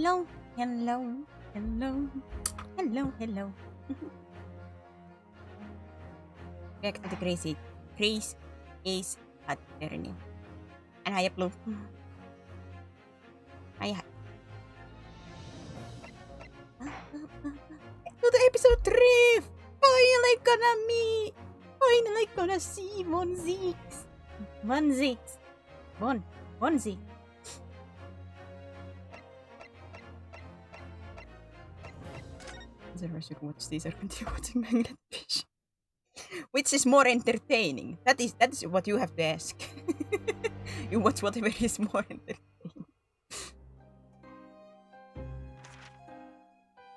Hello, hello, hello, hello, hello. Back to the crazy Ace Attorney. And I blue. I to the episode 3! Finally gonna see Von Zieks. Von Zieks. Von Zieks. I should watch this or continue watching Magnet Fish. Which is more entertaining? That is what you have to ask. You watch whatever is more entertaining.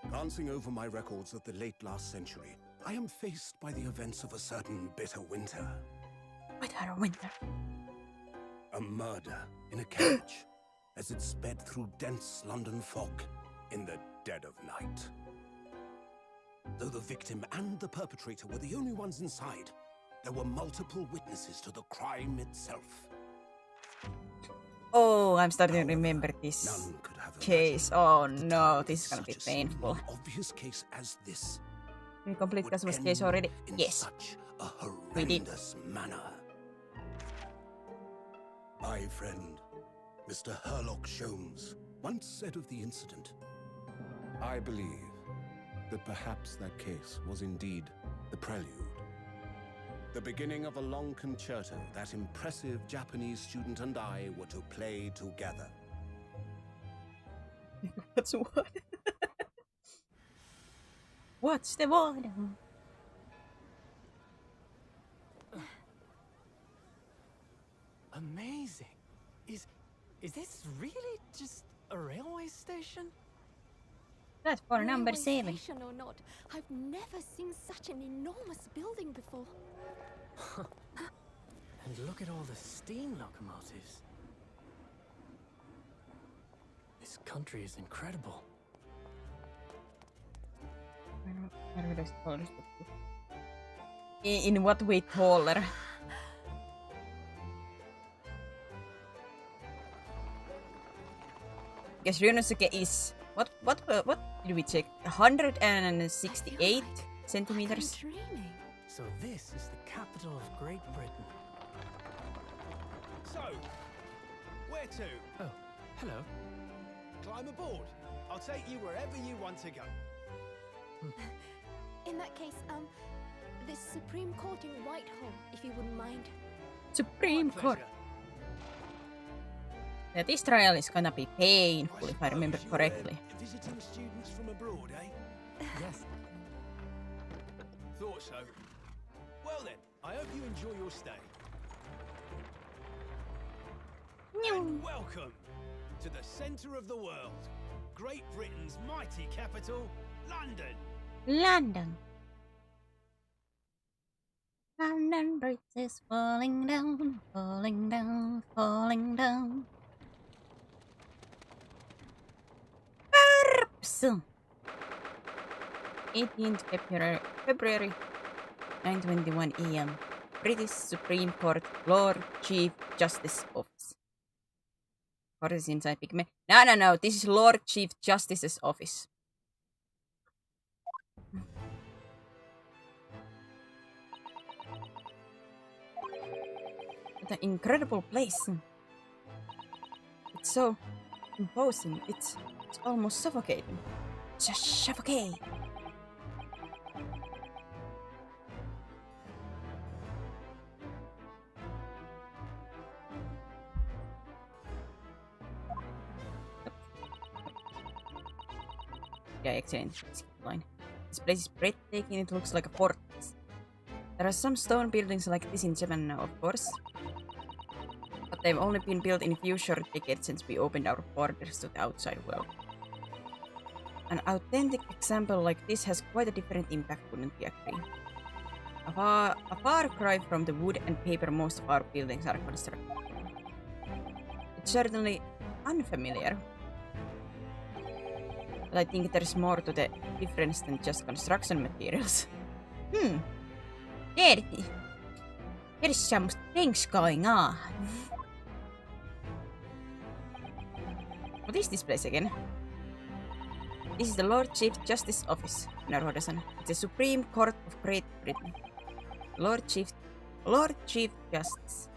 Glancing over my records of the late last century, I am faced by the events of a certain bitter winter. Bitter winter. A murder in a cage as it sped through dense London fog in the dead of night. Though the victim and the perpetrator were the only ones inside, there were multiple witnesses to the crime itself. Oh, I'm starting to remember this case. Oh no, this is gonna be painful. Obvious case as this. We complete Casuma's case already? Yes. Such a We did. horrendous manner. My friend, Mr. Herlock Sholmes, once said of the incident, I believe that perhaps that case was indeed the prelude. The beginning of a long concerto that impressive Japanese student and I were to play together. What's what? What's the water? Amazing. Is this really just a railway station? That's for number Railway 7. Station or not, I've never seen such an enormous building before. And look at all the steam locomotives. This country is incredible. In what way taller? Guess Ryunosuke is what did we check? 168 centimeters. I'm dreaming. So this is the capital of Great Britain. So, where to? Oh, hello. Climb aboard. I'll take you wherever you want to go. In that case, the Supreme Court in Whitehall, if you wouldn't mind. Supreme My Court. pleasure. Yeah, this trial is gonna be painful if I remember suppose correctly. you're, visiting students from abroad, eh? Yes. Thought so. Well then, I hope you enjoy your stay. And welcome to the centre of the world, Great Britain's mighty capital, London. London. London Bridge is falling down, falling down, falling down. Perps! 18th February 9:21 AM. British Supreme Court, Lord Chief Justice Office. Court is inside Pygmy. No, this is Lord Chief Justice's office. What an incredible place. It's so imposing. It's almost suffocating. Just suffocate. Yeah, excellent. Line. This place is breathtaking. It looks like a fortress. There are some stone buildings like this in Japan now, of course. But they've only been built in a few short decades since we opened our borders to the outside world. An authentic example like this has quite a different impact, wouldn't you agree? A far cry from the wood and paper most of our buildings are constructed. It's certainly unfamiliar. But I think there's more to the difference than just construction materials. There's some things going on. What is this place again? This is the Lord Chief Justice Office, Naruhodo-san. It's the Supreme Court of Great Britain. Lord Chief Justice.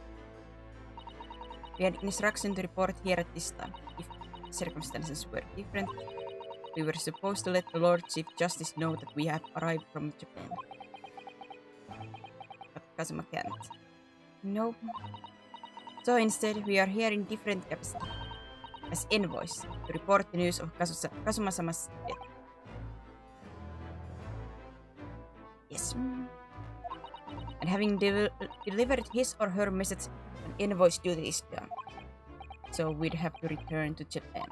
We had instruction to report here at this time. If circumstances were different, we were supposed to let the Lord Chief Justice know that we had arrived from Japan. But Kazuma can't. No. So instead, we are here in different capacity. As envoys, to report the news of Kazuma-sama's death. Yes. And having delivered his or her message, an envoy's duty is done. So we'd have to return to Japan.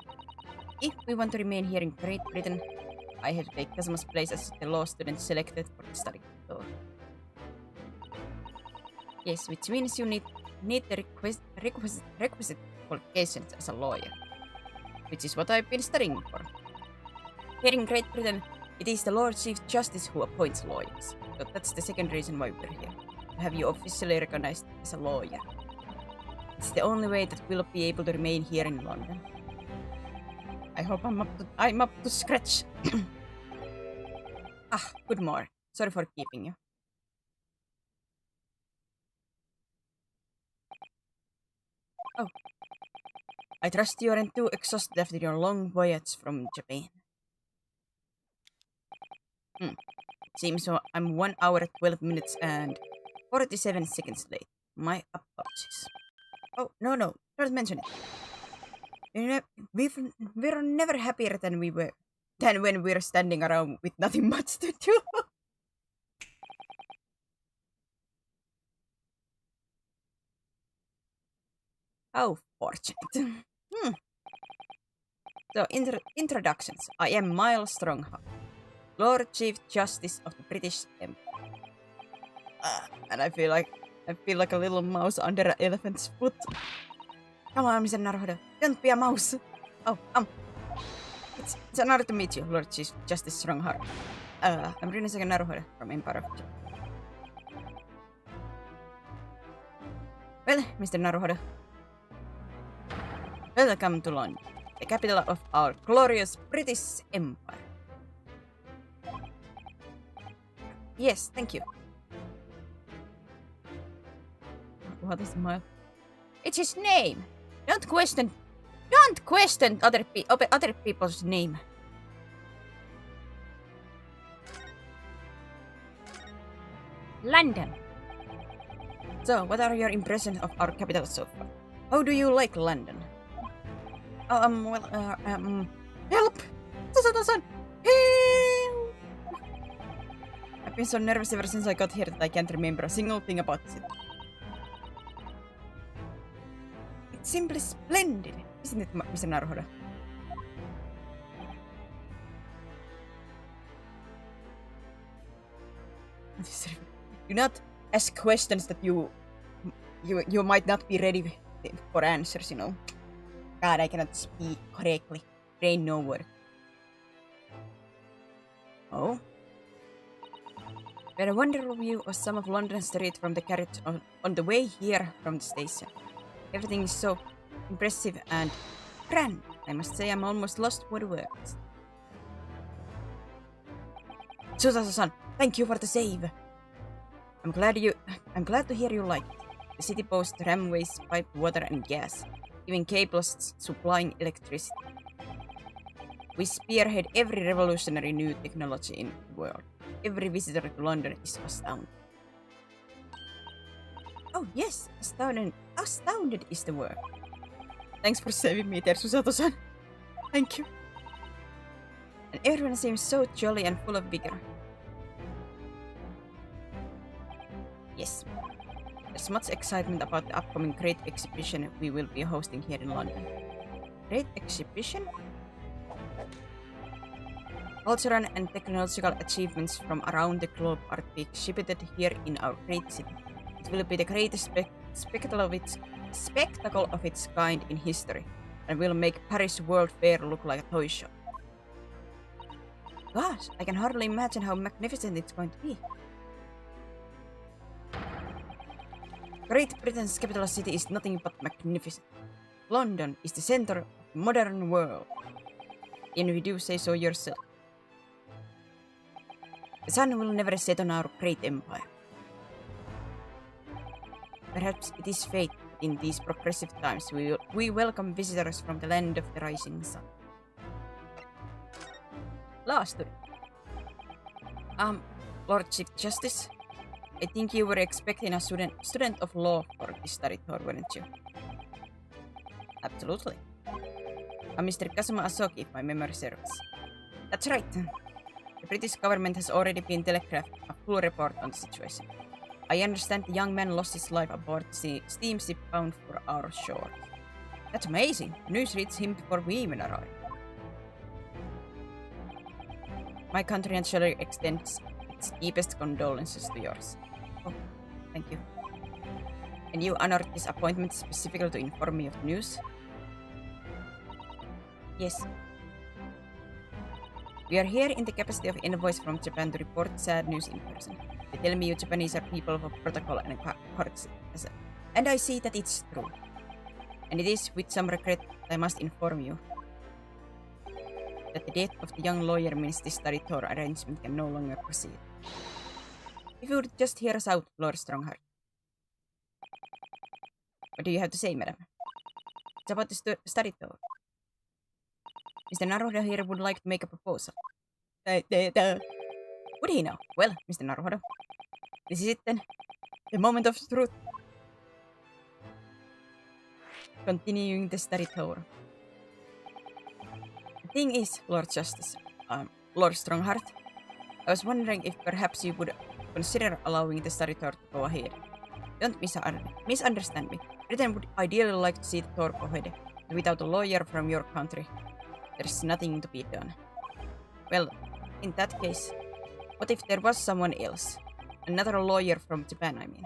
If we want to remain here in Great Britain, I have to take Kazuma's place as the law student selected for the study tour. Yes, which means you need the requisite qualifications as a lawyer. Which is what I've been studying for. Here in Great Britain, it is the Lord Chief Justice who appoints lawyers. So that's the second reason why we're here. To have you officially recognized as a lawyer. It's the only way that we'll be able to remain here in London. I hope I'm up to scratch. Good morning. Sorry for keeping you. Oh. I trust you aren't too exhausted after your long voyage from Japan. It seems I'm 1 hour 12 minutes and 47 seconds late. My apologies. Oh, no, don't mention it. We're never happier than when we're standing around with nothing much to do. How fortunate. So, introductions. I am Miles Strongheart, Lord Chief Justice of the British Empire. And I feel like a little mouse under an elephant's foot. Come on, Mr. Naruhodo. Don't be a mouse. Oh, it's an honor to meet you, Lord Chief Justice Strongheart. I'm Rinasaka Naruhodo from Empire of Japan. Well, Mr. Naruhodo. Welcome to London, the capital of our glorious British Empire. Yes, thank you. What is Miles? It's his name. Don't question other people's name. London. So, what are your impressions of our capital so far? How do you like London? Help! Susato-san! Help! I've been so nervous ever since I got here that I can't remember a single thing about the city. It's simply splendid, isn't it, Mr. Naruhodo? Do not ask questions that you might not be ready for answers, you know. God, I cannot speak correctly. Brain no word. Oh? We had a wonderful view of some of London street from the carriage on the way here from the station. Everything is so impressive and grand. I must say I'm almost lost for words. Susato-san, thank you for the save. I'm glad to hear you like it. The city boasts tramways, piped water and gas, even cables supplying electricity. We spearhead every revolutionary new technology in the world. Every visitor to London is astounded. Oh yes, astounded is the word. Thanks for saving me there, Susato-san. Thank you. And everyone seems so jolly and full of vigor. Yes. There's much excitement about the upcoming great exhibition we will be hosting here in London. Great exhibition? Cultural and technological achievements from around the globe are to be exhibited here in our great city. It will be the greatest spectacle of its kind in history, and will make Paris World Fair look like a toy show. Gosh, I can hardly imagine how magnificent it's going to be. Great Britain's capital city is nothing but magnificent. London is the center of the modern world. And if you do say so yourself. The sun will never set on our great empire. Perhaps it is fate that in these progressive times we welcome visitors from the land of the rising sun. Last week. Lord Chief Justice, I think you were expecting a student of law for this study tour, weren't you? Absolutely. Mr. Kazuma Asoki, if my memory serves. That's right. The British government has already been telegraphed a full report on the situation. I understand the young man lost his life aboard the steamship bound for our shore. That's amazing. The news reached him before we even arrived. My country naturally extends its deepest condolences to yours. Oh, thank you. And you honored this appointment specifically to inform me of the news? Yes. We are here in the capacity of envoys from Japan to report sad news in person. They tell me you Japanese are people of protocol and courtesy. And I see that it's true. And it is with some regret that I must inform you that the death of the young lawyer means this study tour arrangement can no longer proceed. If you would just hear us out, Lord Strongheart. What do you have to say, madam? It's about the study tour. Mr. Naruhodo here would like to make a proposal. Would he know? Well, Mr. Naruhodo, this is it then. The moment of truth. Continuing the study tour. The thing is, Lord Justice, Lord Strongheart, I was wondering if perhaps you would consider allowing the study tour to go ahead. Don't misunderstand me. Britain would ideally like to see the tour go ahead, but without a lawyer from your country, there's nothing to be done. Well, in that case, what if there was someone else? Another lawyer from Japan, I mean.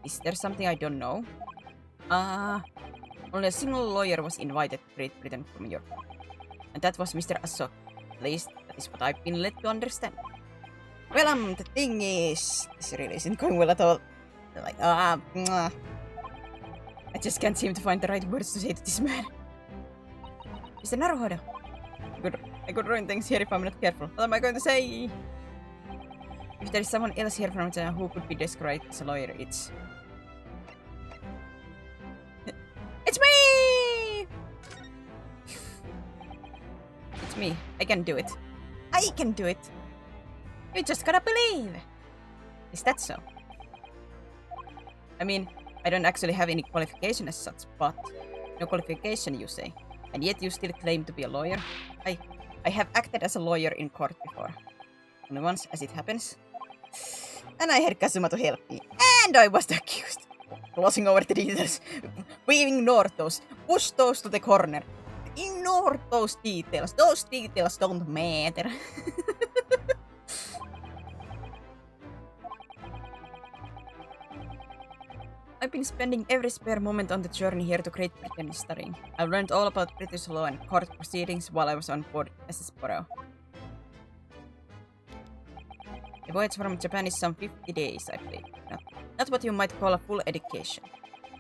Is there something I don't know? Only a single lawyer was invited to Great Britain from Europe. And that was Mr. Asoki. At least, that is what I've been led to understand. Well, the thing is... This really isn't going well at all. Like, I just can't seem to find the right words to say to this man. Mr. Naruhodo. I could ruin things here if I'm not careful. What am I going to say? If there is someone else here from Japan who could be described as a lawyer, it's... It's me! It's me. I can do it. I can do it. You just gotta believe. Is that so? I mean, I don't actually have any qualification as such, but... No qualification, you say. And yet you still claim to be a lawyer? I have acted as a lawyer in court before. Only once, as it happens. And I had Kazuma to help me. And I was the accused. Glossing over the details. We ignore those. Push those to the corner. Ignore those details. Those details don't matter. I've been spending every spare moment on the journey here to Great Britain studying. I've learned all about British law and court proceedings while I was on board SS Borough. The voyage from Japan is some 50 days, I believe. Not what you might call a full education.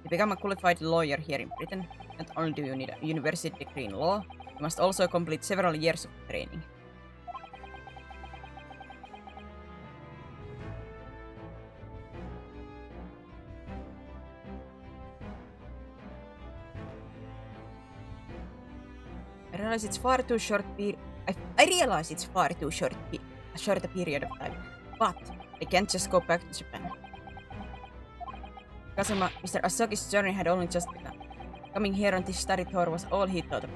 To become a qualified lawyer here in Britain, not only do you need a university degree in law, you must also complete several years of training. I realize it's far too short a short period of time, but I can't just go back to Japan. Kazuma, Mr. Asoki's journey had only just begun. Coming here on this study tour was all he thought of.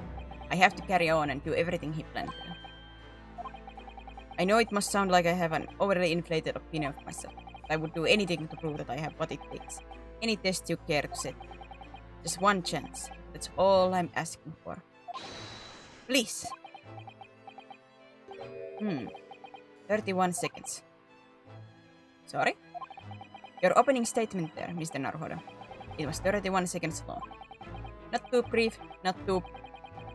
I have to carry on and do everything he planned to do. I know it must sound like I have an overly inflated opinion of myself. I would do anything to prove that I have what it takes. Any test you care to set. Just one chance. That's all I'm asking for. Please. 31 seconds. Sorry? Your opening statement there, Mr. Naruhodo. It was 31 seconds long. Not too brief, not too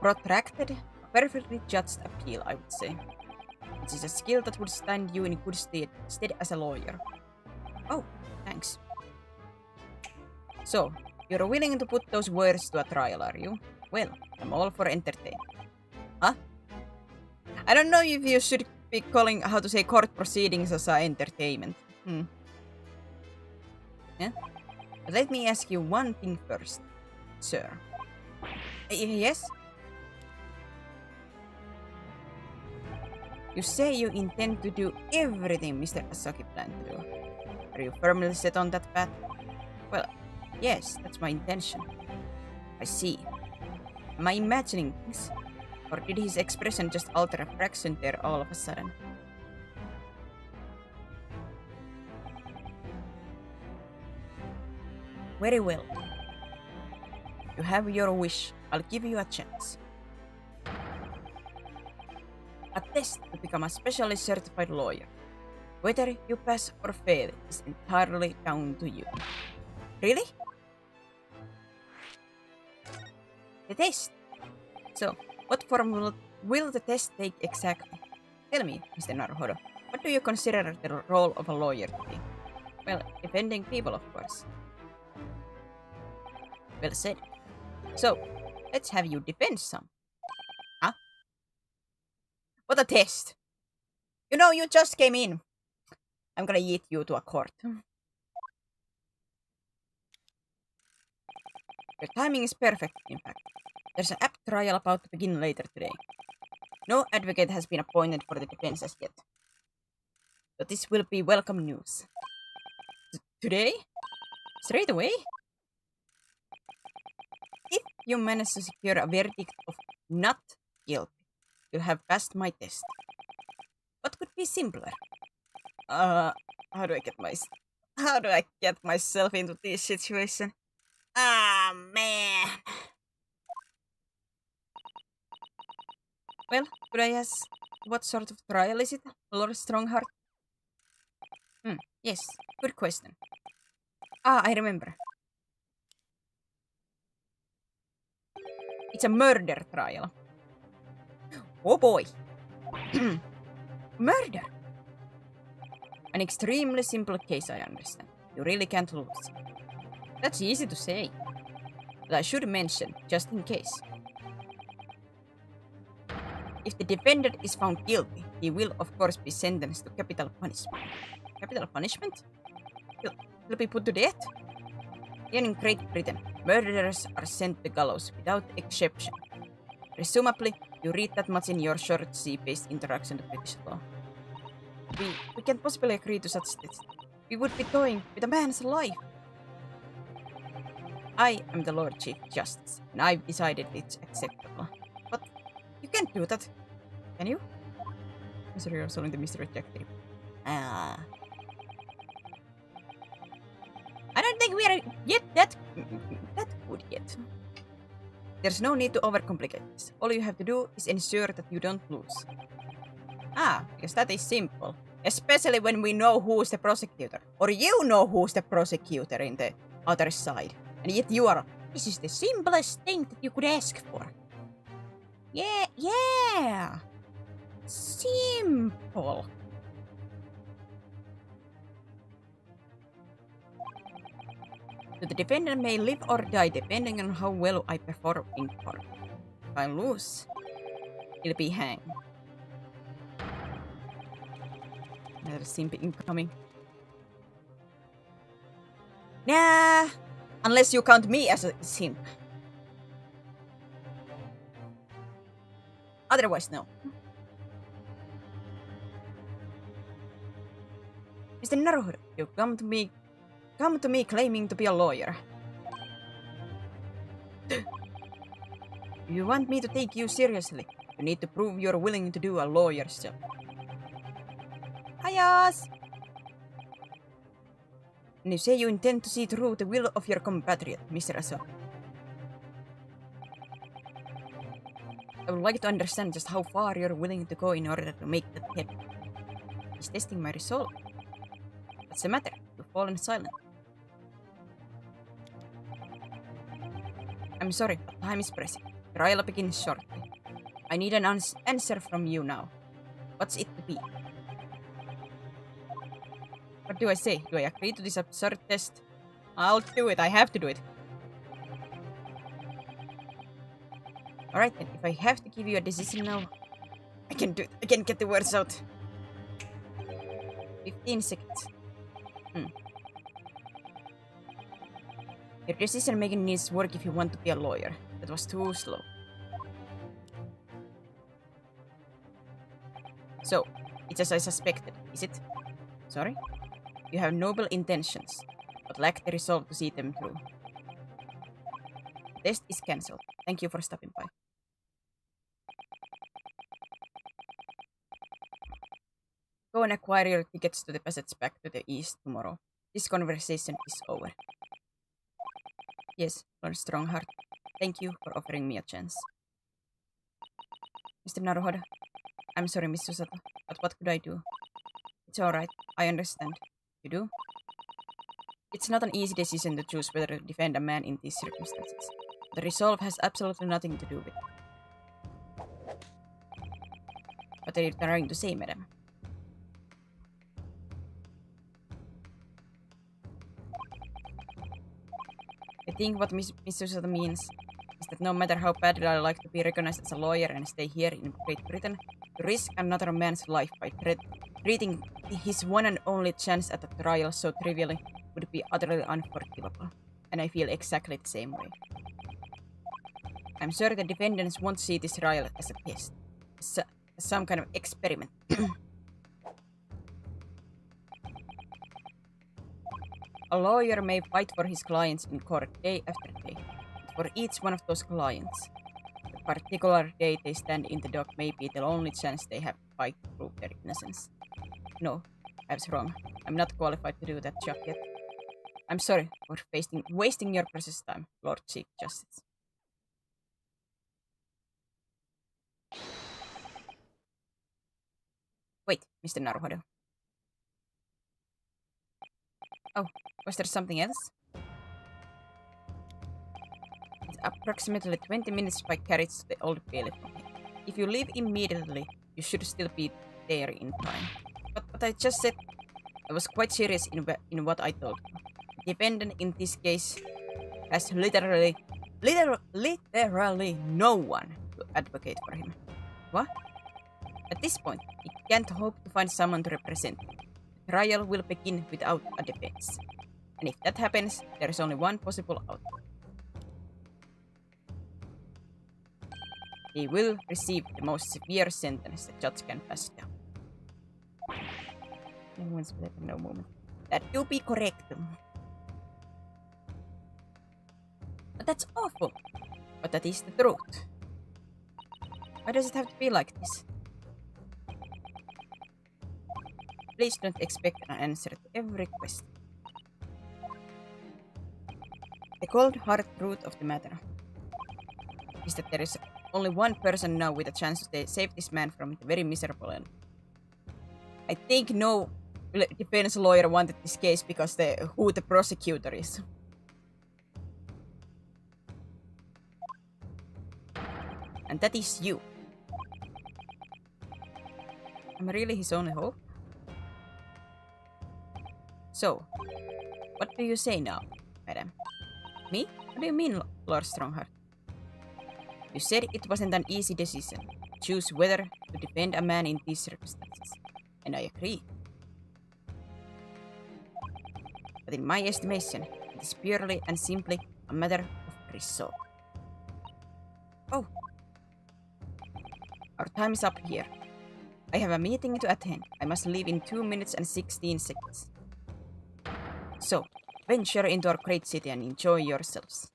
protracted. A perfectly judged appeal, I would say. It is a skill that would stand you in good stead as a lawyer. Oh, thanks. So, You're willing to put those words to a trial, are you? Well, I'm all for entertainment. Huh? I don't know if you should be calling how to say court proceedings as entertainment. Yeah? But let me ask you one thing first, sir. Yes? You say you intend to do everything Mr. Asaki planned to do. Are you firmly set on that path? Well, yes, that's my intention. I see. Am I imagining things? Or did his expression just alter a fraction there all of a sudden? Very well. You have your wish. I'll give you a chance. A test to become a specially certified lawyer. Whether you pass or fail is entirely down to you. Really? The test? So, what form will the test take exactly? Tell me, Mr. Naruhodo, what do you consider the role of a lawyer to be? Well, defending people, of course. Well said. So, let's have you defend some. Huh? What a test! You know, you just came in. I'm gonna yeet you to a court. Your timing is perfect, in fact. There's an apt trial about to begin later today. No advocate has been appointed for the defense as yet. So this will be welcome news. Today? Straight away? If you manage to secure a verdict of not guilty, you'll have passed my test. What could be simpler? How do I get myself into this situation? Ah, man. Well, could I ask what sort of trial is it, Lord Strongheart? Yes, good question. I remember. It's a murder trial. Oh boy. Murder? An extremely simple case, I understand. You really can't lose. That's easy to say. But I should mention, just in case. If the defendant is found guilty, he will of course be sentenced to capital punishment. Capital punishment? He'll be put to death? Here in Great Britain, murderers are sent to the gallows without exception. Presumably, you read that much in your short C-based introduction to British law. We can't possibly agree to such things. We would be toying with a man's life. I am the Lord Chief Justice, and I've decided it's acceptable. But you can't do that, can you? Consider you're solving the mystery detective. I don't think we are yet that good yet. There's no need to overcomplicate this. All you have to do is ensure that you don't lose. Because that is simple. Especially when we know who's the prosecutor. Or you know who's the prosecutor in the other side. And yet you are, this is the simplest thing that you could ask for. Yeah. Simple. So the defendant may live or die depending on how well I perform in court. If I lose, he'll be hanged. Another simp incoming. Nah, unless you count me as a simp. Otherwise, no. Mr. Naruhodo, you come to me claiming to be a lawyer. You want me to take you seriously? You need to prove you're willing to do a lawyer's job. Hiya! And you say you intend to see through the will of your compatriot, Mr. Asaki. I would like to understand just how far you're willing to go in order to make that happen. He's testing my resolve. What's the matter? You've fallen silent. I'm sorry, but time is pressing. Trial begins shortly. I need an answer from you now. What's it to be? What do I say? Do I agree to this absurd test? I'll do it. I have to do it. Alright then, if I have to give you a decision now, I can do it. I can get the words out. 15 seconds. Your decision making needs work if you want to be a lawyer. That was too slow. So, it's as I suspected, is it? Sorry? You have noble intentions, but lack the resolve to see them through. The test is cancelled. Thank you for stopping by. Go and acquire your tickets to the passage back to the east tomorrow. This conversation is over. Yes, Lord Strongheart. Thank you for offering me a chance. Mr. Naruhodo, I'm sorry, Miss Susato, but what could I do? It's alright, I understand. You do? It's not an easy decision to choose whether to defend a man in these circumstances. The resolve has absolutely nothing to do with it. What are you trying to say, madam? I think what Miss Susato means is that no matter how badly I like to be recognized as a lawyer and stay here in Great Britain, to risk another man's life by treating his one and only chance at a trial so trivially would be utterly unforgivable. And I feel exactly the same way. I'm sure the defendants won't see this trial as a test, as some kind of experiment. A lawyer may fight for his clients in court day after day. For each one of those clients, the particular day they stand in the dock may be the only chance they have to fight to prove their innocence. No, I was wrong. I'm not qualified to do that job yet. I'm sorry for wasting your precious time, Lord Chief Justice. Wait, Mr. Naruhodo. Oh, was there something else? It's approximately 20 minutes by carriage to the Old Bailey from here. If you leave immediately, you should still be there in time. But I just said I was quite serious in what I told you. The defendant in this case has literally no one to advocate for him. What? At this point, he can't hope to find someone to represent him. The trial will begin without a defense. And if that happens, there is only one possible outcome. He will receive the most severe sentence the judge can pass down. No one's better, no moment. That do be correct. But that's awful. But that is the truth. Why does it have to be like this? Please don't expect an answer to every question. The cold hard truth of the matter is that there is only one person now with a chance to save this man from the very miserable end. I think no defense lawyer wanted this case because who the prosecutor is. And that is you. I'm really his only hope. So, what do you say now, madam? Me? What do you mean, Lord Strongheart? You said it wasn't an easy decision to choose whether to defend a man in these circumstances, and I agree. But in my estimation, it is purely and simply a matter of resolve. Oh. Our time is up here. I have a meeting to attend. I must leave in 2 minutes and 16 seconds. So, venture into our great city and enjoy yourselves.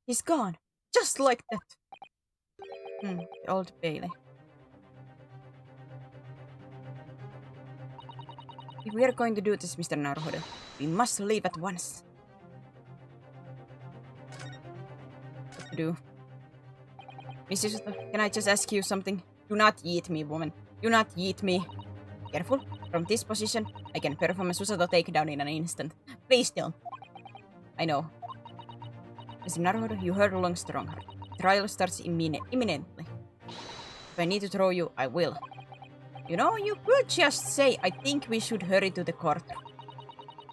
He's gone. Just like that. The Old Bailey. If we are going to do this, Mr. Naruhodo, we must leave at once. What to do? Mrs. Susato, can I just ask you something? Do not eat me, woman. Do not eat me. Careful. From this position, I can perform a Susato takedown in an instant. Please don't. I know. Mr. Naruhodo, you heard along Strongheart. The trial starts imminently. If I need to throw you, I will. You know, you could just say, I think we should hurry to the court.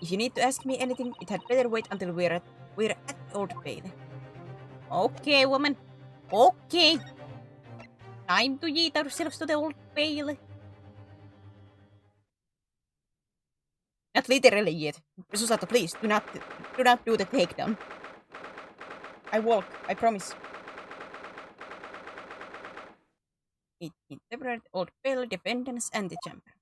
If you need to ask me anything, it had better wait until we're at Old Bailey. Okay, woman. Okay. Time to yeet ourselves to the Old Bailey. Not literally yet. Susato, please, do not do the takedown. I walk, I promise. It interpreted Old Bailey defendant's antechamber.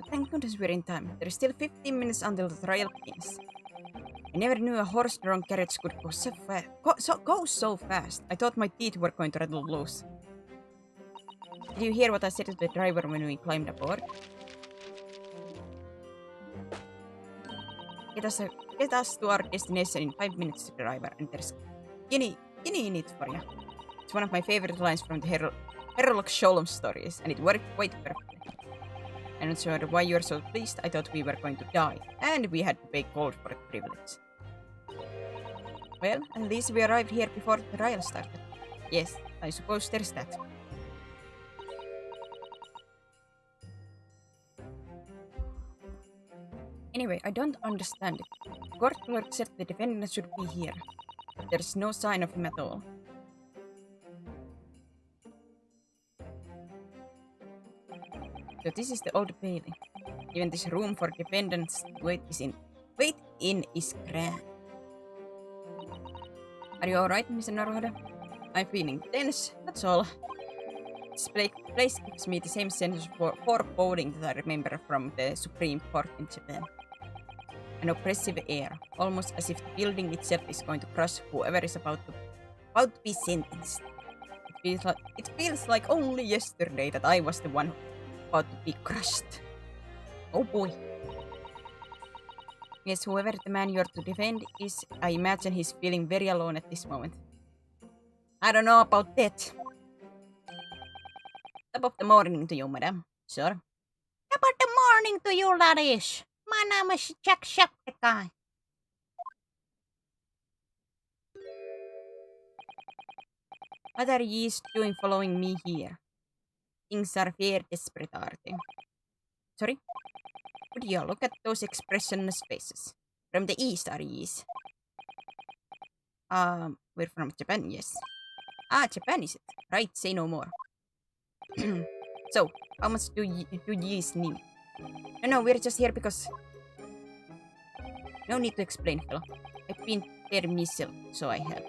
Thank goodness we're in time. There is still 15 minutes until the trial begins. I never knew a horse-drawn carriage could go so fast. I thought my teeth were going to rattle loose. Did you hear what I said to the driver when we climbed aboard? Get us to our destination in 5 minutes, driver, and there's guinea in it for you. It's one of my favorite lines from the Herlock Sholem stories, and it worked quite perfectly. I'm not sure why you're so pleased. I thought we were going to die, and we had to pay gold for the privilege. Well, at least we arrived here before the trial started. Yes, I suppose there's that. Anyway, I don't understand it. The court clerk said the defendant should be here, but there's no sign of him at all. So this is the Old Bailey. Even this room for defendants wait in is grand. Are you alright, Mr. Naruhodo? I'm feeling tense, that's all. This place gives me the same sense of foreboding that I remember from the Supreme Court in Japan. An oppressive air, almost as if the building itself is going to crush whoever is about to be sentenced. It feels like only yesterday that I was the one about to be crushed. Oh boy. Yes, whoever the man you're to defend is, I imagine he's feeling very alone at this moment. I don't know about that. Top of the morning to you, madam. Sir. Top of the morning to you, laddies. My name is Jacksepticeye. What are ye doing following me here? Things are very desperate, are they? Sorry? Would you look at those expressionless faces? From the east, are ye's? We're from Japan, yes. Ah, Japan is it? Right, say no more. So, how much do ye's need? No, we're just here because... No need to explain, fellow. I've been there myself, so I have.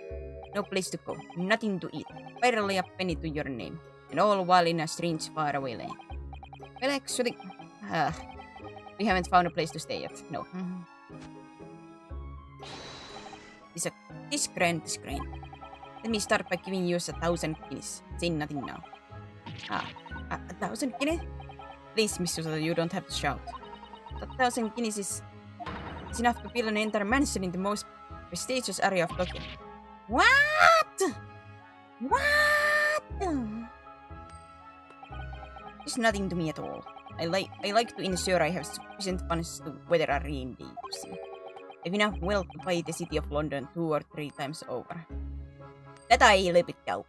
No place to go, nothing to eat, barely a penny to your name, and all while in a strange faraway land. Well, actually, we haven't found a place to stay yet, no. This grand. Let me start by giving you 1,000 guineas. Say nothing now. 1,000 guineas? Please, Miss Susato, you don't have to shout. 1,000 guineas is enough to build an entire mansion in the most prestigious area of Tokyo. What? It's nothing to me at all. I like to ensure I have sufficient funds to weather a rainy day, you see. I've enough wealth to buy the city of London 2 or 3 times over. That I a little bit doubt.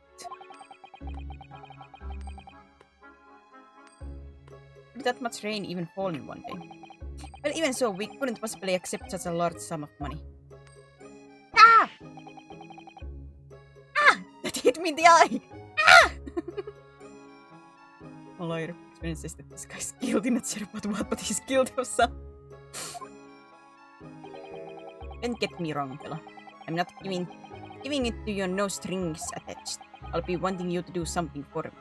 Could that much rain even fall in one day? Well, even so, we couldn't possibly accept such a large sum of money. Ah! That hit me in the eye! Ah! A lawyer explains that this guy's guilty, not sure about what, but he's guilty of some. Don't get me wrong, fella. I'm not giving it to you, no strings attached. I'll be wanting you to do something for me.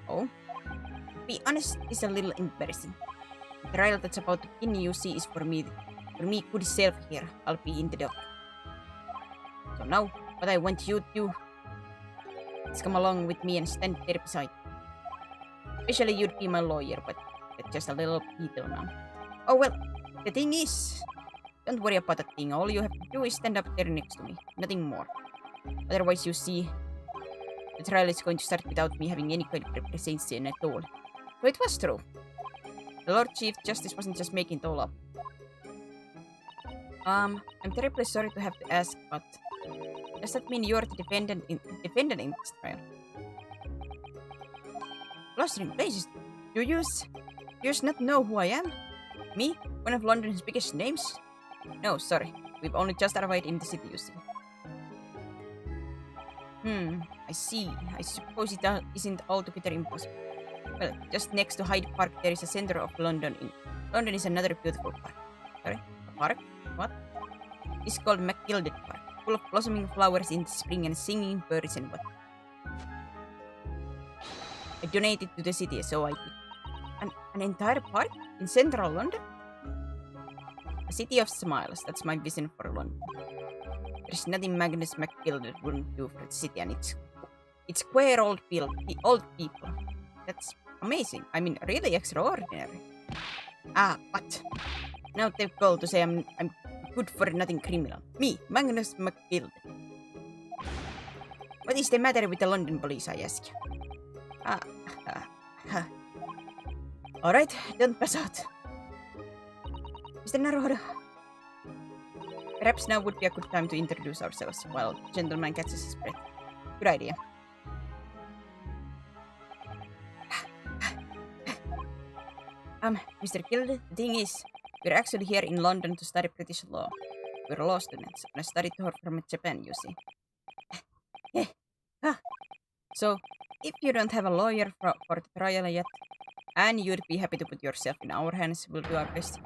Oh? To be honest, it's a little embarrassing. The trial that's about to begin, you see, is for me good self here. I'll be in the dock. So now, what I want you to do is come along with me and stand there beside me. Especially you'd be my lawyer, but that's just a little detail now. Oh well, the thing is, don't worry about that thing. All you have to do is stand up there next to me. Nothing more. Otherwise, you see, the trial is going to start without me having any kind of representation at all. So it was true. The Lord Chief Justice wasn't just making it all up. I'm terribly sorry to have to ask, but Does that mean you're the defendant in this trial? Blustering places. Do you not know who I am? Me? One of London's biggest names? No, sorry. We've only just arrived in the city, you see. I see. I suppose it isn't altogether impossible. Well, just next to Hyde Park there is a center of London. London is another beautiful park. Sorry? A park? What? It's called McGilded Park, full of blossoming flowers in the spring and singing birds and what. I donated to the city, so I did. An entire park? In central London? A city of smiles, that's my vision for London. There's nothing Magnus McGilded wouldn't do for the city, and it's queer old people. That's amazing. I mean, really extraordinary. But now they've called to say I'm good for nothing criminal. Me, Magnus McGilded. What is the matter with the London police, I ask you? Alright, don't pass out. Mr. Naruhodo. Perhaps now would be a good time to introduce ourselves while the gentleman catches his breath. Good idea. Mr. Gilded, the thing is, we're actually here in London to study British law. We're law students, and I studied from Japan, you see. So, if you don't have a lawyer for the trial yet, and you'd be happy to put yourself in our hands, we'll do our best.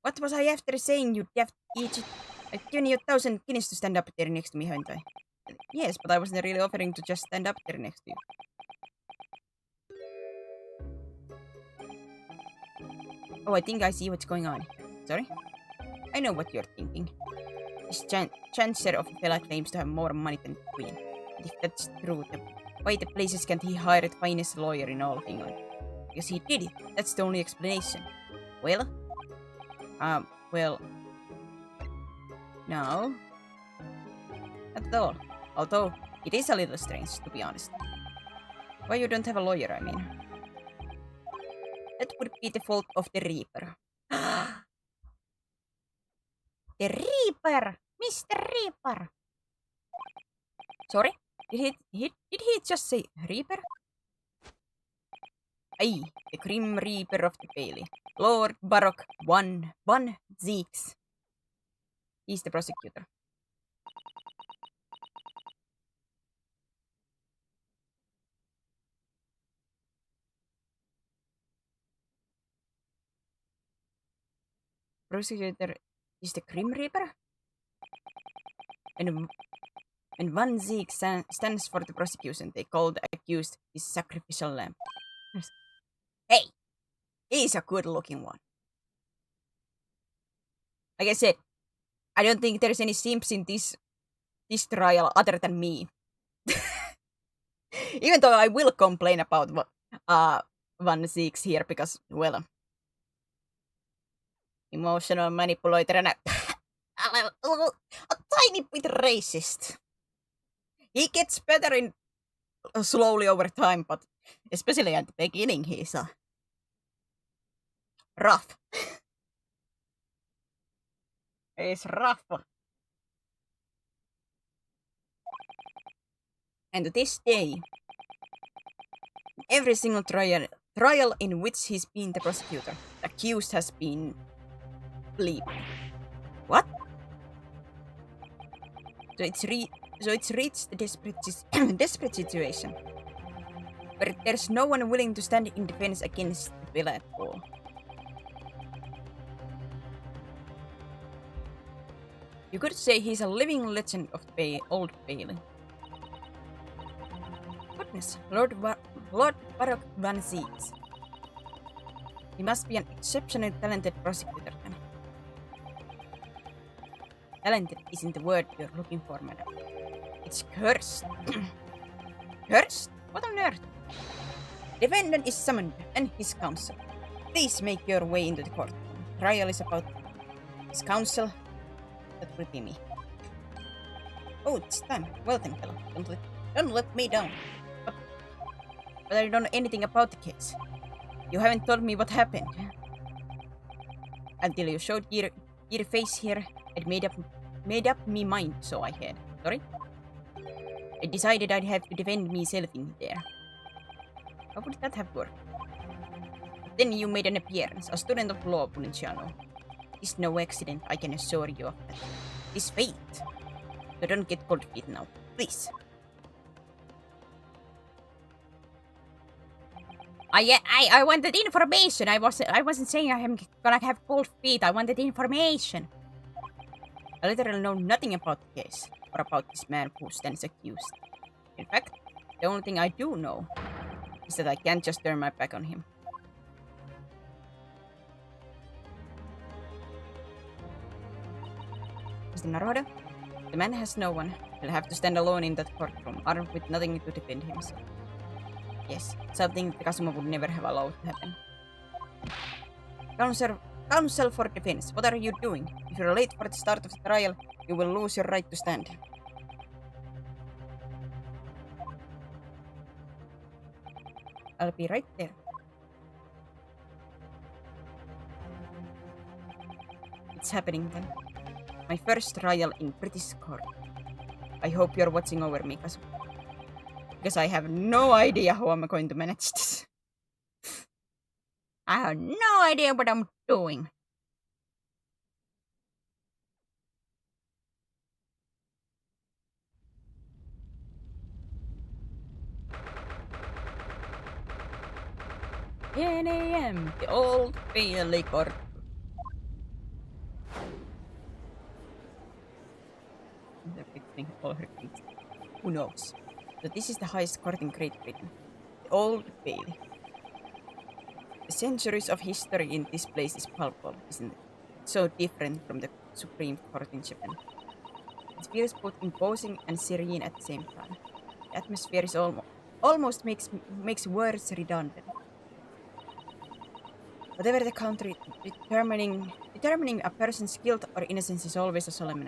What was I after saying, you daft idiot? I've given you 1,000 guineas to stand up there next to me, haven't I? Yes, but I wasn't really offering to just stand up there next to you. Oh, I think I see what's going on. Sorry? I know what you're thinking. This Chancellor of the fella claims to have more money than the Queen. But if that's true, then why the places can't he hire the finest lawyer in all of England? Because he did it. That's the only explanation. Well? No. Not at all. Although, it is a little strange, to be honest. Why you don't have a lawyer, I mean? That would be the fault of the Reaper. The Reaper! Mr. Reaper! Sorry? Did he just say Reaper? Aye, the Grim Reaper of the Bailey. Lord Van Zieks. He's the prosecutor. Prosecutor is the Grim Reaper? And Van Zieks stands for the prosecution. They call the accused his sacrificial lamb. Hey! He's a good-looking one. Like I said, I don't think there's any simps in this trial other than me. Even though I will complain about Van Zieks here because, well, emotional manipulator and a tiny bit racist. He gets better in slowly over time, but especially at the beginning, he's rough. He's rough. And to this day, every single trial in which he's been the prosecutor, the accused has been bleeped. What? So it's reached the desperate situation where there's no one willing to stand in defense against the villain at all. You could say he's a living legend of the Old Bailey. Goodness, Lord Van Zieks. He must be an exceptionally talented prosecutor then. Talented isn't the word you're looking for, madam. It's cursed. Cursed? What on earth? Defendant is summoned and his counsel. Please make your way into the court. Trial is about his counsel. That will be me. Oh, it's time. Well then, fellow. Don't let me down. But I don't know anything about the case. You haven't told me what happened. Until you showed your face here, I'd made up made up me mind, so I heard. Sorry? I decided I'd have to defend myself in there. How would that have worked? But then you made an appearance, a student of law, Pulinciano. It's no accident, I can assure you of that. It's fate. So don't get cold feet now, please. I wanted information. I wasn't saying I'm gonna have cold feet. I wanted information. I literally know nothing about the case or about this man who stands accused. In fact, the only thing I do know is that I can't just turn my back on him. Mr. Naruhodo, the man has no one. He'll have to stand alone in that courtroom, armed with nothing to defend himself. Yes, something Kazuma would never have allowed to happen. Counsel for defense, what are you doing? If you're late for the start of the trial, you will lose your right to stand. I'll be right there. It's happening then. My first trial in British court. I hope you're watching over me, Kazuma. Because I have no idea how I'm going to manage this. I have no idea what I'm doing. NAM, the Old Bailey Court. Who knows? So this is the highest court in Great Britain. The Old Bailey. The centuries of history in this place is palpable, isn't it? So different from the Supreme Court in Japan. It feels both imposing and serene at the same time. The atmosphere is almost makes words redundant. Whatever the country, determining a person's guilt or innocence is always a solemn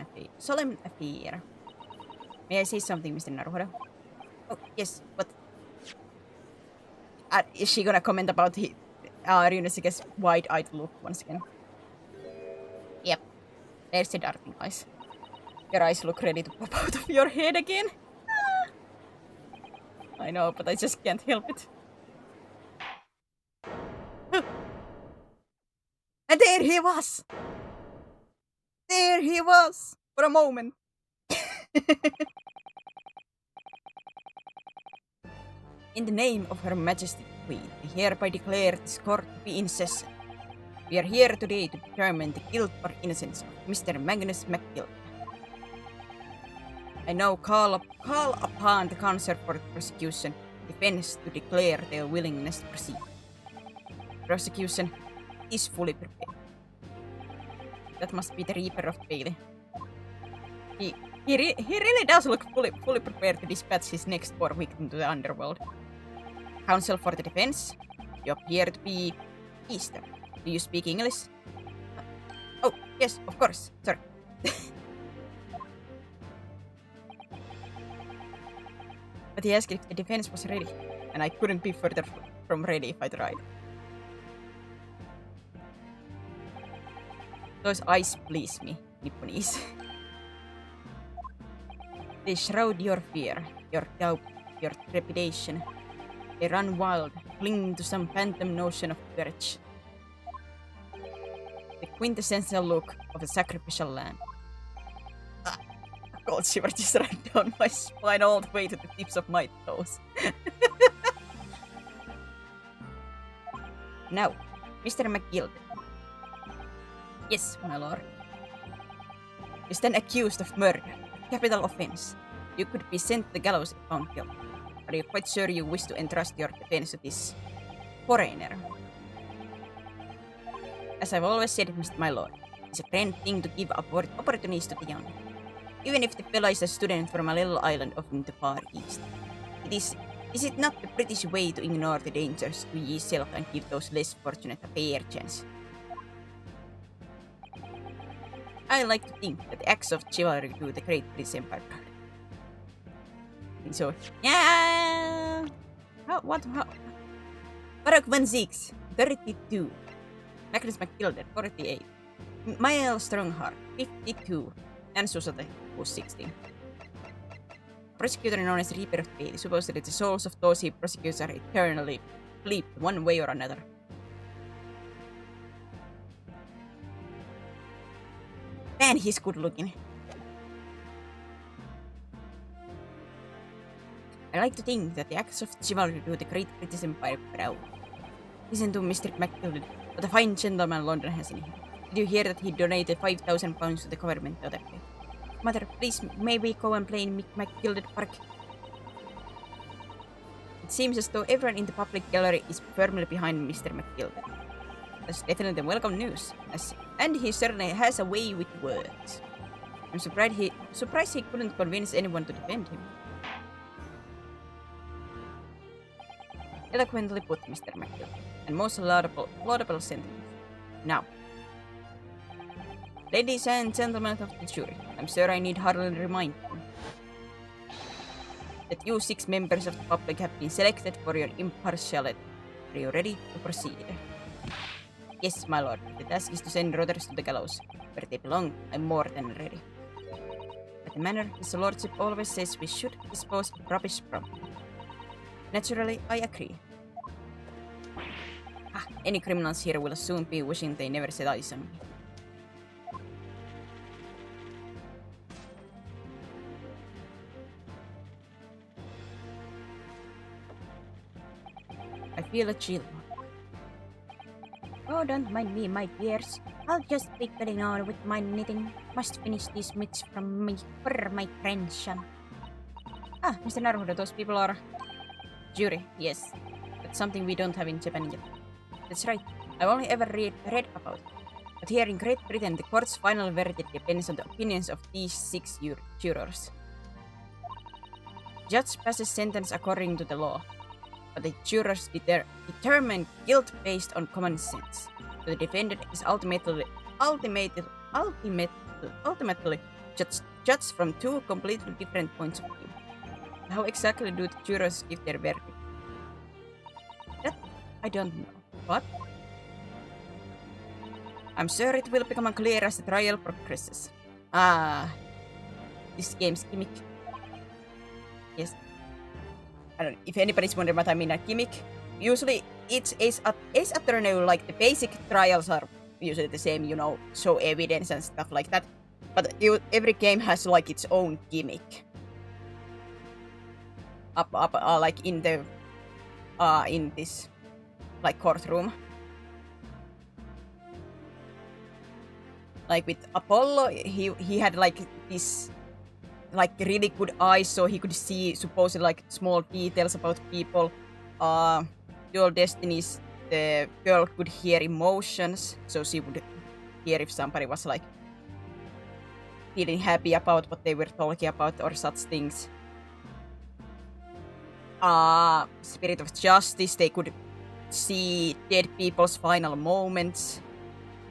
affair. May I say something, Mr. Naruhodo? Oh, yes, but... is she gonna comment about Ryunosuke's wide-eyed look once again? Yep. There's the darting eyes. Your eyes look ready to pop out of your head again. I know, but I just can't help it. And there he was! There he was! For a moment. In the name of Her Majesty the Queen, I hereby declare this court to be in session. We are here today to determine the guilt or innocence of Mr. Magnus McGill. I now call upon the counsel for the prosecution defense to declare their willingness to proceed. Prosecution is fully prepared. That must be the Reaper of Bailey. He really does look fully prepared to dispatch his next poor victim to the underworld. Counsel for the defense, you appear to be Eastern. Do you speak English? Oh, yes, of course. Sorry. But he asked if the defense was ready, and I couldn't be further from ready if I tried. Those eyes please me, Nipponese. They shroud your fear, your doubt, your trepidation. They run wild, cling to some phantom notion of courage. The quintessential look of a sacrificial lamb. A cold shiver just ran down my spine all the way to the tips of my toes. Now, Mr. McGill. Yes, my lord. You stand accused of murder, a capital offense. You could be sent to the gallows if found guilty. Are you quite sure you wish to entrust your defense to this foreigner? As I've always said, my lord, it's a grand thing to give opportunities to the young. Even if the fellow is a student from a little island off in the far east. Is it not the British way to ignore the dangers to yourself and give those less fortunate a fair chance? I like to think that acts of chivalry do the great British Empire proud. So, yeah. What? Lord Van Zieks, 32. Magnus McGill, 48. Miles Strongheart, 52. and Susate, who's 16. Prosecutor known as Reaper of Fate, supposedly the souls of those he prosecutes are eternally bleeped one way or another. Man, he's good looking. I like to think that the acts of chivalry do the Great British Empire proud. Listen to Mr. MacGilded, what a fine gentleman London has in him. Did you hear that he donated £5,000 to the government the other day? Mother, please, may we go and play in MacGilded Park? It seems as though everyone in the public gallery is firmly behind Mr. MacGilded. That's definitely welcome news, and he certainly has a way with words. I'm surprised he couldn't convince anyone to defend him. Eloquently put, Mr. MacGilded, and most laudable sentiments. Now, ladies and gentlemen of the jury, I'm sure I need hardly remind you that you 6 members of the public have been selected for your impartiality. Are you ready to proceed? Yes, my lord. The task is to send rotters to the gallows. Where they belong, I'm more than ready. But the manner his lordship always says we should dispose of rubbish promptly. Naturally, I agree. Any criminals here will soon be wishing they never set eyes on me. I feel a chill. Oh, don't mind me, my dears. I'll just be getting on with my knitting. Must finish these mitts from me for my pension. Mr. Naruhodo, those people are... Jury, yes. That's something we don't have in Japan yet. That's right. I've only ever read about it. But here in Great Britain, the court's final verdict depends on the opinions of these 6 jurors. Judge passes sentence according to the law, but the jurors determine guilt based on common sense. So the defendant is ultimately judged from 2 completely different points of view. How exactly do the jurors give their verdict? That I don't know. But I'm sure it will become clear as the trial progresses. This game's gimmick. Yes. I don't know if anybody's wondering what I mean a gimmick. Usually it's Ace Attorney, like the basic trials are usually the same, show evidence and stuff like that. But every game has like its own gimmick. Like in the in this like courtroom. Like with Apollo, he had like this like really good eyes, so he could see supposedly like small details about people. Dual Destinies, the girl could hear emotions, so she would hear if somebody was like feeling happy about what they were talking about or such things. Spirit of Justice, they could see dead people's final moments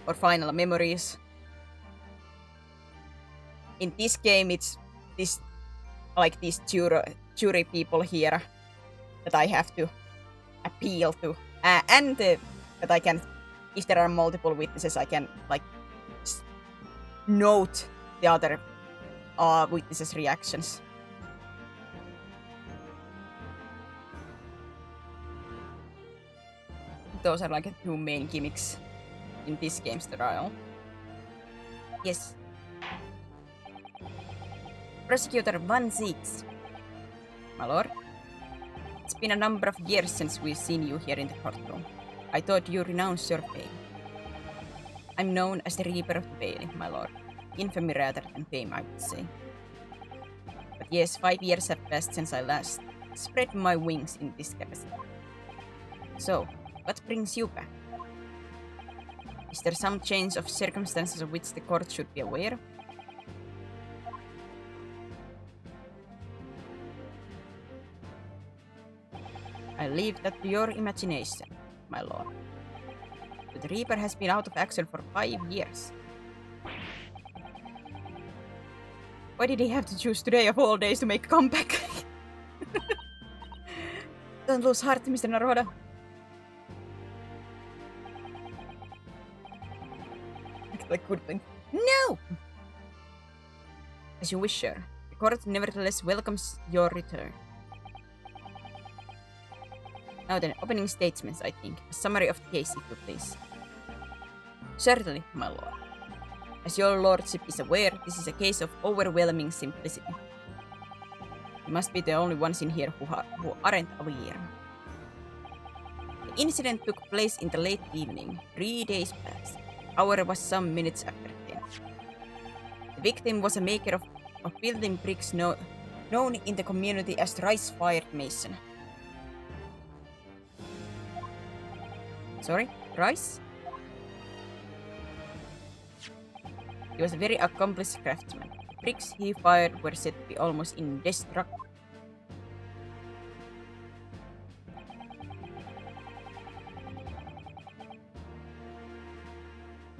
or final memories. In this game, it's these jury people here that I have to appeal to, and that I can, if there are multiple witnesses, I can like note the other witnesses' reactions. Those are like 2 main gimmicks in this game's trial. Yes. Prosecutor Van Zieks. My lord, it's been a number of years since we've seen you here in the courtroom. I thought you renounced your fame. I'm known as the Reaper of the Bailey, my lord. Infamy rather than fame, I would say. But yes, 5 years have passed since I last spread my wings in this capacity. So, what brings you back? Is there some change of circumstances of which the court should be aware? I leave that to your imagination, my lord. The Reaper has been out of action for 5 years. Why did he have to choose today of all days to make a comeback? Don't lose heart, Mr. Naruhodo. Like good thing. No! As you wish, sir. The court nevertheless welcomes your return. Now then, opening statements, I think. A summary of the case, if you please. Certainly, my lord. As your lordship is aware, this is a case of overwhelming simplicity. You must be the only ones in here who aren't aware. The incident took place in the late evening, 3 days past. Hour was some minutes after 10. The victim was a maker of building bricks known in the community as rice-fired mason. Sorry? Rice? He was a very accomplished craftsman. The bricks he fired were said to be almost indestructible.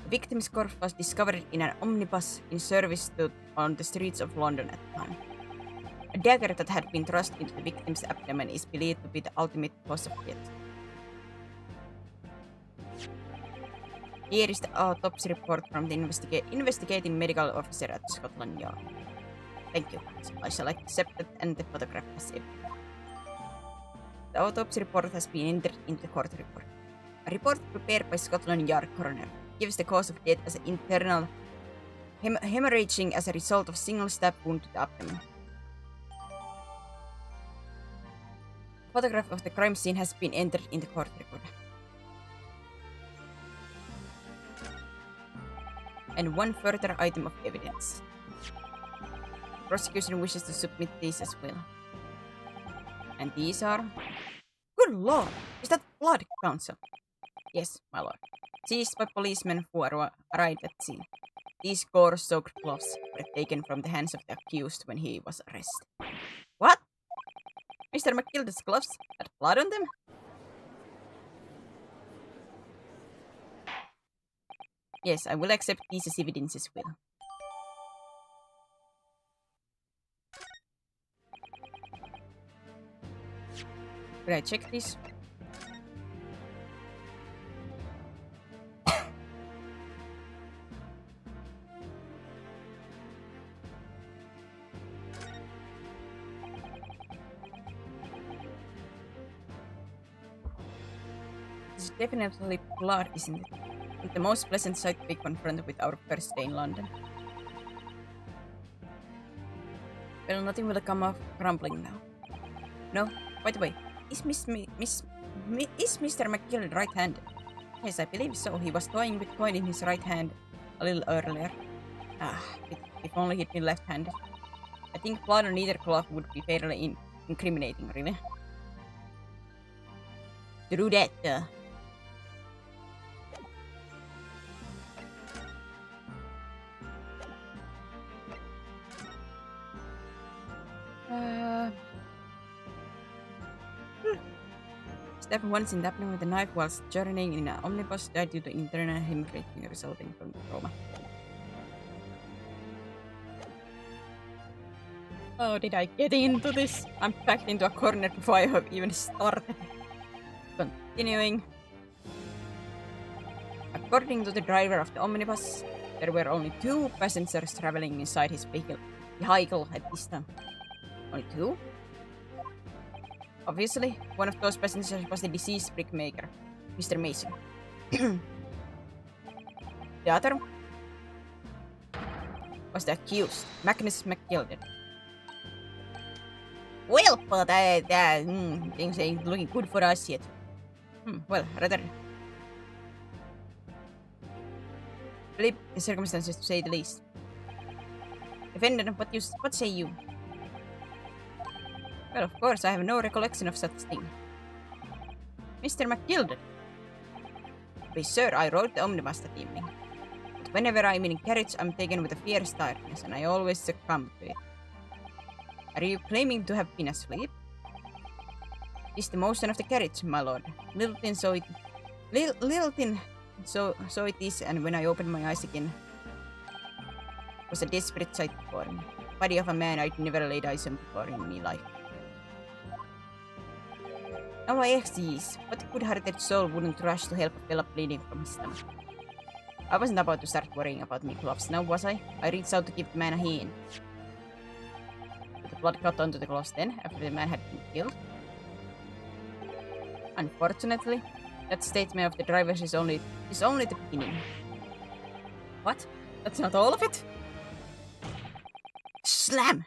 The victim's corpse was discovered in an omnibus in service on the streets of London at the time. A dagger that had been thrust into the victim's abdomen is believed to be the ultimate cause of death. Here is the autopsy report from the investigating medical officer at Scotland Yard. Thank you. I shall accept it and the photograph as evidence. The autopsy report has been entered into the court report. A report prepared by Scotland Yard coroner gives the cause of death as internal hemorrhaging as a result of single stab wound to the abdomen. A photograph of the crime scene has been entered in the court report. And one further item of evidence. The prosecution wishes to submit these as well. And these are... Good lord! Is that blood, counsel? Yes, my lord. Seized by policemen who arrived at scene. These gore-soaked gloves were taken from the hands of the accused when he was arrested. What? Mr. McGilda's gloves had blood on them? Yes, I will accept these as evidence as well. Could I check this? This is definitely blood, isn't it? It's the most pleasant sight to be confronted with our first day in London. Well, nothing will come of crumbling now. No, by the way, is Mr. McGill right-handed? Yes, I believe so. He was toying with coin in his right hand a little earlier. If only he'd been left-handed. I think blood on either glove would be fairly incriminating, really. True that, Step once in dabbling with a knife whilst journeying in an omnibus died due to internal hemorrhaging resulting from the trauma. How did I get into this? I'm packed into a corner before I have even started. Continuing. According to the driver of the omnibus, there were only 2 passengers traveling inside his vehicle at this time. Only 2? Obviously, one of those passengers was the deceased brickmaker, Mr. Mason. The other was the accused, Magnus McGilded. Well, but things ain't looking good for us yet. Well, rather bleak circumstances to say the least. Defendant, what say you? Well, of course, I have no recollection of such thing. Mr. McGilded. Please, sir, I rode the omnibus that evening. But whenever I'm in a carriage, I'm taken with a fierce tiredness, and I always succumb to it. Are you claiming to have been asleep? It's the motion of the carriage, my lord. Littleton saw it. Littleton so it is, and when I opened my eyes again, it was a desperate sight before me. Body of a man I'd never laid eyes on before in my life. Now I ask these, what good-hearted soul wouldn't rush to help a fella bleeding from his stomach? I wasn't about to start worrying about my gloves now, was I? I reached out to give the man a hand. the blood got onto the clothes then, after the man had been killed? Unfortunately, that statement of the drivers is only the beginning. What? That's not all of it? Slam!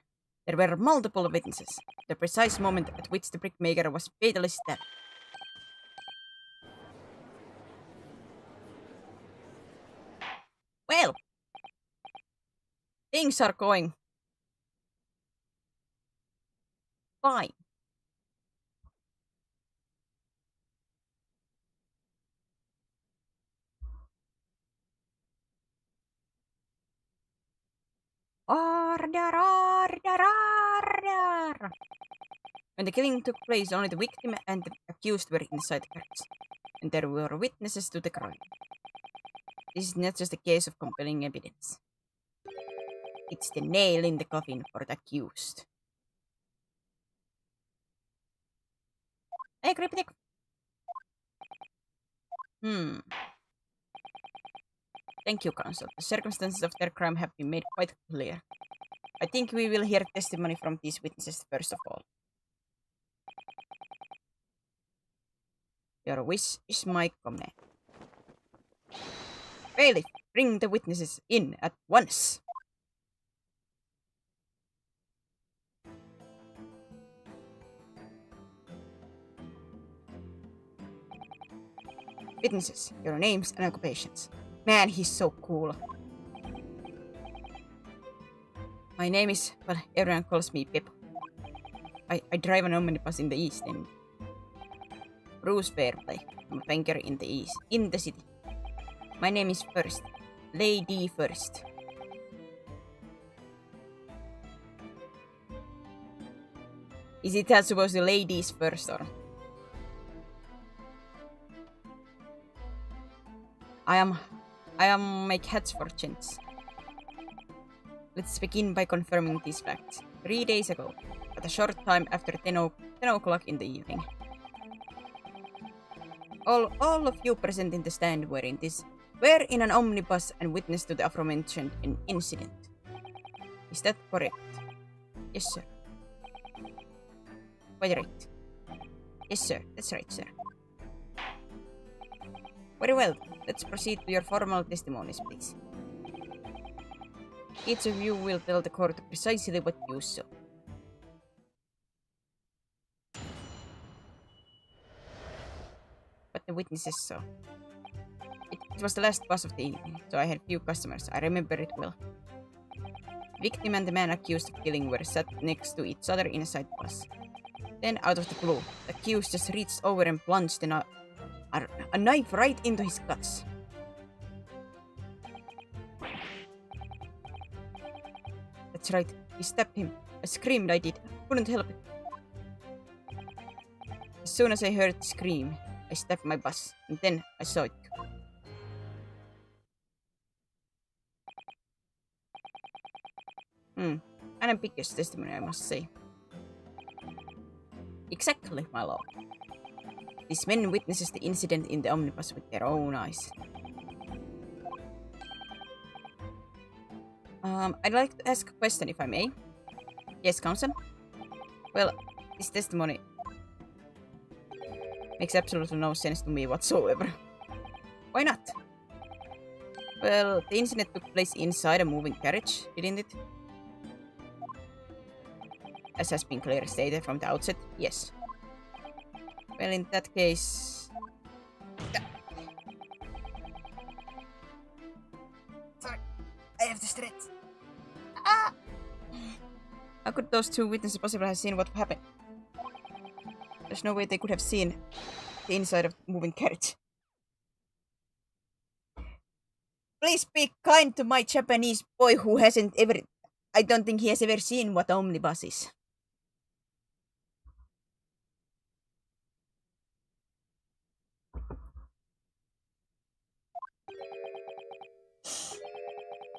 There were multiple witnesses. The precise moment at which the brickmaker was fatally stabbed. Well, things are going fine. Order, order, order! When the killing took place, only the victim and the accused were inside the carriage, and there were witnesses to the crime. This is not just a case of compelling evidence. It's the nail in the coffin for the accused. Hey, Cryptic! Thank you, Counsel. The circumstances of their crime have been made quite clear. I think we will hear testimony from these witnesses first of all. Your wish is my command. Bailiff, bring the witnesses in at once. Witnesses, your names and occupations. Man, he's so cool. My name is, well, everyone calls me Pip. I drive an omnibus in the East End. Bruce Fairplay. I'm a banker in the East, in the city. My name is First. Lady First. Is it that supposed to ladies first or? I am make hats for gents. Let's begin by confirming these facts. 3 days ago, at a short time after 10 o'clock in the evening. All of you present in the stand were in an omnibus and witness to the aforementioned incident. Is that correct? Yes, sir. Quite right. Yes, sir. That's right, sir. Very well. Let's proceed to your formal testimonies, please. Each of you will tell the court precisely what you saw. What the witnesses saw. It was the last bus of the evening, so I had few customers. I remember it well. The victim and the man accused of killing were sat next to each other inside the bus. Then, out of the blue, the accused just reached over and plunged a knife right into his guts. That's right, he stabbed him. I screamed, I did. Couldn't help it. As soon as I heard the scream, I stabbed my bus, and then I saw it. An ambiguous testimony, I must say. Exactly, my lord. These men witnesses the incident in the omnibus with their own eyes. I'd like to ask a question, if I may. Yes, Counsel? Well, this testimony makes absolutely no sense to me whatsoever. Why not? Well, the incident took place inside a moving carriage, didn't it? As has been clearly stated from the outset, yes. Well, in that case... Sorry, I have to stretch. Ah! How could those two witnesses possibly have seen what happened? There's no way they could have seen the inside of the moving carriage. Please be kind to my Japanese boy who hasn't ever... I don't think he has ever seen what omnibus is.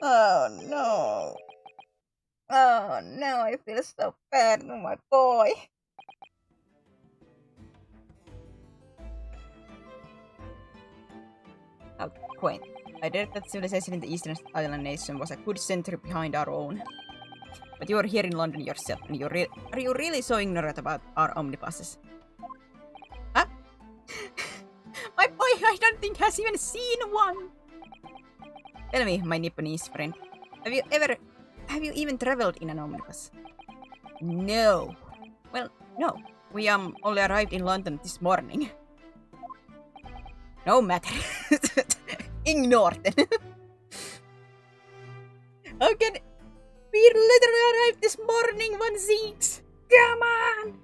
Oh no. Oh no, I feel so bad for my boy. How quaint. I read that civilization in the eastern island nation was a good century behind our own. But you're here in London yourself, and are you really so ignorant about our omnibuses? Huh? My boy, I don't think has even seen one! Tell me, my Nipponese friend, have you even traveled in an omnibus? No. Well, no. We only arrived in London this morning. No matter. Ignore them. How can we literally arrived this morning, Van Zieks? Come on!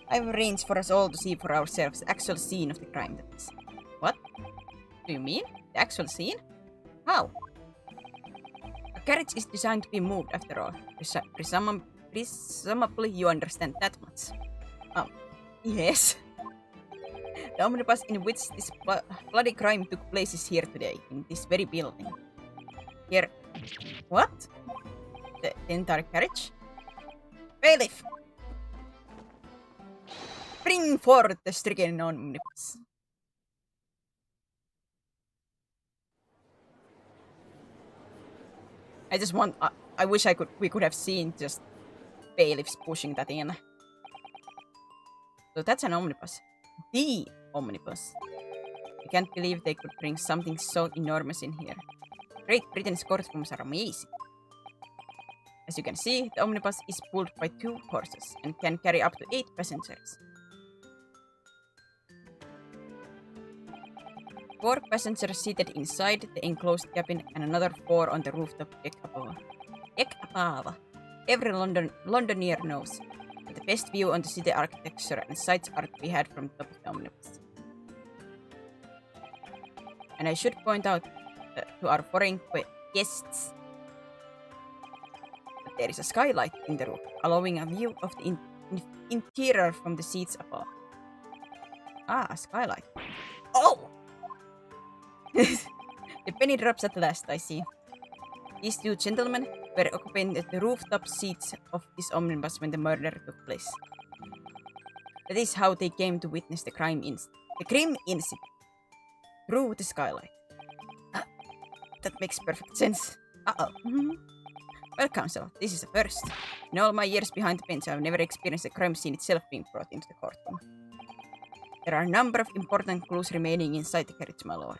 I've arranged for us all to see for ourselves the actual scene of the crime that is. What? Do you mean? The actual scene? How? A carriage is designed to be moved after all. Presumably you understand that much. Yes. The omnibus in which this bloody crime took place is here today, in this very building. Here. What? The entire carriage? Bailiff! Bring forth the stricken omnibus. I wish we could have seen just bailiffs pushing that in. So that's an omnibus. The omnibus. I can't believe they could bring something so enormous in here. Great Britain's courtrooms are amazing. As you can see, the omnibus is pulled by 2 horses and can carry up to 8 passengers. 4 passengers seated inside the enclosed cabin and another 4 on the rooftop deck above. Deck above. Every Londoner knows that the best view on the city architecture and sights are to be had from the top of the omnibus. And I should point out to our foreign guests that there is a skylight in the roof, allowing a view of the interior from the seats above. Ah, a skylight. Oh! The penny drops at last, I see. These 2 gentlemen were occupying the rooftop seats of this omnibus when the murder took place. That is how they came to witness the crime incident. Through the skylight. That makes perfect sense. Well, counsel, this is a first. In all my years behind the bench, I have never experienced a crime scene itself being brought into the courtroom. There are a number of important clues remaining inside the carriage, my lord.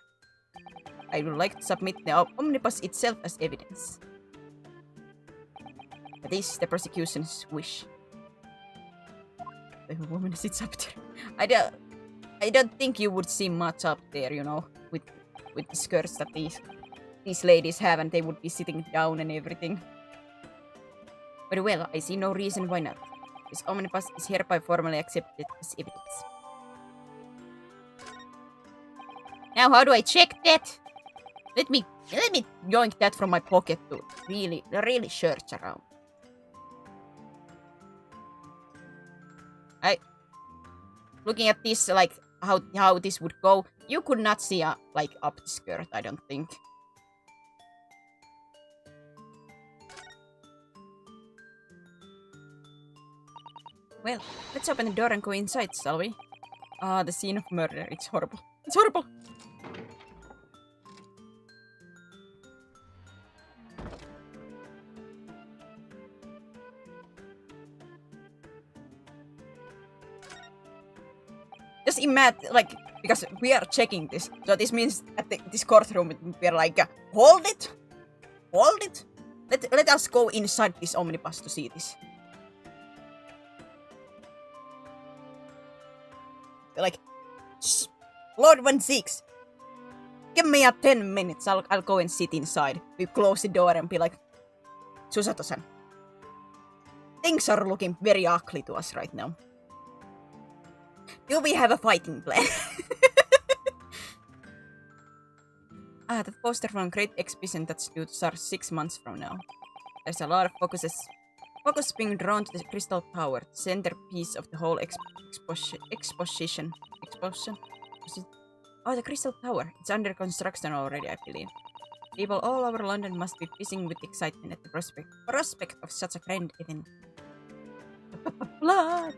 I would like to submit the omnibus itself as evidence. That is the prosecution's wish. The woman sits up there. I don't think you would see much up there, you know, with the skirts that these ladies have, and they would be sitting down and everything. But well, I see no reason why not. This omnibus is hereby formally accepted as evidence. Now, how do I check that? Let me yoink that from my pocket to really search around. Looking at this, like how this would go, you could not see like up the skirt, I don't think. Well, let's open the door and go inside, shall we? Ah, the scene of murder. It's horrible. It's horrible! Just imagine, like, because we are checking this, so this means at this courtroom we're like, hold it! Hold it! Let us go inside this omnibus to see this. Like, Lord Van Zieks, give me 10 minutes, I'll go and sit inside. We close the door and be like, Susato-san, things are looking very ugly to us right now. Do we have a fighting plan? That poster from Great Exhibition that's due to start 6 months from now. There's a lot of focus being drawn to the Crystal Tower, the centerpiece of the whole exposition. Oh, the Crystal Tower. It's under construction already, I believe. People all over London must be fizzing with excitement at the prospect of such a grand event. Blood!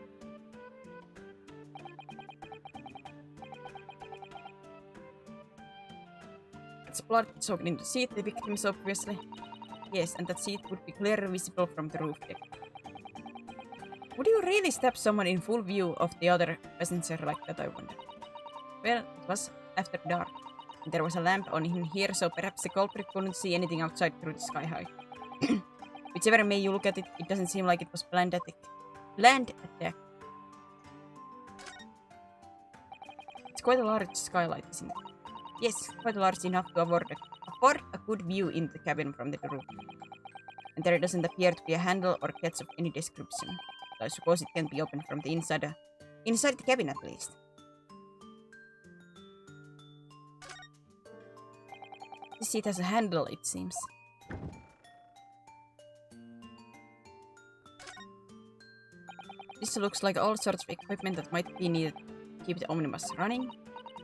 It's blood soaked into the seat, the victims obviously. Yes, and that seat would be clearly visible from the roof deck. Would you really stab someone in full view of the other passenger like that, I wonder? Well, it was after dark. And there was a lamp on in here, so perhaps the culprit couldn't see anything outside through the sky high. Whichever way you look at it, it doesn't seem like it was planned attack. It's quite a large skylight, isn't it? Yes, quite large enough to afford a good view in the cabin from the roof. And there doesn't appear to be a handle or catch of any description. So I suppose it can be opened from the inside the cabin at least. This seat has a handle, it seems. This looks like all sorts of equipment that might be needed to keep the omnibus running.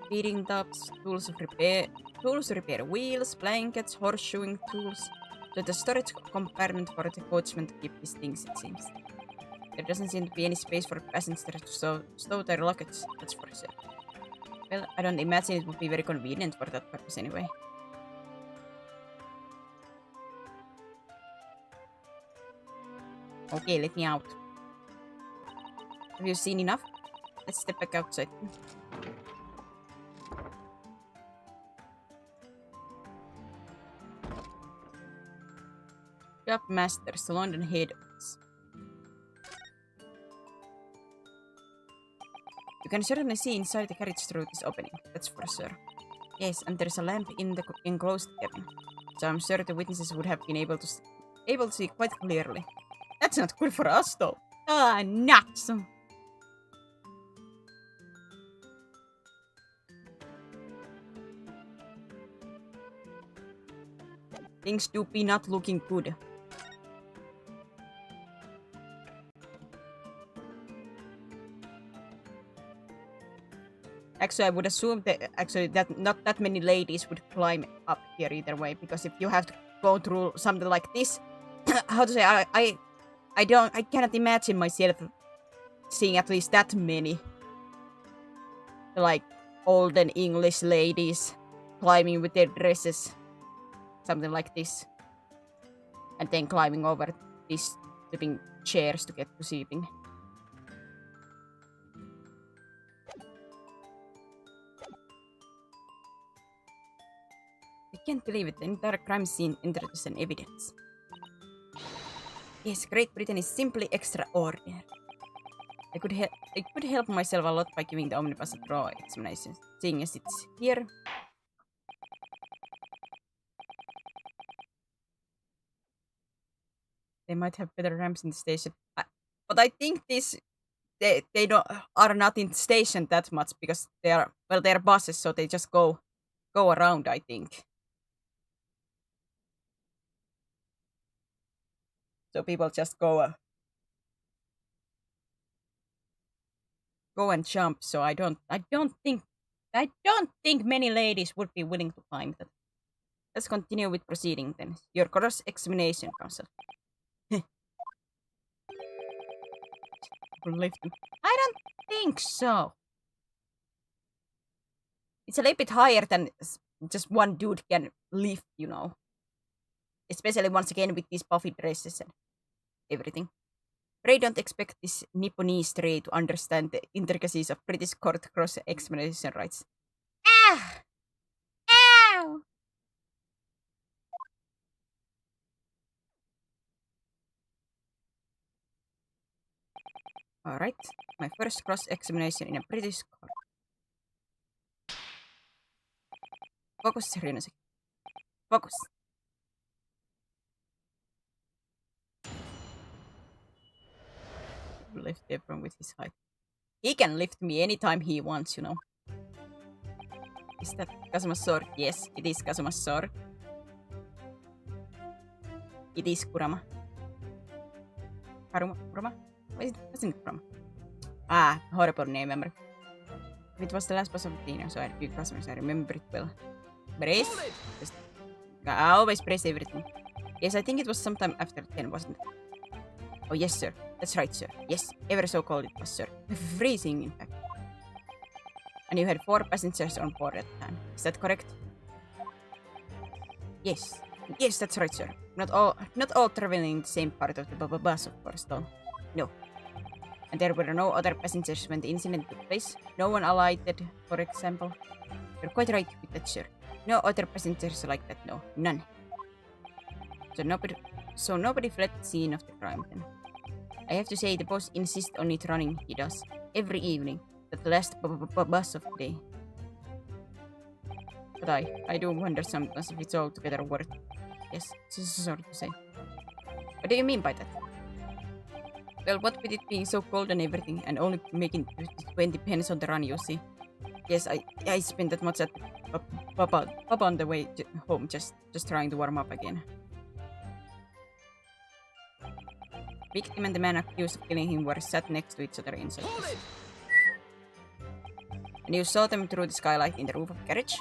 Feeding tubs, tools to repair wheels, blankets, horseshoeing tools. So the storage compartment for the coachman to keep his things, it seems. There doesn't seem to be any space for passengers to stow their luggage, that's for sure. Well, I don't imagine it would be very convenient for that purpose anyway. Okay, let me out. Have you seen enough? Let's step back outside. Job Masters, London head office. You can certainly see inside the carriage through this opening, that's for sure. Yes, and there's a lamp in the enclosed cabin, so I'm sure the witnesses would have been able to see quite clearly. That's not good for us, though. Ah, nuts! Things do be not looking good. Actually, I would assume that not that many ladies would climb up here either way, because if you have to go through something like this, how to say, I cannot imagine myself seeing at least that many, like, olden English ladies climbing with their dresses, something like this, and then climbing over these flipping chairs to get to seating. I can't believe it, the entire crime scene entered as an evidence. Yes, Great Britain is simply extraordinary. I could help myself a lot by giving the omnibus a thorough examination, seeing as it's here. They might have better ramps in the station. But I think they are not in the station that much, because they're buses, so they just go around, I think. So people just go and jump. So I don't think many ladies would be willing to climb that. Let's continue with proceeding then. Your cross-examination, counsel. Lift him. I don't think so. It's a little bit higher than just one dude can lift, you know. Especially once again with these puffy dresses and everything. But I don't expect this Nipponese stray to understand the intricacies of British court cross-examination rights. Ah! Ow! Alright, my first cross-examination in a British court. Focus, Rinosi. Focus. Lift everyone with his height. He can lift me anytime he wants, you know. Is that Kazuma's sword? Yes, it is Kazuma's sword. It is Kurama. Kurama? Wasn't it Kurama? Ah, horrible name memory. It was the last boss of the dinner, so I had a few customers. I remember it well. Brace? I always praise everything. Yes, I think it was sometime after 10, wasn't it? Oh, yes, sir. That's right, sir. Yes, ever so cold it was, sir. Freezing, in fact. And you had 4 passengers on board at the time. Is that correct? Yes. Yes, that's right, sir. Not all traveling in the same part of the bus, of course, though. No. And there were no other passengers when the incident took place. No one alighted, for example. You're quite right with that, sir. No other passengers like that, no. None. So nobody fled the scene of the crime then. I have to say, the boss insists on it running, he does. Every evening. That last bus of the day. But I do wonder sometimes if it's altogether worth it. Yes, sorry to say. What do you mean by that? Well, what with it being so cold and everything, and only making 20 pence on the run, you see. Yes, I spent that much at Papa on the way home, just trying to warm up again. Victim and the man accused of killing him were sat next to each other inside. And you saw them through the skylight in the roof of the carriage?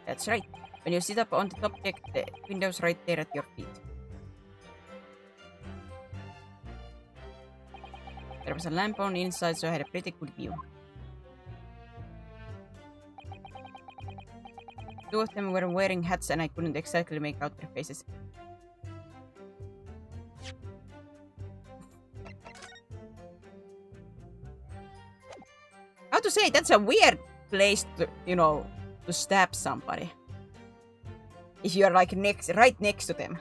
That's right. When you sit up on the top deck, the window's right there at your feet. There was a lamp on inside, so I had a pretty good view. Two of them were wearing hats and I couldn't exactly make out their faces. How to say, that's a weird place to, to stab somebody. If you're like right next to them.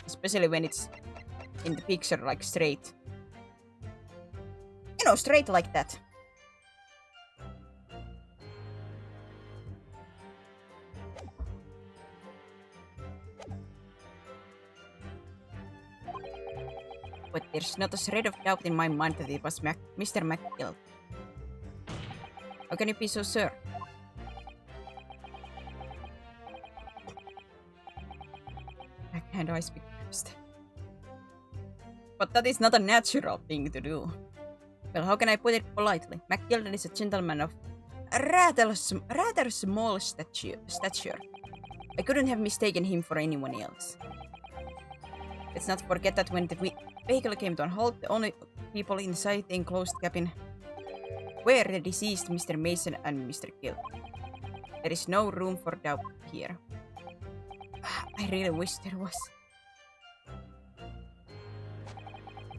Especially when it's in the picture like straight. Straight like that. But there's not a shred of doubt in my mind that it was Mr. McGill. How can you be so sure? Backhand I speak first. But that is not a natural thing to do. Well, how can I put it politely? McGill is a gentleman of a rather small stature. I couldn't have mistaken him for anyone else. Let's not forget that when the vehicle came to a halt, the only people inside the enclosed cabin were the deceased Mr. Mason and Mr. Gill. There is no room for doubt here. I really wish there was.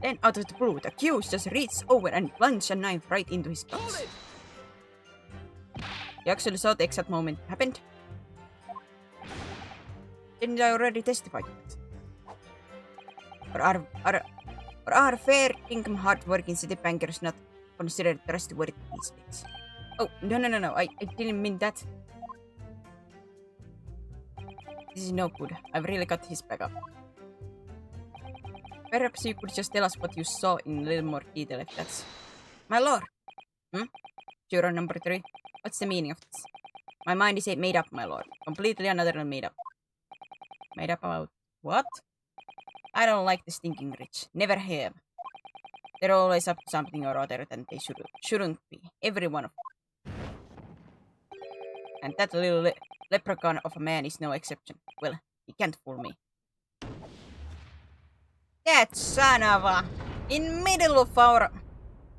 Then out of the blue, the accused just reached over and plunged a knife right into his face. You actually saw the exact moment it happened? Didn't I already testify to that? Or are fair income hard-working city bankers not considered trustworthy these days? Oh, no, I didn't mean that. This is no good. I've really got his back up. Perhaps you could just tell us what you saw in a little more detail if that's... My lord! Juror number 3. What's the meaning of this? My mind is made up, my lord. Completely another made up. Made up about what? I don't like the stinking rich. Never have. They're always up to something or other than they shouldn't be. Every one of them. And that little leprechaun of a man is no exception. Well, he can't fool me. That son of a... In middle of our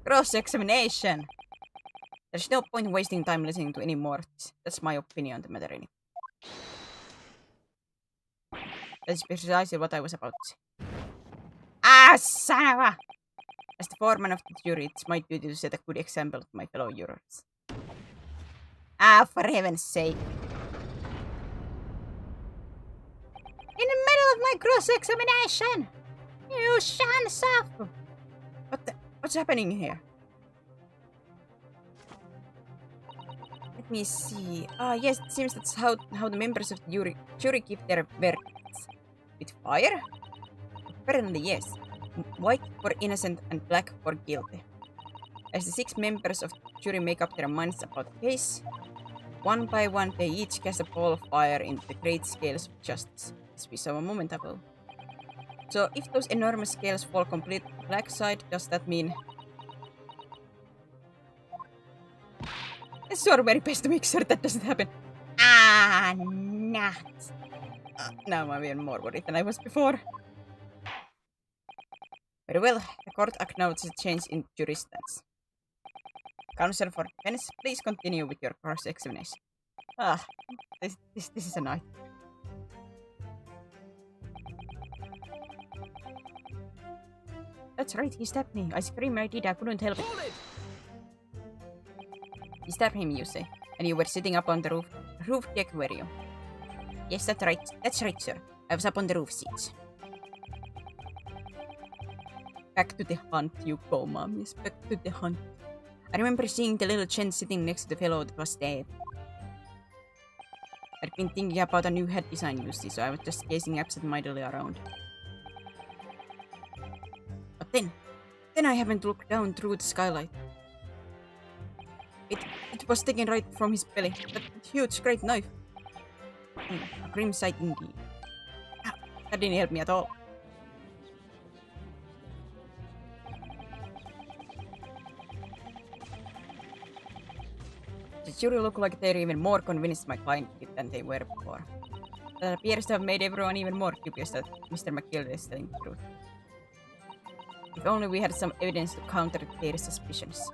cross-examination. There's no point wasting time listening to any more of this. That's my opinion on the matter anyway. That's precisely what I was about to say. Ah, son of a... As the foreman of the jury, it's my duty to set a good example to my fellow jurors. Ah, for heaven's sake. In the middle of my cross-examination! You shan't suffer! What's happening here? Let me see. Ah, yes, it seems that's how the members of the jury give their verdicts. With fire? Apparently, yes. White for innocent and black for guilty. As the 6 members of the jury make up their minds about the case, one by one they each cast a ball of fire into the great scales of justice, as we saw a moment ago. So, if those enormous scales fall completely to the black side, does that mean... Let's do our very best to make sure that doesn't happen. Ah, not. Now I'm even more worried than I was before. Very well, the court acknowledges a change in jury stance. Counsel for defense, please continue with your cross-examination. Ah, this is a night. That's right, he stabbed me. I screamed I did, I couldn't help it. He stabbed him, you say. And you were sitting up on the roof deck, were you? Yes, that's right. That's right, sir. I was up on the roof seats. Back to the hunt, you go, Mom. Yes, back to the hunt. I remember seeing the little gent sitting next to the fellow that was dead. I'd been thinking about a new head design, you see, so I was just gazing absent-mindedly around. But then I happened to look down through the skylight. It was taken right from his belly. That huge, great knife. A grim sight indeed. That didn't help me at all. The jury look like they're even more convinced my client than they were before. That appears to have made everyone even more dubious that Mr. McGilda is telling the truth. If only we had some evidence to counter their suspicions.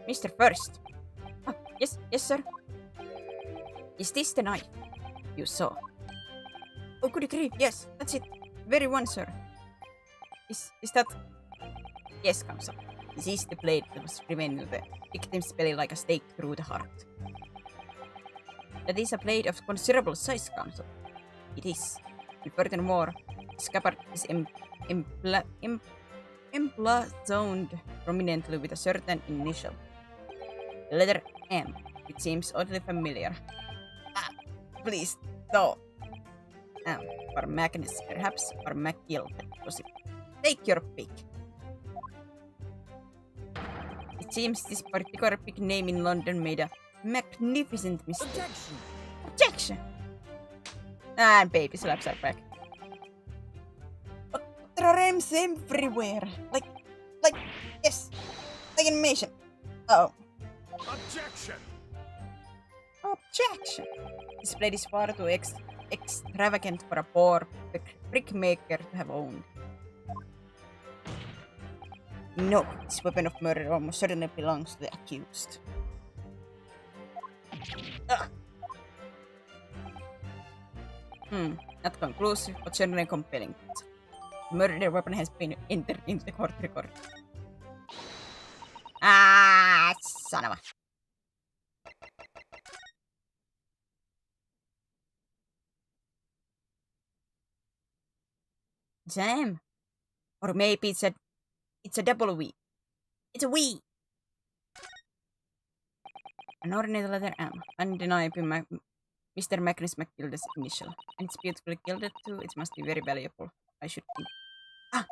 Mr. First! Oh, yes, sir. Is this the knife you saw? Oh, good grief, yes, that's it. Very one, sir. Is that... Yes, counsel. This is the blade that was driven into the victim's belly like a stake through the heart. That is a blade of considerable size, counsel. It is. And furthermore, the scabbard is emblazoned prominently with a certain initial. The letter M, which seems oddly familiar. Ah, please, no. For Magnus, perhaps, or McGill, take your pick. It seems this particular big name in London made a magnificent mistake. Objection! And baby slaps are back. But there are M's everywhere. Like, yes, like animation. Oh. Objection! Objection! This blade is far too extravagant for a poor brickmaker to have owned. No, this weapon of murder almost certainly belongs to the accused. Not conclusive, but certainly compelling. The murder weapon has been entered into the court record. Ah, son of a... Damn. Or maybe it's a double V. It's a V. An ordinary letter M. Undeniably Mr. Magnus McGilda's initial. And it's beautifully gilded too. It must be very valuable. I should think. Ah!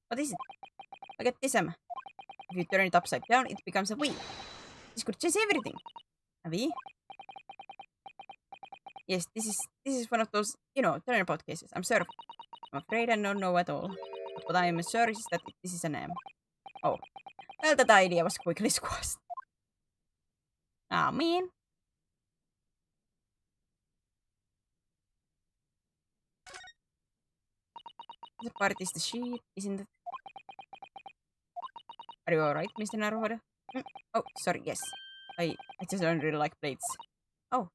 What is it? Look at this M. If you turn it upside down, it becomes a V. This could change everything. A V? Yes, this is one of those, turnabout cases. I'm sorry. I'm afraid I don't know at all. But what I am sure is that this is an M. Oh. Well, that idea was quickly squashed. Ah, man. The part is the sheet, isn't it? Are you alright, Mr. Naruhodo? Oh, sorry, yes. I just don't really like blades. Oh.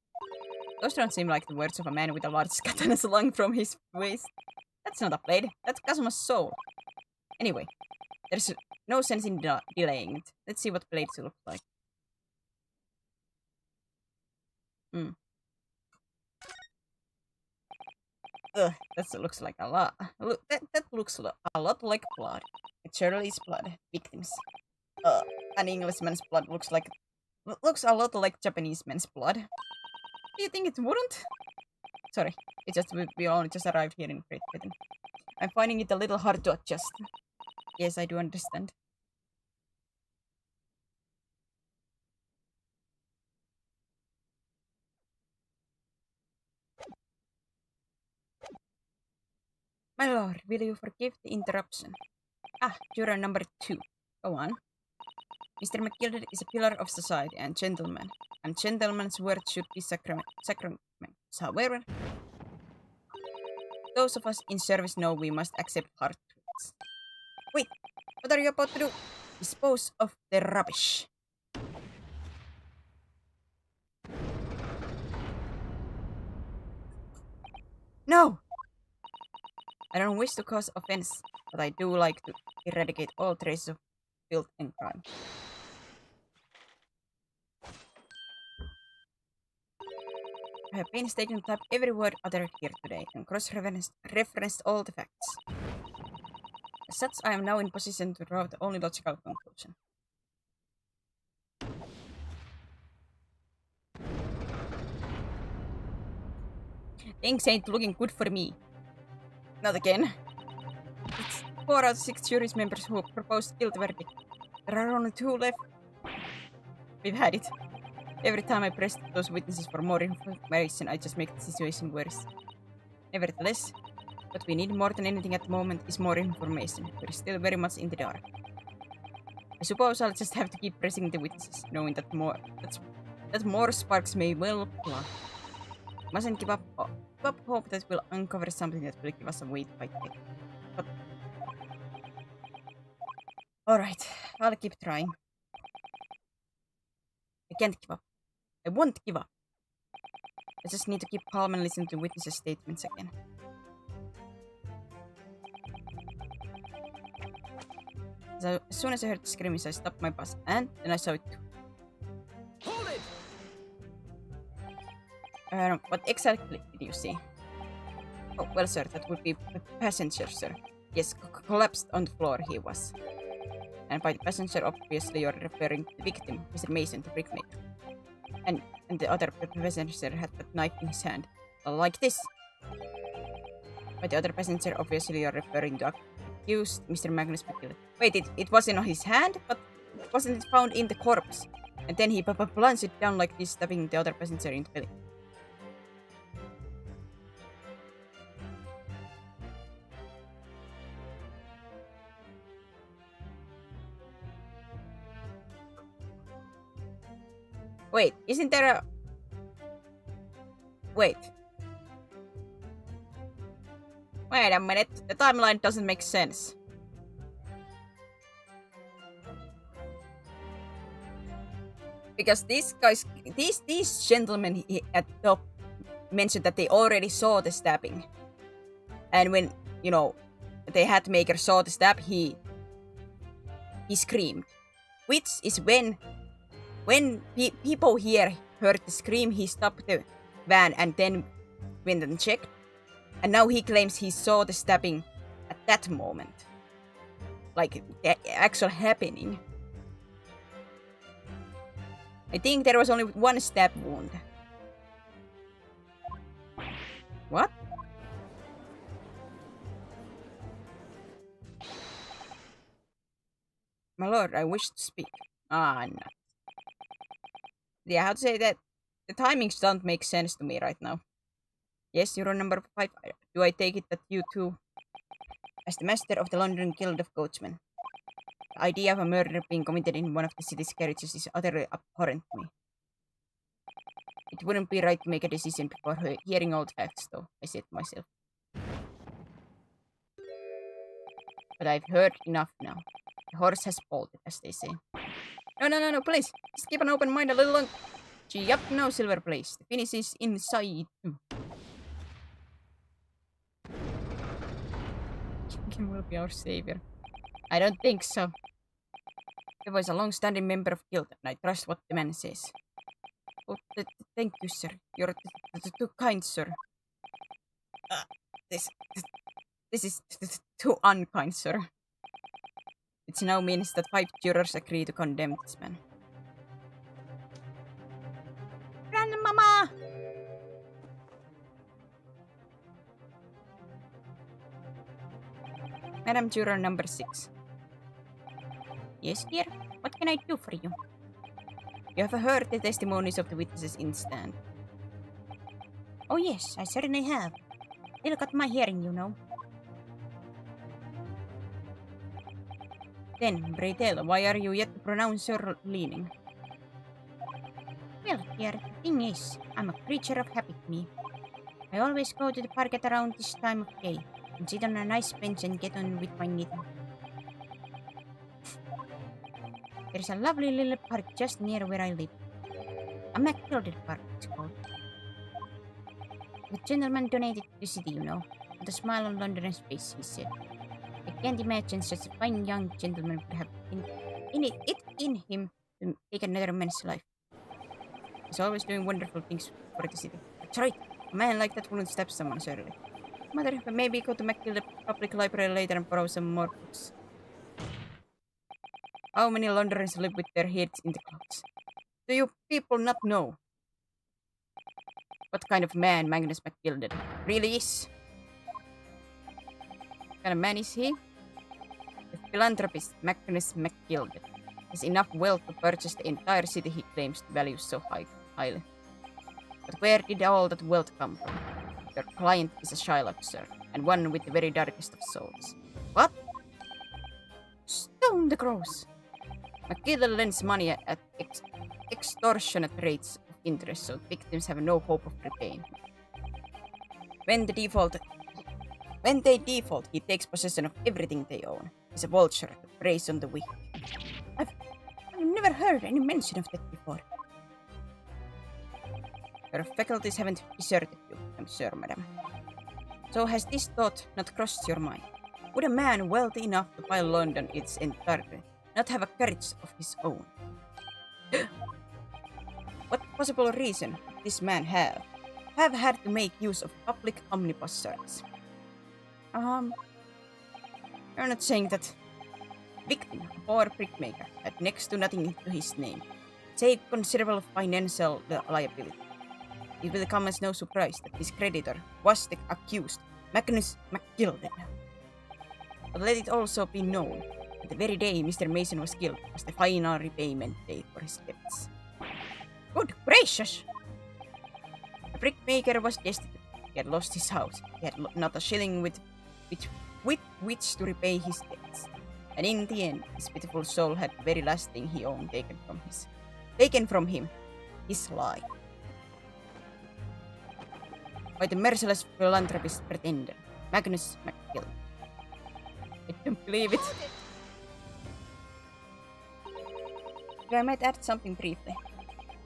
Those don't seem like the words of a man with a large katana slung from his waist. That's not a blade. That's Kazuma's soul. Anyway, there's no sense in delaying it. Let's see what blades look like. Ugh, that looks like a lot. Look, that looks a lot like blood. It surely is blood. Victims. An Englishman's blood looks a lot like Japanese man's blood. Do you think it wouldn't? Sorry, it's just we only just arrived here in Great Britain. I'm finding it a little hard to adjust. Yes, I do understand. My lord, will you forgive the interruption? Ah, juror number 2. Go on. Mr. McGilda is a pillar of society and gentleman, and gentlemen's word should be sacrament. However, those of us in service know we must accept hard truths. Wait, what are you about to do? Dispose of the rubbish. No! I don't wish to cause offense, but I do like to eradicate all traces of filth and crime. I have painstakingly typed every word uttered here today and cross-referenced all the facts. As such, I am now in position to draw the only logical conclusion. Things ain't looking good for me. Not again. It's 4 out of 6 jury members who proposed guilty verdict. There are only 2 left. We've had it. Every time I press those witnesses for more information, I just make the situation worse. Nevertheless, what we need more than anything at the moment is more information. We're still very much in the dark. I suppose I'll just have to keep pressing the witnesses, knowing that more sparks may well fly. Mustn't give up hope that we'll uncover something that will give us a way to fight back. But alright, I'll keep trying. I can't give up. I won't give up. I just need to keep calm and listen to witnesses' statements again. So, as soon as I heard the screams, I stopped my bus, and then I saw it too. Hold it! What exactly did you see? Oh, well, sir, that would be a passenger, sir. Yes, collapsed on the floor he was. And by the passenger, obviously you're referring to the victim, Mr. Mason, the brickmaker. And the other passenger had that knife in his hand, like this. By the other passenger, obviously you're referring to accused Mr. Magnus McGill. Wait, it wasn't on his hand, but wasn't it found in the corpse? And then he plunged it down like this, stabbing the other passenger in the belly. Wait, isn't there a... Wait. Wait a minute, the timeline doesn't make sense. Because these guys, these gentlemen at the top mentioned that they already saw the stabbing. And when, you know, the hat maker saw the stab, he screamed. Which is when people here heard the scream, he stopped the van and then went and checked. And now he claims he saw the stabbing at that moment. Like, the actual happening. I think there was only one stab wound. What? My lord, I wish to speak. Ah, no. Yeah, how to say that? The timings don't make sense to me right now. Yes, you're number 5. Do I take it that you too, as the master of the London Guild of Coachmen, the idea of a murder being committed in one of the city's carriages is utterly abhorrent to me. It wouldn't be right to make a decision before hearing all the facts, though, I said to myself. But I've heard enough now. The horse has bolted, as they say. No, please. Just keep an open mind a little longer. Gee up now, Silver Blaze. The finish is inside. Kim will be our savior. I don't think so. He was a long-standing member of Guild, and I trust what the man says. Oh, thank you, sir. You're too kind, sir. This is too unkind, sir. It now means that 5 jurors agree to condemn this man. Run, Mama! Madam Juror number 6. Yes, dear? What can I do for you? You have heard the testimonies of the witnesses in stand. Oh yes, I certainly have. They got my hearing, you know. Then, pray tell, why are you yet to pronounce your leaning? Well, dear, the thing is, I'm a creature of habit, me. I always go to the park at around this time of day, and sit on a nice bench and get on with my knitting. There's a lovely little park just near where I live. A McGilded Park, it's called. The gentleman donated to the city, you know. With a smile on London's face, he said. I can't imagine such a fine young gentleman would have it in him to take another man's life. He's always doing wonderful things for the city. That's right. A man like that wouldn't stab someone, surely. Mother, maybe go to McGill Public Library later and borrow some more books. How many Londoners live with their heads in the clouds? Do you people not know what kind of man Magnus McGilded really is? What kind of man is he? The philanthropist Magnus McGilded has enough wealth to purchase the entire city he claims to value so highly. But where did all that wealth come from? Your client is a Shylock, sir, and one with the very darkest of souls. What? Stone the crows! McGill lends money at extortionate rates of interest, so victims have no hope of repaying. When they default, he takes possession of everything they own. He's a vulture that preys on the weak. I've never heard any mention of that before. Your faculties haven't deserted you, I'm sure, madam. So has this thought not crossed your mind? Would a man wealthy enough to buy London its entirety not have a carriage of his own? What possible reason would this man have had to make use of public omnibus service? You're not saying that victim, a poor brickmaker, had next to nothing to his name, save considerable financial liability. It will come as no surprise that his creditor was the accused, Magnus McGilded. But let it also be known that the very day Mr. Mason was killed was the final repayment date for his debts. Good gracious! The brickmaker was destitute. He had lost his house. He had not a shilling with which to repay his debts. And in the end, his pitiful soul had the very last thing he owned taken from him, his life. By the merciless philanthropist pretender, Magnus McGill. I don't believe it. I might add something briefly.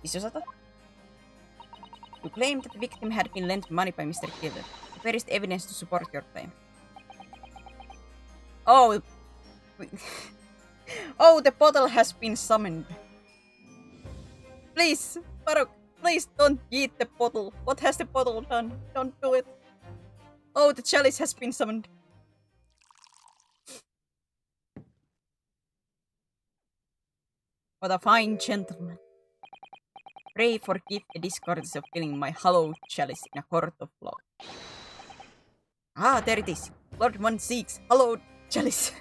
Isosato? You claim that the victim had been lent money by Mr. Gilder. Where is the evidence to support your claim? Oh, the bottle has been summoned. Please, Baruch, please don't eat the bottle. What has the bottle done? Don't do it. Oh, the chalice has been summoned. What a fine gentleman. Pray forgive the discourtesy of filling my hallowed chalice in a court of law. Ah, there it is. Lord Van Zieks, hallowed chalice.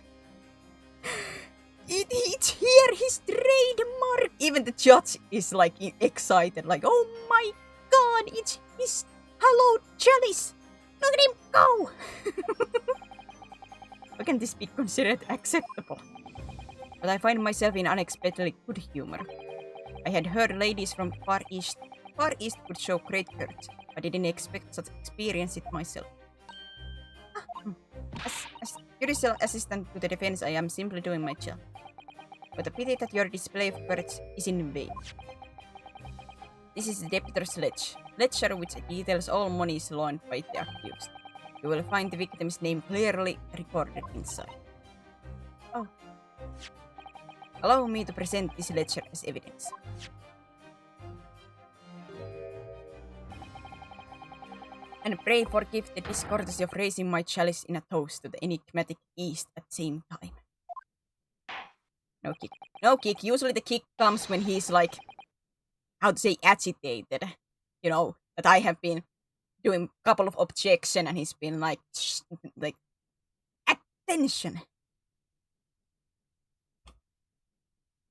It's here, his trademark. Even the judge is like excited, like, oh my god, it's his hallowed chalice. Look at him go. How can this be considered acceptable? But I find myself in unexpectedly good humor. I had heard ladies from Far East would show great courage. I didn't expect such experience it myself. As judicial assistant to the defense, I am simply doing my job. But a pity that your display of courage is in vain. This is the debtor's ledger which details all monies loaned by the accused. You will find the victim's name clearly recorded inside. Oh. Allow me to present this ledger as evidence. And pray forgive the discourtesy of raising my chalice in a toast to the enigmatic East at the same time. No kick. No kick. Usually the kick comes when he's like, how to say, agitated. You know, that I have been doing a couple of objections and he's been like, attention.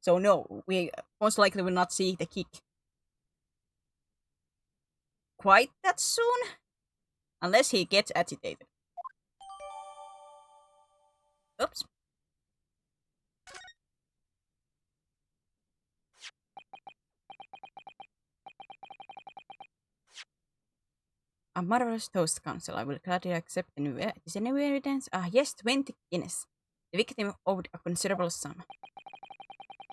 So no, we most likely will not see the kick quite that soon. Unless he gets agitated. Oops. A marvelous toast, counsel. I will gladly accept the new Is there new evidence? Yes, 20 guineas. The victim owed a considerable sum.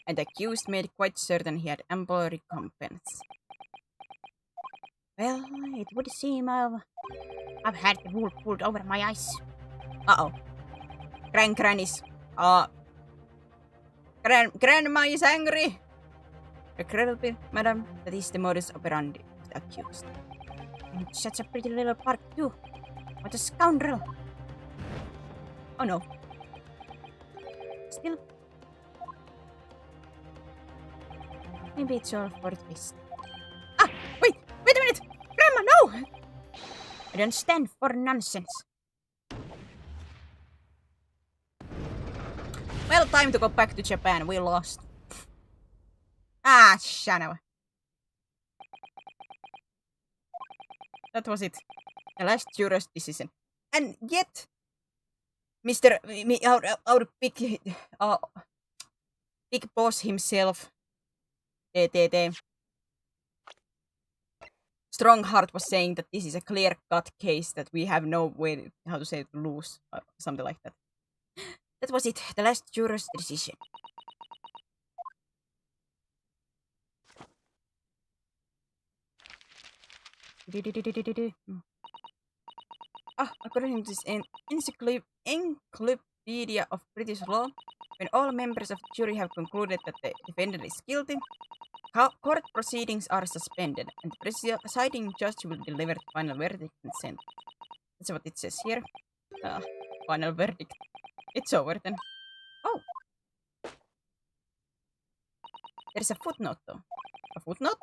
And the accused made quite certain he had ample recompense. Well, it would seem I've had the wool pulled over my eyes. Uh-oh. Granny's... Grandma is angry! Regrettably, madam, that is the modus operandi of the accused. And such a pretty little park, too. What a scoundrel! Oh no. Still. Maybe it's all for the best. Ah! Wait a minute! Grandma, no! I don't stand for nonsense. Well, time to go back to Japan. We lost. Ah, Shano. That was it. The last juror's decision. And yet, our big boss himself, the Strongheart was saying that this is a clear-cut case that we have no way, how to say it, to lose, or something like that. That was it, the last juror's decision. According to this encyclopedia of British law, when all members of the jury have concluded that the defendant is guilty, court proceedings are suspended, and the presiding judge will deliver the final verdict and sentence. That's what it says here. Final verdict. It's over then. Oh! There's a footnote though. A footnote?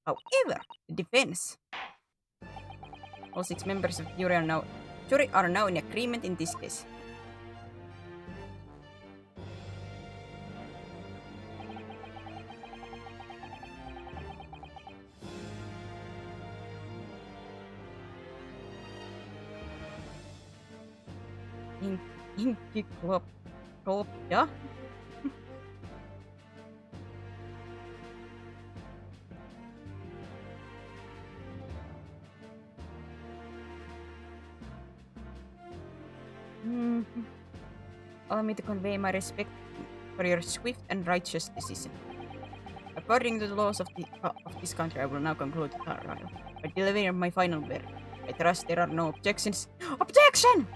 However, the defense. All 6 members of the jury are now in agreement in this case. Yeah? Allow me to convey my respect for your swift and righteous decision. According to the laws of this country, I will now conclude the trial by delivering my final verdict. I trust there are no objections. Objection!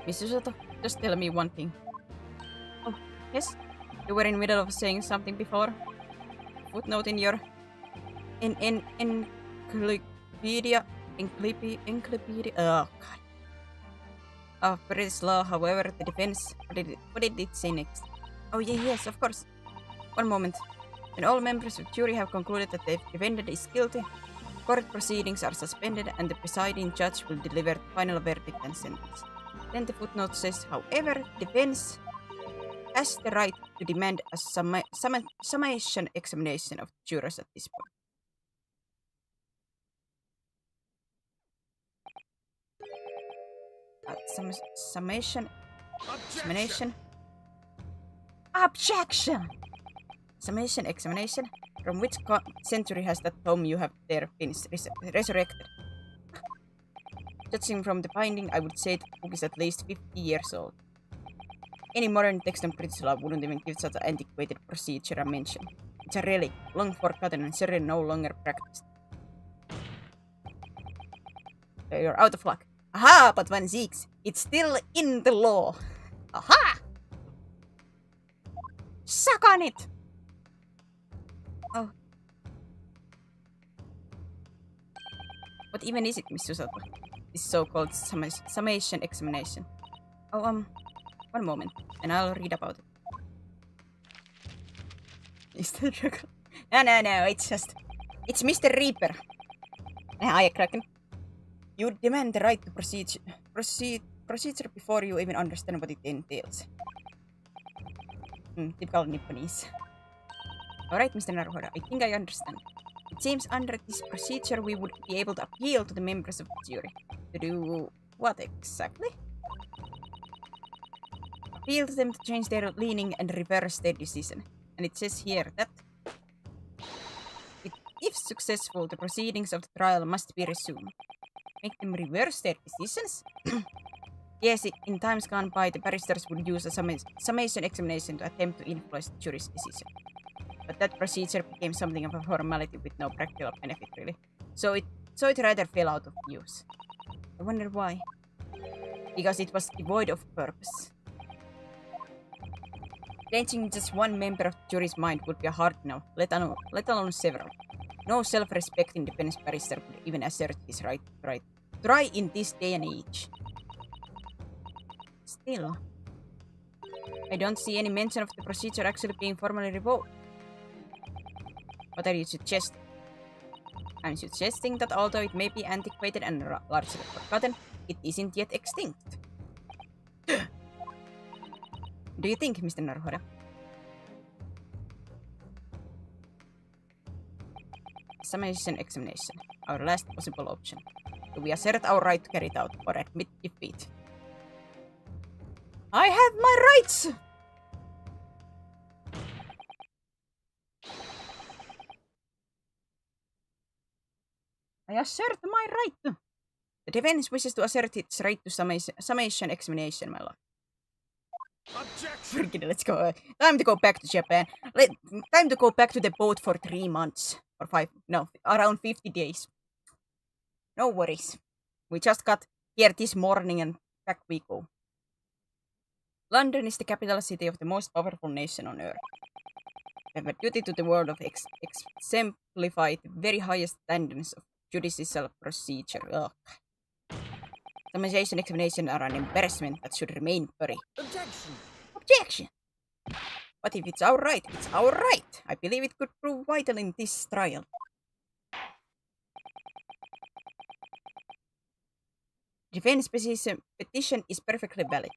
Mr. Soto, just tell me one thing. Oh, yes? You were in the middle of saying something before? Footnote in your... encyclopedia... Oh, God. Of British law, however, the defense... What did it say next? Oh, yes, of course. One moment. When all members of the jury have concluded that the defendant is guilty, court proceedings are suspended and the presiding judge will deliver the final verdict and sentence. Then the footnote says, however, defense has the right to demand a summation examination of the jurors at this point. Summation examination. Objection! Summation examination. From which century has that tome you have there been resurrected? Judging from the binding, I would say the book is at least 50 years old. Any modern text on British law wouldn't even give such an antiquated procedure a mention. It's a relic, long forgotten and certainly no longer practiced. You're out of luck. Aha, but Van Zieks, it's still in the law. Aha! Suck on it! Oh. What even is it, Mr. Soto? This so-called summation examination. Oh, one moment, and I'll read about it. Is that Dragon? No, it's Mr. Reaper. Hi, Kraken. You demand the right to procedure before you even understand what it entails. Typical Nipponese. Alright, Mr. Naruhodo, I think I understand. It seems under this procedure we would be able to appeal to the members of the jury. To do what exactly? Appeal to them to change their leaning and reverse their decision. And it says here that if successful, the proceedings of the trial must be resumed. Make them reverse their decisions? Yes, in times gone by, the barristers would use a summation examination to attempt to influence the jury's decision. but that procedure became something of a formality with no practical benefit, really. So it rather fell out of use. I wonder why. Because it was devoid of purpose. Changing just one member of the jury's mind would be hard now, let alone several. No self-respecting defense barrister would even assert his right to try in this day and age. Still, I don't see any mention of the procedure actually being formally revoked. What are you suggesting? I'm suggesting that although it may be antiquated and largely forgotten, it isn't yet extinct. Do you think, Mr. Naruhodo? Summation examination. Our last possible option. Do we assert our right to carry it out or admit defeat? I have my rights! I assert my right! The defense wishes to assert its right to summation examination, my lord. Objection! Forget it, let's go. Time to go back to Japan. Time to go back to the boat for 3 months. Or 5, no, around 50 days. No worries. We just got here this morning and back we go. London is the capital city of the most powerful nation on earth. We have a duty to the world of exemplify the very highest standards of judicial procedure. Ugh. Summation examinations are an embarrassment that should remain buried. Objection! Objection! But if it's our right, it's our right. I believe it could prove vital in this trial. Defense petition is perfectly valid.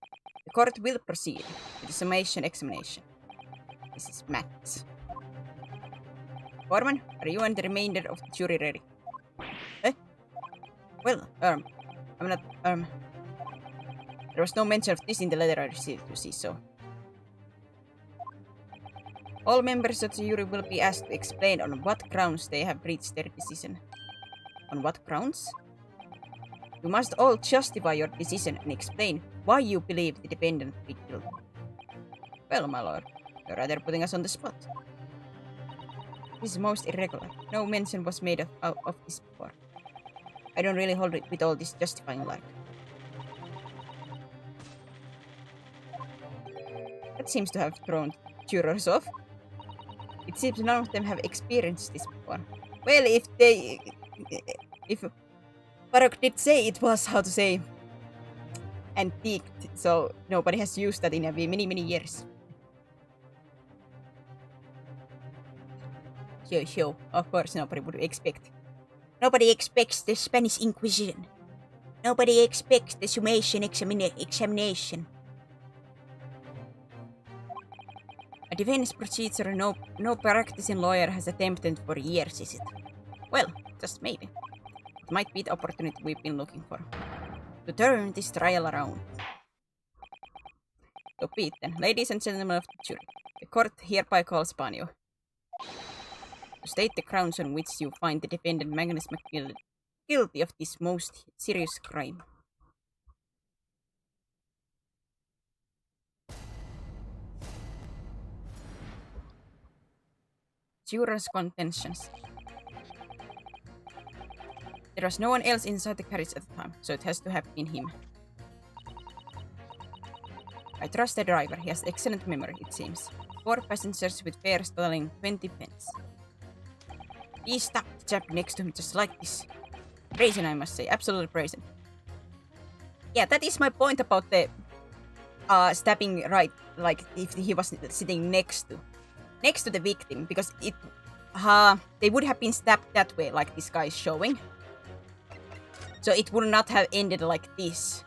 The court will proceed with the summation examination. This is Max. Foreman, are you and the remainder of the jury ready? Eh? Well, I'm not, there was no mention of this in the letter I received, you see, so. All members of the jury will be asked to explain on what grounds they have reached their decision. On what grounds? You must all justify your decision and explain why you believe the defendant to be guilty. Well, my lord, you're rather putting us on the spot. This is most irregular. No mention was made of this before. I don't really hold it with all this justifying lark. That seems to have thrown jurors off. It seems none of them have experienced this before. Well, if Baruch did say it was, how to say, antiqued, so nobody has used that in a many years. Sure, of course nobody would expect. Nobody expects the Spanish Inquisition. Nobody expects the summation examination. A defense procedure no practicing lawyer has attempted for years, is it? Well, just maybe. It might be the opportunity we've been looking for. To turn this trial around. So be it then, ladies and gentlemen of the jury. The court hereby calls upon you to state the grounds on which you find the defendant Magnus McGill guilty of this most serious crime. Jurors' contentions. There was no one else inside the carriage at the time, so it has to have been him. I trust the driver. He has excellent memory, it seems. 4 passengers with fares totaling 20 pence. He stopped the chap next to him just like this. Brazen, I must say. Absolutely brazen. Yeah, that is my point about the stabbing right, like if he was sitting next to the victim, because they would have been stabbed that way, like this guy is showing. So it would not have ended like this.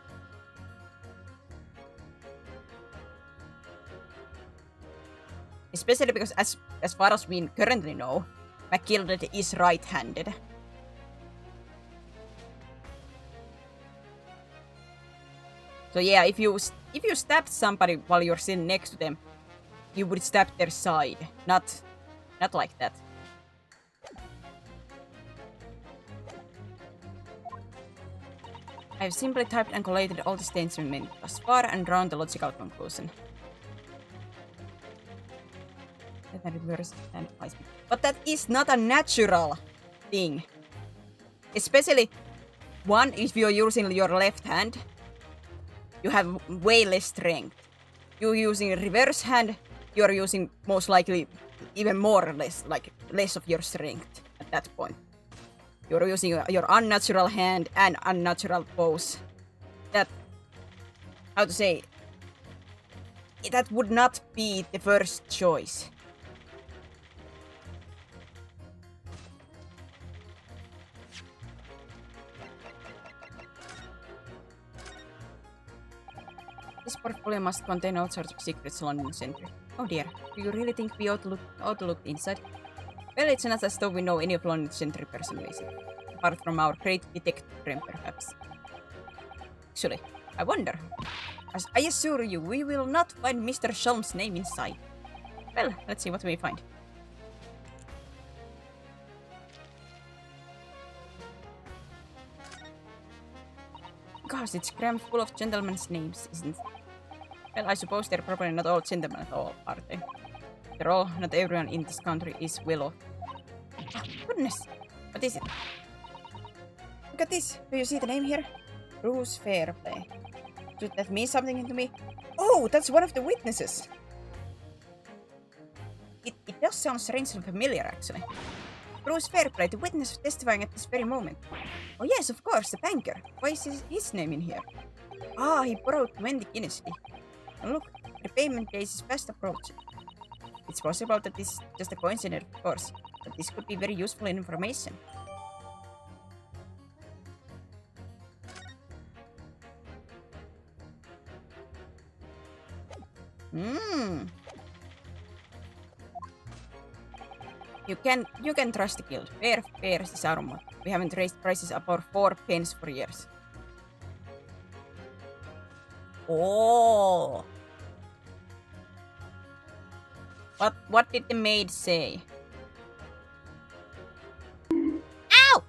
Especially because as far as we currently know, McGilded is right-handed. So yeah, if you stabbed somebody while you're sitting next to them, you would stab their side, not like that. I've simply typed and collated all the statements thus far and drawn the logical conclusion. That reverse hand high speed. But that is not a natural thing. Especially one, if you're using your left hand, you have way less strength. You're using a reverse hand, you're using most likely even more or less, like less of your strength at that point. You're using your unnatural hand and unnatural pose. That, how to say, that would not be the first choice. This portfolio must contain all sorts of secrets, London Sentry. Oh dear, do you really think we ought to look inside? Well, it's not as though we know any of London Sentry personally, apart from our great detective friend, perhaps. Actually, I wonder. As I assure you, we will not find Mr. Shalm's name inside. Well, let's see what we find. Gosh, it's crammed full of gentlemen's names, isn't it? Well, I suppose they're probably not all gentlemen at all, are they? After all, not everyone in this country is well off. Oh, goodness! What is it? Look at this! Do you see the name here? Bruce Fairplay. Should that mean something to me? Oh, that's one of the witnesses! It does sound strangely familiar, actually. Bruce Fairplay, the witness testifying at this very moment. Oh yes, of course, the banker. Why is his name in here? Ah, he borrowed 20 guineas. And look, the payment case is fast approaching. It's possible that this is just a coincidence, of course, but this could be very useful information. You can trust the guild. Fair fares is our motto. We haven't raised prices above 4 pence for years. Oh. What did the maid say? Ow!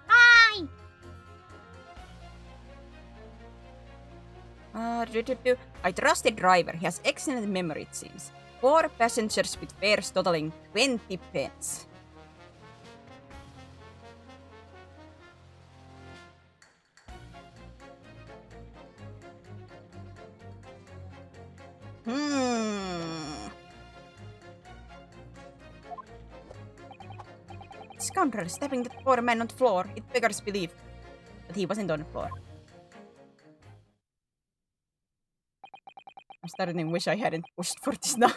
Hi! I trust the driver. He has excellent memory, it seems. 4 passengers with fares totaling 20 pence. Scoundrel stabbing that poor man on the floor. It beggars belief. But he wasn't on the floor. I'm starting to wish I hadn't pushed for this now.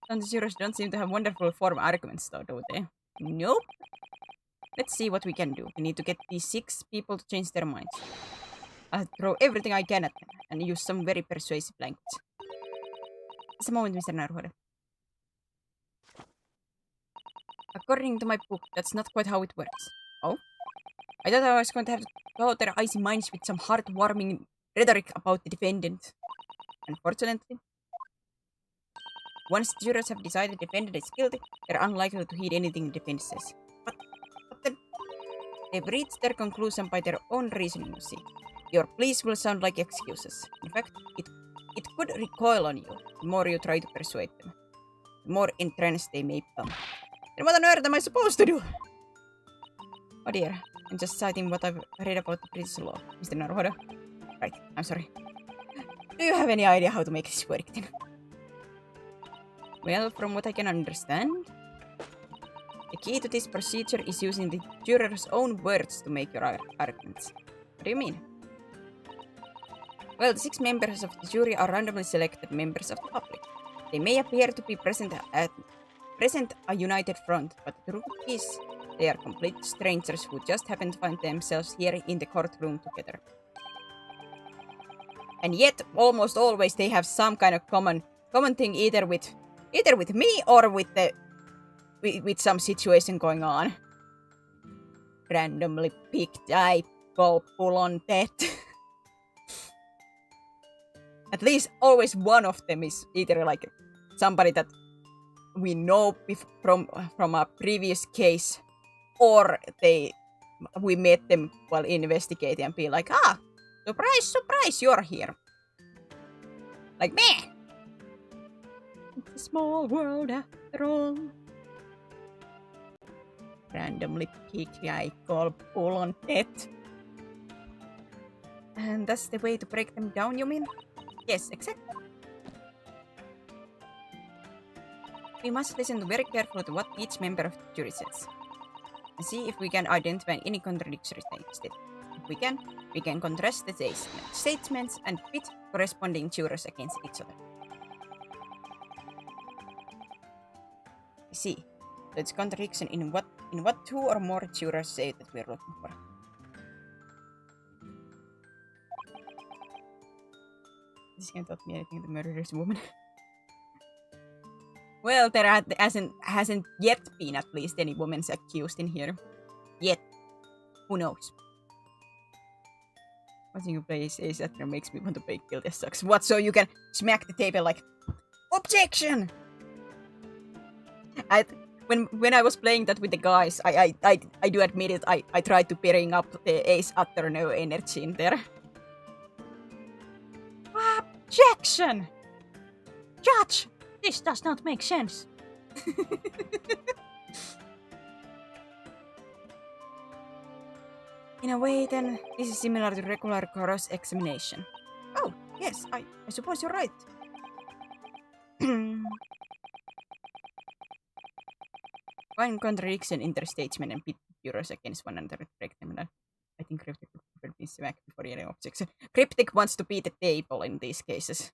Some jurors don't seem to have wonderful form arguments though, do they? Nope. Let's see what we can do. We need to get these 6 people to change their minds. I'll throw everything I can at them and use some very persuasive language. Just a moment, Mr. Naruhodo. According to my book, that's not quite how it works. Oh? I thought I was going to have to blow their icy minds with some heartwarming rhetoric about the defendant. Unfortunately, once the jurors have decided the defendant is guilty, they're unlikely to heed anything the defense says. But then, they've reached their conclusion by their own reasoning, you see. Your pleas will sound like excuses. In fact, it could recoil on you the more you try to persuade them. The more entrenched they may become. Then what on earth am I supposed to do? Oh dear, I'm just citing what I've read about the British law, Mr. Naruhodo. Right, I'm sorry. Do you have any idea how to make this work then? Well, from what I can understand, the key to this procedure is using the juror's own words to make your arguments. What do you mean? Well, the 6 members of the jury are randomly selected members of the public. They may appear to be present a united front, but the truth is, they are complete strangers who just happen to find themselves here in the courtroom together. And yet, almost always they have some kind of common thing, either with me or with some situation going on. Randomly picked, I go pull on that. At least always one of them is either like somebody that we know from a previous case, or we met them while investigating and be like, surprise, surprise, you're here. Like, meh. It's a small world after all. Randomly picked I call pull on it. And that's the way to break them down, you mean? Yes, exactly. We must listen very carefully to what each member of the jury says. And see if we can identify any contradictory statements. If we can contrast the statements and pit corresponding jurors against each other. See, so it's contradiction in what 2 or more jurors say that we're looking for. This game taught me anything. The murderer's woman. Well, there hasn't yet been at least any women accused in here. Yet. Who knows? Watching you play Ace Attorney makes me want to play Guilty as Sucks. What, so you can smack the table like, objection! When I was playing that with the guys, I do admit it, I tried to bring up the Ace Attorney energy in there. Objection! Judge! This does not make sense. In a way, then, this is similar to regular cross-examination. Oh, yes, I suppose you're right. Find contradiction in their statement and pit jurors against one another to break them down. I think Cryptic would be smacked before any objection. Cryptic wants to be the table in these cases.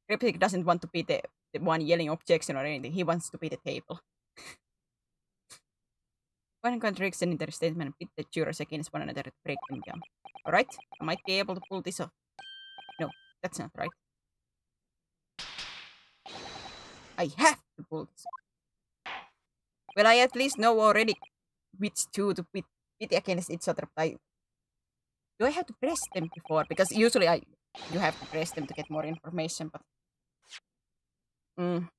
Cryptic doesn't want to be the one yelling objection or anything. He wants to be the table. One contradiction in their statement and pit the jurors against one another to break them down. Alright, I might be able to pull this off. No, that's not right. I have to pull this off. Well, I at least know already which 2 to pit against each other. Do I have to press them before? Because usually you have to press them to get more information, but... Can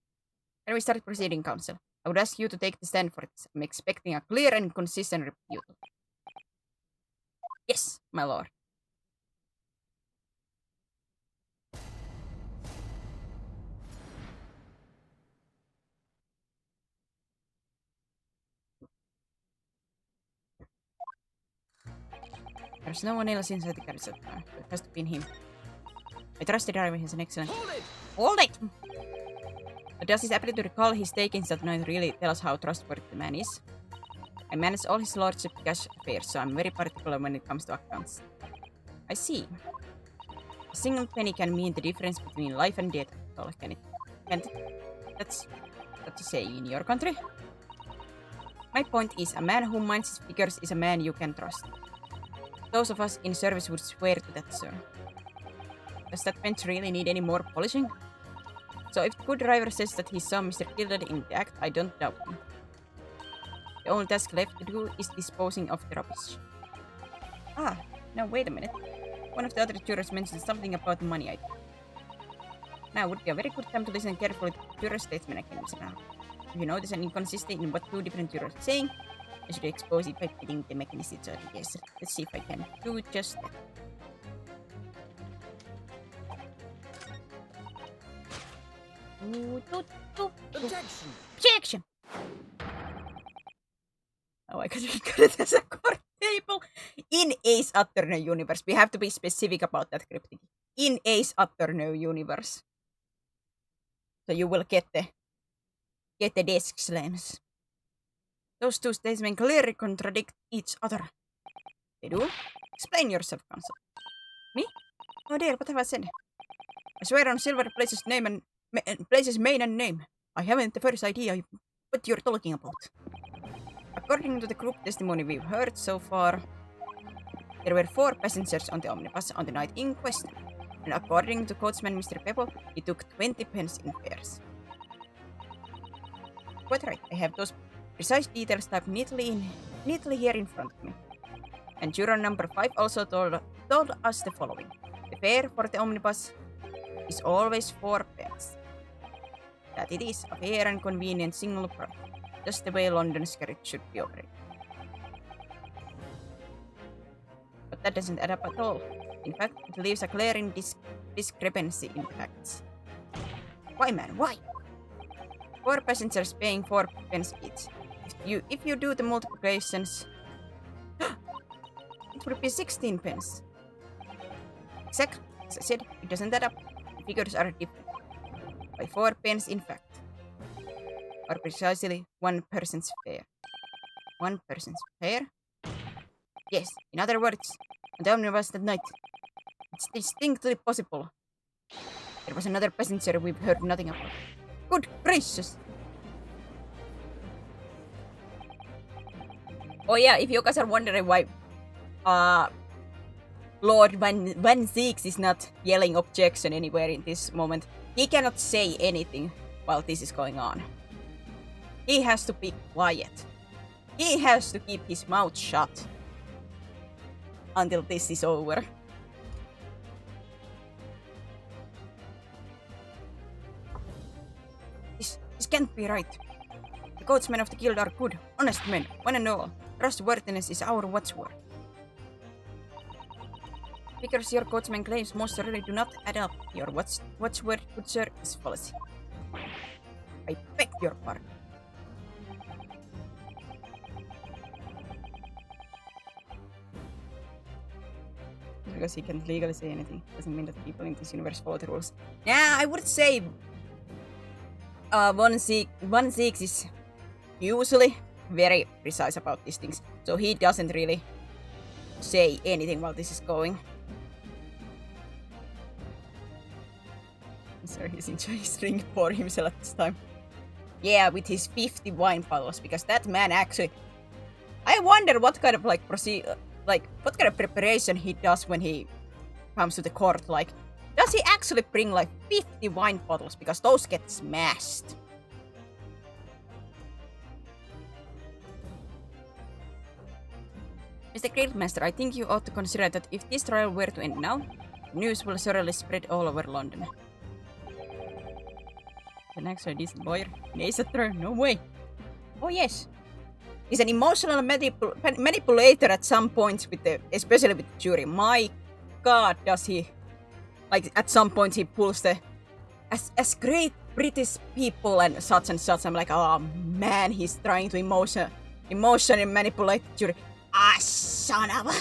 we start proceeding, counsel? I would ask you to take the stand for this. I'm expecting a clear and consistent rebuttal. Yes, my lord. There's no one else inside the carriage. It has to be him. I trust the driver has an excellent... Hold it! But does his ability to recall his takings that night really tell us how trustworthy the man is? I manage all his lordship's cash affairs, so I'm very particular when it comes to accounts. I see. A single penny can mean the difference between life and death, can it? Can't it? That's what you say in your country. My point is, a man who minds his figures is a man you can trust. Those of us in service would swear to that, sir. Does that bench really need any more polishing? So if the good driver says that he saw Mr. Gilded in the act, I don't doubt him. The only task left to do is disposing of the rubbish. Ah, now wait a minute. One of the other jurors mentioned something about money item. Now would be a very good time to listen carefully to the juror's statement again, Mr. Now. If you notice an inconsistency in what 2 different jurors are saying, I should expose it by pitting the mechanism. Yes, let's see if I can do just that. Objection! Objection! Oh, I got it as a court table. In Ace Attorney universe, we have to be specific about that, Cryptic. In Ace Attorney universe. So you will get the desk slams. Those 2 statements clearly contradict each other. They do? Explain yourself, counsel. Me? Oh dear, what have I said? I swear on Silver Place's name and Place's main and name. I haven't the first idea what you're talking about. According to the group testimony we've heard so far, there were 4 passengers on the omnibus on the night in question. And according to coachman Mr. Pebble, he took 20 pence in fares. Quite right, I have those precise details typed neatly here in front of me. And juror number 5 also told us the following. The fare for the omnibus is always 4 pence. That it is a fair and convenient single product, just the way London's carriage should be operated. But that doesn't add up at all. In fact, it leaves a glaring discrepancy in facts. Why, man? Why? 4 passengers paying 4 pence each. If you do the multiplications, it would be 16 pence. Exactly. As I said, it doesn't add up. The figures are different. By 4 pence, in fact. Or precisely 1 person's fare. 1 person's fare? Yes, in other words, on the omnibus that night. It's distinctly possible. There was another passenger we've heard nothing about. Good gracious! Oh yeah, if you guys are wondering why Lord Van Zieks is not yelling objection anywhere in this moment, he cannot say anything while this is going on. He has to be quiet. He has to keep his mouth shut until this is over. This can't be right. The coachmen of the guild are good, honest men, one and all. Trustworthiness is our watchword. Because your coachman claims most certainly do not add up. Your watchword, good sir, is fallacy. I beg your pardon. Because he can't legally say anything doesn't mean that people in this universe follow the rules. Yeah, I would say Van Zieks is usually very precise about these things, so he doesn't really say anything while this is going. So he's enjoying drink for himself at this time. Yeah, with his 50 wine bottles, because that man actually... I wonder what kind of what kind of preparation he does when he comes to the court. Like, does he actually bring like 50 wine bottles? Because those get smashed. Mr. Guildmaster, I think you ought to consider that if this trial were to end now, news will certainly spread all over London. An actually decent lawyer? Nasator? No way. Oh yes. He's an emotional manipulator at some points especially with the jury. My god, does he... Like, at some point he pulls the... As great British people and such, I'm like, oh man, he's trying to emotionally manipulate the jury. Ah, son of a...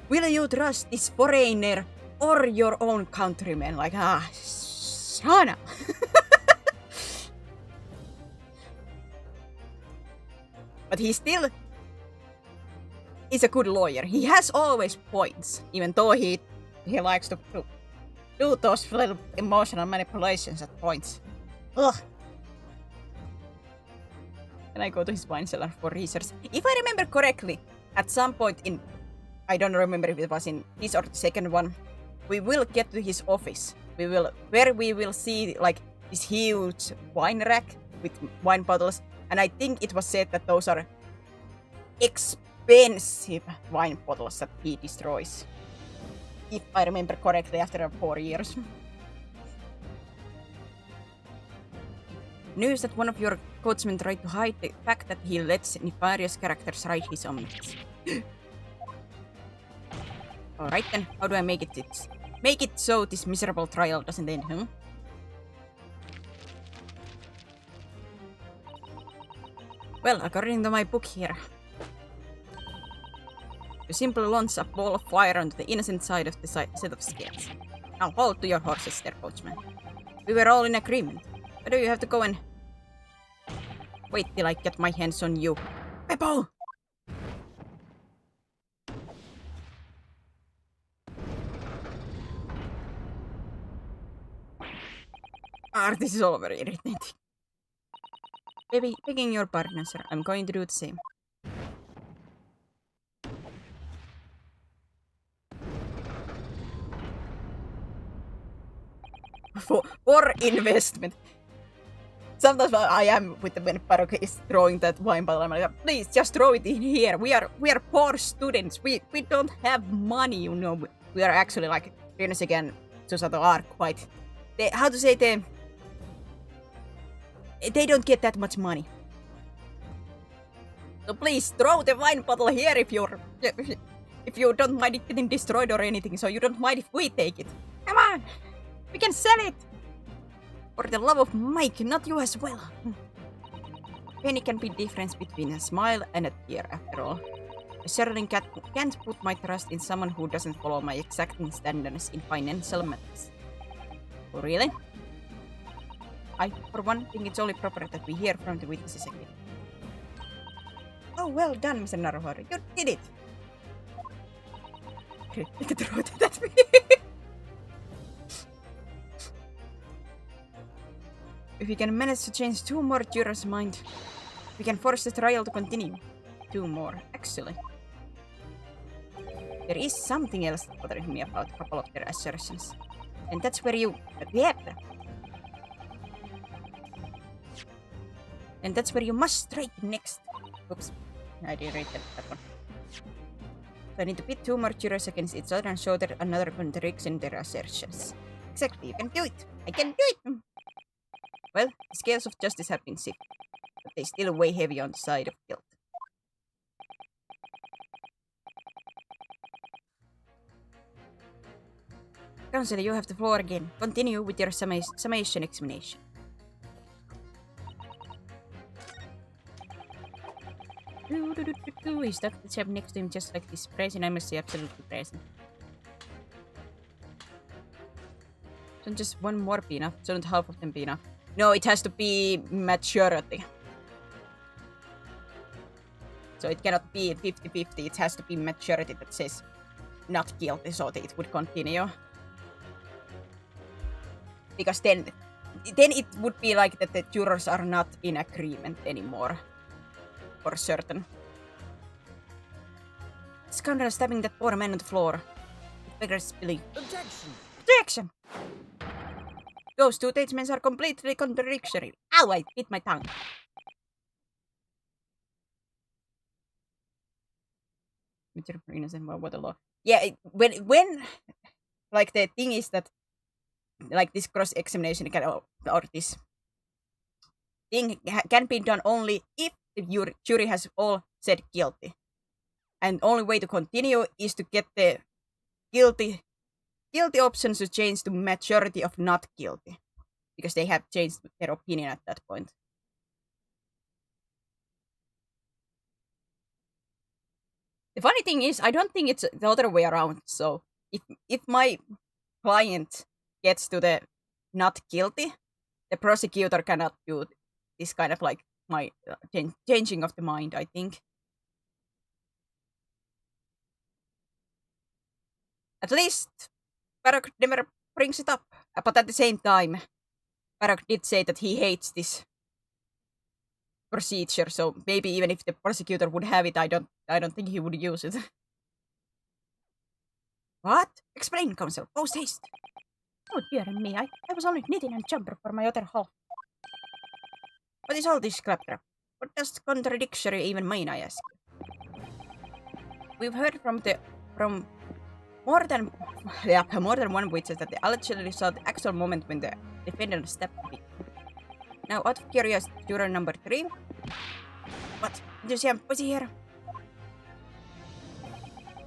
Will you trust this foreigner or your own countrymen? Like, son of... But he still is a good lawyer. He has always points, even though he likes to do those little emotional manipulations at points. Ugh. Can I go to his wine cellar for research? If I remember correctly, at some point in... I don't remember if it was in this or the second one, we will get to his office. Where we will see like this huge wine rack with wine bottles. And I think it was said that those are expensive wine bottles that he destroys. If I remember correctly, after 4 years. News that one of your coachmen tried to hide the fact that he lets nefarious characters ride his omnibus. Alright then, how do I make it so this miserable trial doesn't end, huh? Well, according to my book here, you simply launch a ball of fire onto the innocent side of the set of scales. Now hold to your horses there, coachman. We were all in agreement. Why do you have to go and... Wait till I get my hands on you. Beppo! This is all very irritating. Begging your pardon, sir, I'm going to do the same. For investment. Sometimes I am with when Baroque is throwing that wine bottle. I'm like, please just throw it in here. We are poor students. We don't have money, you know. We are actually like Rinus and Susato are quite. They don't get that much money. So please throw the wine bottle here if you don't mind it getting destroyed or anything. So you don't mind if we take it. Come on! We can sell it! For the love of Mike, not you as well. Penny can be the difference between a smile and a tear, after all. I certainly can't put my trust in someone who doesn't follow my exacting standards in financial matters. Oh, really? I, for one, think it's only proper that we hear from the witnesses again. Oh, well done, Mr. Naruhodo. You did it! Okay, I can throw it at me. If we can manage to change 2 more jurors' mind, we can force the trial to continue. 2 more, actually. There is something else bothering me about a couple of their assertions. And that's where you... And that's where you must strike next. Oops, I didn't read that one. So I need to pit 2 more jurors against each other and show that another contradicts in their assertions. Exactly, you can do it! I can do it! Well, the scales of justice have been set, but they still weigh heavy on the side of guilt. Counselor, you have the floor again. Continue with your summation examination. He stuck the chap next to him just like this. Present, I must say, absolutely present. Shouldn't just 1 more be enough? Shouldn't half of them be enough? No, it has to be maturity. So it cannot be 50-50, it has to be maturity that says not guilty, so that it would continue. Because then it would be like that the jurors are not in agreement anymore. For certain. Scoundrel stabbing that poor man on the floor. It beggars belief. Objection! Objection! Those 2 statements are completely contradictory. Ow, I bit my tongue. Innocent, what the law? Yeah, when like the thing is that like this cross-examination can, or this thing can be done only if the jury has all said guilty. And only way to continue is to get the guilty options to change to majority of not guilty. Because they have changed their opinion at that point. The funny thing is, I don't think it's the other way around. So if my client gets to the not guilty, the prosecutor cannot do this kind of like my changing of the mind, I think. At least Barok never brings it up. But at the same time, Barok did say that he hates this procedure, so maybe even if the prosecutor would have it, I don't think he would use it. What? Explain, counsel. Post haste. Oh dear me, I was only knitting and jumper for my other half. What is all this claptrap? What does contradictory even mean, I ask? We've heard from more than one witness that they allegedly saw the actual moment when the defendant stepped the victim. Now, out of curiosity, juror number 3. What? Did you see a pussy here?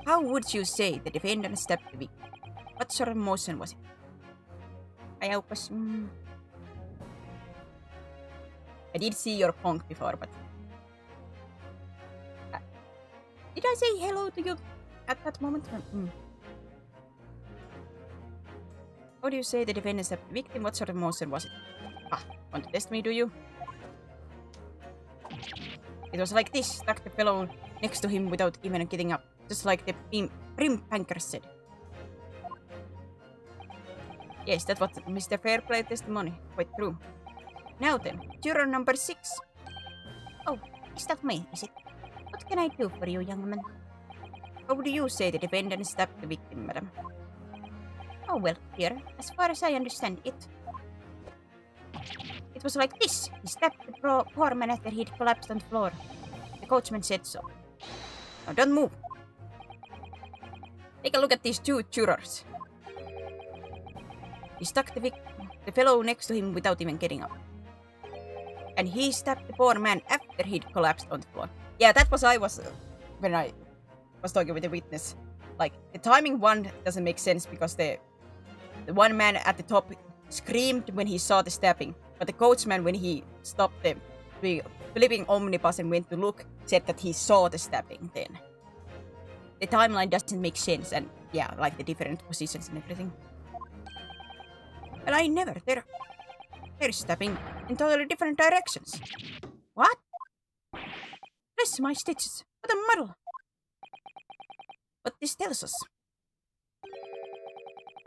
How would you say the defendant stepped the victim? What sort of motion was it? I was... I did see your punk before, but... did I say hello to you at that moment? How do you say the defendant stepped the victim? What sort of motion was it? Want to test me, do you? It was like this, stuck the fellow next to him without even getting up. Just like the prim banker said. Yes, that's what Mr. Fairplay testimony. Quite true. Now then, juror number 6. Oh, is that me, is it? What can I do for you, young man? How would you say the defendant stabbed the victim, madam? Oh, well, dear, as far as I understand it, it was like this. He stabbed the poor man after he'd collapsed on the floor. The coachman said so. Now don't move. Take a look at these 2 jurors. He stuck the fellow next to him without even getting up. And he stabbed the poor man after he'd collapsed on the floor. Yeah, that was when I was talking with the witness. Like, the timing one doesn't make sense because the The one man at the top screamed when he saw the stabbing, but the coachman, when he stopped the flipping omnibus and went to look, said that he saw the stabbing then. The timeline doesn't make sense, and yeah, like the different positions and everything. But I never. They're stabbing in totally different directions. What? Bless my stitches. What a muddle. What this tells us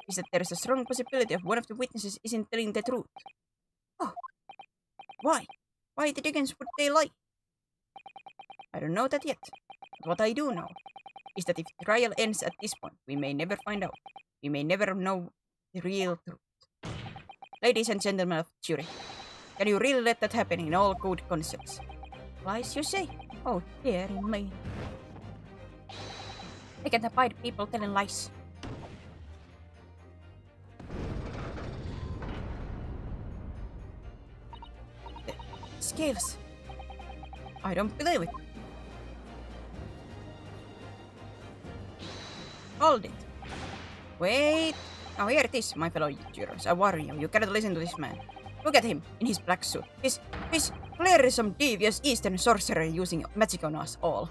is that there is a strong possibility of one of the witnesses isn't telling the truth. Oh. Why? Why the dickens would they lie? I don't know that yet. But what I do know is that if the trial ends at this point, we may never find out. We may never know the real truth. Ladies and gentlemen of the jury, can you really let that happen in all good conscience? Lies, you say? Oh, dear me. I can't abide people telling lies. The scales. I don't believe it. Hold it. Wait. Now here it is, my fellow jurors. I warn you, you cannot listen to this man. Look at him, in his black suit. He's clearly some devious Eastern sorcerer using magic on us all.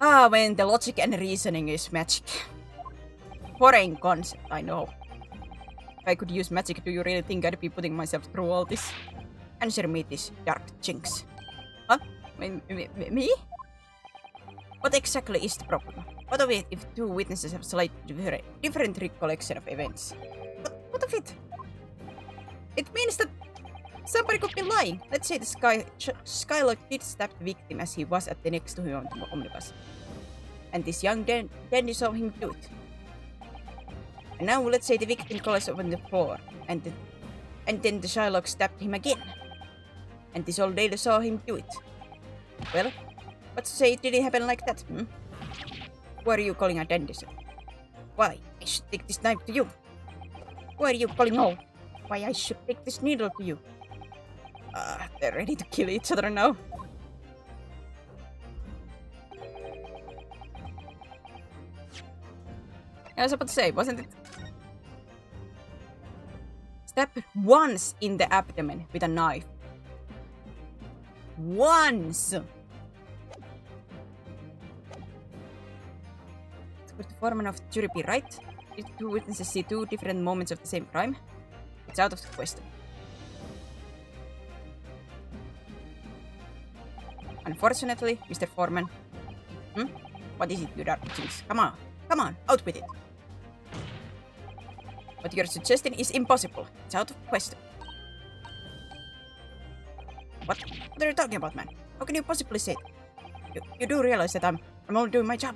Ah, when the logic and reasoning is magic. Foreign concept, I know. If I could use magic, do you really think I'd be putting myself through all this? Answer me this, dark jinx. Huh? Me? What exactly is the problem? What of it if two witnesses have slightly different recollection of events? What of it? It means that somebody could be lying. Let's say the Skylark did stab the victim as he was at the next to him on the omnibus. And this young dandy saw him do it. And now let's say the victim collapsed on the floor, and then the Shylock stabbed him again. And this old lady saw him do it. Well, let's say it didn't happen like that, hmm? Who are you calling a dandy, sir? Why, I should take this knife to you. Who are you calling old? Why, I should take this needle to you. They're ready to kill each other now. I was about to say, wasn't it? Stab once in the abdomen with a knife. Once! Could the foreman of the jury be right? Did two witnesses see two different moments of the same crime? It's out of the question. Unfortunately, Mr. Foreman. What is it, you dark jinx? Come on, out with it. What you're suggesting is impossible. It's out of the question. What are you talking about, man? How can you possibly say it? You do realize that I'm only doing my job.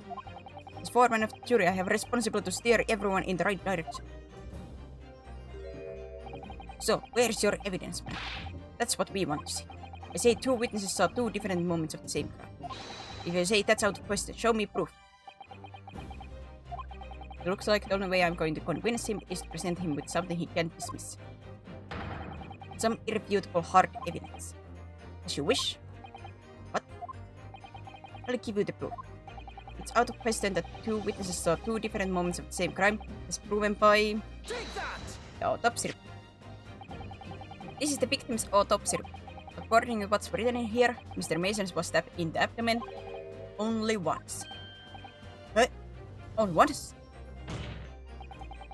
As foreman of the jury, I have a responsibility to steer everyone in the right direction. So, where's your evidence, man? That's what we want to see. I say two witnesses saw two different moments of the same crime. If you say that's out of question, show me proof. It looks like the only way I'm going to convince him is to present him with something he can't dismiss. Some irrefutable hard evidence. As you wish. What? I'll give you the proof. It's out of question that two witnesses saw two different moments of the same crime, as proven by the autopsy report. This is the victim's autopsy report. According to what's written in here, Mr. Mason was stabbed in the abdomen only once. Only once?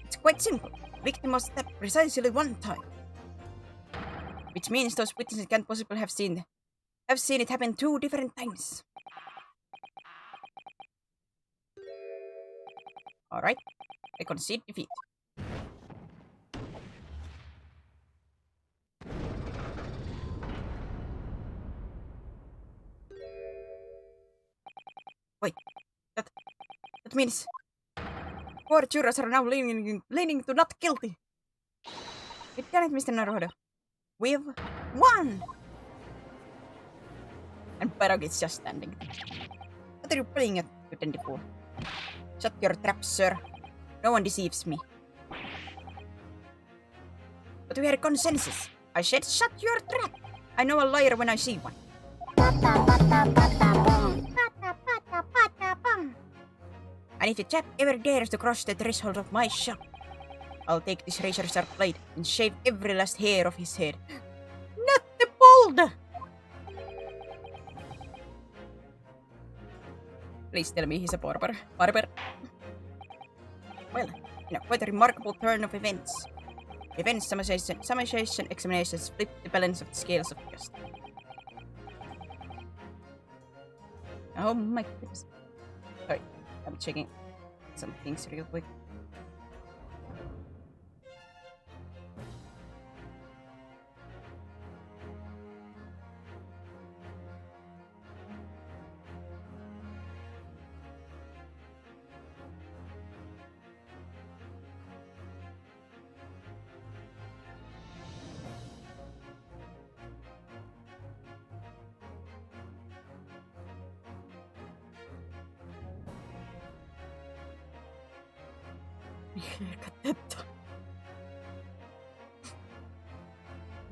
It's quite simple. The victim was stabbed precisely one time. Which means those witnesses can't possibly have seen it happen two different times. Alright, I concede defeat. Wait, that means 4 jurors are now leaning to not guilty. You've done it, Mr. Naruhodo. We've won! And Barog is just standing there. What are you playing at, you dandy fool? Shut your trap, sir. No one deceives me. But we had a consensus. I said shut your trap. I know a liar when I see one. And if a chap ever dares to cross the threshold of my shop, I'll take this razor-sharp blade and shave every last hair of his head. Not the bold! Please tell me he's a barber. Well, in a quite a remarkable turn of events. Events summation examinations flip the balance of the scales of justice. Oh my goodness. Sorry, I'm checking some things real quick.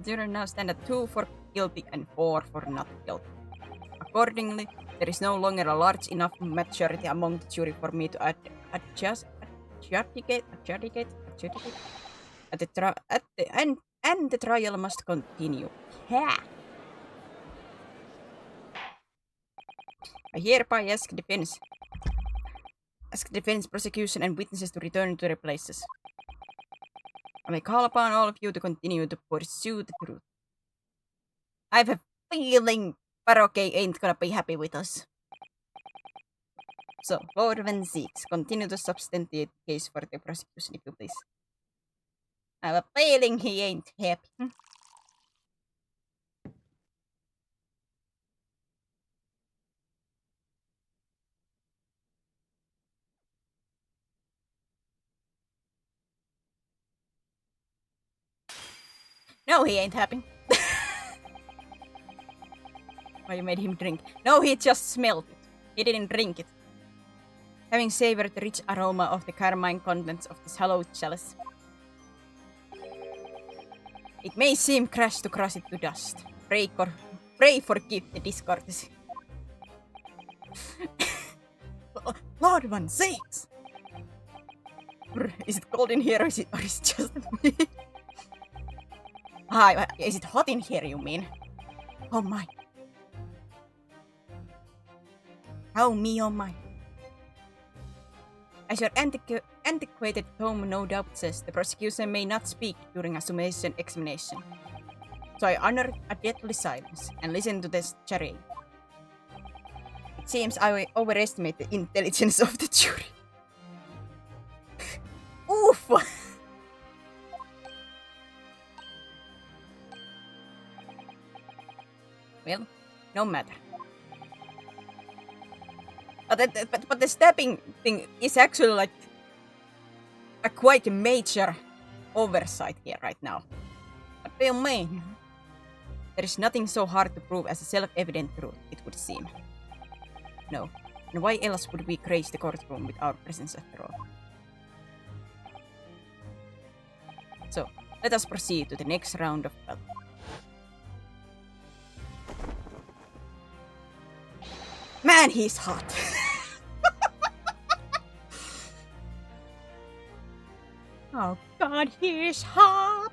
Jury now stand at 2 for guilty and 4 for not guilty. Accordingly, there is no longer a large enough majority among the jury for me to adjudicate at the end, and the trial must continue. Ha! I hereby ask defense, prosecution, and witnesses to return to their places. I may call upon all of you to continue to pursue the truth. I have a feeling Baroque ain't gonna be happy with us. So, Lord Van Zieks, continue to substantiate the case for the prosecution, if you please. I have a feeling he ain't happy. No, he ain't happy. Why you made him drink? No, he just smelled it. He didn't drink it. Having savored the rich aroma of the carmine contents of this hollow chalice. It may seem crash to crush it to dust. Pray forgive the discourtesy. Lord Van Zieks! Is it cold in here or is it just me? Is it hot in here, you mean? Oh my. Oh me, oh my. As your antiquated tome no doubt says, the prosecution may not speak during a summation examination. So I honor a deathly silence and listen to this charade. It seems I overestimate the intelligence of the jury. Oof! Well, no matter. But the stabbing thing is actually like a quite major oversight here right now. What do you mean? There is nothing so hard to prove as a self-evident truth, it would seem. No, and why else would we grace the courtroom with our presence after all? So, let us proceed to the next round of battle. Man, he's hot. Oh God, he is hot.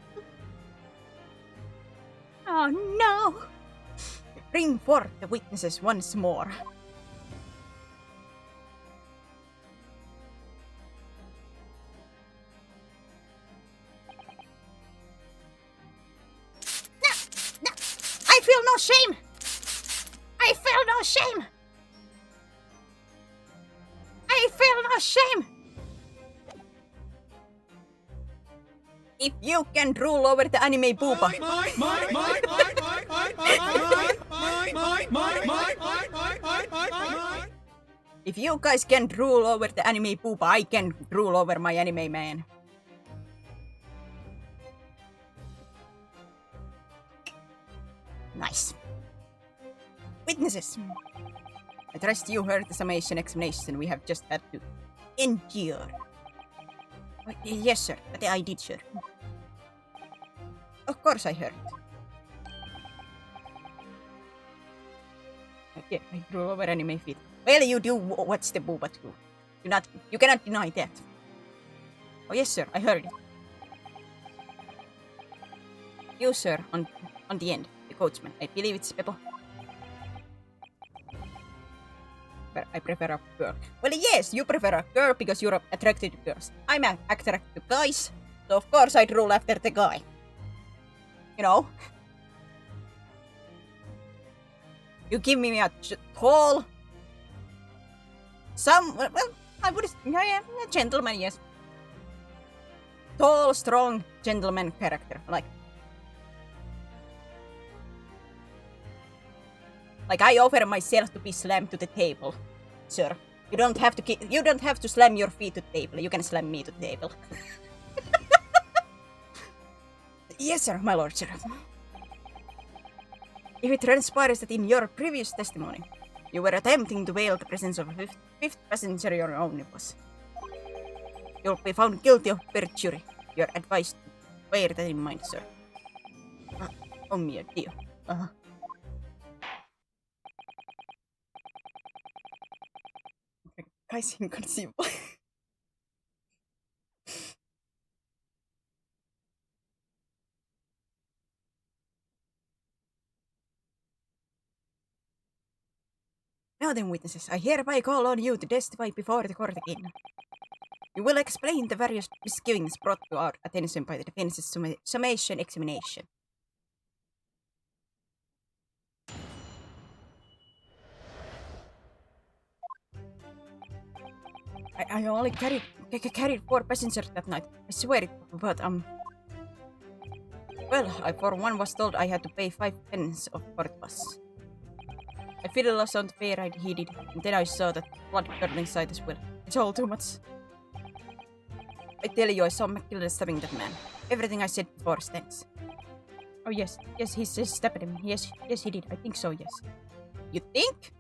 Oh no. Bring forth the witnesses once more. No, I feel no shame. I feel no shame. I feel no shame. If you can rule over the anime booba. If you guys can rule over the anime booba, I can rule over my anime man. Nice. Witnesses. I trust you heard the summation examination we have just had to endure. Yes, sir. I did, sir. Of course I heard. Okay, I rule over anime feet. Well, you do watch the booba too. You cannot deny that. Oh yes, sir, I heard it. You, sir, on the end, the coachman. I believe it's Beppo. But I prefer a girl. Well, yes, you prefer a girl because you're attracted to girls. I'm attracted to guys, so of course I'd rule after the guy. You know? You give me a tall... well, I would... Yeah, a gentleman, yes. Tall, strong, gentleman character. Like I offer myself to be slammed to the table, sir. You don't have to slam your feet to the table. You can slam me to the table. Yes, sir, my lord, sir. If it transpires that in your previous testimony, you were attempting to veil the presence of a fifth passenger in your omnibus, you'll be found guilty of perjury. You're advised to bear that in mind, sir. Oh, mio Dio. Guys, inconceivable. Now then, witnesses, I hereby call on you to testify before the court again. You will explain the various misgivings brought to our attention by the defense's summation examination. I only carried 4 passengers that night. I swear it, but well, I for one was told I had to pay 5 pence of port bus. I fiddled lost on the fare ride he did, and then I saw that blood-curdling sight as well. It's all too much. I tell you, I saw McGilden stabbing that man. Everything I said before stands. Oh yes, he stabbed him. Yes, he did. I think so, yes. You think?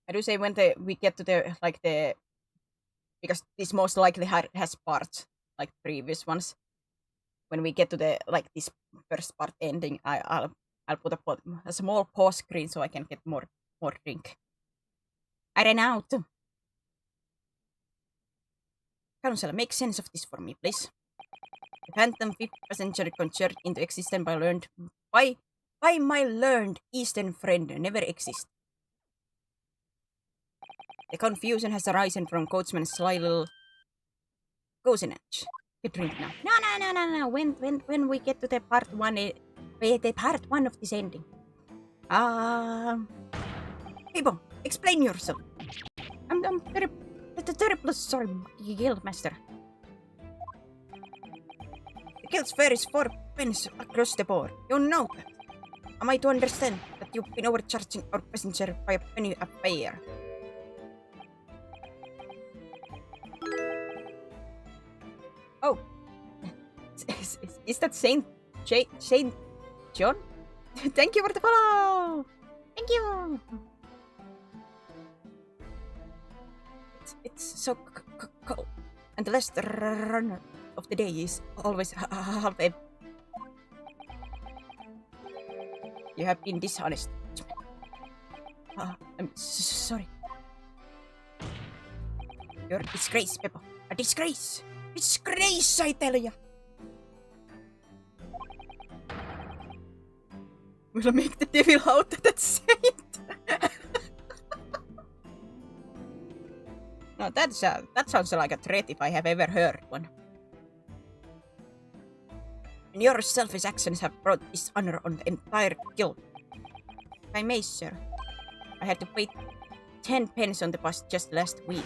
I do say when we get to the because this most likely has parts like previous ones. When we get to the this first part ending, I'll put a small pause screen so I can get more drink. I ran out. Counsel, make sense of this for me, please. The phantom fifth passenger conjured into existence by my learned Eastern friend never exists. The confusion has arisen from Coachman's sly little cozinage. Get drink now. No. When we get to the part one of this ending. People, explain yourself. I'm terribly sorry, Guildmaster. The guild's fare is 4 pence across the board. You know that. Am I to understand that you've been overcharging our passenger by a penny a fare? Oh, is that Saint John? Thank you for the follow. Thank you. It's so cold, and the last run of the day is always half empty. You have been dishonest. I'm sorry. You're a disgrace, Peppo. A disgrace. Disgrace, I tell ya! We'll make the devil out of that saint! No, that sounds like a threat if I have ever heard one. And your selfish actions have brought dishonor on the entire guild. If I may, sir, I had to pay 10 pence on the bus just last week.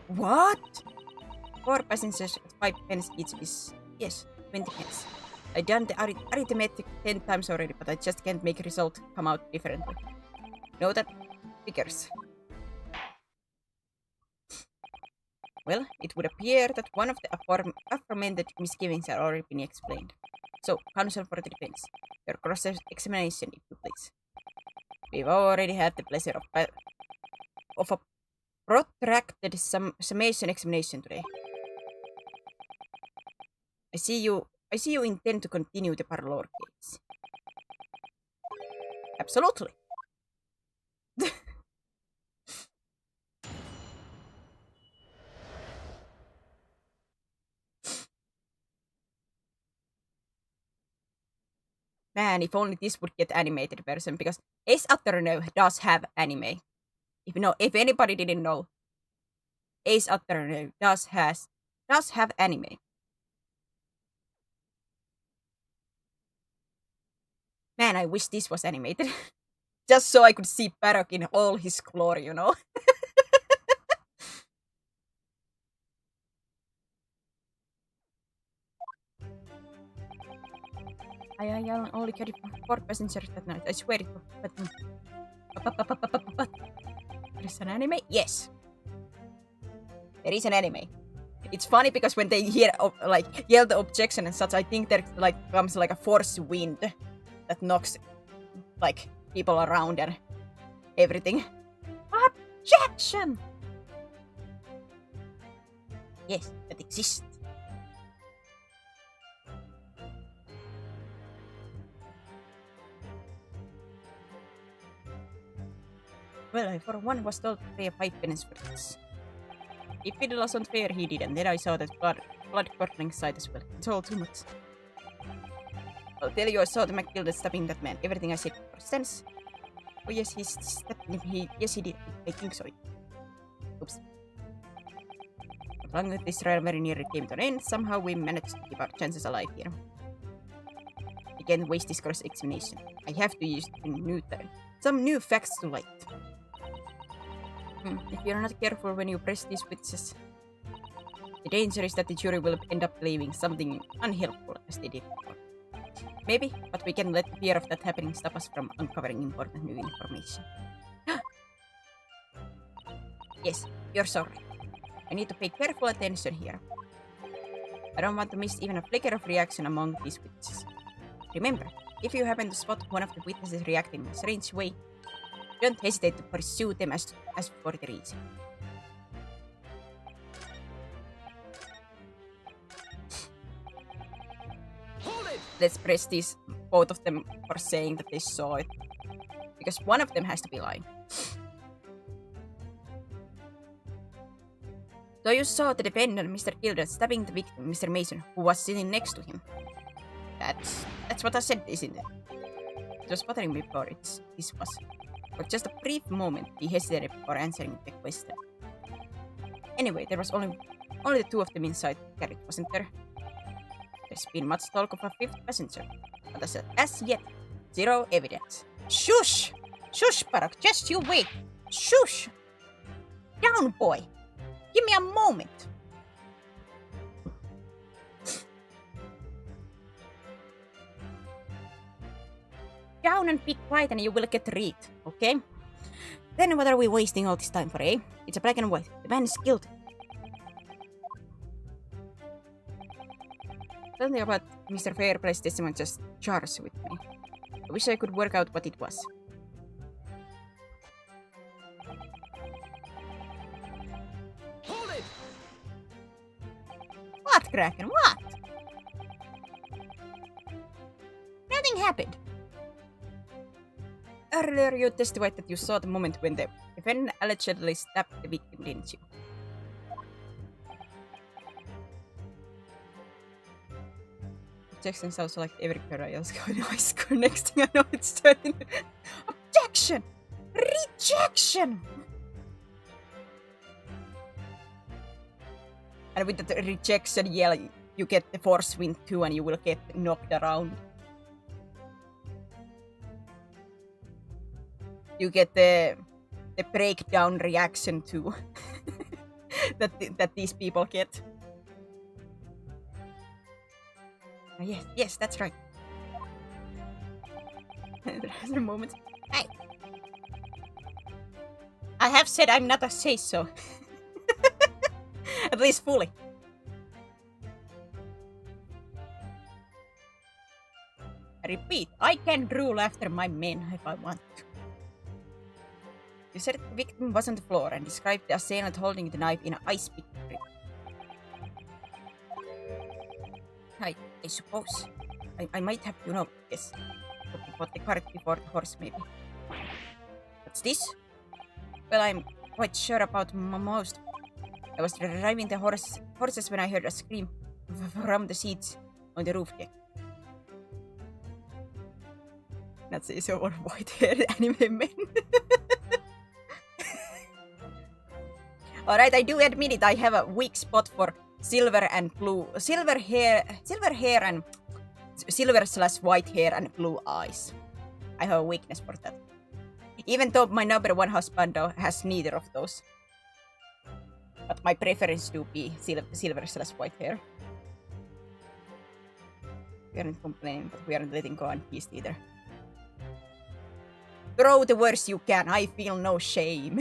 What? 4 passengers at 5 pence each is, yes, 20 pence. I done the arithmetic 10 times already, but I just can't make a result come out differently. Know that? Figures. Well, it would appear that one of the aforementioned misgivings had already been explained. So, counsel for the defense, your cross-examination, if you please. We've already had the pleasure of a protracted summation examination today. I see you I see you intend to continue the parlor case. Absolutely. Man, if only this would get animated version, because Ace Attorney does have anime. If anybody didn't know, Ace Attorney does have anime. Man, I wish this was animated. Just so I could see Parok in all his glory, you know? I only carried 4 passengers that night. I swear it. But there is an anime? Yes. There is an anime. It's funny because when they hear yell the objection and such, I think there comes like a force wind that knocks people around and everything. Objection! Yes, that exists. Well, I for one was told to pay a 5 pennies for this. If it wasn't fair, he didn't. Then I saw that blood-curdling sight as well. It's all too much. I'll tell you, I saw the McGilda stabbing that man. Everything I said for sense. Oh yes, he stabbed him. Yes, he did. I think so. Oops. As long as this trial very nearly came to an end, somehow we managed to keep our chances alive here. I can't waste this cross-examination. I have to use some new facts to light. If you're not careful when you press these witnesses, the danger is that the jury will end up believing something unhelpful as they did before. Maybe, but we can't let the fear of that happening stop us from uncovering important new information. Yes, you're so right. I need to pay careful attention here. I don't want to miss even a flicker of reaction among these witnesses. Remember, if you happen to spot one of the witnesses reacting in a strange way, don't hesitate to pursue them as for the reason. Let's press these, both of them, for saying that they saw it. Because one of them has to be lying. So you saw the defendant, Mr. Gilden, stabbing the victim, Mr. Mason, who was sitting next to him. That's what I said, isn't it? It was bothering me before this was. For just a brief moment, he hesitated before answering the question. Anyway, there was only the 2 of them inside the carriage, wasn't there? There's been much talk of a 5th passenger, but as yet, 0 evidence. Shush! Shush, Parok, just you wait! Shush! Down, boy! Give me a moment! Down and be quiet and you will get read, okay? Then what are we wasting all this time for, eh? It's a black and white. The man is guilty. Something about Mr. Fairplay's testimony just jars with me. I wish I could work out what it was. Hold it! What, Kraken? What? Nothing happened. Earlier you testified that you saw the moment when the defendant allegedly stabbed the victim, didn't you? Objection sounds like every girl else going to high school. Next thing I know, it's starting. Objection! Rejection! And with the rejection yell, you get the force wind too, and you will get knocked around. You get the breakdown reaction too that these people get. Yes, that's right. There's a moment. Hey! I have said I'm not a say-so. At least fully. I repeat, I can rule after my men if I want to. You said the victim was on the floor and described the assailant holding the knife in an ice pick grip. Hi. I suppose. I might have to know, yes. Put the cart before the horse, maybe. What's this? Well, I'm quite sure about most. I was driving the horses when I heard a scream from the seats on the roof deck. That's is all white-haired anime men. Alright, I do admit it, I have a weak spot for silver and blue. Silver hair and silver/white hair and blue eyes. I have a weakness for that. Even though my number one husband has neither of those. But my preference to be silver/white hair. We aren't complaining, but we aren't letting go unpleased either. Throw the worst you can, I feel no shame.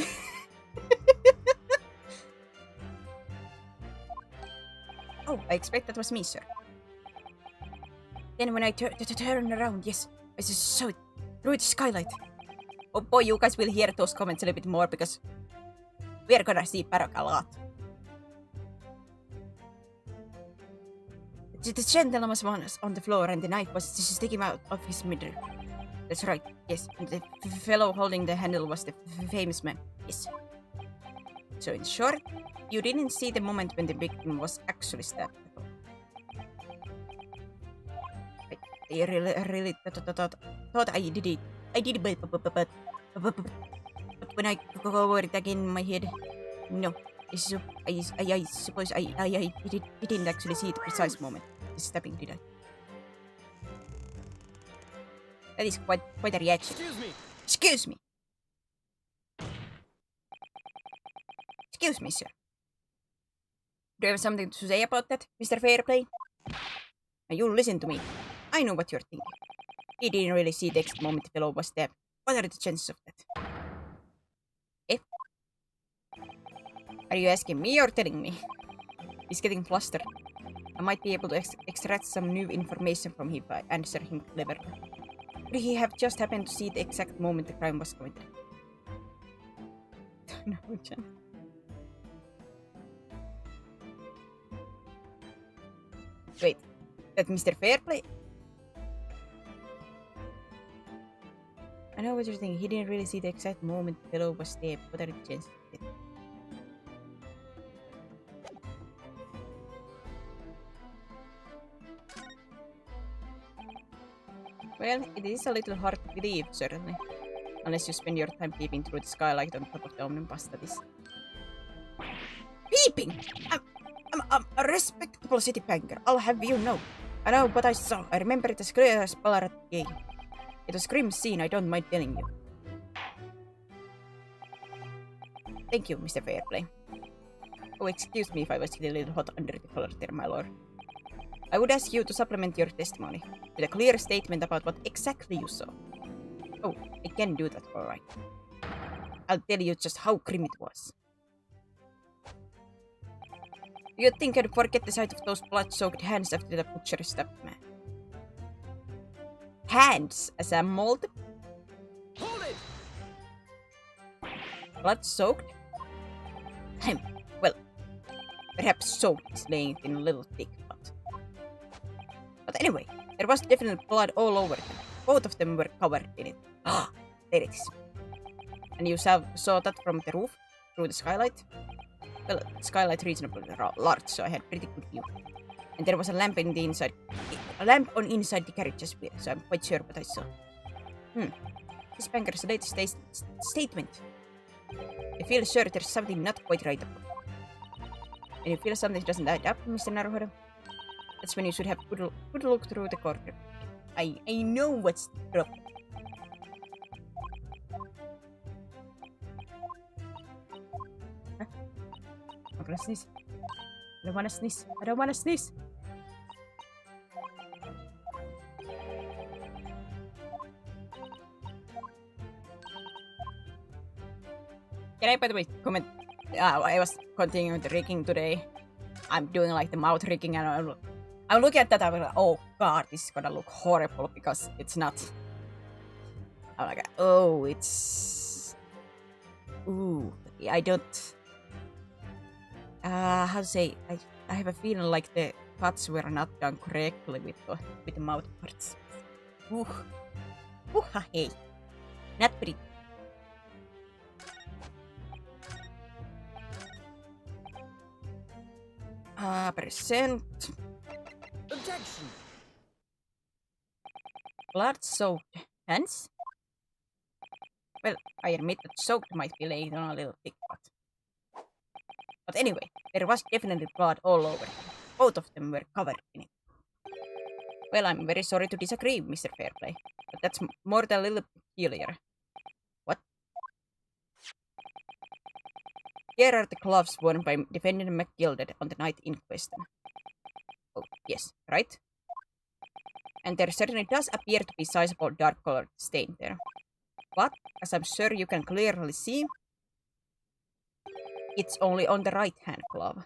Oh, I expect that was me, sir. Then when I turned around, yes, I just saw it through the skylight. Oh boy, you guys will hear those comments a little bit more because we're gonna see Parok a lot. The gentleman was on the floor and the knife was just sticking out of his middle. That's right, yes. And the fellow holding the handle was the famous man, yes. So in short, you didn't see the moment when the victim was actually stabbed at all. I really thought I did it. I did it, but when I go over it again in my head, no. I suppose I didn't actually see the precise moment of the stabbing, did I? That is quite a reaction. Excuse me! Excuse me, sir. Do you have something to say about that, Mr. Fairplay? Now you listen to me. I know what you're thinking. He didn't really see the exact moment the fellow was stabbed. What are the chances of that? Eh? Are you asking me or telling me? He's getting flustered. I might be able to extract some new information from him by answering him cleverly. Could he have just happened to see the exact moment the crime was committed? No chance. Wait, that Mr. Fairplay? I know what you're thinking. He didn't really see the exact moment the fellow was stabbed. What are the chances of it? Well, it is a little hard to believe, certainly. Unless you spend your time peeping through the skylight on top of the omnibus, that is. Peeping! I'm a respectable city banker, I'll have you know. I know what I saw. I remember it as clear as Ballarat at the game. It was a grim scene, I don't mind telling you. Thank you, Mr. Fairplay. Oh, excuse me if I was a little hot under the collar there, my lord. I would ask you to supplement your testimony with a clear statement about what exactly you saw. Oh, I can do that, alright. I'll tell you just how grim it was. Do you think I'd forget the sight of those blood-soaked hands after the butcher stabbed man? Hands as a mold? Hold it! Blood-soaked? Well, perhaps soaked is laying it in a little thick, but anyway, there was definitely blood all over them. Both of them were covered in it. Ah, there it is. And you saw that from the roof, through the skylight? Well, the skylight reasonably large, so I had pretty good view. And there was a lamp in the inside. A lamp on inside the carriage as well, so I'm quite sure what I saw. This banker's latest statement. I feel sure there's something not quite right about it. And you feel something doesn't add up, Mr. Naruhodo? That's when you should have a good look through the corner. I know what's the problem. Huh? I'm gonna sneeze. I don't wanna sneeze. I don't wanna sneeze. Can I, by the way, comment? I was continuing the rigging today. I'm doing like the mouth rigging and I'm looking at that, I'm like, oh god, this is gonna look horrible because it's not. I'm like, oh, it's. Ooh, I don't. How to say? I have a feeling like the cuts were not done correctly with the mouth parts. Hey. Not pretty. Percent. Objection! Blood-soaked hands? Well, I admit that soaked might be laid on a little thick, but anyway, there was definitely blood all over. Both of them were covered in it. Well, I'm very sorry to disagree, Mr. Fairplay, but that's more than a little peculiar. What? Here are the gloves worn by defendant McGilded on the night in question. Oh, yes, right? And there certainly does appear to be sizable dark-colored stain there. But, as I'm sure you can clearly see, it's only on the right-hand glove.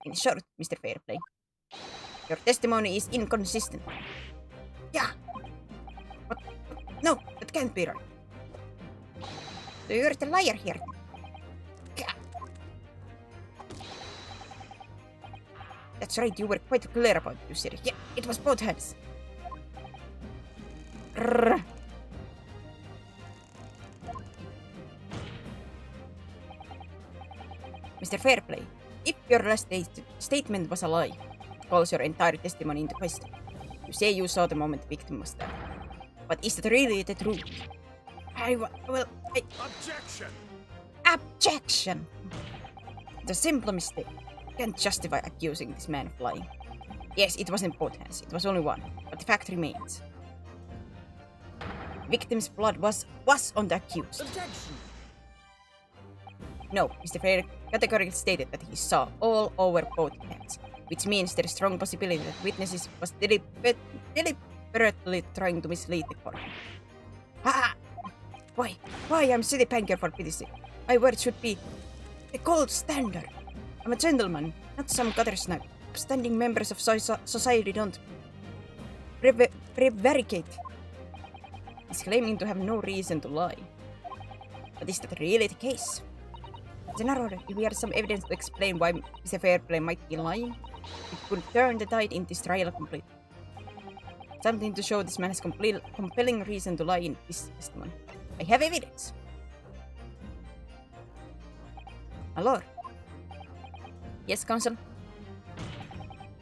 In short, Mr. Fairplay, your testimony is inconsistent. Yeah. But no, that can't be right. So you're the liar here. Yeah. That's right, you were quite clear about it, you said. Yeah, it was both hands. Rrr. Mr. Fairplay, if your last statement was a lie, it calls your entire testimony into question. You say you saw the moment the victim was dead. But is that really the truth? Objection! Objection! It's a simple mistake. You can't justify accusing this man of lying. Yes, it wasn't both hands, it was only one, but the fact remains. Victim's blood was on the accused. Objection! No, Mr. Fair categorically stated that he saw all over both hands, which means there is strong possibility that witnesses was deliberately trying to mislead the court. Ha! Why, I'm city banker for pity's sake. My word should be the gold standard. I'm a gentleman, not some gutter snipe. Upstanding members of society don't prevaricate. He's claiming to have no reason to lie. But is that really the case? General, if we had some evidence to explain why Mr. Fairplay might be lying, it could turn the tide in this trial completely. Something to show this man has compelling reason to lie in his testimony. I have evidence. My lord. Yes, counsel?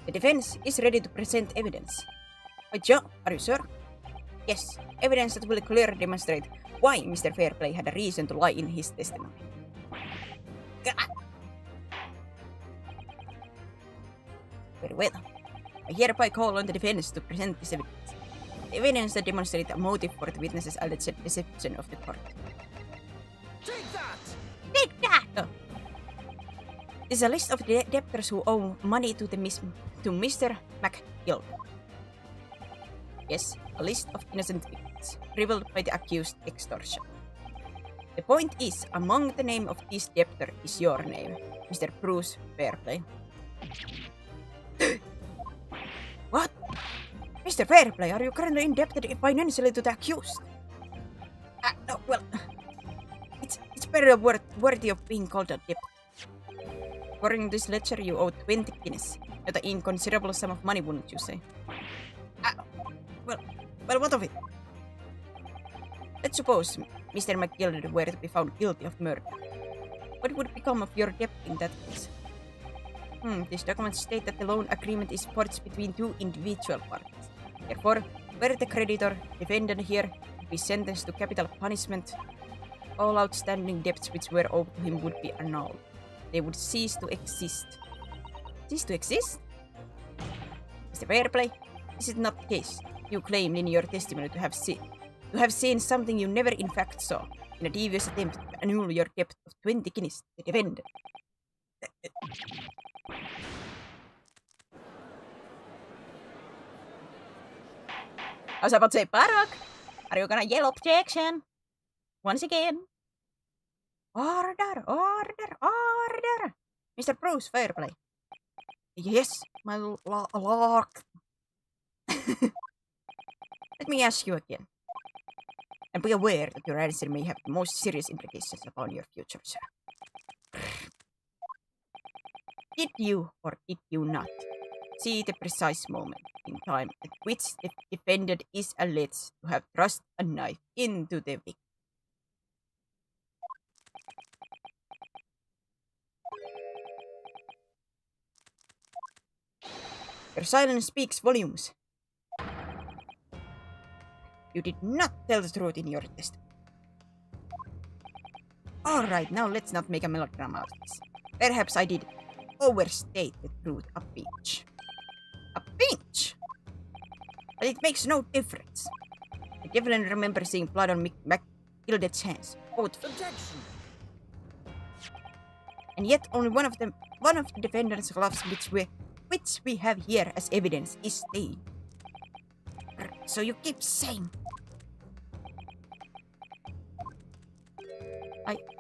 The defense is ready to present evidence. But Joe, are you sure? Yes, evidence that will clearly demonstrate why Mr. Fairplay had a reason to lie in his testimony. Very well. I hereby call on the defense to present this evidence. Evidence that demonstrates a motive for the witness's alleged deception of the court. Take that! Take that! This is a list of the debtors who owe money to Mr. McGill. Yes, a list of innocent victims, revealed by the accused extortion. The point is, among the name of this debtor is your name, Mr. Bruce Fairplay. What? Mr. Fairplay, are you currently indebted financially to the accused? No, well, it's very worthy of being called a debt. According to this ledger, you owe 20 guineas, not an inconsiderable sum of money, wouldn't you say? Well, what of it? Let's suppose Mr. McGill were to be found guilty of murder. What would become of your debt in that case? These documents state that the loan agreement is forged between two individual parties. Therefore, were the creditor, defendant here, to be sentenced to capital punishment, all outstanding debts which were owed to him would be annulled. They would cease to exist. Cease to exist? Mr. Fairplay, this is not the case. You claimed in your testimony to have seen something you never in fact saw, in a devious attempt to annul your debt of 20 guineas to the defendant. I was about to say, Barak, are you gonna yell objection? Once again. Order! Mr. Bruce Fairplay. Yes, my lord. Let me ask you again. And be aware that your answer may have the most serious implications upon your future, sir. Did you or did you not see the precise moment in time at which the defendant is alleged to have thrust a knife into the victim? Your silence speaks volumes. You did not tell the truth in your testimony. Alright, now let's not make a melodrama of this. Perhaps I did overstate the truth a pinch. A pinch? But it makes no difference. I definitely remember seeing blood on MacGilded's hands. Both. Objection! And yet only one of the defendant's gloves which we have here as evidence is stained. So you keep saying.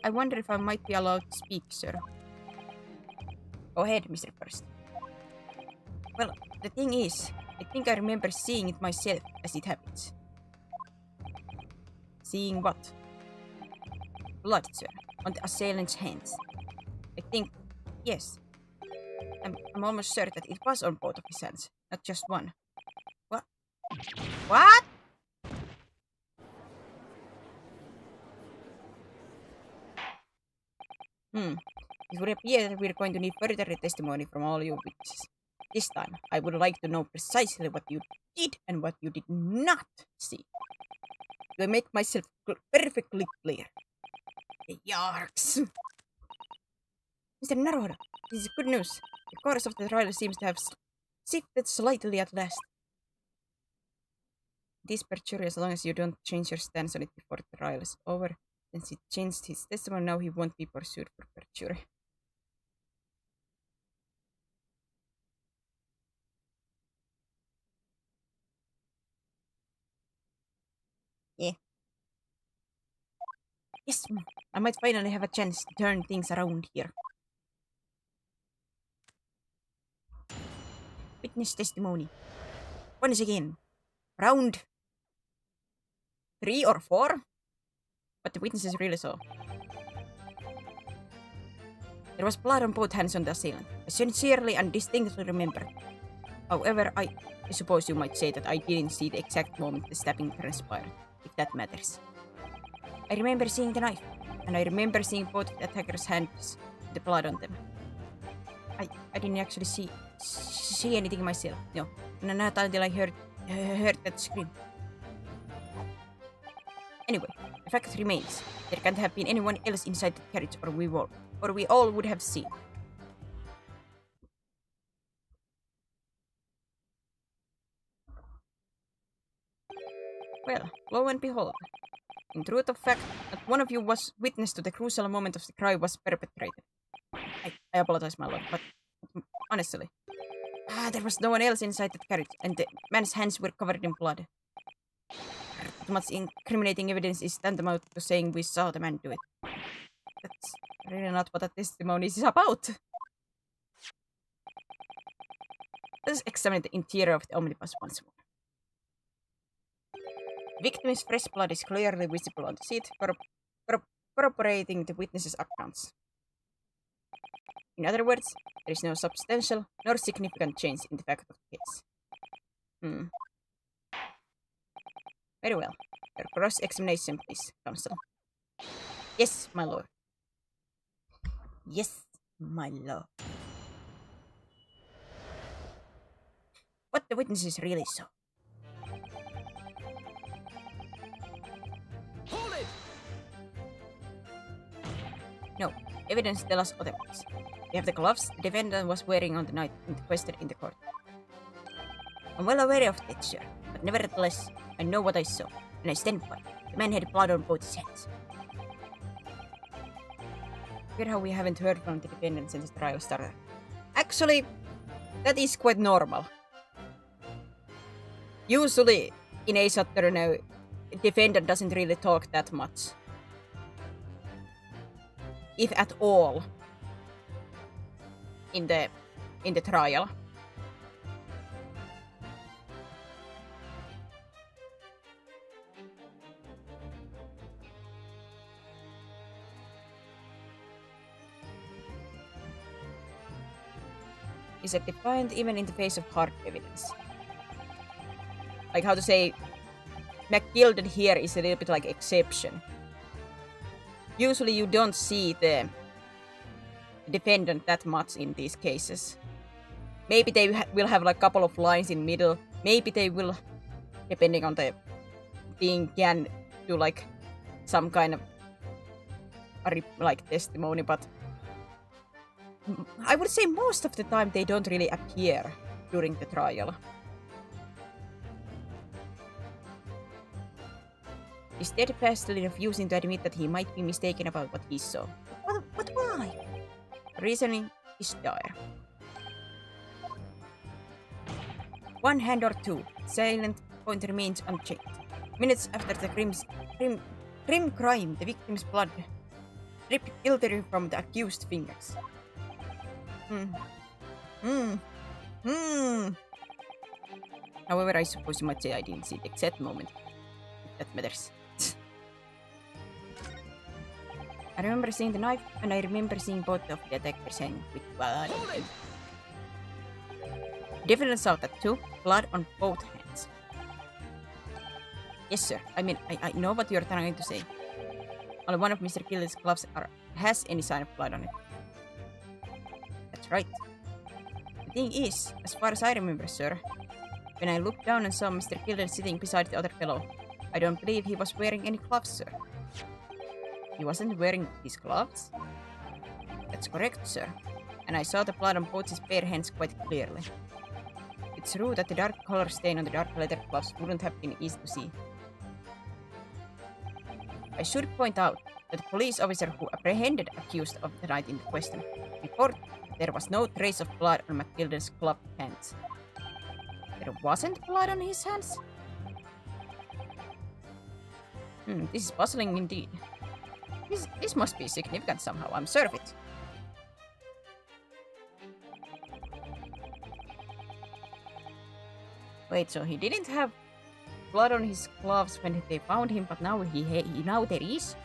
I wonder if I might be allowed to speak, sir. Go ahead, Mr. First. Well, the thing is, I think I remember seeing it myself as it happens. Seeing what? Blood, sir, on the assailant's hands. I think, yes. I'm almost certain that it was on both of his hands, not just one. What? What? It would appear that we're going to need further testimony from all your witnesses. This time, I would like to know precisely what you did and what you did not see. Do I make myself perfectly clear? Yarks! Mr. Naruhodo, this is good news. The course of the trial seems to have shifted slightly at last. It is perjury as long as you don't change your stance on it before the trial is over. Since he changed his testimony, now he won't be pursued for perjury. Yeah. Yes, I might finally have a chance to turn things around here. Witness testimony. Once again. Round 3 or 4? What the witnesses really saw. There was blood on both hands on the assailant. I sincerely and distinctly remember. However, I suppose you might say that I didn't see the exact moment the stabbing transpired, if that matters. I remember seeing the knife, and I remember seeing both the attacker's hands with the blood on them. I didn't actually see anything myself, no. Not until I heard that scream. Anyway, the fact remains, there can't have been anyone else inside the carriage or we all would have seen. Well, lo and behold, in truth of fact, not one of you was witness to the crucial moment of the crime was perpetrated. I apologize, my lord, but honestly, there was no one else inside that carriage, and the man's hands were covered in blood. That much incriminating evidence is tantamount to saying we saw the man do it. That's really not what a testimony is about. Let's examine the interior of the omnibus once more. The victim's fresh blood is clearly visible on the seat, corroborating the witnesses' accounts. In other words, there is no substantial nor significant change in the fact of the case. Very well. Your cross-examination, please, counsel. Yes, my lord. Yes, my lord. What the witnesses really saw. Hold it! No, evidence tells us otherwise. We have the gloves the defendant was wearing on the night requested in the court. I'm well aware of that, sir, but nevertheless, I know what I saw, and I stand by. The man had blood on both his hands. Weird how we haven't heard from the defendant since the trial started. Actually, that is quite normal. Usually, in a Saturn, the defendant doesn't really talk that much. If at all. In the trial. is a defiant even in the face of hard evidence. Like how to say, McGilded here is a little bit like exception. Usually you don't see the defendant that much in these cases. Maybe they will have like a couple of lines in middle. Maybe they will, depending on the thing, can do like some kind of like testimony, but I would say most of the time they don't really appear during the trial. He's steadfastly refusing to admit that he might be mistaken about what he saw. But why? Reasoning is dire. One hand or two, silent point remains unchecked. Minutes after the grim crime, the victim's blood dripped guiltily from the accused's fingers. However, I suppose you might say I didn't see the exact moment. If that matters. I remember seeing the knife, and I remember seeing both of the attackers hanging with blood. Definitely saw that too. Blood on both hands. Yes, sir. I mean, I know what you're trying to say. Only one of Mr. Gilden's gloves has any sign of blood on it. That's right. The thing is, as far as I remember, sir, when I looked down and saw Mr. Gilden sitting beside the other fellow, I don't believe he was wearing any gloves, sir. He wasn't wearing his gloves? That's correct, sir. And I saw the blood on both his bare hands quite clearly. It's true that the dark color stain on the dark leather gloves wouldn't have been easy to see. I should point out that the police officer who apprehended accused of the night in question reported that there was no trace of blood on McGilden's gloved hands. There wasn't blood on his hands? This is puzzling indeed. This must be significant somehow, I'm sure of it. Wait, so he didn't have blood on his gloves when they found him, but now now there is?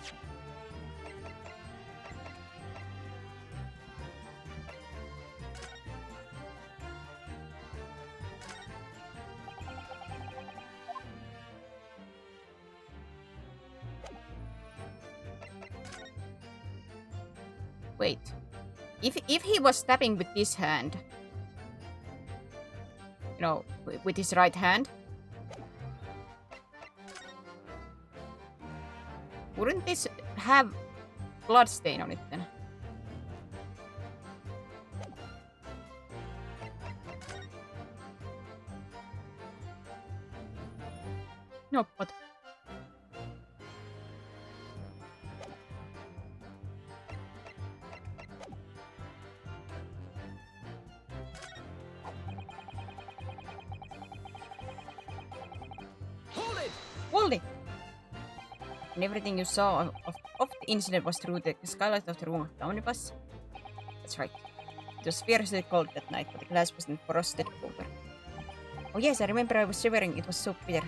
Wait, if he was stabbing with this hand, you know, with his right hand, wouldn't this have blood stain on it then? No, but... Hold it! And everything you saw of the incident was through the skylight of the room of the omnibus? That's right. It was fiercely cold that night, but the glass wasn't frosted over. Oh yes, I remember I was shivering. It was so bitter.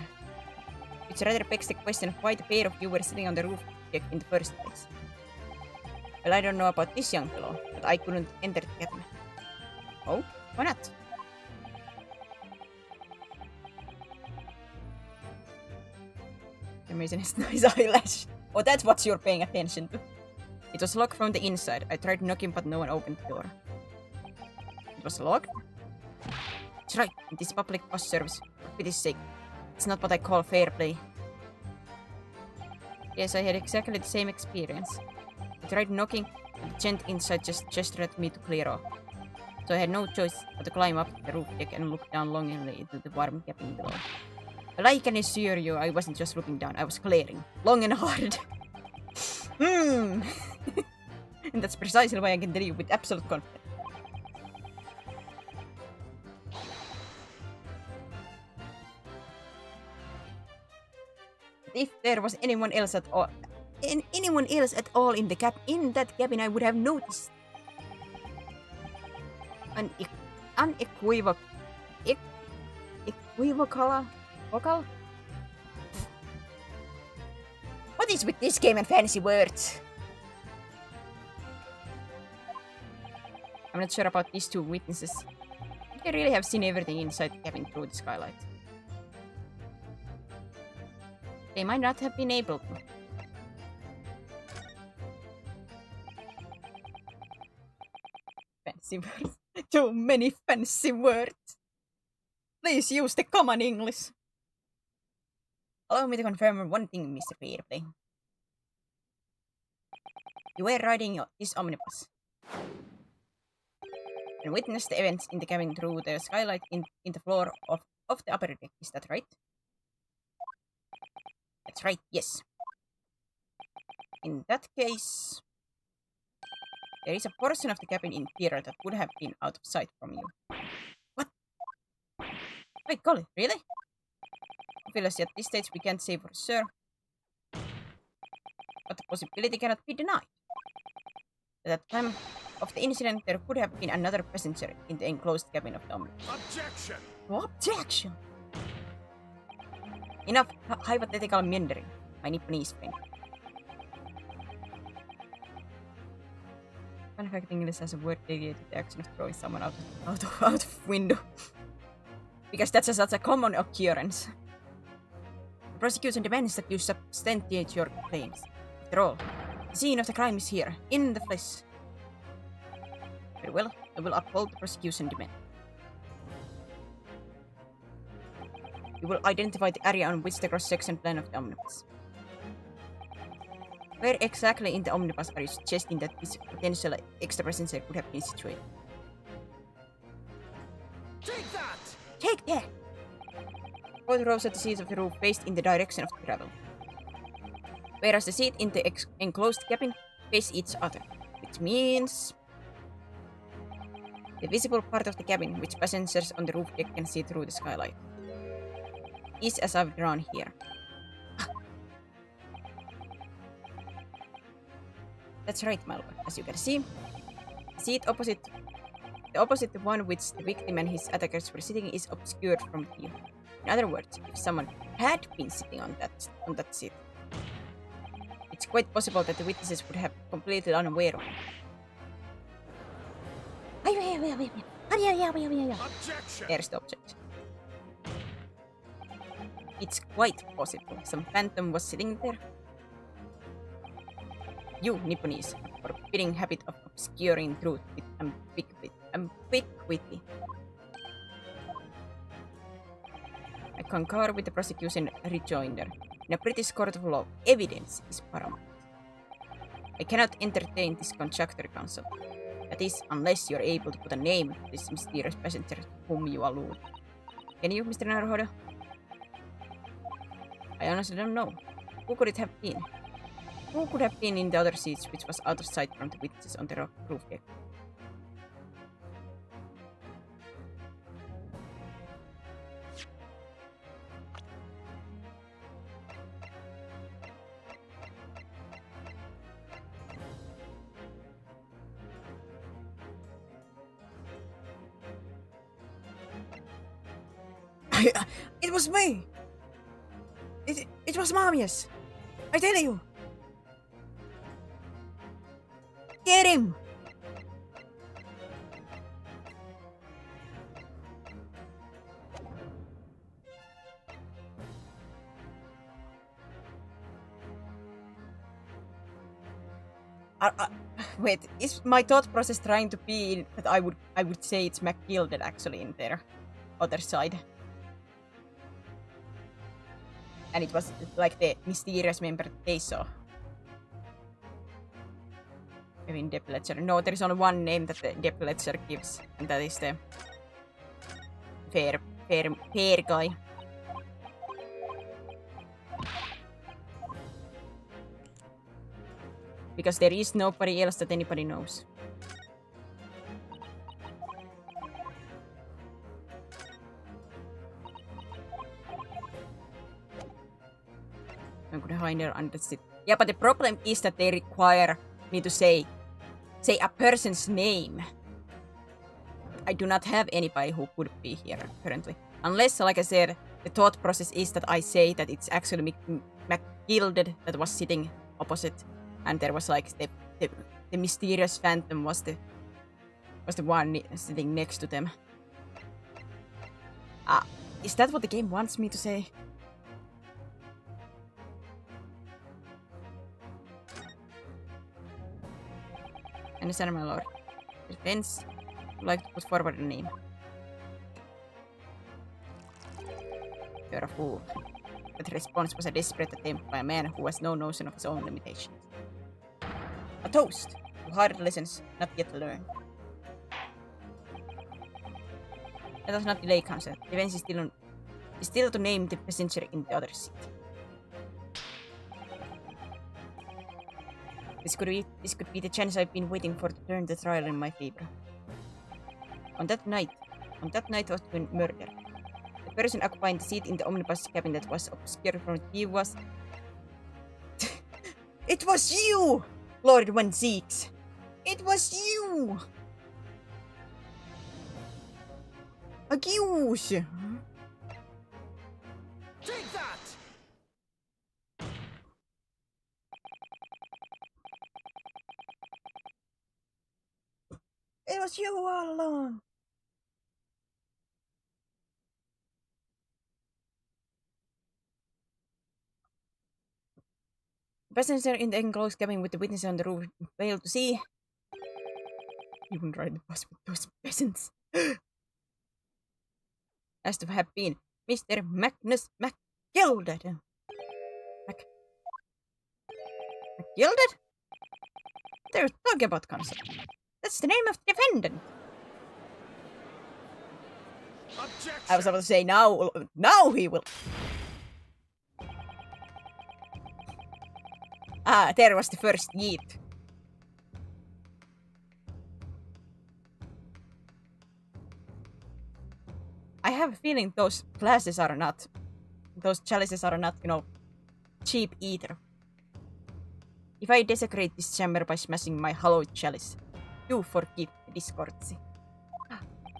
Which rather begs the question of why the pair of you were sitting on the roof deck in the first place. Well, I don't know about this young fellow, but I couldn't enter the cabin. Oh? Why not? Amazing nice eyelash. Oh, that's what you're paying attention to. It was locked from the inside. I tried knocking, but no one opened the door. It was locked? That's right. It is public bus service. For pity's sake. It's not what I call fair play. Yes, I had exactly the same experience. I tried knocking, and the gent inside just gestured at me to clear off. So I had no choice but to climb up the roof deck and look down longingly into the warm cabin below. Well, I can assure you, I wasn't just looking down, I was glaring. Long and hard. And that's precisely why I can tell you with absolute confidence. But if there was anyone else at all in that cabin, I would have noticed. An unequivocal vocal? What is with this game and fancy words? I'm not sure about these two witnesses. they really have seen everything inside the cabin through the skylight? They might not have been able to. Fancy words. Too many fancy words. Please use the common English. Allow me to confirm one thing, Mr. Replay. You were riding this omnibus and witnessed the events in the cabin through the skylight in the floor of the upper deck. Is that right? That's right, yes. In that case, there is a portion of the cabin interior that would have been out of sight from you. What? Wait, golly, really? Obviously, at this stage we can't say for sure, but the possibility cannot be denied. At the time of the incident, there could have been another passenger in the enclosed cabin of the omnibus. Objection! Objection! Enough hypothetical meandering, my Nipponese friend. Fun fact, English has a word dedicated to the action of throwing someone out of window. Because that's such a common occurrence. The prosecution demands that you substantiate your claims. After all, the scene of the crime is here, in the flesh. Very well, I will uphold the prosecution demand. You will identify the area on which the cross-section plan of the omnibus. Where exactly in the omnibus are you suggesting that this potential extra passenger could have been situated? Take that! Take that! Both rows of the seats of the roof faced in the direction of the travel, whereas the seat in the enclosed cabin face each other, which means the visible part of the cabin, which passengers on the roof deck can see through the skylight, is as I've drawn here. That's right, Malva. As you can see, the seat opposite the one which the victim and his attackers were sitting is obscured from view. In other words, if someone had been sitting on that seat, it's quite possible that the witnesses would have completely unaware of it. Objection! There's the objection. It's quite possible some phantom was sitting there. You Nipponese have a forbidding habit of obscuring truth with ambiguity. I concur with the prosecution rejoinder. In a British court of law, evidence is paramount. I cannot entertain this conjecture, counsel. That is, unless you're able to put a name to this mysterious passenger to whom you allude. Can you, Mr. Naruhodo? I honestly don't know. Who could it have been? Who could have been in the other seats, which was out of sight from the witnesses on the roof deck? It was me! It was Mamias! I tell you! Get him! Wait, is my thought process trying to be that I would say it's McGilded actually in their other side? And it was like the mysterious member they saw. Kevin Depletcher. No, there is only one name that the Depletcher gives, and that is the fair guy. Because there is nobody else that anybody knows. I'm gonna hide her under the seat. Yeah, but the problem is that they require me to say a person's name. I do not have anybody who could be here currently. Unless, like I said, the thought process is that I say that it's actually McGilded that was sitting opposite, and there was like the mysterious phantom was the one sitting next to them. Is that what the game wants me to say? Understand, my lord. Defense would like to put forward a name. You're a fool. That response was a desperate attempt by a man who has no notion of his own limitations. A toast to hard lessons not yet learned. Let us not delay, counsel. Defense is still to name the passenger in the other seat. This could be the chance I've been waiting for to turn the trial in my favor. On that night of the murder, the person occupying the seat in the omnibus cabin that was obscured from view was... It was you, Lord Van Zieks! It was you! Accuse! Take that! It was you all along! The passenger in the enclosed cabin with the witness on the roof failed to see. You wouldn't ride the bus with those peasants. Has to have been Mr. Magnus McGilded. McGilded? They're talking about concept. That's the name of the defendant. Objection! I was about to say now he will. Ah, there was the first yeet. I have a feeling those chalices are not, cheap either. If I desecrate this chamber by smashing my hollowed chalice, do forgive the discourtesy.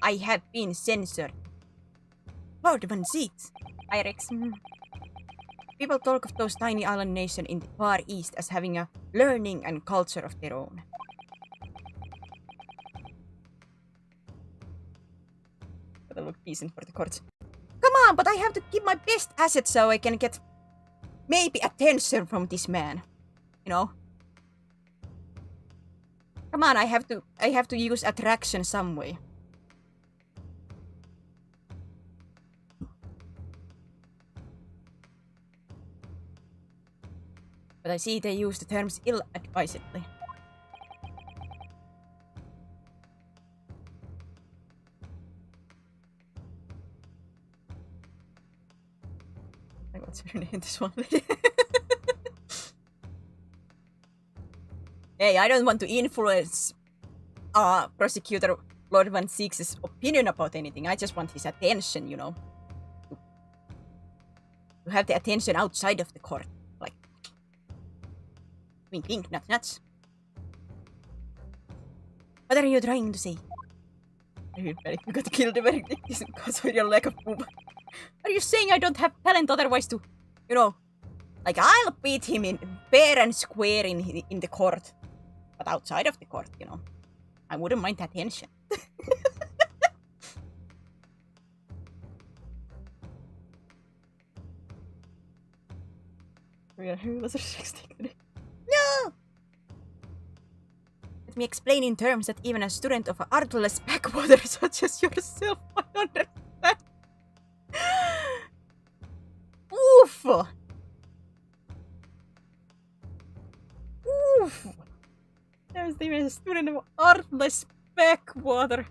I have been censored. Lord Van Zieks, Irex. People talk of those tiny island nations in the Far East as having a learning and culture of their own. But I look decent for the court. Come on, but I have to keep my best asset so I can get maybe attention from this man. You know? Come on, I have to use attraction some way. But I see they use the terms ill-advisedly. Like, what's her name, this one? Hey, I don't want to influence prosecutor Lord Van Zieks' opinion about anything. I just want his attention, you know. To have the attention outside of the court. Like, wink, wink, nuts, nuts. What are you trying to say? You got to kill the verdict because of your lack of move. Are you saying I don't have talent otherwise to, you know, like I'll beat him in fair and square in the court. But outside of the court, you know, I wouldn't mind attention. No! Let me explain in terms that even a student of an artless backwater such as yourself might understand. Oof! Oof! There's even a student of artless backwater.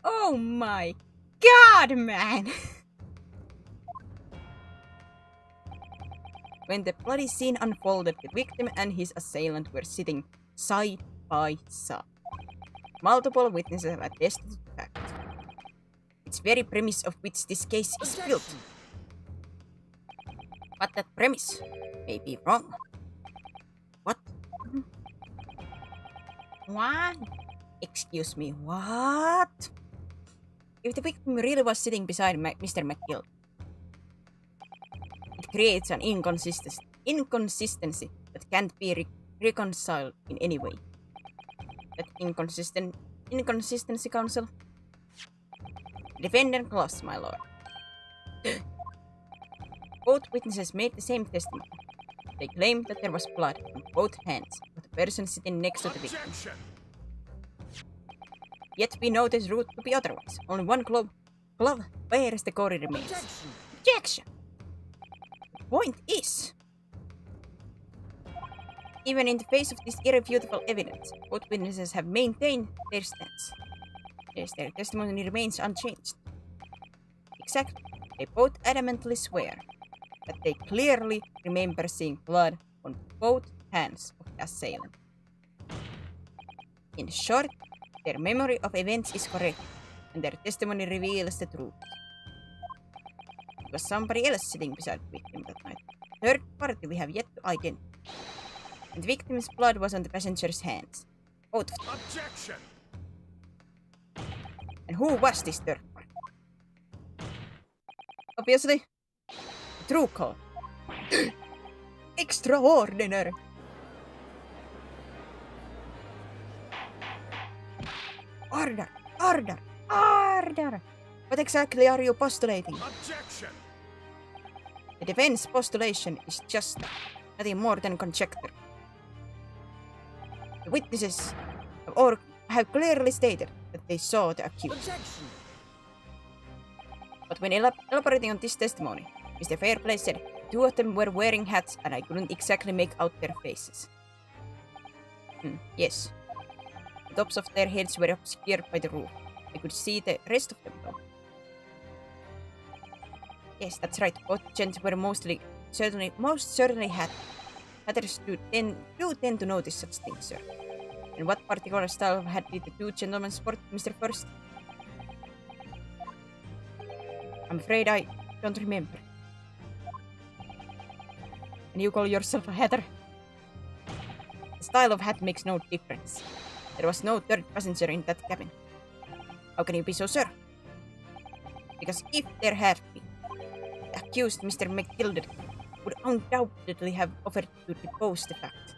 Oh my god, man! When the bloody scene unfolded, the victim and his assailant were sitting side by side. Multiple witnesses have attested to the fact. It's very premise of which this case is built. But that premise may be wrong. What? What? Excuse me, what? If the victim really was sitting beside Mr. McGill, it creates an inconsistency that can't be reconciled in any way. That inconsistency, counsel? Defendant clause, my lord. Both witnesses made the same testimony. They claimed that there was blood on both hands of the person sitting next to the victim. Objection! Yet we know this route to be otherwise. Only one glove. Whereas the gory remains. Objection! The point is, even in the face of this irrefutable evidence, both witnesses have maintained their stance. Yes, their testimony remains unchanged. Exactly. They both adamantly swear that they clearly remember seeing blood on both hands of the assailant. In short, their memory of events is correct, and their testimony reveals the truth. It was somebody else sitting beside the victim that night. Third party we have yet to identify. And the victim's blood was on the passenger's hands. Both of them. Objection! And who was this third party? Obviously, the true call. Extraordinary! Order! Order! Order! What exactly are you postulating? Objection! The defense postulation is just nothing more than conjecture. The witnesses have clearly stated that they saw the accused. Objection! But when elaborating on this testimony, Mr. Fairplay said two of them were wearing hats and I couldn't exactly make out their faces. Yes. The tops of their heads were obscured by the roof. I could see the rest of them though. Yes, that's right. Both gents were most certainly hatters do tend to notice such things, sir. And what particular style of hat did the two gentlemen sport, Mr. First? I'm afraid I don't remember. And you call yourself a hatter? The style of hat makes no difference. There was no third passenger in that cabin. How can you be so sure? Because if there had been, the accused Mr. McGilded would undoubtedly have offered to depose the fact.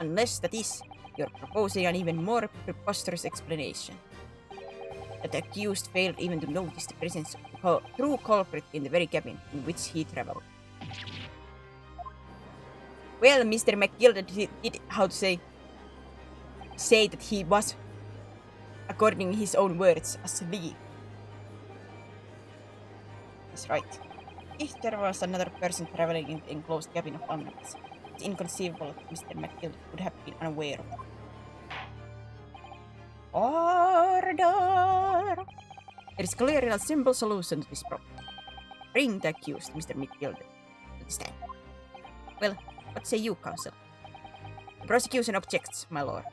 Unless that is, you're proposing an even more preposterous explanation. That the accused failed even to notice the presence of the true culprit in the very cabin in which he traveled. Well, Mr. McGilded did, say that he was, according to his own words, asleep. That's right. If there was another person traveling in the enclosed cabin of London's, it's inconceivable that Mr. McGill would have been unaware of it. Order! There is clearly a simple solution to this problem. Bring the accused, Mr. McGill, to the stand. Well, what say you, counsel? The prosecution objects, my lord.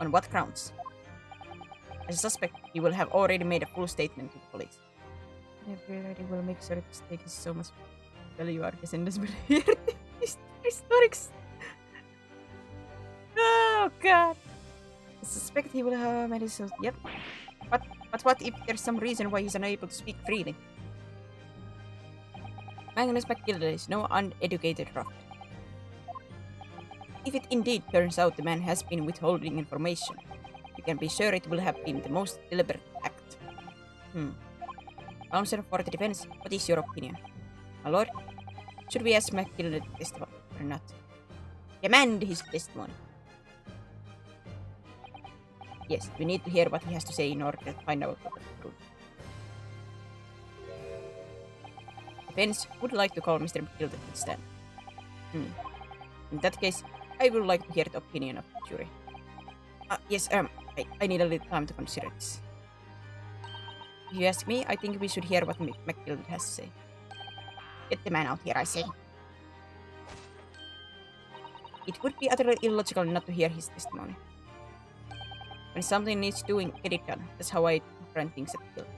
On what grounds? As a suspect, you will have already made a full statement to the police. Everybody will make sure this take is so much value in this historics. Oh god. I suspect he will have made his yep. But what if there's some reason why he's unable to speak freely? Magnus McGilded is no uneducated rough. If it indeed turns out the man has been withholding information, you can be sure it will have been the most deliberate act. Counsel for the defense, what is your opinion? My lord, should we ask McGilded to testify or not? Demand his testimony. Yes, we need to hear what he has to say in order to find out what the truth. Defense would like to call Mr. McGilded to the stand. In that case, I would like to hear the opinion of the jury. Yes, I need a little time to consider this. If you ask me, I think we should hear what McGilded has to say. Get the man out here, I say. It would be utterly illogical not to hear his testimony. When something needs doing, get it done. That's how I run things at Guild.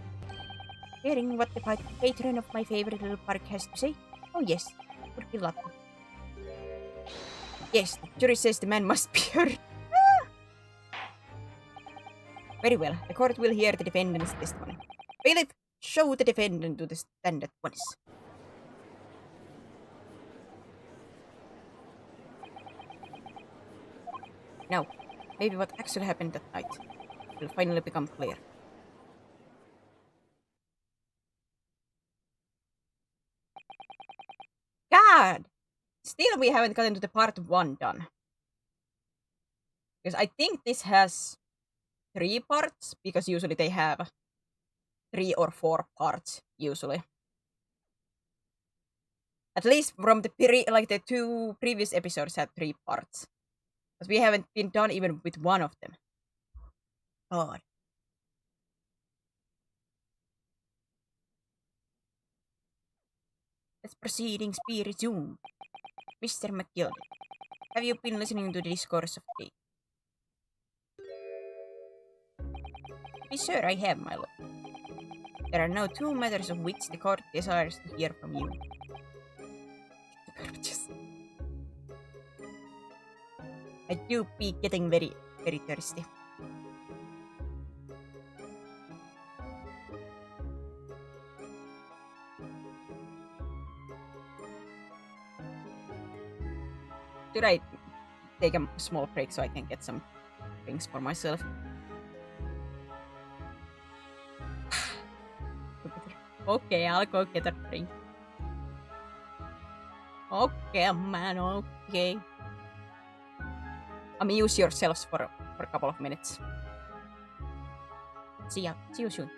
Hearing what the patron of my favorite little park has to say? Oh yes, it would be lovely. Yes, the jury says the man must be heard. Very well, the court will hear the defendant's testimony. Bailiff, show the defendant to the stand at once. Now, maybe what actually happened that night will finally become clear. God! Still, we haven't gotten to the part 1 done. Because I think this has 3 parts, because usually they have 3 or 4 parts, usually. At least from the the 2 previous episodes had 3 parts. But we haven't been done even with one of them. God. Let's proceedings be resumed. Mr. McGill, have you been listening to the discourse of the day? Be sure I have, my lord. There are now 2 matters of which the court desires to hear from you. I do be getting very, very thirsty. Should I take a small break so I can get some drinks for myself? Okay, I'll go get a drink. Okay, man, okay. Amuse yourselves for a couple of minutes. See ya. See you soon.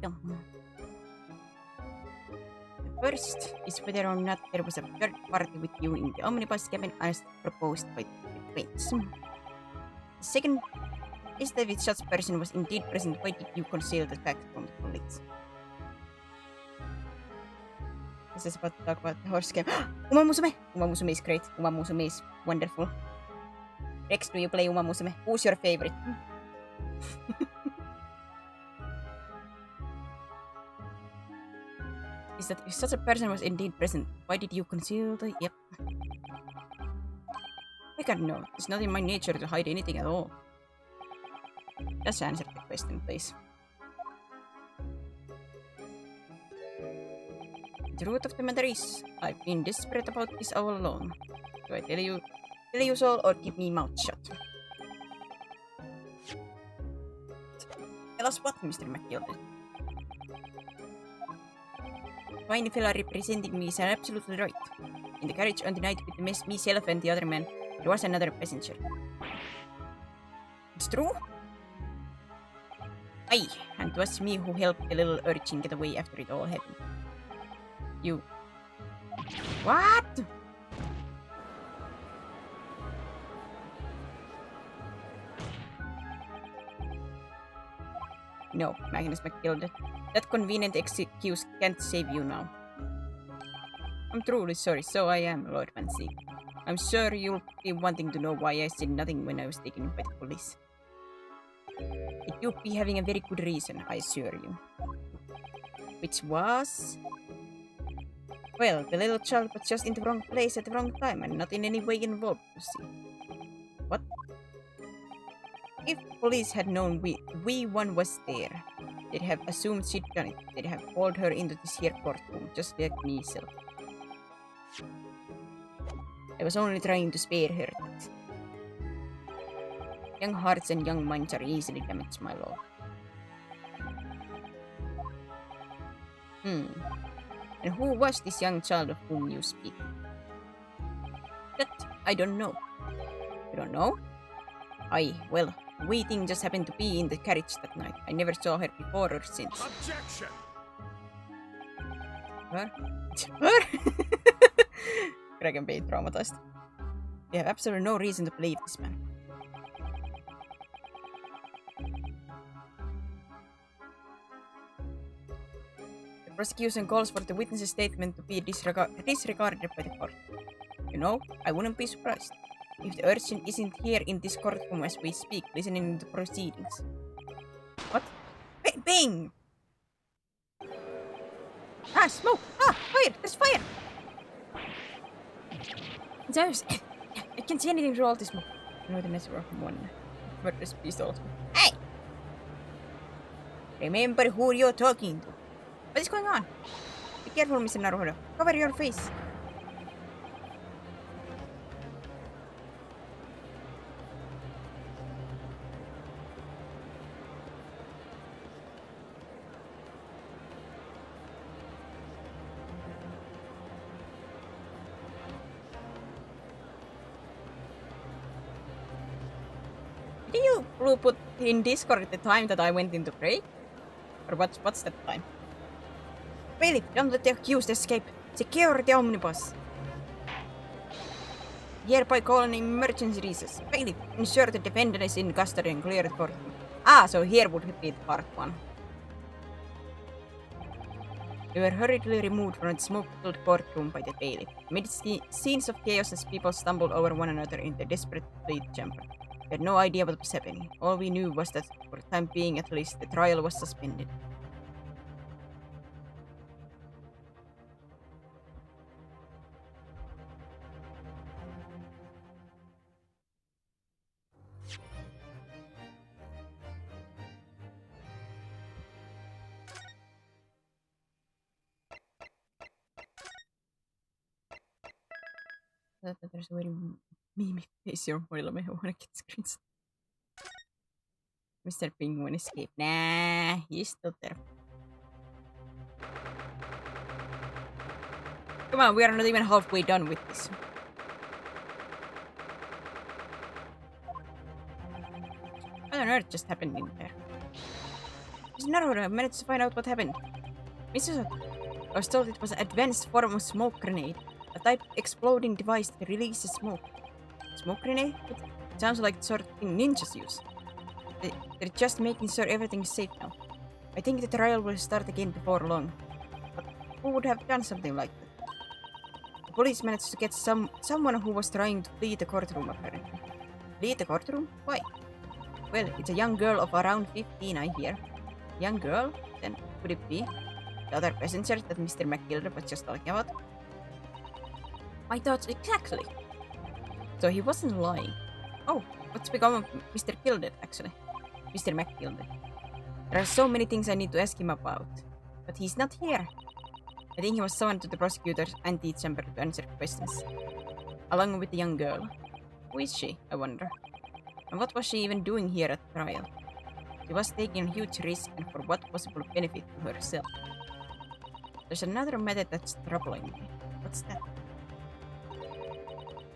The first is whether or not there was a third party with you in the omnibus cabin as proposed by the Fates. The second is that if such person was indeed present, why did you conceal the fact from the police? This is about to talk about the horse game. Uma Musume! Uma Musume is great. Uma Musume is wonderful. Rex, do you play Uma Musume? Who's your favorite? Is that if such a person was indeed present, why did you conceal the... Yep. I can't know. It's not in my nature to hide anything at all. Just answer the question, please. The truth of the matter is, I've been desperate about this all along. Do I tell you so or keep me mouth shut? Tell us what, Mr. McGilden? Fine fella representing me is absolutely right. In the carriage on the night with myself and the other man, there was another passenger. It's true? Aye, and it was me who helped the little urchin get away after it all happened. You... What? No, Magnus McGilden. That convenient excuse can't save you now. I'm truly sorry, so I am, Lord Van Zieks. I'm sure you'll be wanting to know why I said nothing when I was taken by the police. You'd be having a very good reason, I assure you. Which was... Well, the little child was just in the wrong place at the wrong time and not in any way involved, you see. What? If police had known we one was there, they'd have assumed she'd done it. They'd have called her into this here courtroom, just like myself. I was only trying to spare her that. Young hearts and young minds are easily damaged, my lord. And who was this young child of whom you speak? That I don't know. You don't know? Aye, well, the wee thing just happened to be in the carriage that night. I never saw her before or since. Objection! Her? Her? Greg can be traumatized. You have absolutely no reason to believe this man. The prosecution calls for the witness's statement to be disregarded by the court. You know, I wouldn't be surprised if the urchin isn't here in this courtroom as we speak, listening to the proceedings. What? Bang! Ah, smoke! Ah, fire! There's fire! There's... I can't see anything through all this smoke. No, the network from one. Murderous pistol. Hey! Remember who you're talking to. What is going on? Be careful, Mr. Naruhodo. Cover your face. Did you put in Discord at the time that I went into break? Or what's that time? Bailiff, don't let the accused escape. Secure the omnibus. Hereby call an emergency recess. Bailiff, ensure the defendant is in custody and clear the courtroom. Ah, so here would be the part 1. They were hurriedly removed from the smoke-filled courtroom by the bailiff. Amid scenes of chaos as people stumbled over one another in their desperate plea chamber. We had no idea what was happening. All we knew was that, for the time being at least, the trial was suspended. There's a very meme face here. I wanna get screens. Mr. Penguin escaped. Nah, he's still there. Come on, we are not even halfway done with this. What on earth just happened in there? Miss Narrow managed to find out what happened. Mrs. I was told it was an advanced form of smoke grenade, a type exploding device that releases smoke. Smoke grenade? It sounds like the sort of thing ninjas use. They're just making sure everything is safe now. I think the trial will start again before long. But who would have done something like that? The police managed to get someone who was trying to flee the courtroom apparently. Flee the courtroom? Why? Well, it's a young girl of around 15, I hear. Young girl? Then could it be the other passenger that Mr. McGilder was just talking about? My thoughts exactly. So he wasn't lying. Oh, what's become of Mr. Gilded, actually? Mr. McGilder. There are so many things I need to ask him about. But he's not here. I think he was summoned to the prosecutor's antechamber to answer questions. Along with the young girl. Who is she, I wonder? And what was she even doing here at the trial? She was taking a huge risk and for what possible benefit to herself. There's another matter that's troubling me. What's that?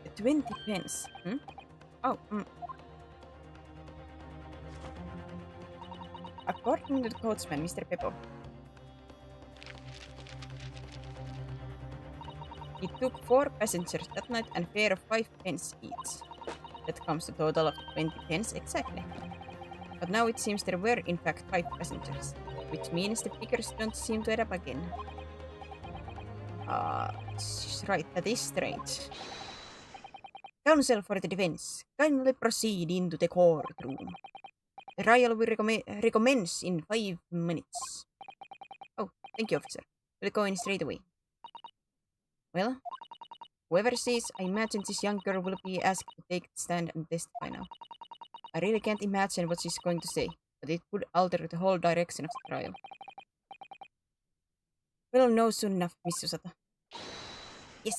The 20 pence. Oh, According to the coachman, Mr. Peppo, he took 4 passengers that night and fare of 5 pence each. That comes to a total of 20 pence exactly. But now it seems there were in fact 5 passengers, which means the figures don't seem to add up again. Right, that is strange. Counsel for the defense, kindly proceed into the courtroom. The trial will recommence in 5 minutes. Oh, thank you, officer. We'll go in straight away. Well, whoever sees, I imagine this young girl will be asked to take the stand and testify now. I really can't imagine what she's going to say, but it could alter the whole direction of the trial. We'll know soon enough, Miss Susata. Yes.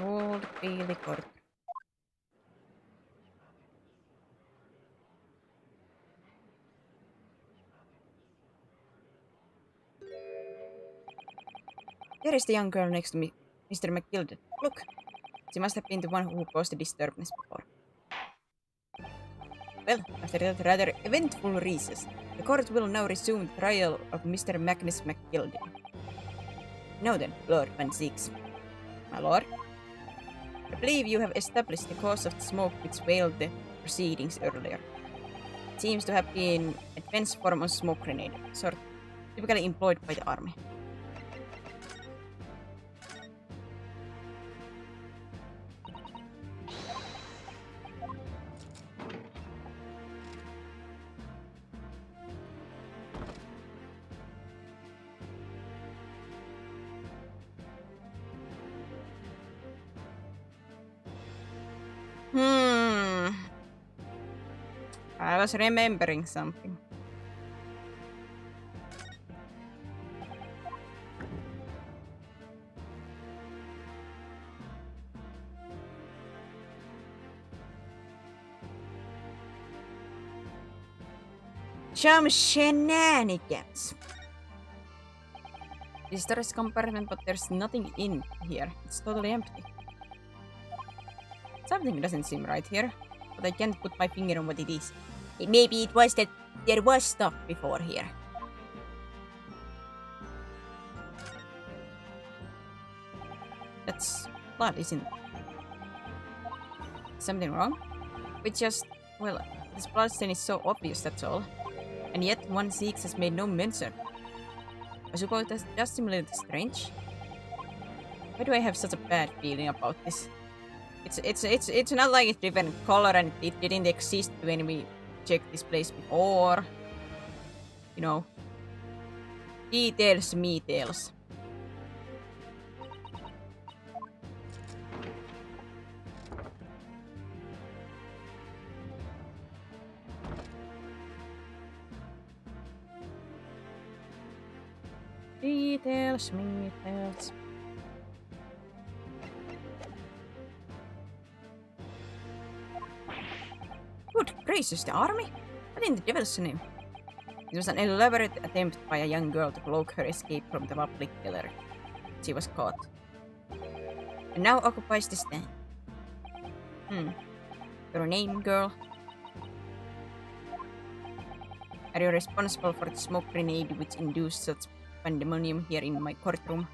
Old Bailey Court. There is the young girl next to me, Mr. McGilder. Look! She must have been the one who caused the disturbance before. Well, after that rather eventful recess, the court will now resume the trial of Mr. Magnus McGilder. Now then, Lord Van Zieks. My lord? I believe you have established the cause of the smoke which failed the proceedings earlier. It seems to have been a advanced form of smoke grenade, sort typically employed by the army. I was remembering something. Some shenanigans. This storage compartment, but there's nothing in here. It's totally empty. Something doesn't seem right here, but I can't put my finger on what it is. Maybe it was that there was stuff before here. That's blood, isn't it? Something wrong? Well, this blood stain is so obvious, that's all. And yet, Van Zieks has made no mention. I suppose that does seem a little strange. Why do I have such a bad feeling about this? It's not like it's different color and it didn't exist when we checked this place before. You know. Details, me-tails. Details, me-tails. Good gracious, the army? What in the devil's name? It was an elaborate attempt by a young girl to cloak her escape from the public gallery. She was caught. and now occupies the stand. Your name, girl? Are you responsible for the smoke grenade which induced such pandemonium here in my courtroom?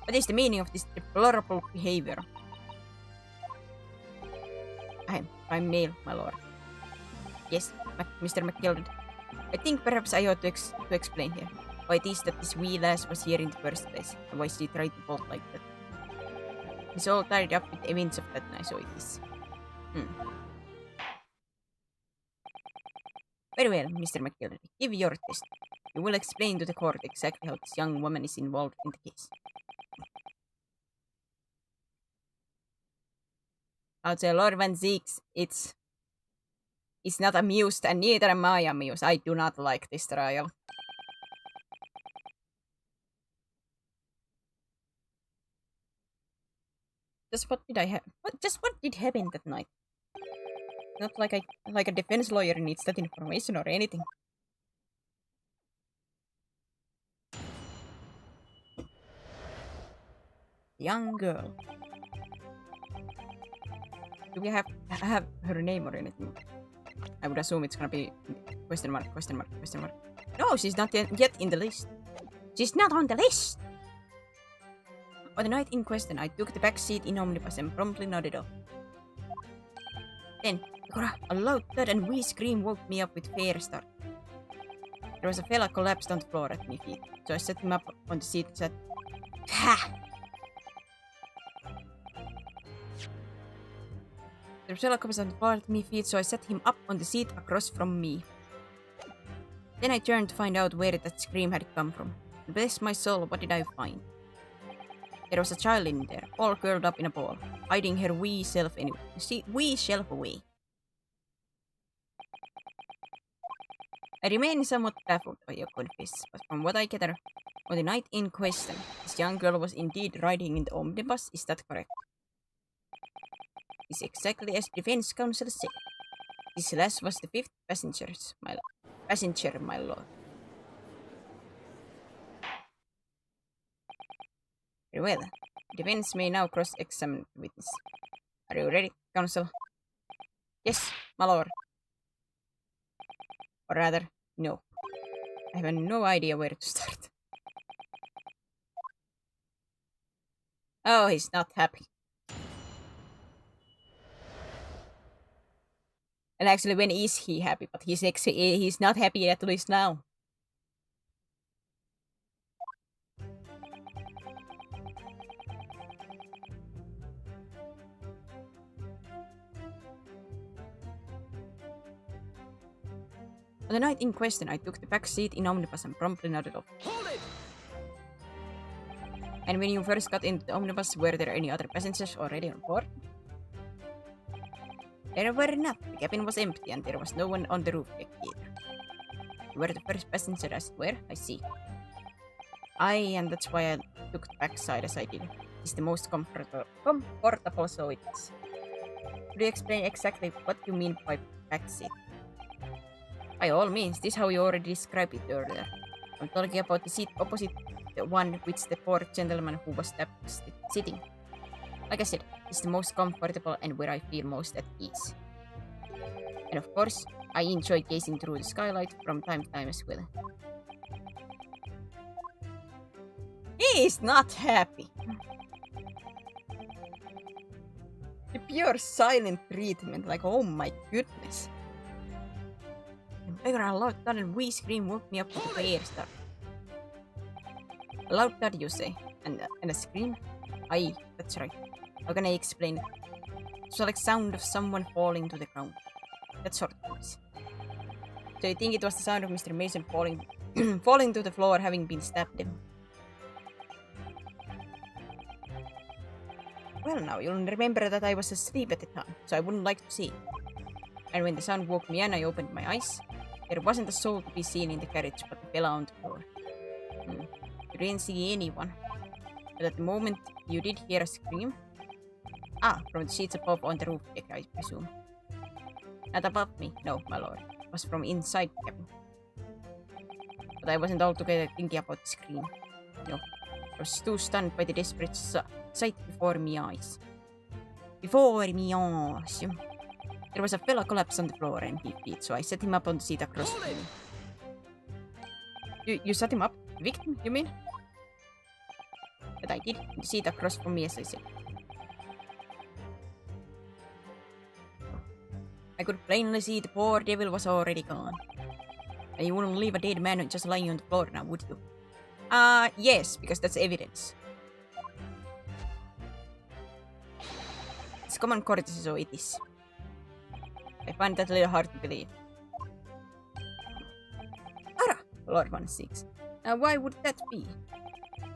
What is the meaning of this deplorable behavior? I'm male, my lord. Yes, Mr. McGilded. I think perhaps I ought to explain here why it is that this wee lass was here in the first place, and why she tried to bolt like that. It's all tied up with events of that night, so it is. Very well, Mr. McGilded. Give your test. You will explain to the court exactly how this young woman is involved in the case. I'll say Lord Van Zieks, it's not amused, and neither am I amused. I do not like this trial. Just what did I have? What did happen that night? Not like a defense lawyer needs that information or anything. Young girl. Do we have her name or anything? I would assume it's gonna be question mark. No, she's not yet in the list. She's not on the list! On the night in question, I took the back seat in omnibus and promptly nodded off. Then, a loud thud and wee scream woke me up with fair start. There was a fella collapsed on the floor at my feet, so I set him up on the seat and said, "Ha!" The fella collapsed on the floor at my feet, so I set him up on the seat across from me. Then I turned to find out where that scream had come from. And bless my soul, what did I find? There was a child in there, all curled up in a ball, hiding her wee self anyway. Wee self away. I remain somewhat baffled by your confess, but from what I gather, on the night in question, this young girl was indeed riding in the omnibus, is that correct? It's exactly as defense counsel said. This lass was the fifth passenger, my lord. Very well. Defense may now cross-examine the witness. Are you ready, counsel? Yes, my lord. Or rather, no. I have no idea where to start. Oh, he's not happy. And actually, when is he happy? But he's not happy at least now. On the night in question, I took the back seat in omnibus and promptly nodded off. Hold it! And when you first got into the omnibus, were there any other passengers already on board? There were not. The cabin was empty and there was no one on the roof deck either. You were the first passenger, as it were, I see. Aye, and that's why I took the back side as I did. It's the most comfortable, so it is. Could you explain exactly what you mean by back seat? By all means, this is how you already described it earlier. I'm talking about the seat opposite the one which the poor gentleman who was sitting. Like I said, it's the most comfortable and where I feel most at ease. And of course, I enjoy gazing through the skylight from time to time as well. He is not happy. The pure silent treatment, like oh my goodness. A loud thud and wee scream woke me up with a fair start. A loud thud, you say? And a scream? Aye, that's right. How can I explain it? It's like sound of someone falling to the ground. That sort of noise. So you think it was the sound of Mr. Mason falling falling to the floor having been stabbed him? Well now, you'll remember that I was asleep at the time, so I wouldn't like to see. And when the sound woke me and I opened my eyes, there wasn't a soul to be seen in the carriage but the fella on the floor. You didn't see anyone. But at the moment, you did hear a scream. Ah, from the seats above on the roof deck, I presume. Not above me, no, my lord. It was from inside the cabin. But I wasn't altogether thinking about the scream. No. I was too stunned by the desperate sight before my eyes. Before my eyes. There was a fella collapsed on the floor and he feet, so I set him up on the seat across from me. You set him up? Victim, you mean? But I did. The seat across from me, as I said. I could plainly see the poor devil was already gone. And you wouldn't leave a dead man just lying on the floor now, would you? Yes, because that's evidence. It's common courtesy, so it is. I find that a little hard to believe. Ara! Lord Van Zieks. Now why would that be?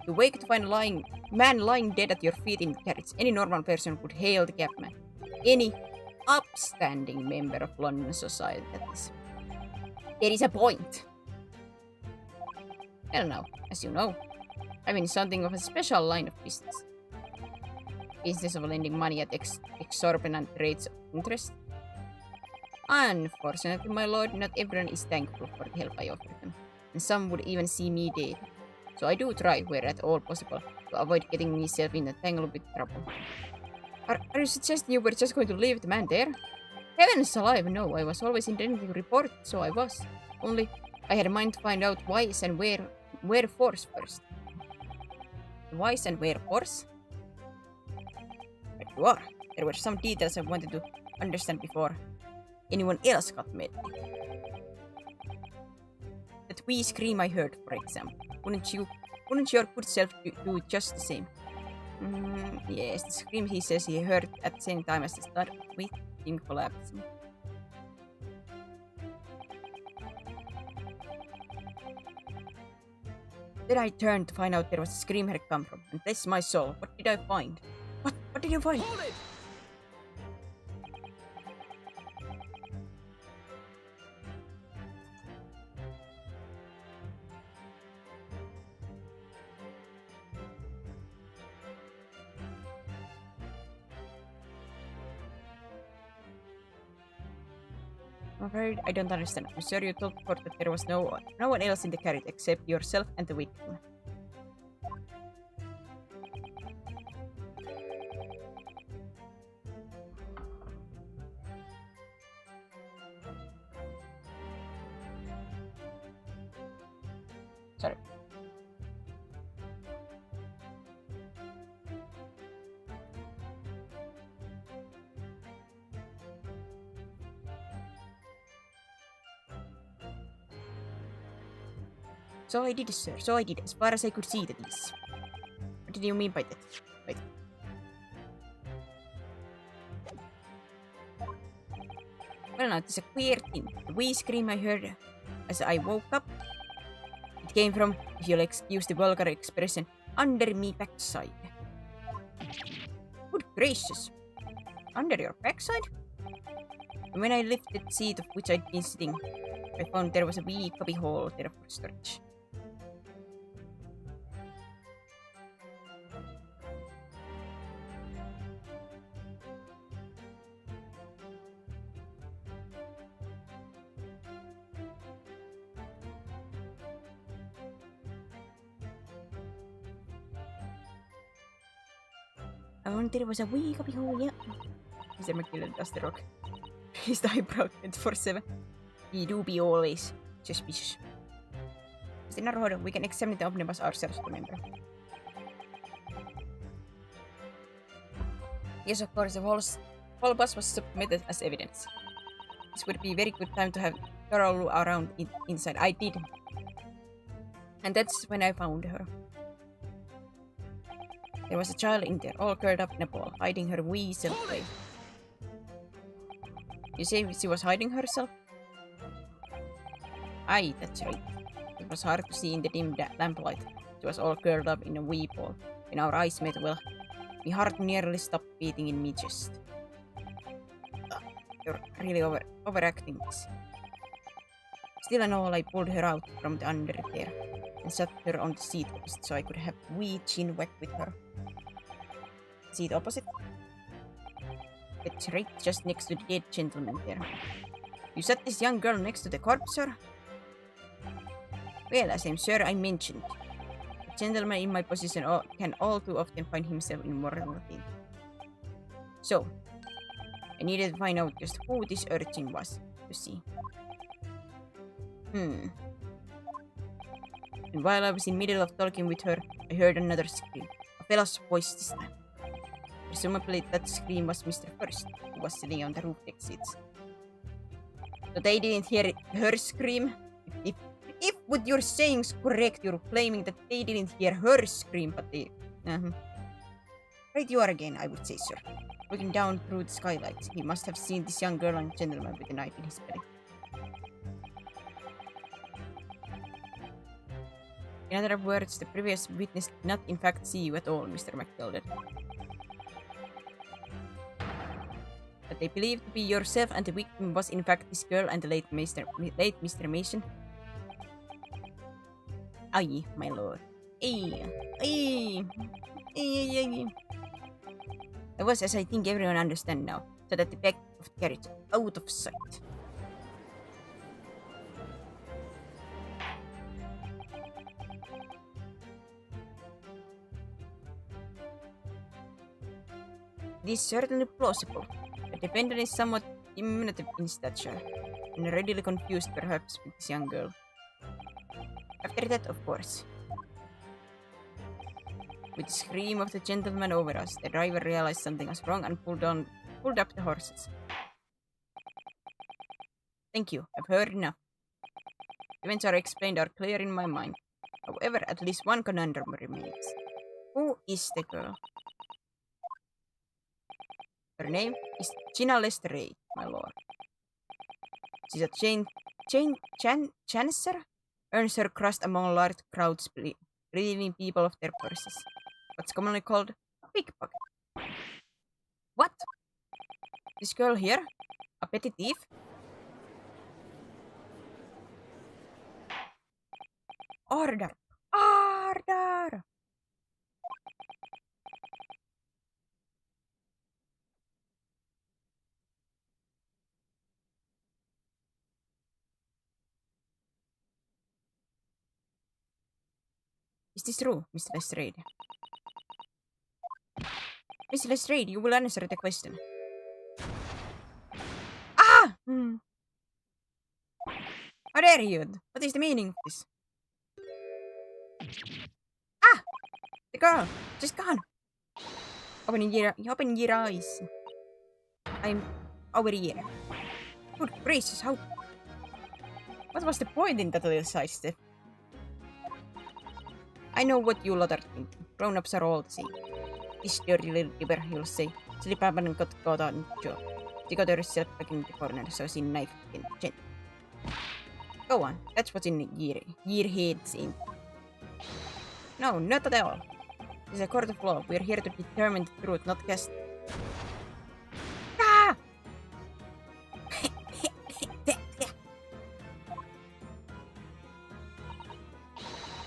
You wake to find a man lying dead at your feet in the carriage. Any normal person would hail the cabman. Any upstanding member of London society, that is. There is a point. Well now, as you know, I'm in something of a special line of business. Business of lending money at exorbitant rates of interest. Unfortunately, my lord, not everyone is thankful for the help I offer them, and some would even see me dead. So I do try, where at all possible, to avoid getting myself in a tangle with trouble. Are you suggesting you were just going to leave the man there? Heavens alive, no, I was always intending to report, so I was. Only, I had a mind to find out whys and wherefores first. Whys and wherefores? But you are. There were some details I wanted to understand before anyone else got mad. That wee scream I heard, for example. Wouldn't your good self do just the same? Yes, the scream he says he heard at the same time as the start with him collapsing. Then I turned to find out where was the scream had come from, and bless my soul, what did I find? What did you find? Hold it! I'm afraid I don't understand. I'm sure you told the court that there was no one else in the carriage except yourself and the victim. Sorry. So I did, sir. So I did, as far as I could see, that is. What did you mean by that? Wait. Well, now, it's a queer thing. The wee scream I heard as I woke up, it came from, if you'll excuse the vulgar expression, under me backside. Good gracious. Under your backside? And when I lifted the seat of which I'd been sitting, I found there was a wee cubby hole there for storage. I found there was a wee cubby hole, yeah. Mr. McMillan does the rock. His eyebrow 24/7. We do be always suspicious. Mr. Naruhodo, we can examine the omnibus ourselves, remember? Yes, of course, the whole bus was submitted as evidence. This would be a very good time to have thorough look around inside. I did. And that's when I found her. There was a child in there, all curled up in a ball, hiding her wee self away. You say she was hiding herself? Aye, that's right. It was hard to see in the dim lamplight. She was all curled up in a wee ball. When our eyes met, well, my heart nearly stopped beating in my chest. You're really overacting this. Still and all, I pulled her out from the under there and sat her on the seat opposite so I could have wee chin whack with her. Seat opposite? It's right just next to the dead gentleman there. You sat this young girl next to the corpse, sir? Well, as I'm sure I mentioned, the gentleman in my position can all too often find himself in morality. So, I needed to find out just who this urchin was, you see. And while I was in the middle of talking with her, I heard another scream. A fellow's voice this time. Presumably that scream was Mr. First, who was sitting on the roof deck seats. So they didn't hear her scream? If what you're saying is correct, you're claiming that they didn't hear her scream, but they... Right you are again, I would say, sir. Looking down through the skylights, he must have seen this young girl and gentleman with a knife in his belly. In other words, the previous witness did not in fact see you at all, Mr. McDowell. But they believe to be yourself and the victim was in fact this girl and the late Mr. Mason. Aye, my lord. Aye. It was as I think everyone understands now, so that the back of the carriage out of sight. It is certainly plausible. The defendant is somewhat diminutive in stature, and readily confused perhaps with this young girl. After that, of course. With the scream of the gentleman over us, the driver realized something was wrong and pulled up the horses. Thank you, I've heard enough. Events are explained are clear in my mind. However, at least one conundrum remains. Who is the girl? Her name is Gina Lestrade, my lord. She's a chancer? Earns her crust among large crowds, relieving people of their purses. What's commonly called a pickpocket. What? This girl here? A petty thief? Order! Order! Is this true, Miss Lestrade? Miss Lestrade, you will answer the question. Ah! How dare you? What is the meaning of this? Ah! The girl! She's gone! Open your eyes. I'm over here. Good gracious, how... What was the point in that little sidestep? I know what you lot are thinking. Grown-ups are all the same. This dirty little dipper, you'll say. Slip up and got caught on the jaw. She got herself back in the corner, so she knifed in the chin. Go on, that's what's in your heads in. No, not at all. This is a court of law. We're here to determine the truth, not guess. Ah!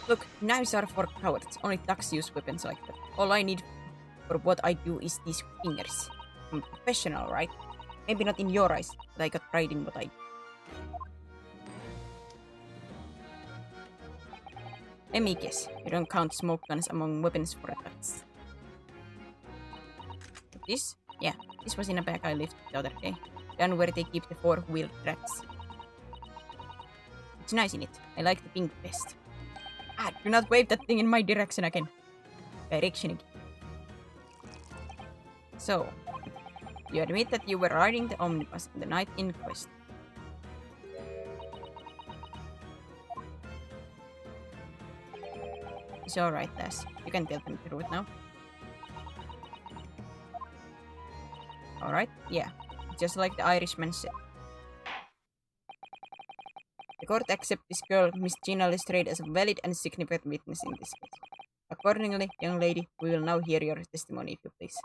Look, knives are for cowards. Only thugs use weapons like that. All I need for what I do is these fingers. I'm a professional, right? Maybe not in your eyes, but I got pride in what I do. Let me guess, you don't count smoke guns among weapons for attacks. This? Yeah, this was in a bag I lifted the other day. Down where they keep the four-wheel tracks. It's nice in it. I like the pink vest. Ah, do not wave that thing in my direction again. So, you admit that you were riding the omnibus on the night in question. It's alright, lass. You can tell them the truth now. Alright, yeah. Just like the Irishman said. The court accepts this girl, Miss Gina Lestrade, as a valid and significant witness in this case. Accordingly, young lady, we will now hear your testimony, if you please.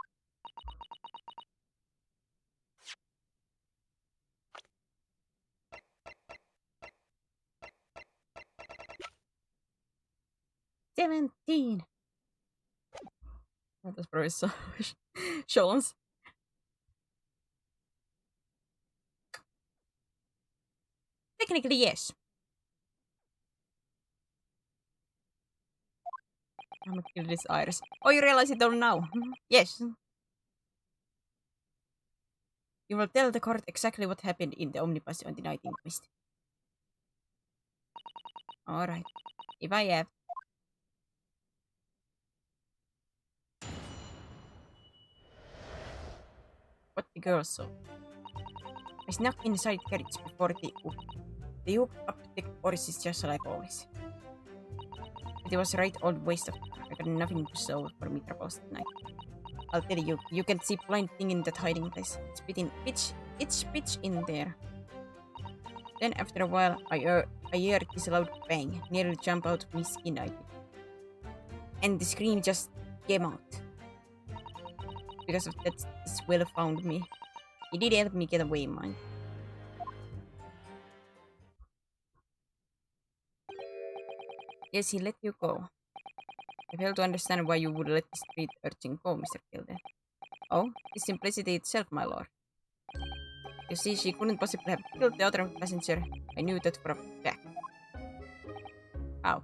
That was probably so Sean's. Technically, yes. I'm killed this Iris. Oh, you realize it all now? Yes. You will tell the court exactly what happened in the omnibus on the night in question. Alright. If I have. What the girl saw. I snuck inside the carriage before they hooked up the horses just like always. It was a right old waste of time. I got nothing to show for Metropolis tonight. I'll tell you, you can see blind thing in that hiding place. It's pitch in there. Then after a while, I heard this loud bang, nearly jump out of my skin, I did. And the scream just came out. Because of that, this Will found me. He did help me get away, man. Yes, he let you go. I fail to understand why you would let the street urchin go, Mr. Gilder. Oh, it's simplicity itself, my lord. You see, she couldn't possibly have killed the other passenger. I knew that for a fact. How?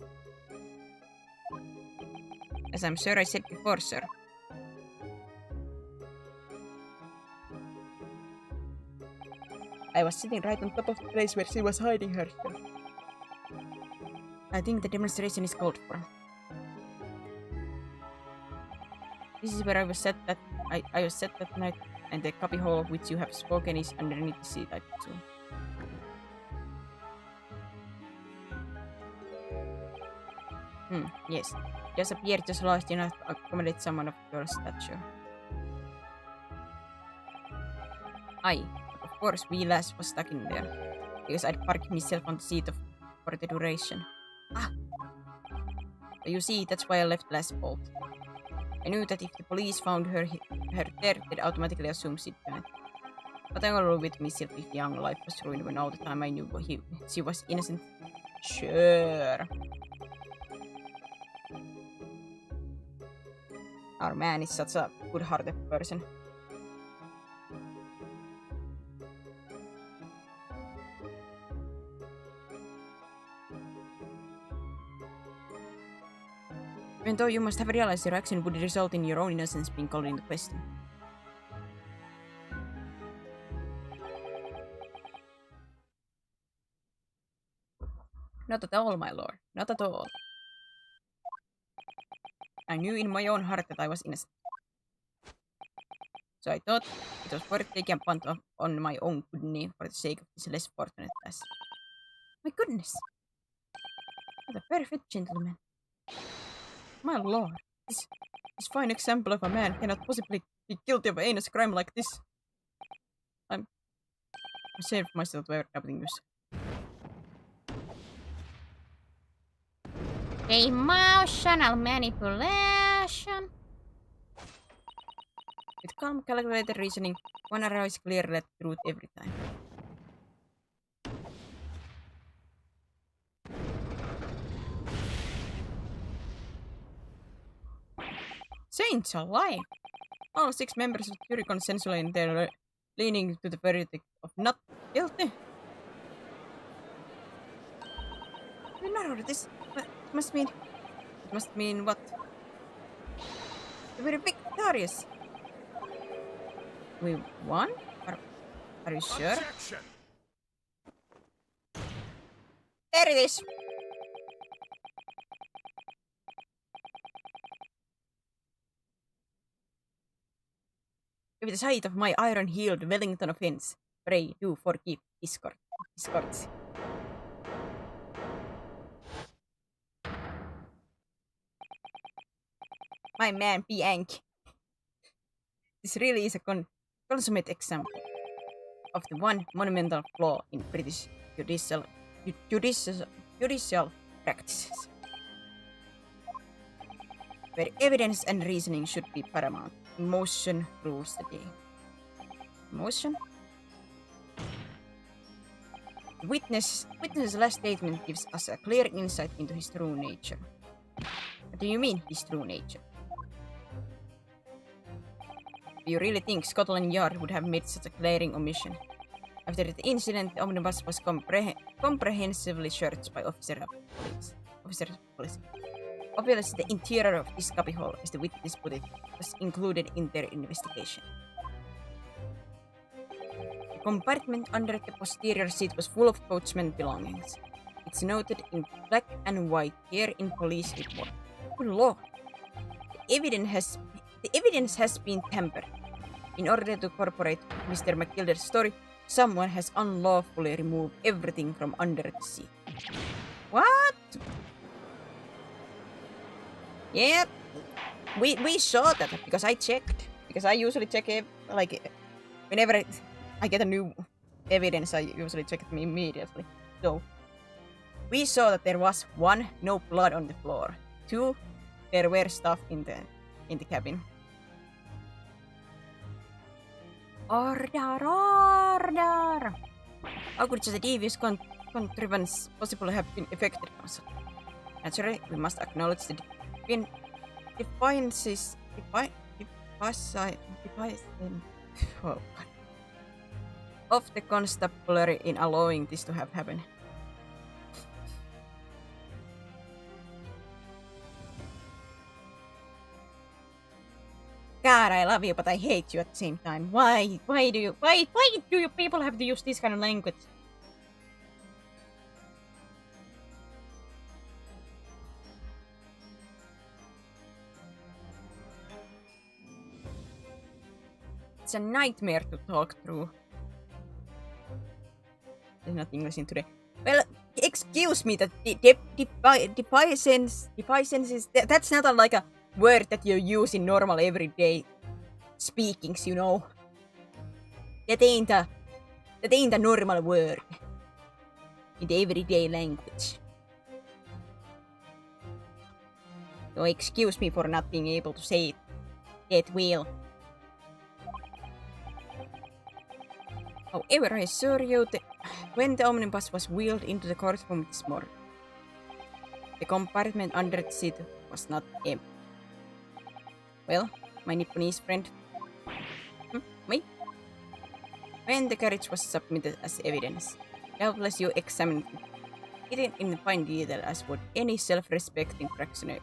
As I'm sure I said before, sir. I was sitting right on top of the place where she was hiding herself. I think the demonstration is called for. This is where I was set that I was set that night, and the cubby hole of which you have spoken is underneath the seat, I presume. Yes. It does appear just large enough to accommodate someone of your stature. Aye, but of course Wheelass was stuck in there, because I'd parked myself on the seat for the duration. So you see, that's why I left last bolt. I knew that if the police found her there, they'd automatically assume she'd done it. But I will with myself if young life was ruined when all the time I knew she was innocent. Sure. Our man is such a good-hearted person. Even though you must have realized your action would result in your own innocence being called into question. Not at all, my lord. Not at all. I knew in my own heart that I was innocent. So I thought it was worth taking a punt on my own good name for the sake of this less fortunate lass. My goodness! What a perfect gentleman. My lord, this fine example of a man cannot possibly be guilty of a heinous crime like this. I'm ashamed of myself for doubting this. Emotional manipulation. With calm, calculated reasoning, one arrives clearly at the truth every time. Saints alive! All 6 members of the jury consensually in their leaning to the verdict of not guilty. This must mean what? We're victorious. We won? Are you sure? Objection! There it is! With the sight of my iron-heeled Wellington offense, pray do forgive escorts. My man, Bianchi. This really is a consummate example of the one monumental flaw in British judicial practices, where evidence and reasoning should be paramount. Emotion rules the day. Emotion? Witness's last statement gives us a clear insight into his true nature. What do you mean, his true nature? Do you really think Scotland Yard would have made such a glaring omission? After the incident, the omnibus was comprehensively searched by officers of police. Obviously, the interior of this cubbyhole, as the witness put it, was included in their investigation. The compartment under the posterior seat was full of coachman's belongings. It's noted in black and white here in police report. Good lord! The evidence has been tampered. In order to corroborate Mr. McGilder's story, someone has unlawfully removed everything from under the seat. What? Yep. We saw that because I checked. Because I usually check it, like, whenever I get a new evidence, I usually check it immediately. So, we saw that there was 1, no blood on the floor. 2, there were stuff in the cabin. Order! How could such a devious contrivance possibly have been effected, Council? Naturally, we must acknowledge the defiances of the constabulary in allowing this to have happened. God, I love you, but I hate you at the same time. Why do you people have to use this kind of language? It's a nightmare to talk through. There's not English in today. Well, excuse me, that defiance is that's not like a word that you use in normal everyday speakings, you know. That ain't a normal word in the everyday language. So excuse me for not being able to say it that well. However, I assure you that when the omnibus was wheeled into the courtroom this morning, the compartment under the seat was not empty. Well, my Nipponese friend, me? When the carriage was submitted as evidence, doubtless you examined it in fine detail as would any self-respecting practitioner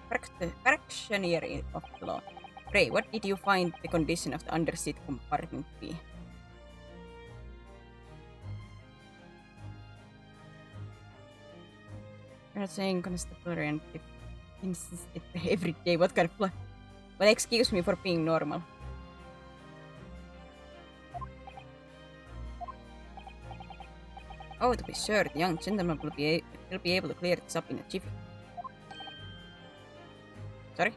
of the law. Pray, what did you find the condition of the underseat compartment to be? You're not saying constabulary and every day. What kind of well, excuse me for being normal. Oh, to be sure, the young gentleman will be able to clear this up in a jiffy. Sorry?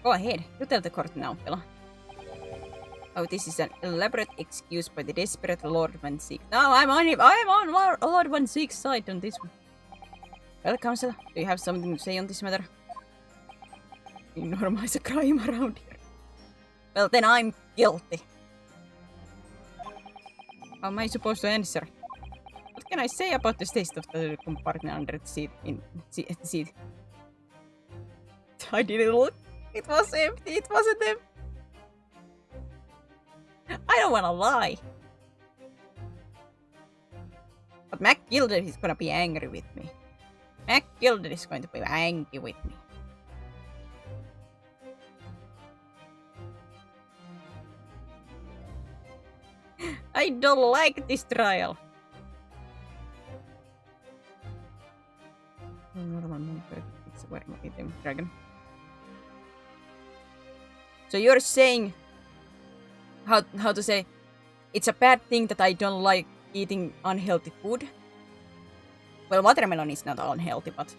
Go ahead, you tell the court now, fella. Oh, this is an elaborate excuse by the desperate Lord Van Zieks. No, I'm on Lord Van Zieks' side on this one. Well, Council, do you have something to say on this matter? You normalize a crime around here. Well, then I'm guilty. How am I supposed to answer? What can I say about the state of the compartment under the seat? I didn't look. It was empty. It wasn't empty. I don't want to lie. But McGilder is going to be angry with me. McGilder is going to be angry with me. I don't like this trial. Dragon. So you're saying how to say it's a bad thing that I don't like eating unhealthy food? Well, watermelon is not unhealthy, but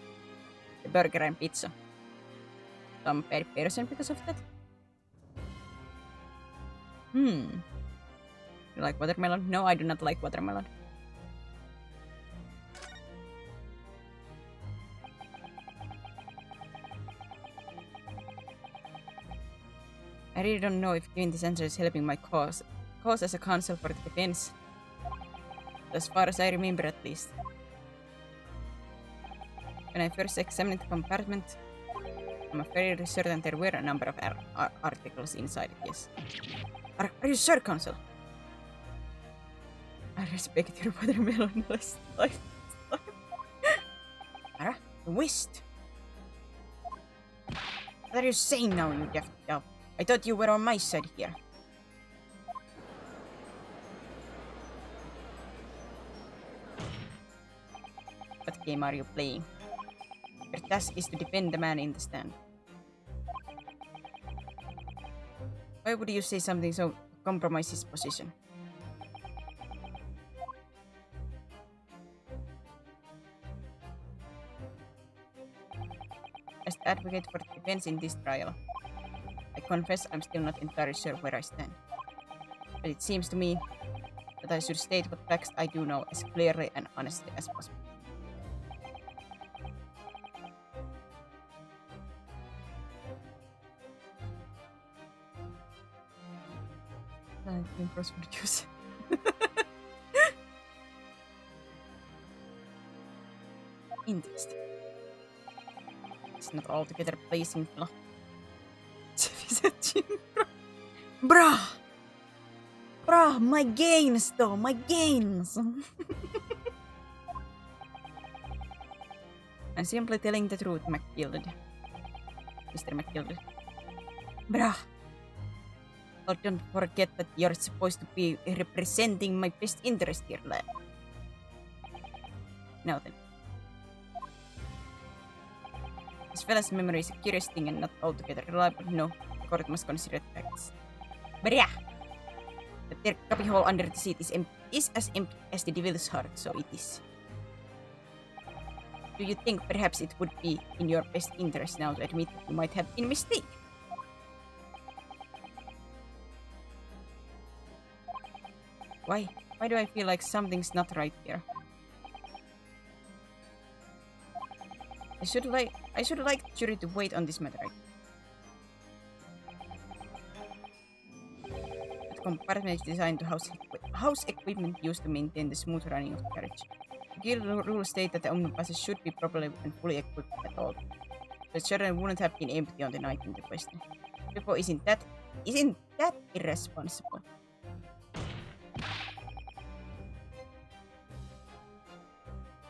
the burger and pizza. So I'm a bad person because of that? You like watermelon? No, I do not like watermelon. I really don't know if giving this answer is helping my cause as a counsel for the defense. As far as I remember, at least. When I first examined the compartment, I'm fairly certain there were a number of articles inside it, yes. Are you sure, counsel? I respect your watermelon lifestyle. The whist? What are you saying now, you deaf dove? I thought you were on my side here. What game are you playing? Your task is to defend the man in the stand. Why would you say something so compromise his position? As the advocate for defense in this trial, I confess I'm still not entirely sure where I stand. But it seems to me that I should state what facts I do know as clearly and honestly as possible. I've been crossword juice. Interesting. It's not altogether pleasing, no. Bruh! Bruh, my gains though, my gains! I'm simply telling the truth, McGild. Mr. McGild. Bruh! Oh, don't forget that you're supposed to be representing my best interest here, lad. Now then. This fella's memory is a curious thing and not altogether reliable. No, the court must consider facts. But yeah, the cubbyhole under the seat is as empty as the devil's heart, so it is. Do you think perhaps it would be in your best interest now to admit that you might have been mistaken? Why? Why do I feel like something's not right here? I should like the jury to wait on this matter. The compartment is designed to house equipment used to maintain the smooth running of the carriage. The guild rules state that the omnibuses should be properly and fully equipped at all. The children wouldn't have been empty on the night in the question. Therefore, isn't that irresponsible?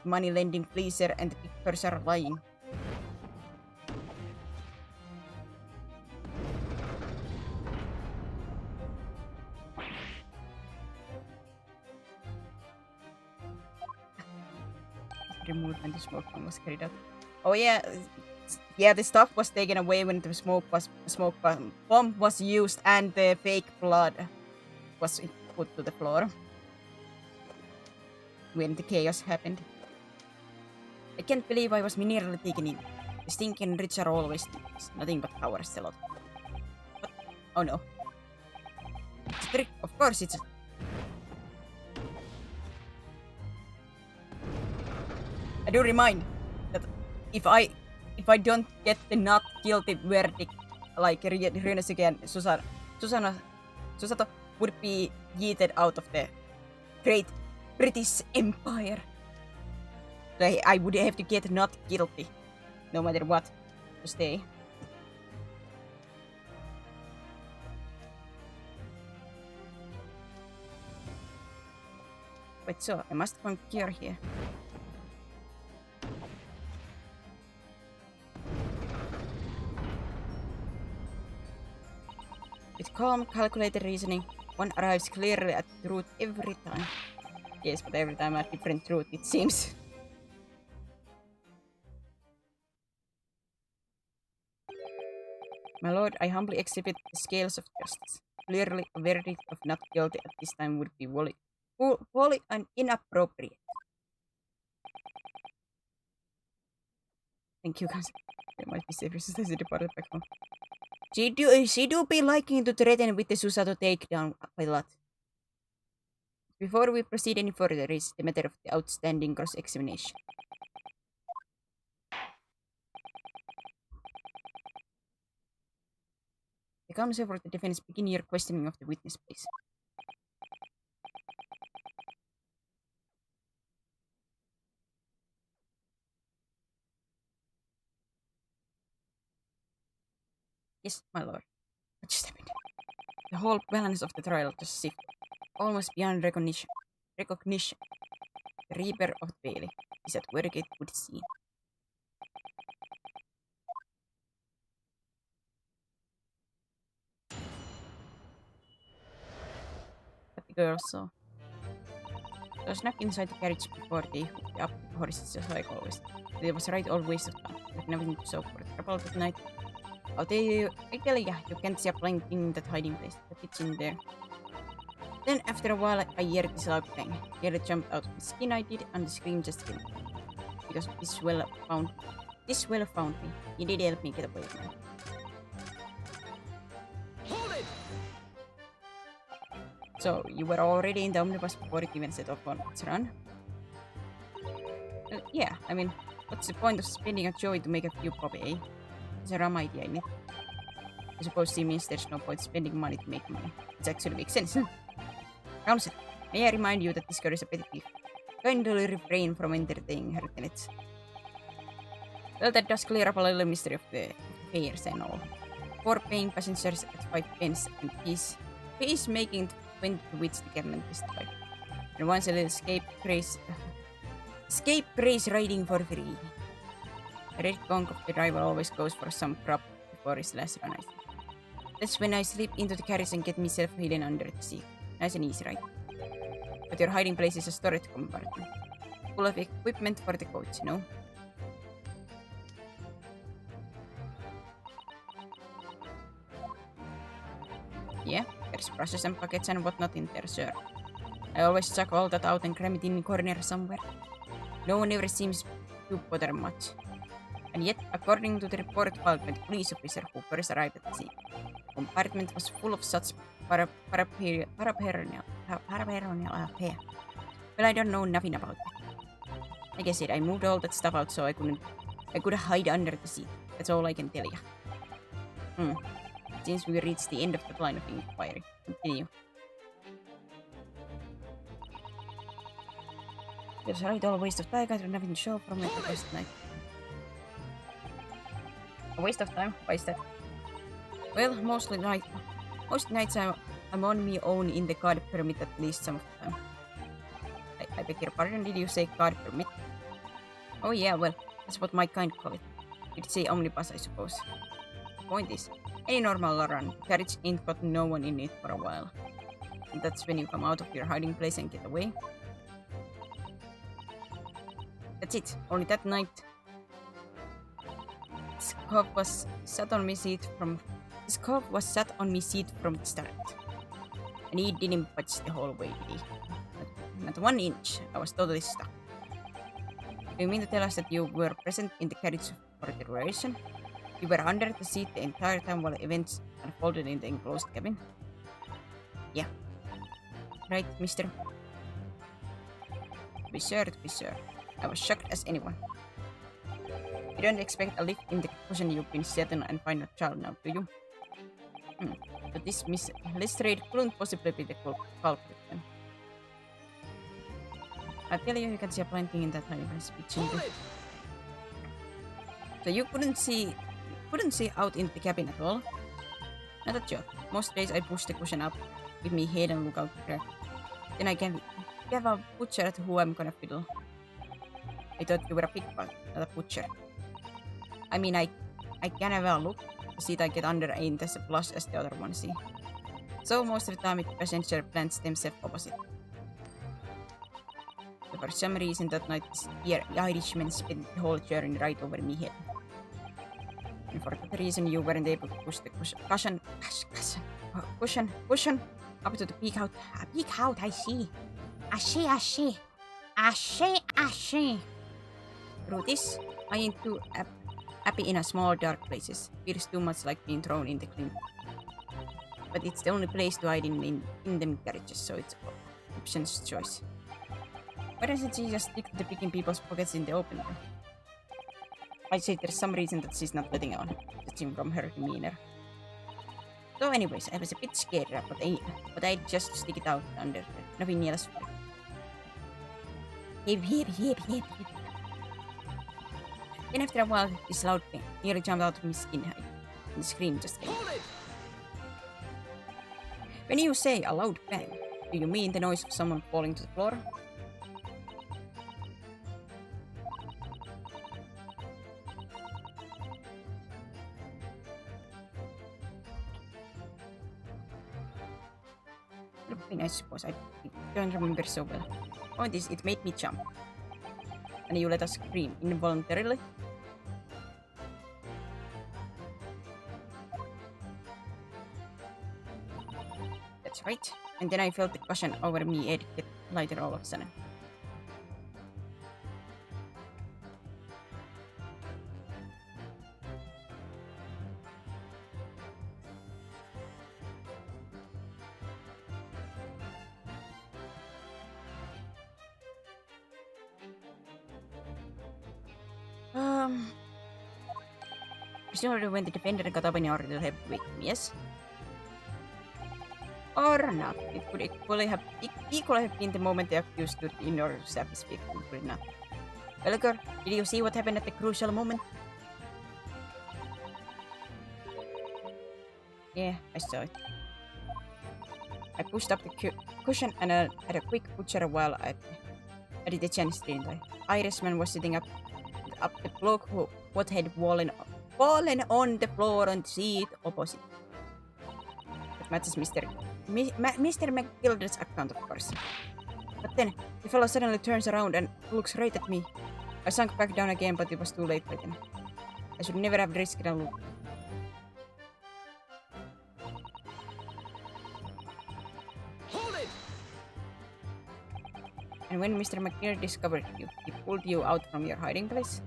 Money-lending pleaser and the big purse are lying. Removed when the smoke bomb was carried out. Oh yeah, the stuff was taken away when the smoke bomb was used and the fake blood was put to the floor when the chaos happened. I can't believe I was nearly taken in. The stinking rich are always thieves. Nothing but cowards, a lot. But, oh no. It's a trick. Of course it's a... I do remind that if I don't get the not guilty verdict, like Ryunosuke again, Susato would be yeeted out of the great British Empire. I would have to get not guilty, no matter what, to stay. Wait, so I must concur here. With calm, calculated reasoning, one arrives clearly at the truth every time. Yes, but every time a different truth, it seems. My lord, I humbly exhibit the scales of justice. Clearly, a verdict of not guilty at this time would be wholly and inappropriate. Thank you, guys. There might be safer since I departed back home. She do be liking to threaten with the Susato takedown a lot. Before we proceed any further, is the matter of the outstanding cross-examination. The counsel for the defense begin your questioning of the witness, please. Yes, my lord. What just happened? The whole balance of the trial just shifted, almost beyond recognition. The Reaper of the Bailey is at work, it would seem. the girl saw. So I snuck inside the carriage before they hooked up the horses just like always. But it was a right old waste of time. I've never been so for trouble that night. I tell ya, you can't see a blind thing in that hiding place. The pitch in there. Then after a while I heard this loud bang. Nearly jumped out of my skin I did, and the scream just killed me. Because this well found me. He did help me get away from it. Hold it! So, you were already in the omnibus before it even set off on its run? Yeah, I mean, what's the point of spending a joy to make a few copy, eh? There's a rum idea in it. I suppose it means there's no point spending money to make money. It actually makes sense. Counselor, may I remind you that this girl is a petty thief. Kindly refrain from entertaining her tenants. Well, that does clear up a little mystery of the fares and all. 4 paying passengers at 5 pence, and fees making 20 to which the government testified. And once a little escape grace riding for free. The red conch of the driver always goes for some crop before his last run, I think. That's when I slip into the carriage and get myself hidden under the seat. Nice and easy, right? But your hiding place is a storage compartment. Full of equipment for the coach, no? Yeah, there's brushes and buckets and whatnot in there, sir. I always chuck all that out and cram it in a corner somewhere. No one ever seems to bother much. And yet, according to the report filed by the police officer who first arrived at the scene, the compartment was full of such paraphernalia. Well, I don't know nothing about it. Like I said, I moved all that stuff out so I could hide under the seat. That's all I can tell ya. Since we reached the end of the line of inquiry, continue. There's a right old waste of time. I got nothing to show from it the first night. A waste of time? Why is that? Well, most nights I'm on me own in the guard permit at least some of the time. I beg your pardon, did you say guard permit? Oh yeah, well, that's what my kind call it. You'd say omnibus, I suppose. The point is, any normal run, carriage ain't got no one in it for a while. And that's when you come out of your hiding place and get away. That's it, only that night. This cove was sat on me seat from the start. And he didn't budge the whole way, did he? Not 1 inch. I was totally stuck. Do you mean to tell us that you were present in the carriage for the duration? You were under the seat the entire time while events unfolded in the enclosed cabin? Yeah. Right, mister? To be sure. I was shocked as anyone. You don't expect a lift in the cushion you've been sitting and find a child now, do you? But this Miss Lestrade couldn't possibly be the culprit then. I tell you can see a blind thing in that hiding place. So you couldn't see out in the cabin at all? Not a joke. Most days I push the cushion up with me head and look out the crack. Then I can have a butcher at who I'm gonna fiddle. I thought you were a pickpocket, not a butcher. I mean, I can have a look. The seat I get under ain't as plush as the other one, see? So most of the time, the passenger plants themselves opposite. So for some reason that night, this Irishman spent the whole journey right over me head. And for that reason, you weren't able to push the cushion up to the peak out. A peak out, I see. Through this, I ain't too happy in a small dark places. Feels too much like being thrown in the clean. But it's the only place to hide in them carriages, so it's option's choice. Why doesn't she just stick to picking people's pockets in the open then? I'd say there's some reason that she's not letting on, judging from her demeanor. So anyways, I was a bit scared, but I'd just stick it out under her. Nothing else. Hip. Then after a while, this loud bang nearly jumped out of my skin height, and the scream just came. When you say a loud bang, do you mean the noise of someone falling to the floor? I suppose. I don't remember so well. Point is, it made me jump. And you let us scream involuntarily. That's right. And then I felt the cushion over me head get lighter all of a sudden. Presumably when the defender got up in order to help the victim, yes? Or not. It could equally have been the moment the accused stood in order to stab his victim, could it not? Well, girl, did you see what happened at the crucial moment? Yeah, I saw it. I pushed up the cushion and had a quick butcher while I did the chance, didn't I? Irishman was sitting up the block who what had fallen on the floor on the seat opposite. That matches Mr. McGilder's account, of course. But then, the fellow suddenly turns around and looks right at me. I sunk back down again, but it was too late by then. I should never have risked a look. Hold it! And when Mr. McGilder discovered you, he pulled you out from your hiding place.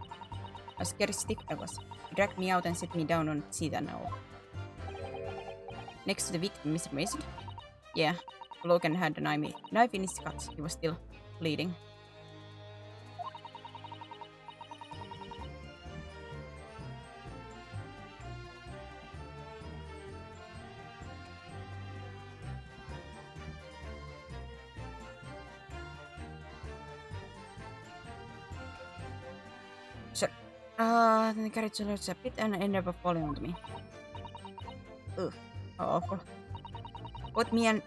How scared stiff I was. He dragged me out and set me down on the seat and all. Next to the victim, Mr. Mason? Yeah, Logan had a knife in his guts. He was still bleeding. Sure. Then the carriage lurched a bit and ended up falling onto me. Ugh, how awful. Both me and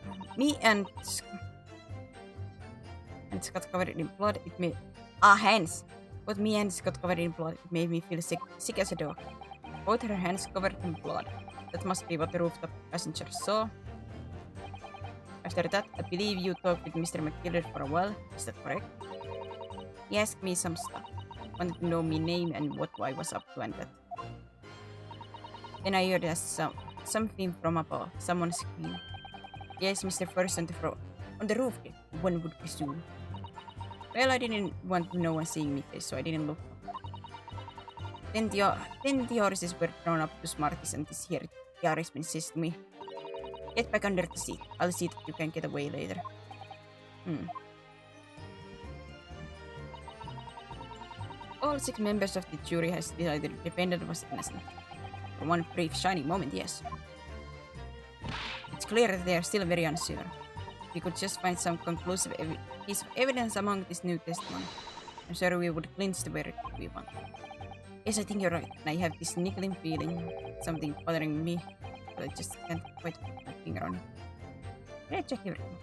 Scott covered in blood. It made hands. Both me and Scott covered in blood. It made me feel sick as a dog. Both her hands covered in blood. That must be what the rooftop passenger saw. After that, I believe you talked with Mr. McGilder for a while. Is that correct? He asked me some stuff. Wanted to know my name and what I was up to and that. Then I heard something from above. Someone screamed. Yes, Mr. First on the roof, one would presume. Well, I didn't want no one seeing me, so I didn't look. Then the horses were drawn up to Smarties, and this here the Irishman says to me, "Get back under the seat. I'll see that you can get away later." All 6 members of the jury has decided the defendant was innocent. For one brief shining moment, yes. It's clear that they are still very unsure. We could just find some conclusive piece of evidence among this new testimony. I'm sure we would clinch the verdict if we want. Yes, I think you're right. And I have this niggling feeling, something bothering me, but I just can't quite put my finger on it. Can I check everything?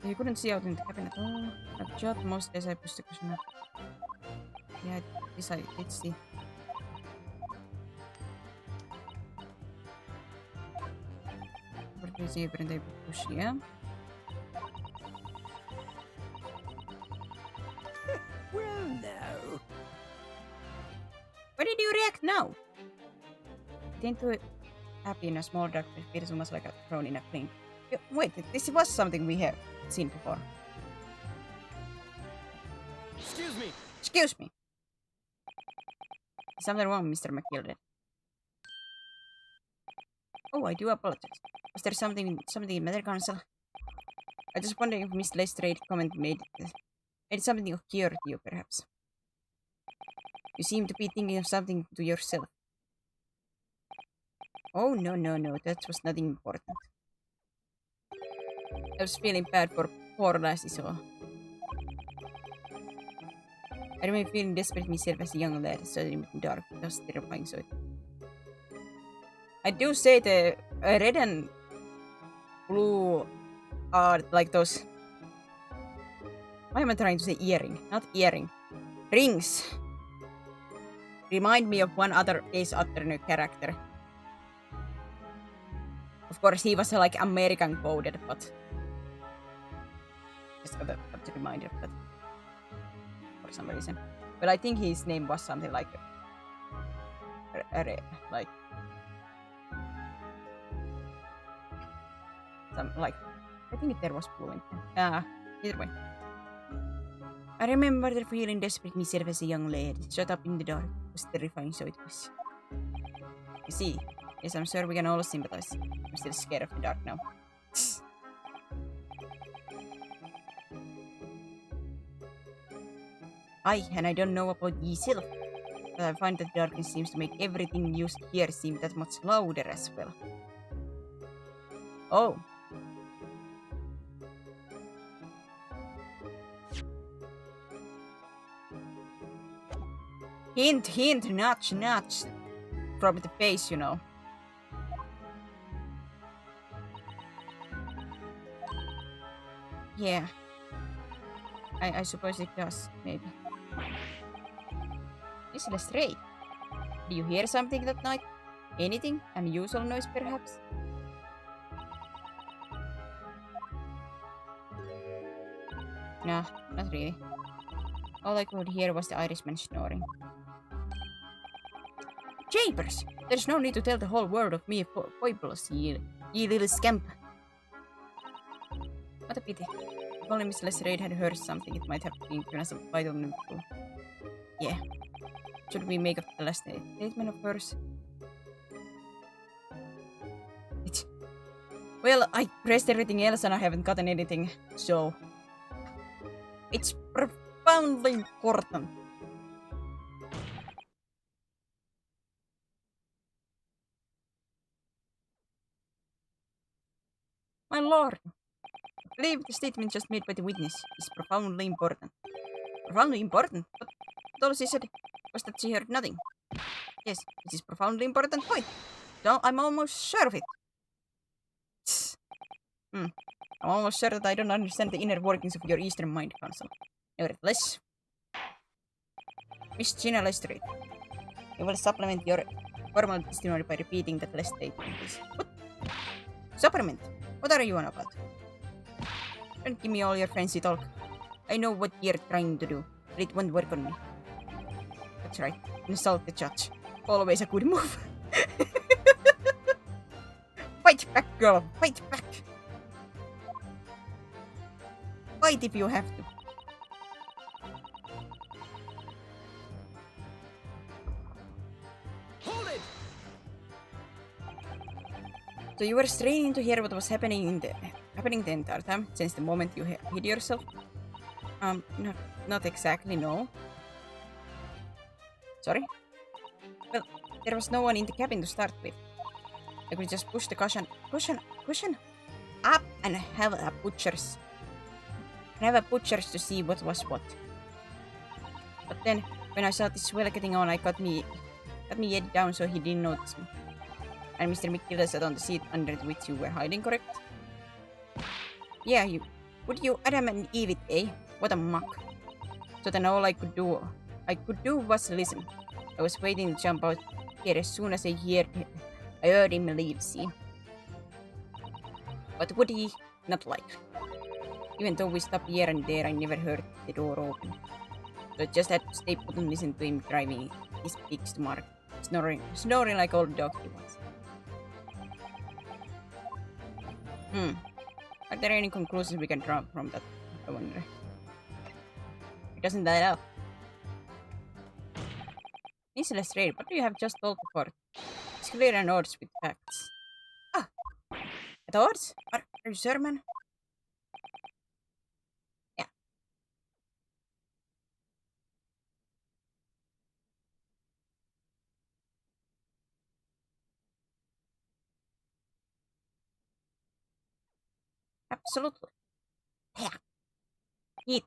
You couldn't see out in the cabin at all. I've shot most days I pushed the cushion up. Yeah, this I did see. What do you see when they push, yeah? Well, no. Why did you react now? Getting too happy in a small dark feels almost like a thrown in a clink. Wait, this was something we have seen before. Excuse me. Excuse me. Is something wrong, Mr. McGilder? Oh, I do apologize. Was there something in matter, Counsel? I just wonder if Miss Lestrade's comment made something occur to you, perhaps. You seem to be thinking of something to yourself. Oh, no, that was nothing important. I was feeling bad for poor Lassie, so... I remember feeling desperate myself as a young lad, studying in the dark. It was terrifying, so... I do say the red and blue like those... Why am I trying to say earring? Not earring. Rings. Remind me of one other Ace Attorney character. Of course, he was like American coded, but... Just got to remind of that. For some reason. But I think his name was something like... like... Some, like... I think there was blue in there. Either way. I remember the feeling desperate myself as a young lad. Shut up in the dark. It was terrifying, so it was. You see, yes, I'm sure we can all sympathize. I'm still scared of the dark now. And I don't know about yourself, but I find that darkness seems to make everything you hear seem that much louder as well. Oh. Hint, hint, nudge, nudge. From the face, you know. Yeah. I suppose it does, maybe. It's Lestrade. Do you hear something that night? Anything? Unusual noise, perhaps? Nah, not really. All I could hear was the Irishman snoring. Japers! There's no need to tell the whole world of me foibles, ye little scamp. What a pity. If only Miss Lestrade had heard something, it might have been given us a vital new clue. Yeah. Should we make up the last statement of hers? Well, I pressed everything else and I haven't gotten anything, so... It's profoundly important. My lord, I believe the statement just made by the witness is profoundly important. Profoundly important? But all she said was that she heard nothing. Yes, it is profoundly important point. So I'm almost sure of it. I'm almost sure that I don't understand the inner workings of your Eastern Mind Council. Nevertheless, Miss Gina Lestrade, I will supplement your formal testimony by repeating that last statement. What? Supplement? What are you on about? Don't give me all your fancy talk. I know what you're trying to do, but it won't work on me. That's right. Insult the judge. Always a good move. Fight back, girl. Fight back. Fight if you have to. Hold it! So you were straining to hear what was happening the entire time, since the moment you hid yourself? Not exactly, no. Sorry? Well, there was no one in the cabin to start with. I could just push the cushion up and have a butcher's to see what was what. But then, when I saw this swell getting on, I got me head down so he didn't notice me. And Mr. McGilda sat on the seat under which you were hiding, correct? Yeah, would you Adam and Eve it, eh? What a muck. So then all I could do was listen. I was waiting to jump out here as soon as I heard him leave, see? But would he? Not like. Even though we stopped here and there, I never heard the door open. So I just had to stay put and listen to him driving his pigs to market, snoring like old dog he was. Are there any conclusions we can draw from that? I wonder. It doesn't add up. Miss Lestrade, what do you have just told the court? It's clear and odds with facts. Ah! At odds? Are you sure, man? Yeah. Absolutely. Yeah.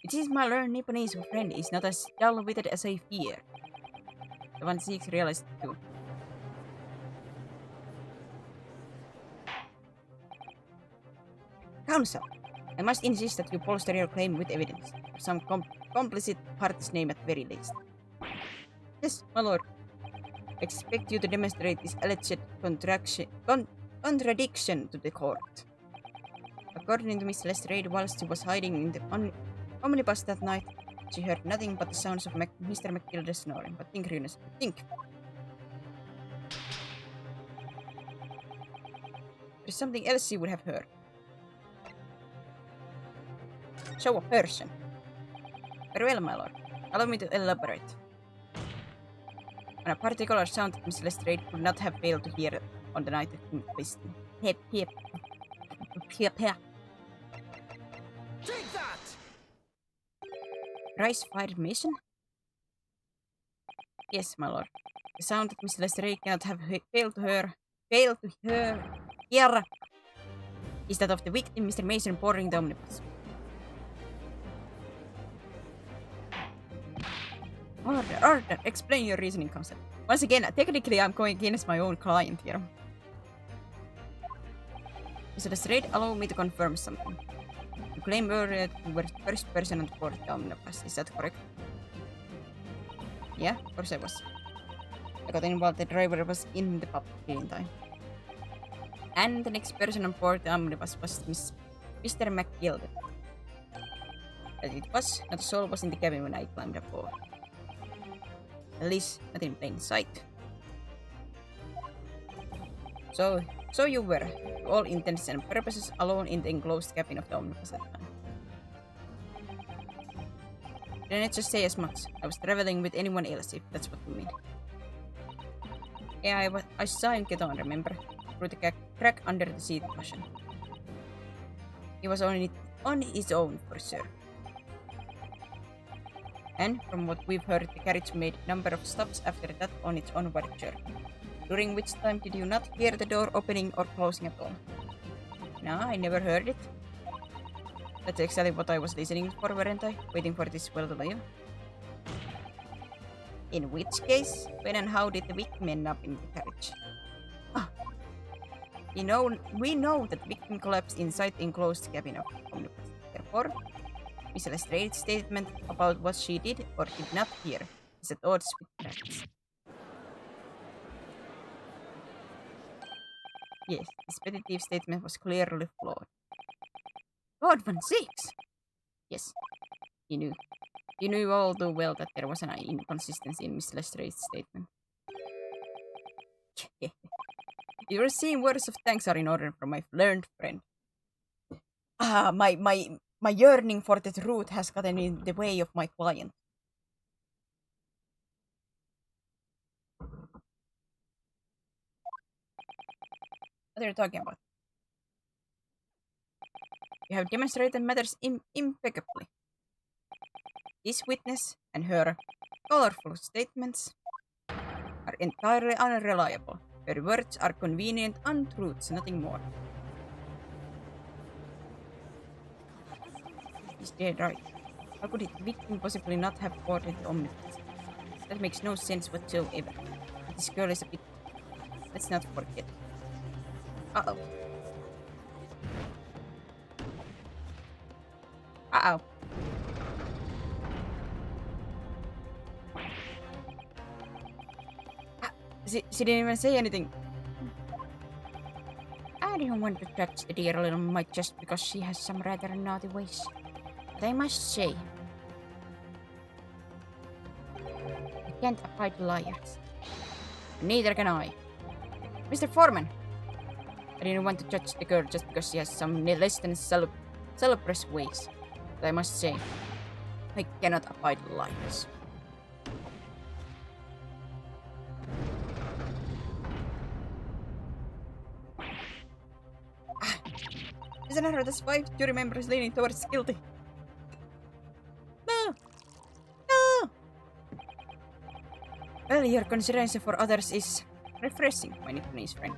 It seems my learned Nipponese friend is not as dull-witted as I fear. The Van Zieks realized it too. Counsel, I must insist that you bolster your claim with evidence. Some complicit party's name at very least. Yes, my lord. Expect you to demonstrate this alleged contradiction to the court. According to Miss Lestrade, whilst she was hiding in the omnibus that night, she heard nothing but the sounds of Mr. McGilda's snoring. But think, Runes, think. There's something else she would have heard. Show a person. Very well, my lord. Allow me to elaborate. On a particular sound Miss Lestrade could not have failed to hear on the night of inquisition. Take that! Rice-fired mason? Yes, my lord. The sound that Miss Lestrade cannot have failed to hear is that of the victim, Mr. Mason, boarding the omnibus. Order, explain your reasoning concept. Once again, technically I'm going against my own client here. Mr. Lestrade, allow me to confirm something. You claim earlier you were the first person on board the omnibus, is that correct? Yeah, of course I was. I got in while the driver was in the pub, didn't I? And the next person on board the omnibus was Mr. McGilda. As it was, not a soul was in the cabin when I climbed aboard. At least, not in plain sight. So you were, to all intents and purposes, alone in the enclosed cabin of the omnibus at the time. Didn't just say as much. I was traveling with anyone else, if that's what you mean. Yeah, I saw him get on, remember? Through the crack under the seat cushion. He was on his own, for sure. And from what we've heard, the carriage made a number of stops after that on its onward journey. During which time did you not hear the door opening or closing at all? No, I never heard it. That's exactly what I was listening for, weren't I? Waiting for this well to live. In which case, when and how did the victim end up in the carriage? Ah. We know that the victim collapsed inside the enclosed cabin of the omnibus. Therefore, Miss Lestrade's statement about what she did or did not hear is at odds with facts. Yes, this repetitive statement was clearly flawed. Lord Van Zieks! Yes, he knew. He knew all too well that there was an inconsistency in Miss Lestrade's statement. Your receiving words of thanks are in order from my learned friend. Ah, my yearning for the truth has gotten in the way of my client. What are you talking about? You have demonstrated matters impeccably. This witness and her colorful statements are entirely unreliable. Her words are convenient untruths, nothing more. He's dead right. How could the victim possibly not have boarded the omnibus? That makes no sense whatsoever. This girl is a bit... Let's not forget. Uh-oh. Uh-oh. She didn't even say anything. I didn't want to judge the dear little mite just because she has some rather naughty ways. But I must say, I can't abide liars. Neither can I. Mr. Foreman! I didn't want to judge the girl just because she has some less than salubrious ways. But I must say, I cannot abide liars. Prisoner, that's 5 jury members leaning towards guilty. No! No! Well, your consideration for others is refreshing, my Japanese friend.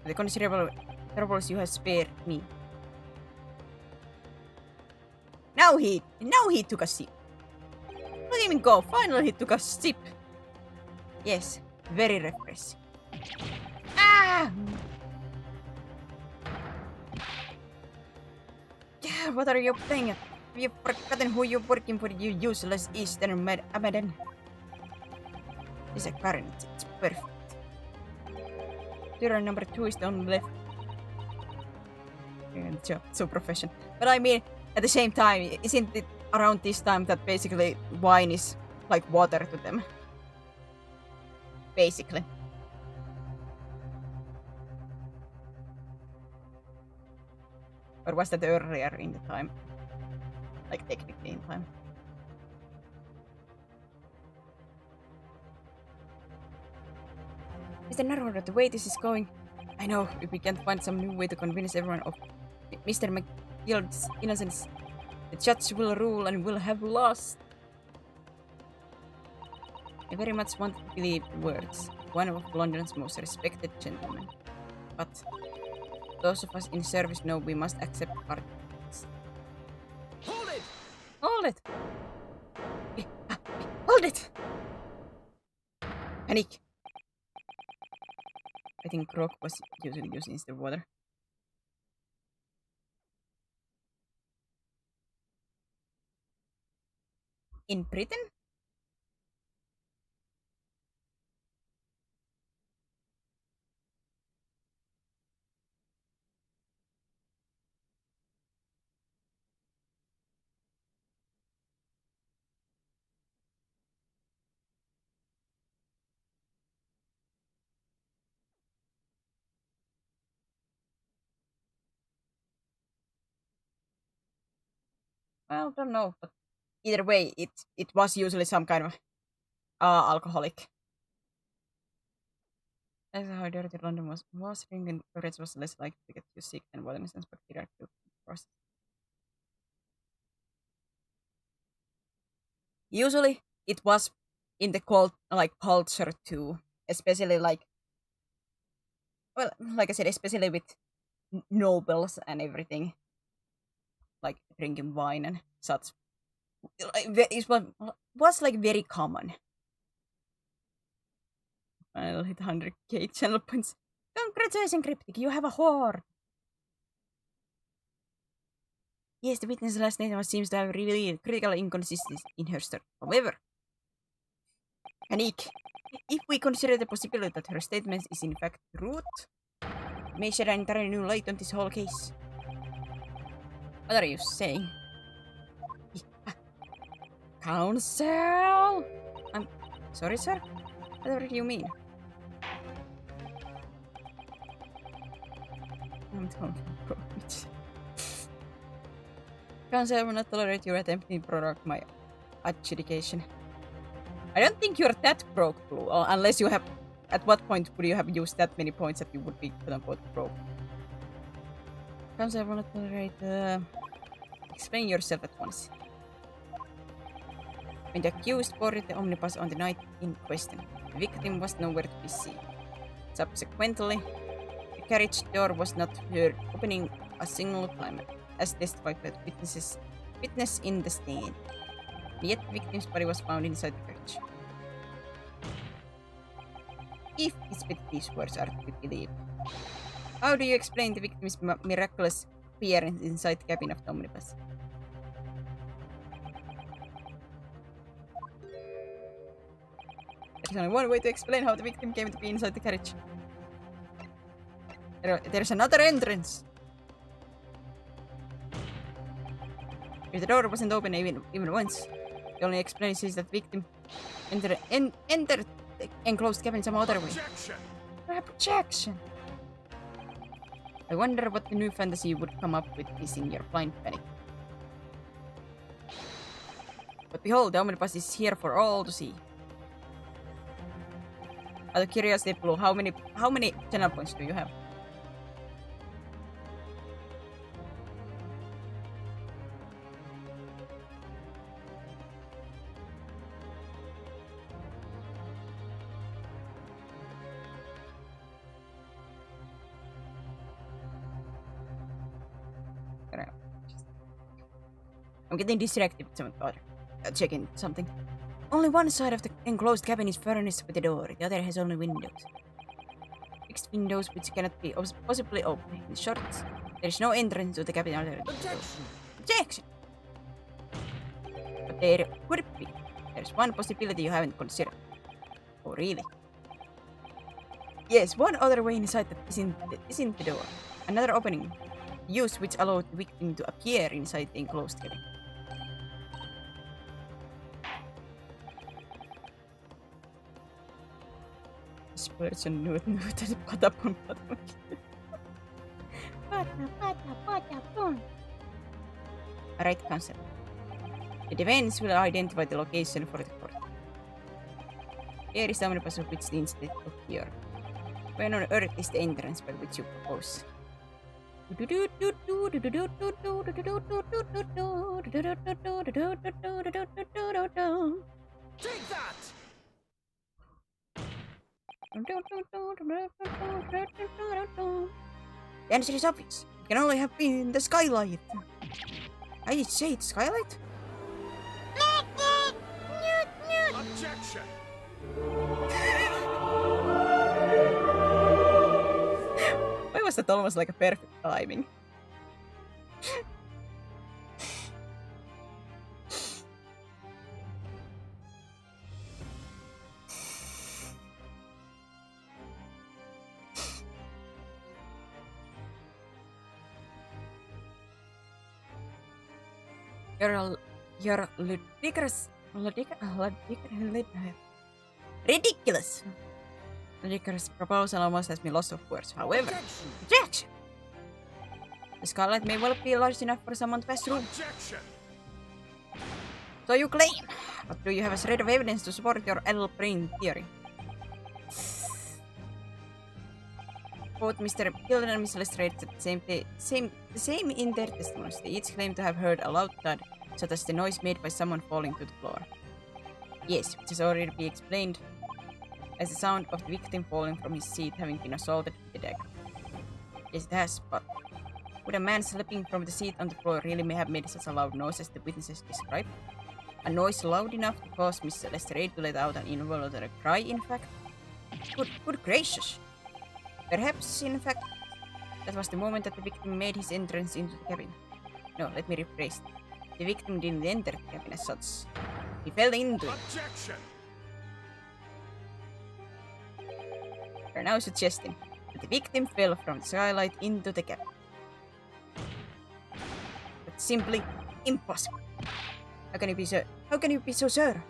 The considerable troubles you have spared me. Now he took a sip. Look at him go, finally he took a sip. Yes, very refreshing. Ah! What are you playing at? Have you forgotten who you're working for, you useless Eastern Abaddon? It's a coronet. It's perfect. Juror number 2 is the only left. So professional. But I mean, at the same time, isn't it around this time that basically wine is like water to them? Basically. Or was that earlier in the time? Like technically in time. Mr. Narrow, the way this is going, I know if we can't find some new way to convince everyone of Mr. McGilld's innocence, the judge will rule and will have lost. I very much want to believe the words of one of London's most respected gentlemen, but those of us in service know we must accept our deaths. Hold it! Hold it! Hold it! Panic! I think Croc was usually using the water. In Britain? Well, don't know, but either way, it was usually some kind of alcoholic. That's how dirty London was drinking beverage was less likely to get you sick than vitamins and bacteria to process. Usually, it was in the culture too, especially like, well, like I said, especially with nobles and everything, like drinking wine and such. It was like very common. I'll hit 100k channel points. Congratulations, Cryptic, you have a whore! Yes, the witness last night seems to have really critical inconsistencies in her story. However, Panic, if we consider the possibility that her statement is in fact true, it may shed an entirely new light on this whole case. What are you saying? Counsel! I'm sorry, sir? Whatever do you mean? I'm talking about it. Counsel, I will not tolerate your attempting to prorogue my adjudication. I don't think you're that broke, Blue, unless you have... At what point would you have used that many points that you would be quote-unquote broke? Counsel, I will not tolerate... Explain yourself at once. When the accused boarded the omnibus on the night in question, the victim was nowhere to be seen. Subsequently, the carriage door was not heard opening a single time, as testified by the witness in the stand. Yet the victim's body was found inside the carriage. If these words are to be believed, how do you explain the victim's miraculous appearance inside the cabin of the omnibus? There's only one way to explain how the victim came to be inside the carriage. There's another entrance. If the door wasn't open even once, the only explanation is that the victim entered the enclosed cabin some other way. Projection! I wonder what the new fantasy you would come up with is in your blind panic. But behold, the omnibus is here for all to see. Out of curiosity, Blue, how many channel points do you have? I'm getting distracted with some thought. Checking something. Only one side of the enclosed cabin is furnished with a door, the other has only windows. Fixed windows which cannot be possibly opened. In short, there is no entrance to the cabin. Objection! Objection! But there could be. There's one possibility you haven't considered. Oh, really? Yes, one other way inside that isn't the door. Another opening. Use which allowed the victim to appear inside the enclosed cabin. This person knew that patapon. Alright, cancel. The defense will identify the location for the court. Here is the omnibus of which the incident occurred. When on earth is the entrance by which you propose? Take that! The answer is obvious. It can only have been the skylight. I did say it's skylight? Objection! Why was that almost like a perfect timing? You're ludicrous. Ridiculous. Ludicrous proposal almost has me lost of words. However, objection. The skylight may well be large enough for someone to pass through. Objection! So you claim. But do you have a shred of evidence to support your L-brain theory? Both Mr. Gilden and Miss Lester at the same in their testimonies. They each claim to have heard a loud thud, such as the noise made by someone falling to the floor. Yes, which has already been explained as the sound of the victim falling from his seat having been assaulted with a dagger. Yes, it has, but would a man slipping from the seat on the floor really may have made such a loud noise as the witnesses described? A noise loud enough to cause Miss Lestrade to let out an involuntary cry, in fact? Good gracious! Perhaps, in fact, that was the moment that the victim made his entrance into the cabin. No, let me rephrase it. The victim didn't enter the cabin as such. He fell into it. Objection! We're now suggesting that the victim fell from the skylight into the cabin. That's simply impossible. How can you be so sure?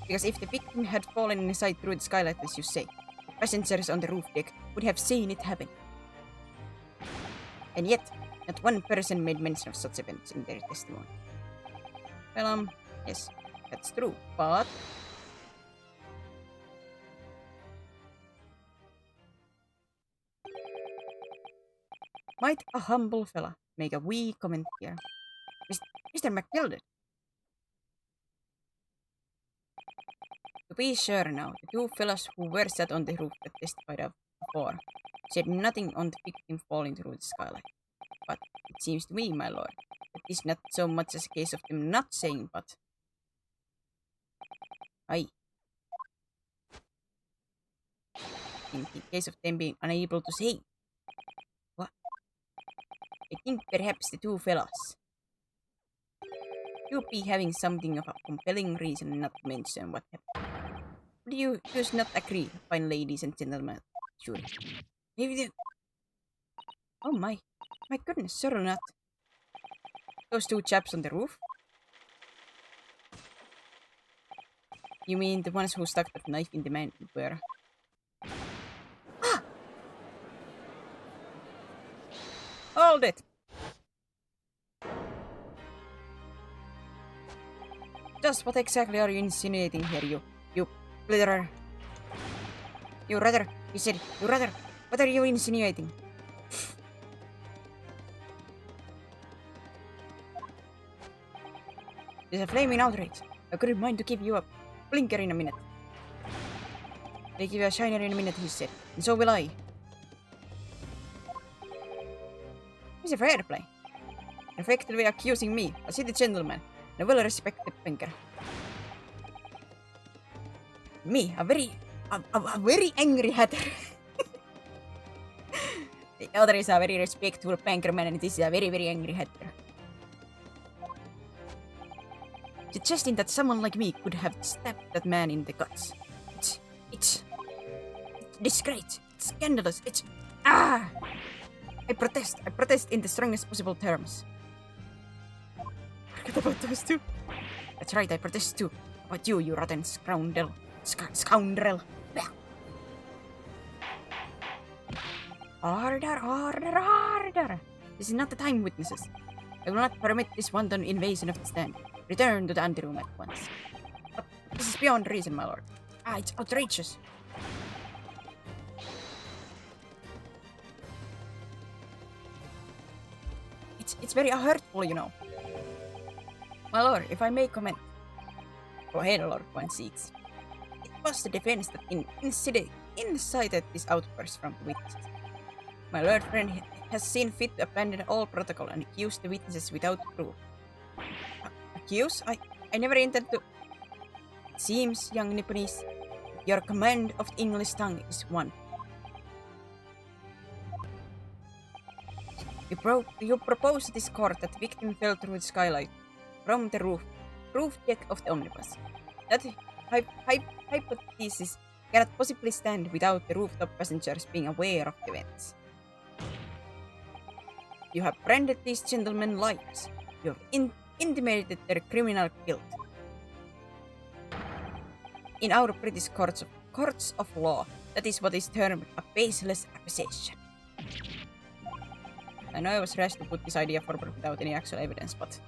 Because if the victim had fallen inside through the skylight, as you say, the passengers on the roof deck would have seen it happen. And yet, not one person made mention of such events in their testimony. Well, yes, that's true, but... Might a humble fella make a wee comment here? Mr. McGilden. To be sure now, the two fellows who were sat on the roof that testified of before said nothing on the victim falling through the skylight. But it seems to me, my lord, that it is not so much as a case of them not saying, but... Aye. In the case of them being unable to say. What? I think perhaps the two fellows you'd be having something of a compelling reason not to mention what happened. Would you just not agree, fine ladies and gentlemen? Sure. Maybe they... Oh my goodness, certainly not. Those two chaps on the roof? You mean the ones who stuck that knife in the man were... Ah! Hold it! Just what exactly are you insinuating here, you blitterer? You rather, he said, you rather, what are you insinuating? There's a flaming outrage. I couldn't mind to give you a blinker in a minute. They give you a shiner in a minute, he said, and so will I. It's a fair play. Effectively accusing me, a city gentleman, and a well-respected banker. Me, a very angry hatter. The other is a very respectful bankerman and this is a very, very angry hatter. Suggesting that someone like me could have stabbed that man in the guts. It's disgrace. It's scandalous. I protest in the strongest possible terms. Forget about those two. That's right, I protest too. About you rotten scoundrel. Scoundrel. Order! This is not the time, witnesses. I will not permit this wanton invasion of the stand. Return to the anteroom at once. But this is beyond reason, my lord. It's outrageous. It's very hurtful, you know. My lord, if I may comment. Go ahead, Lord Van Zieks. It was the defense that incited this outburst from the witnesses. My lord friend has seen fit to abandon all protocol and accuse the witnesses without proof. Accuse? I never intend to... It seems, young Nipponese, your command of the English tongue is one. You propose to this court that the victim fell through the skylight from the roof deck of the omnibus. That hypothesis cannot possibly stand without the rooftop passengers being aware of the events. You have branded these gentlemen liars. You have intimated their criminal guilt. In our British courts of law, that is what is termed a baseless accusation. I know I was rash to put this idea forward without any actual evidence, but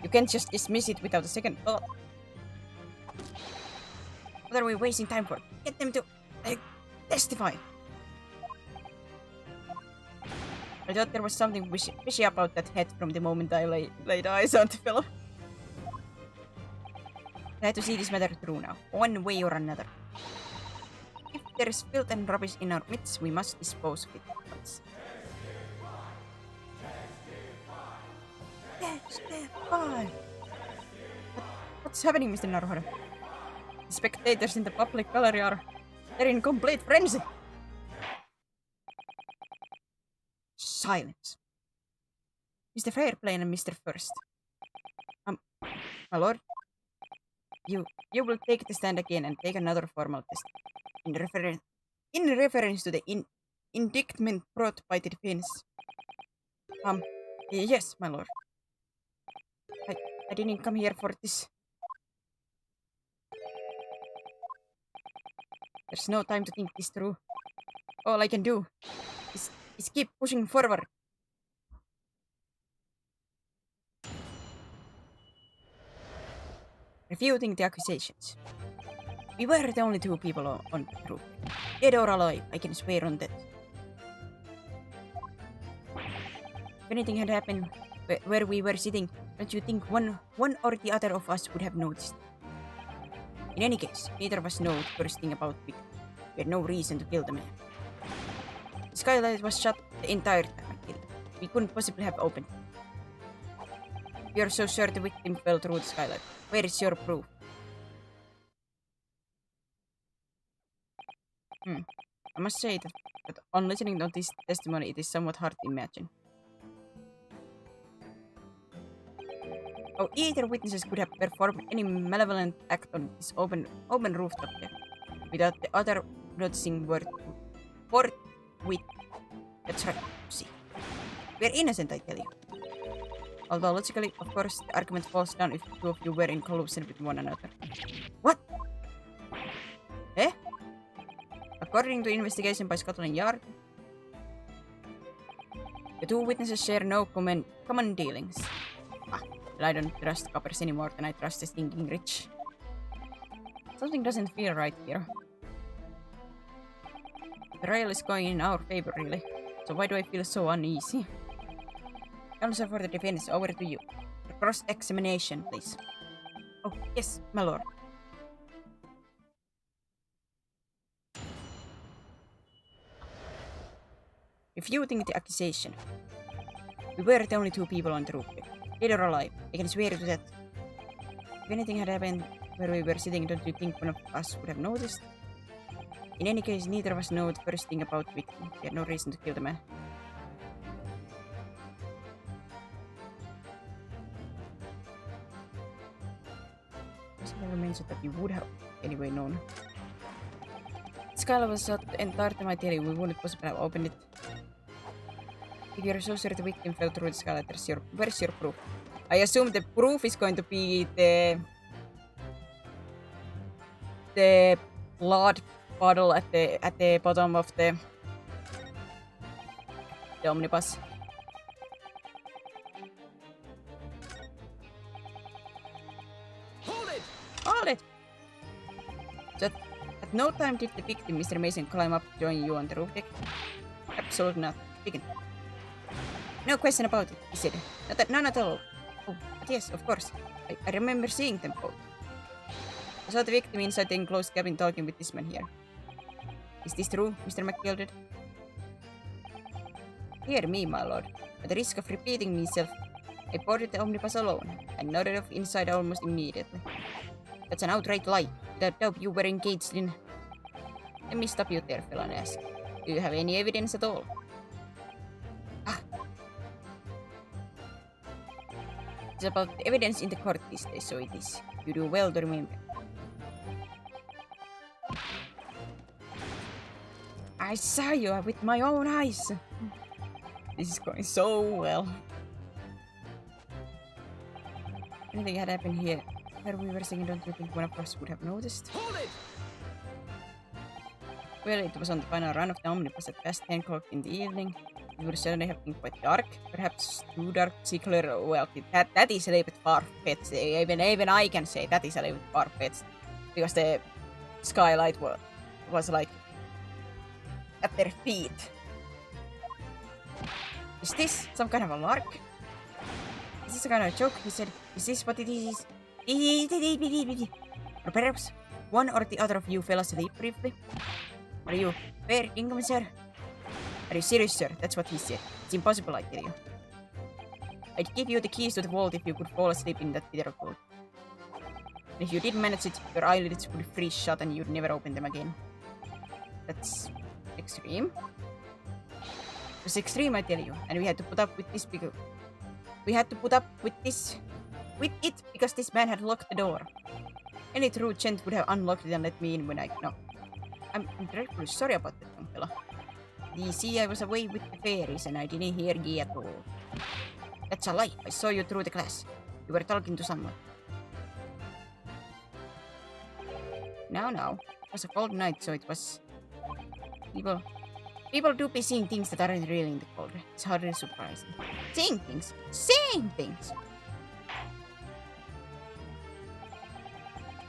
you can't just dismiss it without a second thought. What are we wasting time for? Get them to testify. I thought there was something fishy about that head from the moment I laid eyes on the fellow. I have to see this matter through now, one way or another. If there is filth and rubbish in our midst, we must dispose of it at once. Testify! What's happening, Mr. Naruhodo? The spectators in the public gallery they're in complete frenzy. Silence. Mr. Fairplane and Mr. First. My lord, you will take the stand again and take another formal test in reference to the indictment brought by the defense. Yes, my lord. I didn't come here for this. There's no time to think this through. All I can do is keep pushing forward. Refuting the accusations. We were the only two people on the roof. Dead or alive, I can swear on that. If anything had happened where we were sitting, don't you think one or the other of us would have noticed? In any case, neither of us know the first thing about Victor. We had no reason to kill the man. The skylight was shut the entire time. We couldn't possibly have opened it. We are so sure the victim fell through the skylight. Where is your proof? I must say that on listening to this testimony, it is somewhat hard to imagine. How either witnesses could have performed any malevolent act on this open rooftop deck without the other noticing word forthwith. That's right, see. We're innocent, I tell you. Although logically, of course, the argument falls down if the two of you were in collusion with one another. What? Eh? According to investigation by Scotland Yard, the two witnesses share no common dealings. Well, I don't trust coppers any more than I trust the stinking rich. Something doesn't feel right here. The trial is going in our favor, really. So why do I feel so uneasy? Counsel for the defense, over to you. The cross-examination, please. Oh, yes, my lord. Refuting the accusation. We were the only two people on the roof. Dead or alive, I can swear to that. If anything had happened where we were sitting, don't you think one of us would have noticed? In any case, neither of us know the first thing about the victim. We had no reason to kill the man. It never mentioned that you would have anyway known. Skylar was shot the entire time. I tell you, we wouldn't possibly have opened it. If you're so sure the victim fell through the skylight, where's your proof? I assume the proof is going to be the blood bottle at the bottom of the omnibus. Hold it! Hold it! So at no time did the victim, Mr. Mason, climb up to join you on the roof deck. Absolutely not. Begin. No question about it, he said. None at all. Oh, but yes, of course. I remember seeing them both. I saw the victim inside the enclosed cabin talking with this man here. Is this true, Mr. McGilded? Hear me, my lord. At the risk of repeating myself, I boarded the omnibus alone and nodded off inside almost immediately. That's an outright lie. Without doubt you were engaged in... Let me stop you there, fella, and ask. Do you have any evidence at all? Ah. It's about the evidence in the court these days, so it is. You do well to remember. I saw you with my own eyes. This is going so well. Anything had happened here where we were singing, don't you think one of us would have noticed? Hold it! Well, it was on the final run of the omnibus at past 10 o'clock in the evening. It would certainly have been quite dark, perhaps too dark to see clear. Well, that is a little bit far-fetched. Even I can say that is a little bit far-fetched. Because the skylight was like at their feet. Is this some kind of a lark? Is this a kind of joke? He said, is this what it is? Or perhaps one or the other of you fell asleep briefly? Are you fair kingdom, sir? Are you serious, sir? That's what he said. It's impossible, I tell you. I'd give you the keys to the vault if you could fall asleep in that bitter cold. And if you did manage it, your eyelids would freeze shut and you'd never open them again. That's extreme. It was extreme, I tell you, and we had to put up with this because because this man had locked the door. Any true gent would have unlocked it and let me in when I knocked. I'm dreadfully sorry about that, young fella. You see, I was away with the fairies and I didn't hear ye at all. That's a lie. I saw you through the glass. You were talking to someone. No. It was a cold night, so it was... People do be seeing things that aren't really in the cold. It's hardly surprising. Seeing things!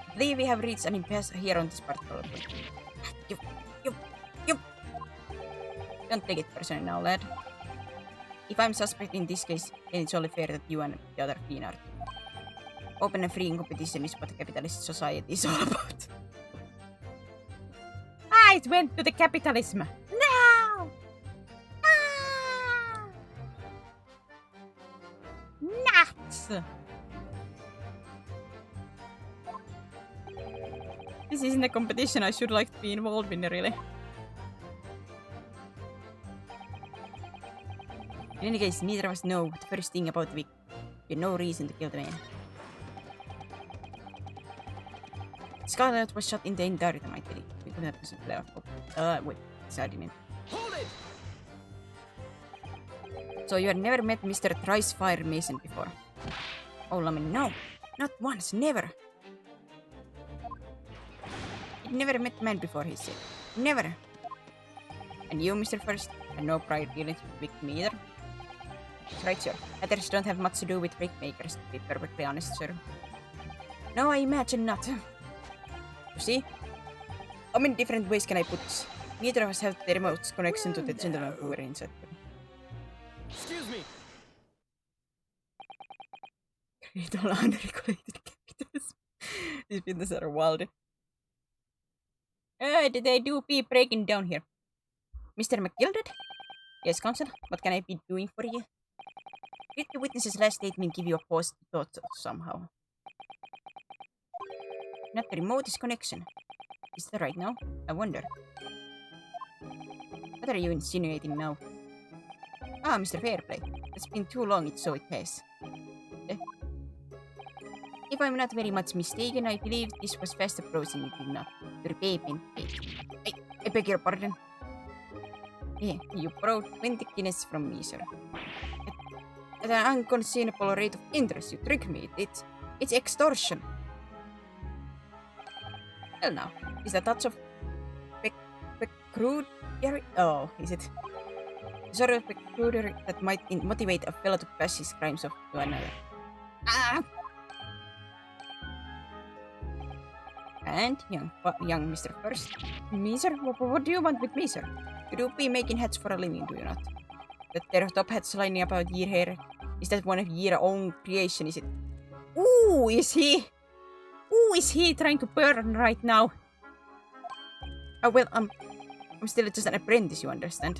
I believe we have reached an impasse here on this particular point. You! Don't take it personally now, lad. If I'm suspect in this case, then it's only fair that you and the other fiend are. Open and free competition is what capitalist society is all about. I went to the capitalism. No! Ah! Nuts! This isn't a competition I should like to be involved in, really. In any case, neither of us know the first thing about the victim. We had no reason to kill the man. Scarlet was shot in the entire time, I tell you. We could have possibly wait, I didn't. Hold it! So you had never met Mr. Thrice Fire Mason before? Oh, I mean, no. Not once, never. He'd never met the man before, he said. Never. And you, Mr. First, had no prior dealings with the victim either? That's right, sir. Others don't have much to do with brick makers, to be perfectly honest, sir. No, I imagine not. You see? How many different ways can I put this? Neither of us have the remote connection to the gentleman who were inside. Excuse me. Create all unregulated capitalism. These businesses are wild. They do be breaking down here. Mr. McGilded? Yes, Counsel. What can I be doing for you? Did the witness's last statement give you a pause thought somehow? Not the remotest connection. Is that right now? I wonder. What are you insinuating now? Ah, Mr. Fairplay. It's been too long, so it has. Eh? If I'm not very much mistaken, I believe this was fast approaching, it did not. Your payment date. I beg your pardon. Yeah, you borrowed 20 guineas from me, sir. At an unconscionable rate of interest, you trick me. It's extortion. Well now, is a touch of peculiarity? Oh, is it? Sort of peculiarity that might motivate a fellow to pass his crimes off to another. Ah! And young Mr. First. Me, sir? What do you want with me, sir? You do be making hats for a living, do you not? That there are top hats lining about your hair. Is that one of your own creation, is it? Ooh, is he trying to burn right now? Oh, well, I'm still just an apprentice, you understand.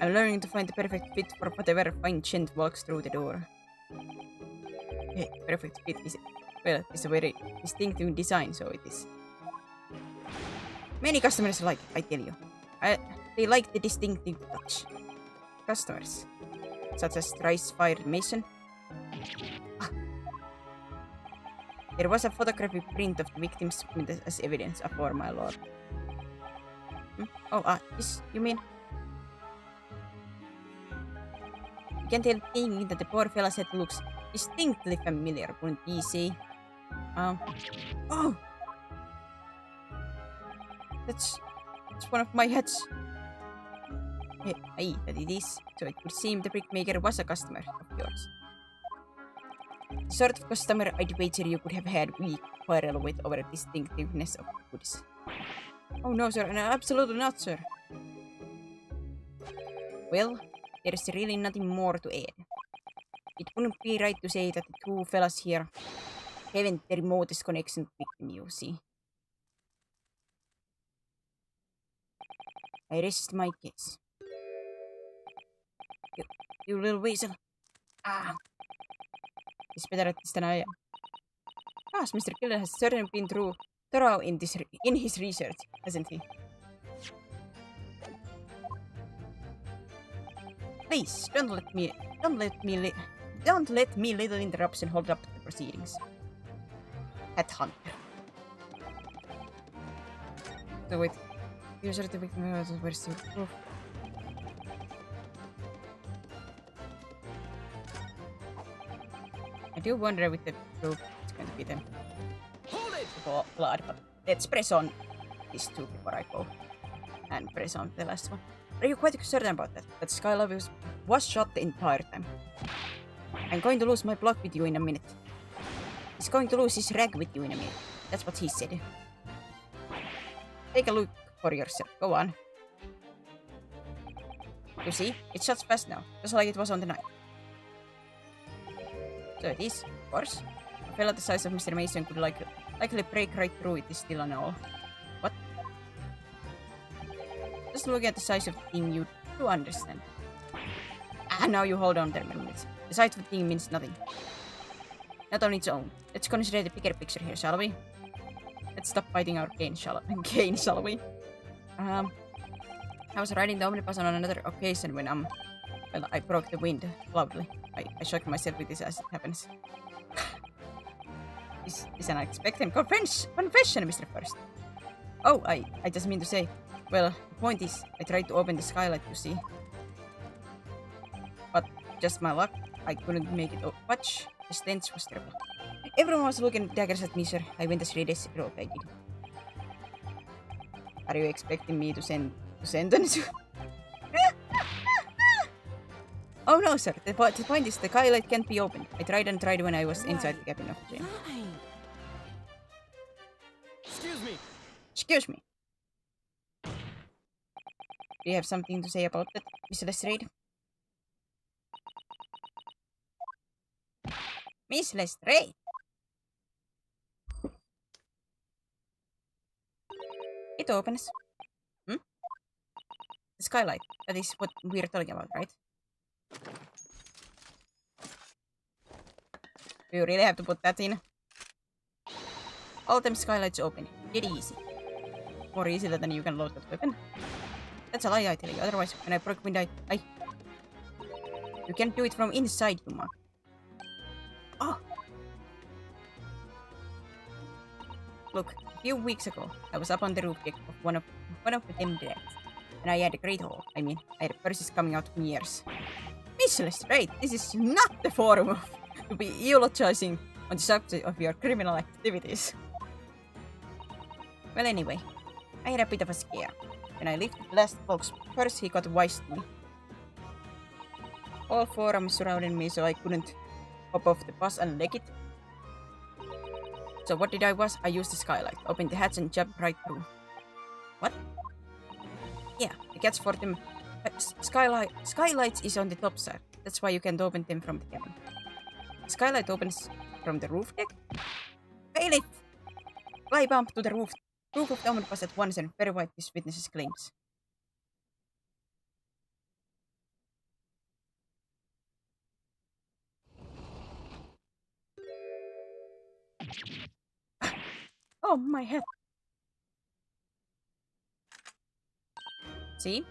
I'm learning to find the perfect fit for whatever fine gent walks through the door. Hey, perfect fit, is it? Well, it's a very distinctive design, so it is. Many customers like it, I tell you. They like the distinctive touch. Customers, such as thrice-fired Mason. Ah. There was a photographic print of the victims as evidence for my lord. Oh, this, you mean? You can tell thinking that the poor fella's head looks distinctly familiar, wouldn't you say? Oh! That's one of my heads. Hey, that it is. So it would seem the brickmaker was a customer of yours. The sort of customer I'd wager you could have had weak quarrel with over the distinctiveness of goods. Oh no, sir, no, absolutely not, sir. Well, there's really nothing more to add. It wouldn't be right to say that the two fellas here haven't the remotest connection to victim, you see. I rest my case. You little weasel. Ah! He's better at this than I am. Gosh, Mr. Killer has certainly been thorough in his research, hasn't he? Please, don't let me little interruption hold up the proceedings. Headhunter. So wait, user the victim where's the proof? I do wonder with the proof it's going to be them. Hold it! Blood, but let's press on these two before I go and press on the last one. Are you quite certain about that? That Skylove was shot the entire time. I'm going to lose my block with you in a minute. He's going to lose his rag with you in a minute. That's what he said. Take a look for yourself. Go on. You see? It shuts fast now, just like it was on the night. So it is, of course. A fellow the size of Mr. Mason could likely break right through it still and all. What? Just look at the size of the thing, you do understand. Now you hold on there, minutes. The size of the thing means nothing. Not on its own. Let's consider the bigger picture here, shall we? Let's stop fighting our gain, shall we? I was riding the omnibus on another occasion when well, I broke the wind loudly. I shocked myself with this as it happens. This is an unexpected confession, Mr. First. Oh, I just mean to say, well, the point is, I tried to open the skylight, you see. But just my luck, I couldn't make it much. The stench was terrible. Everyone was looking daggers at me, sir. I went as red as a rope, I did. Are you expecting me to sentence you? Oh no, sir. The point is the skylight can't be opened. I tried and tried when I was inside the cabin of the jail. Excuse me. Do you have something to say about that, Miss Lestrade? Miss Lestrade! It opens. The skylight. That is what we're talking about, right? Do you really have to put that in? All them skylights open. Get easy. more easily than you can load that weapon. That's a lie, I tell you. Otherwise, when I broke window, you can't do it from inside, you mug. Oh! Look, a few weeks ago, I was up on the roof deck of one of the templates, and I had a great haul. I mean, I had verses coming out from ears. Miss Lestrade, this is not the forum to be eulogizing on the subject of your criminal activities. Well, anyway, I had a bit of a scare. When I lifted the last bloke's purse, he got wise to me. All forums surrounded me, so I couldn't hop off the bus and leg it. So what did I was? I used the skylight, opened the hatch and jumped right through. What? Yeah, the catch for them skylights is on the top side. That's why you can't open them from the cabin. The skylight opens from the roof deck. Bailiff! Fly bump to the roof of the omnibus at once and verify this witness's claims. Oh, my head. See?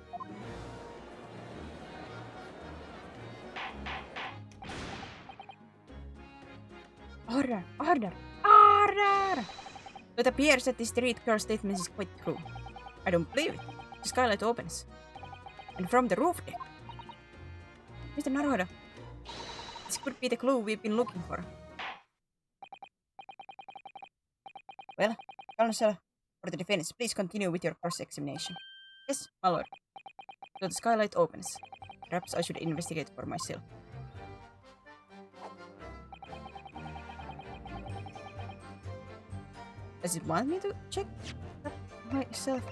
Order! Order! Order! It appears that the street girl's statement is quite true. I don't believe it. The skylight opens. And from the roof deck. Mr. Naruhodo, this could be the clue we've been looking for. Well, counsel, for the defense, please continue with your cross-examination. Yes, my lord. So the skylight opens. Perhaps I should investigate for myself. Does it want me to check that myself?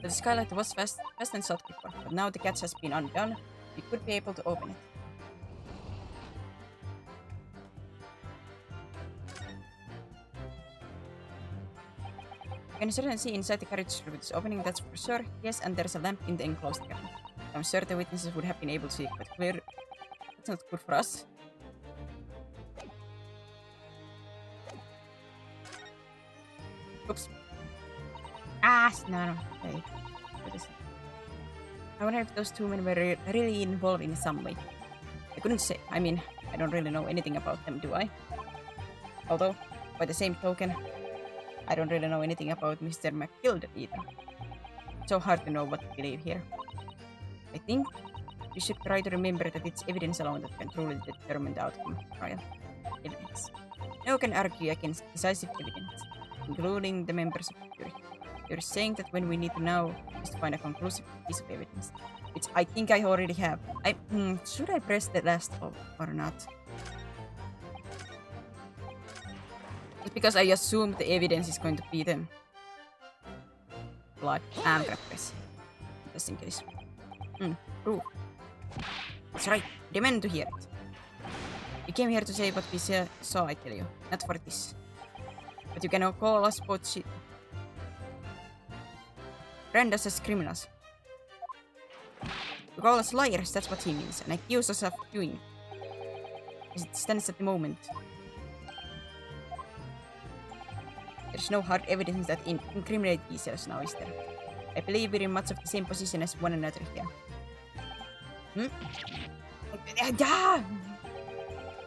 The skylight was fast and shut before, but now the catch has been undone. We could be able to open it. You can certainly see inside the carriage through this opening, that's for sure. Yes, and there's a lamp in the enclosed cabin. I'm sure the witnesses would have been able to see it, but clear. That's not good for us. Oops. Ah, no. Hey. I wonder if those two men were really involved in some way. I couldn't say. I mean, I don't really know anything about them, do I? Although, by the same token, I don't really know anything about Mr. McGill either. It's so hard to know what to believe here. I think we should try to remember that it's evidence alone that can truly determine the outcome of the trial. Evidence. No one can argue against decisive evidence, including the members of the jury. You're saying that when we need to now is to find a conclusive piece of evidence, which I think I already have. Should I press the last or not? It's because I assume the evidence is going to be the blood. I'm gonna press. Just in case. Proof. That's right. Demand to hear it. We came here to say what we saw, I tell you. Not for this. But you can call us both brand us as criminals. You call us liars, that's what he means, and accuse us of doing. As it stands at the moment. There's no hard evidence that incriminate themselves now, is there? I believe we're in much of the same position as one another here.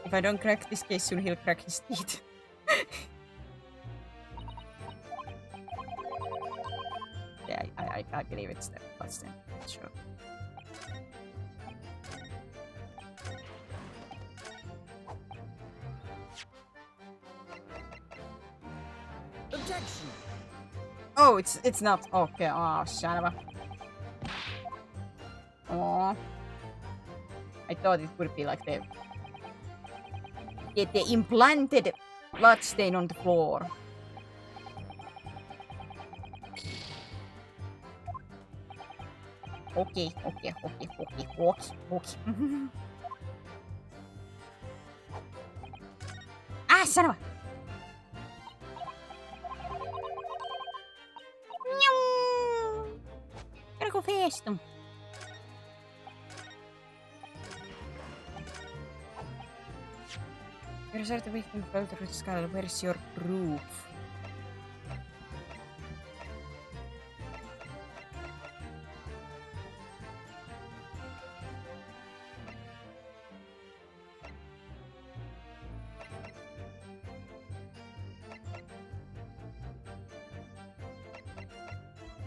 If I don't crack this case soon, he'll crack his teeth. Yeah, I believe it's the bloodstain. Sure. Objection! Oh, it's not. Okay, oh, son of a... Oh. I thought it would be like the implanted bloodstain on the floor. Okay. Ah, son of a... Gotta go fast. You're sure the victim fell through the sky. Where's your proof?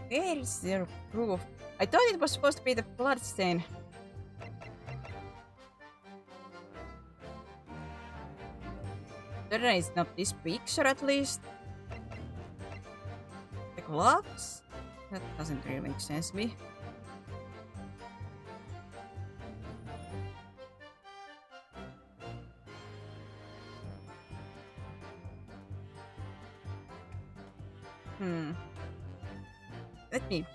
Where is their proof? I thought it was supposed to be the bloodstain. Certainly it's not this picture at least. The gloves? That doesn't really make sense to me. Let me...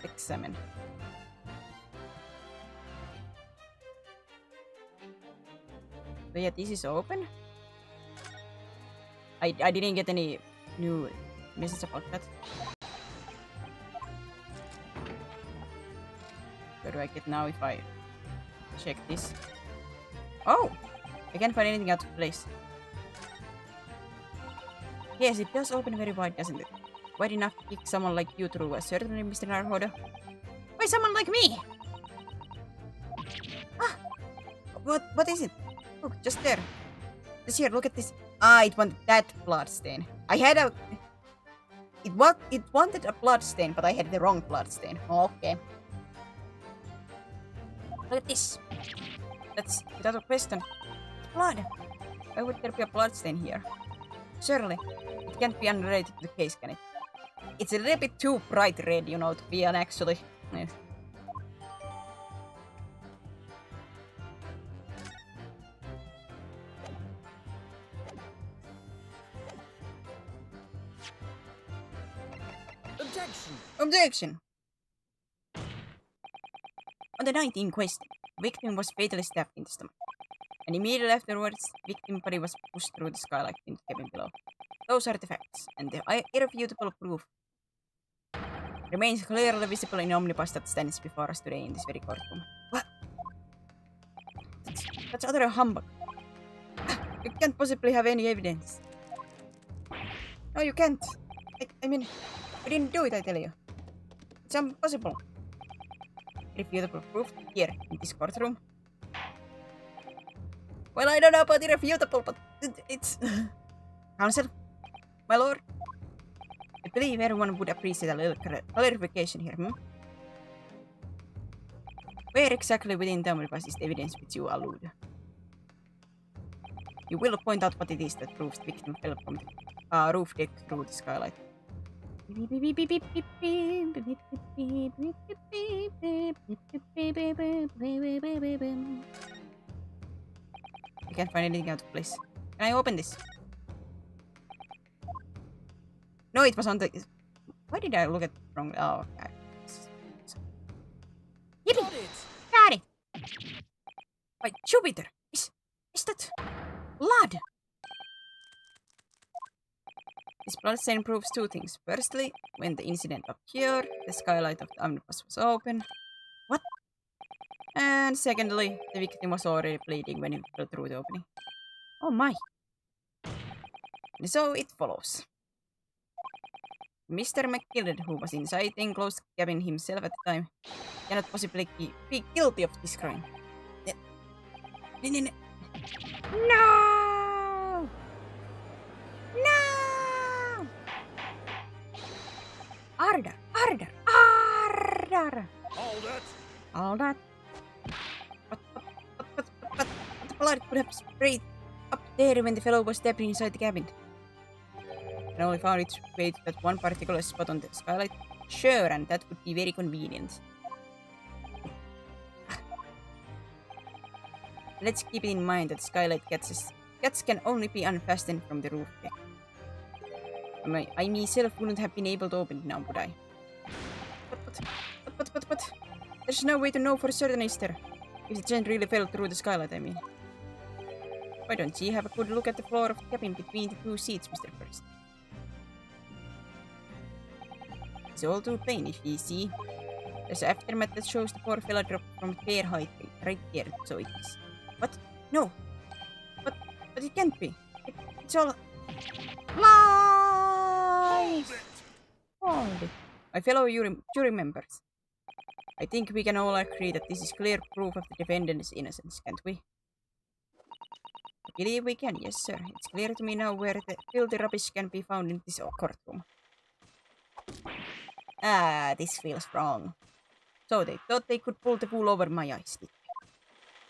examine. So yeah, this is open. I didn't get any new message about that. What do I get now if I check this? Oh! I can't find anything out of place. Yes, it does open very wide, doesn't it? Wide enough to kick someone like you through, certainly, Mr. Narhoda. Why someone like me? Ah! What is it? Look, just there. Just here, look at this. Ah, it wanted that bloodstain. I had a... It wanted a bloodstain, but I had the wrong bloodstain. Okay. Look at this. That's without a question. It's blood. Why would there be a bloodstain here? Surely, it can't be unrelated to the case, can it? It's a little bit too bright red, you know, to be an actually... Yes. Objection! Objection! On the night in question, victim was fatally stabbed in the stomach. And immediately afterwards, victim body was pushed through the skylight into the cabin below. Those are the facts, and the irrefutable proof remains clearly visible in omnibus that stands before us today in this very courtroom. What? That's utter humbug. You can't possibly have any evidence. No, you can't. I mean, we didn't do it, I tell you. It's impossible. Irrefutable proof here in this courtroom. Well, I don't know about irrefutable, but it's... Counsel, my lord, I believe everyone would appreciate a little clarification here, Where exactly within the omnibus is the evidence which you allude? You will point out what it is that proves the victim fell from the roof deck through the skylight. I can't find anything out of place. Can I open this? No, it was on the... Why did I look at it wrong? Oh, God. Yippee! Got it! By Jupiter! Is that... blood? This bloodstain proves two things. Firstly, when the incident occurred, the skylight of the omnibus was open. What? And secondly, the victim was already bleeding when he fell through the opening. Oh my! And so it follows. Mr. McGill, who was inside the enclosed cabin himself at the time, cannot possibly be guilty of this crime. No! No! Order! Order! Order! All that? But the blood could have sprayed up there when the fellow was stabbed inside the cabin. And only found its way to that one particular spot on the skylight. Sure, and that would be very convenient. Let's keep it in mind that skylight cats can only be unfastened from the roof deck. I myself wouldn't have been able to open it now, would I? But there's no way to know for certain, is there? If the gent really fell through the skylight, I mean. Why don't you have a good look at the floor of the cabin between the two seats, Mr. First? It's all too plain if you see. There's an aftermath that shows the poor fella dropped from fair height right there, so it is. What? No. But it can't be. It's all lies! Hold it. My fellow jury members. I think we can all agree that this is clear proof of the defendant's innocence, can't we? I believe we can, yes sir. It's clear to me now where the filthy rubbish can be found in this courtroom. Ah, this feels wrong. So they thought they could pull the wool over my eyes.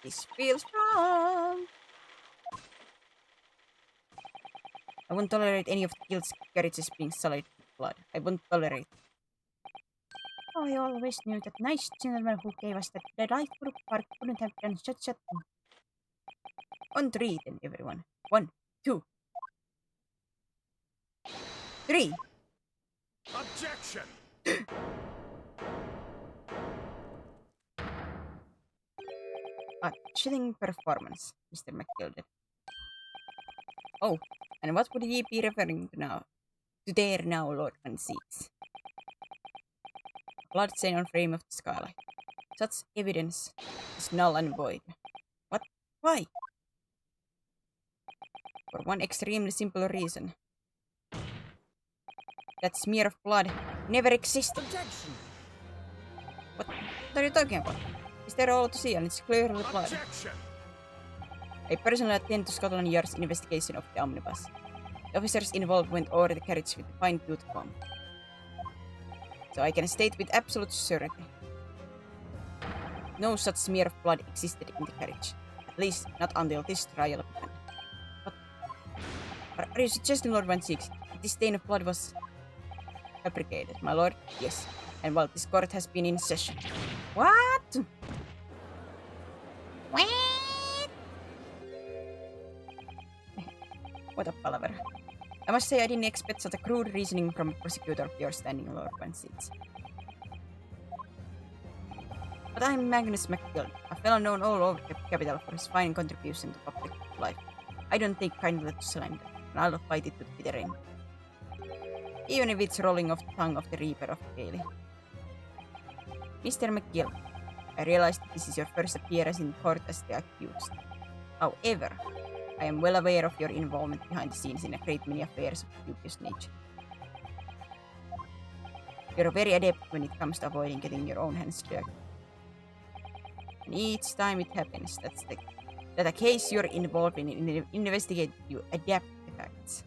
This feels wrong. I won't tolerate any of the guild's carriages being sullied with blood. I won't tolerate it. Oh, I always knew that nice gentleman who gave us that delightful park couldn't have done such a thing. On 3 then, everyone. 1, 2, 3. Objection! A chilling performance, Mr. McGilded. Oh, and what would ye be referring to now? To there now, Lord Van Zieks. Blood stain on frame of the skylight. Such evidence is null and void. What? Why? For one extremely simple reason. That smear of blood never existed. Objection! What are you talking about? Is there all to see and it's clearly blood? Objection! I personally attend to Scotland Yard's investigation of the omnibus. The officers involved went over the carriage with a fine-tooth comb. So I can state with absolute certainty. No such smear of blood existed in the carriage. At least, not until this trial began. What? Are you suggesting, Lord Van Zieks, that this stain of blood was fabricated, my lord? Yes. And while this court has been in session. What? What a palaver. I must say I didn't expect such a crude reasoning from a prosecutor of your standing, Lord Van Zieks. But I'm Magnus McGill, a fellow known all over the capital for his fine contribution to public life. I don't take kindly to slander, and I'll fight it to the bitter end. Even if it's rolling off the tongue of the Reaper of Bailey. Mr. McGill, I realize that this is your first appearance in court as the accused. However, I am well aware of your involvement behind the scenes in a great many affairs of dubious nature. You're very adept when it comes to avoiding getting your own hands dirty. And each time it happens, that a case you're involved in investigate, you adapt the facts.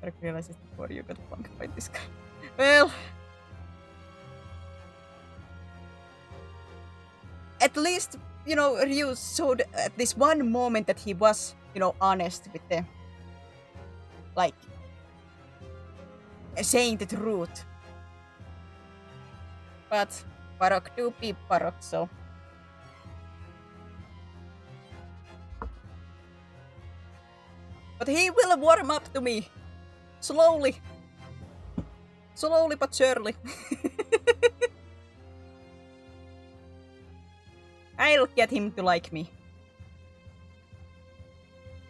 I realized it before you got punked by this guy. Well, at least, you know, Ryu showed at this one moment that he was, you know, honest with the, like, saying the truth. But Barok do be Barok, so. But he will warm up to me. Slowly. Slowly but surely. I'll get him to like me.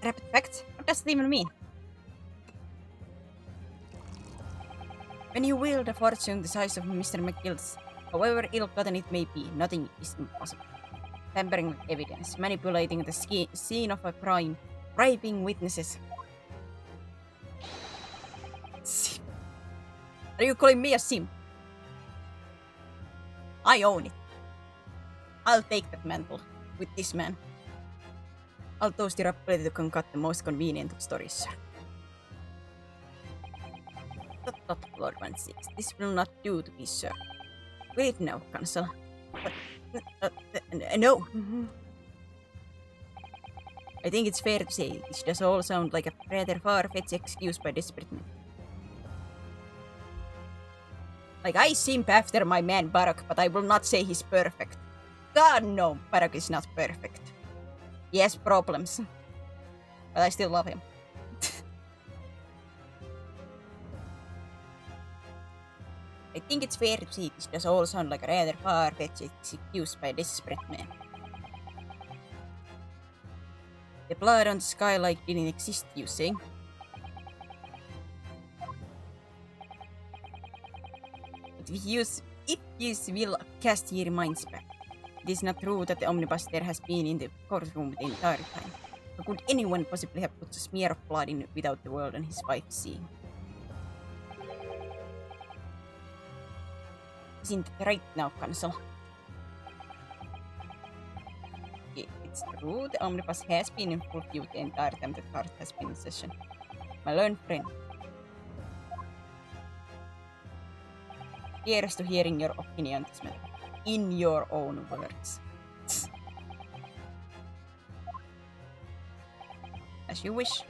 Rapid facts? What does it even mean? When you wield a fortune the size of Mr. McGill's, however ill-gotten it may be, nothing is impossible. Tampering with evidence, manipulating the scene of a crime, bribing witnesses. Simp. Are you calling me a simp? I own it. I'll take that mantle with this man. I'll toast your ability to concoct the most convenient of stories, sir. Tut, Lord Van Zieks, this will not do to be, sir. Will it now, counsel? No. I think it's fair to say this does all sound like a rather far-fetched excuse by desperate men. Like, I simp after my man Barok, but I will not say he's perfect. God no, Barok is not perfect. He has problems. But I still love him. I think it's fair to say this does all sound like a rather far-fetched excuse by a desperate man. The blood on the skylight didn't exist, you say? if you will cast your minds back, it is not true that the omnibus there has been in the courtroom the entire time. How could anyone possibly have put a smear of blood in without the world and his wife seeing? Isn't it right now, Counsel? It's true, the omnibus has been in full view the entire time the court has been in session. My learned friend. Here's to hearing your opinion on this matter. In your own words. As you wish.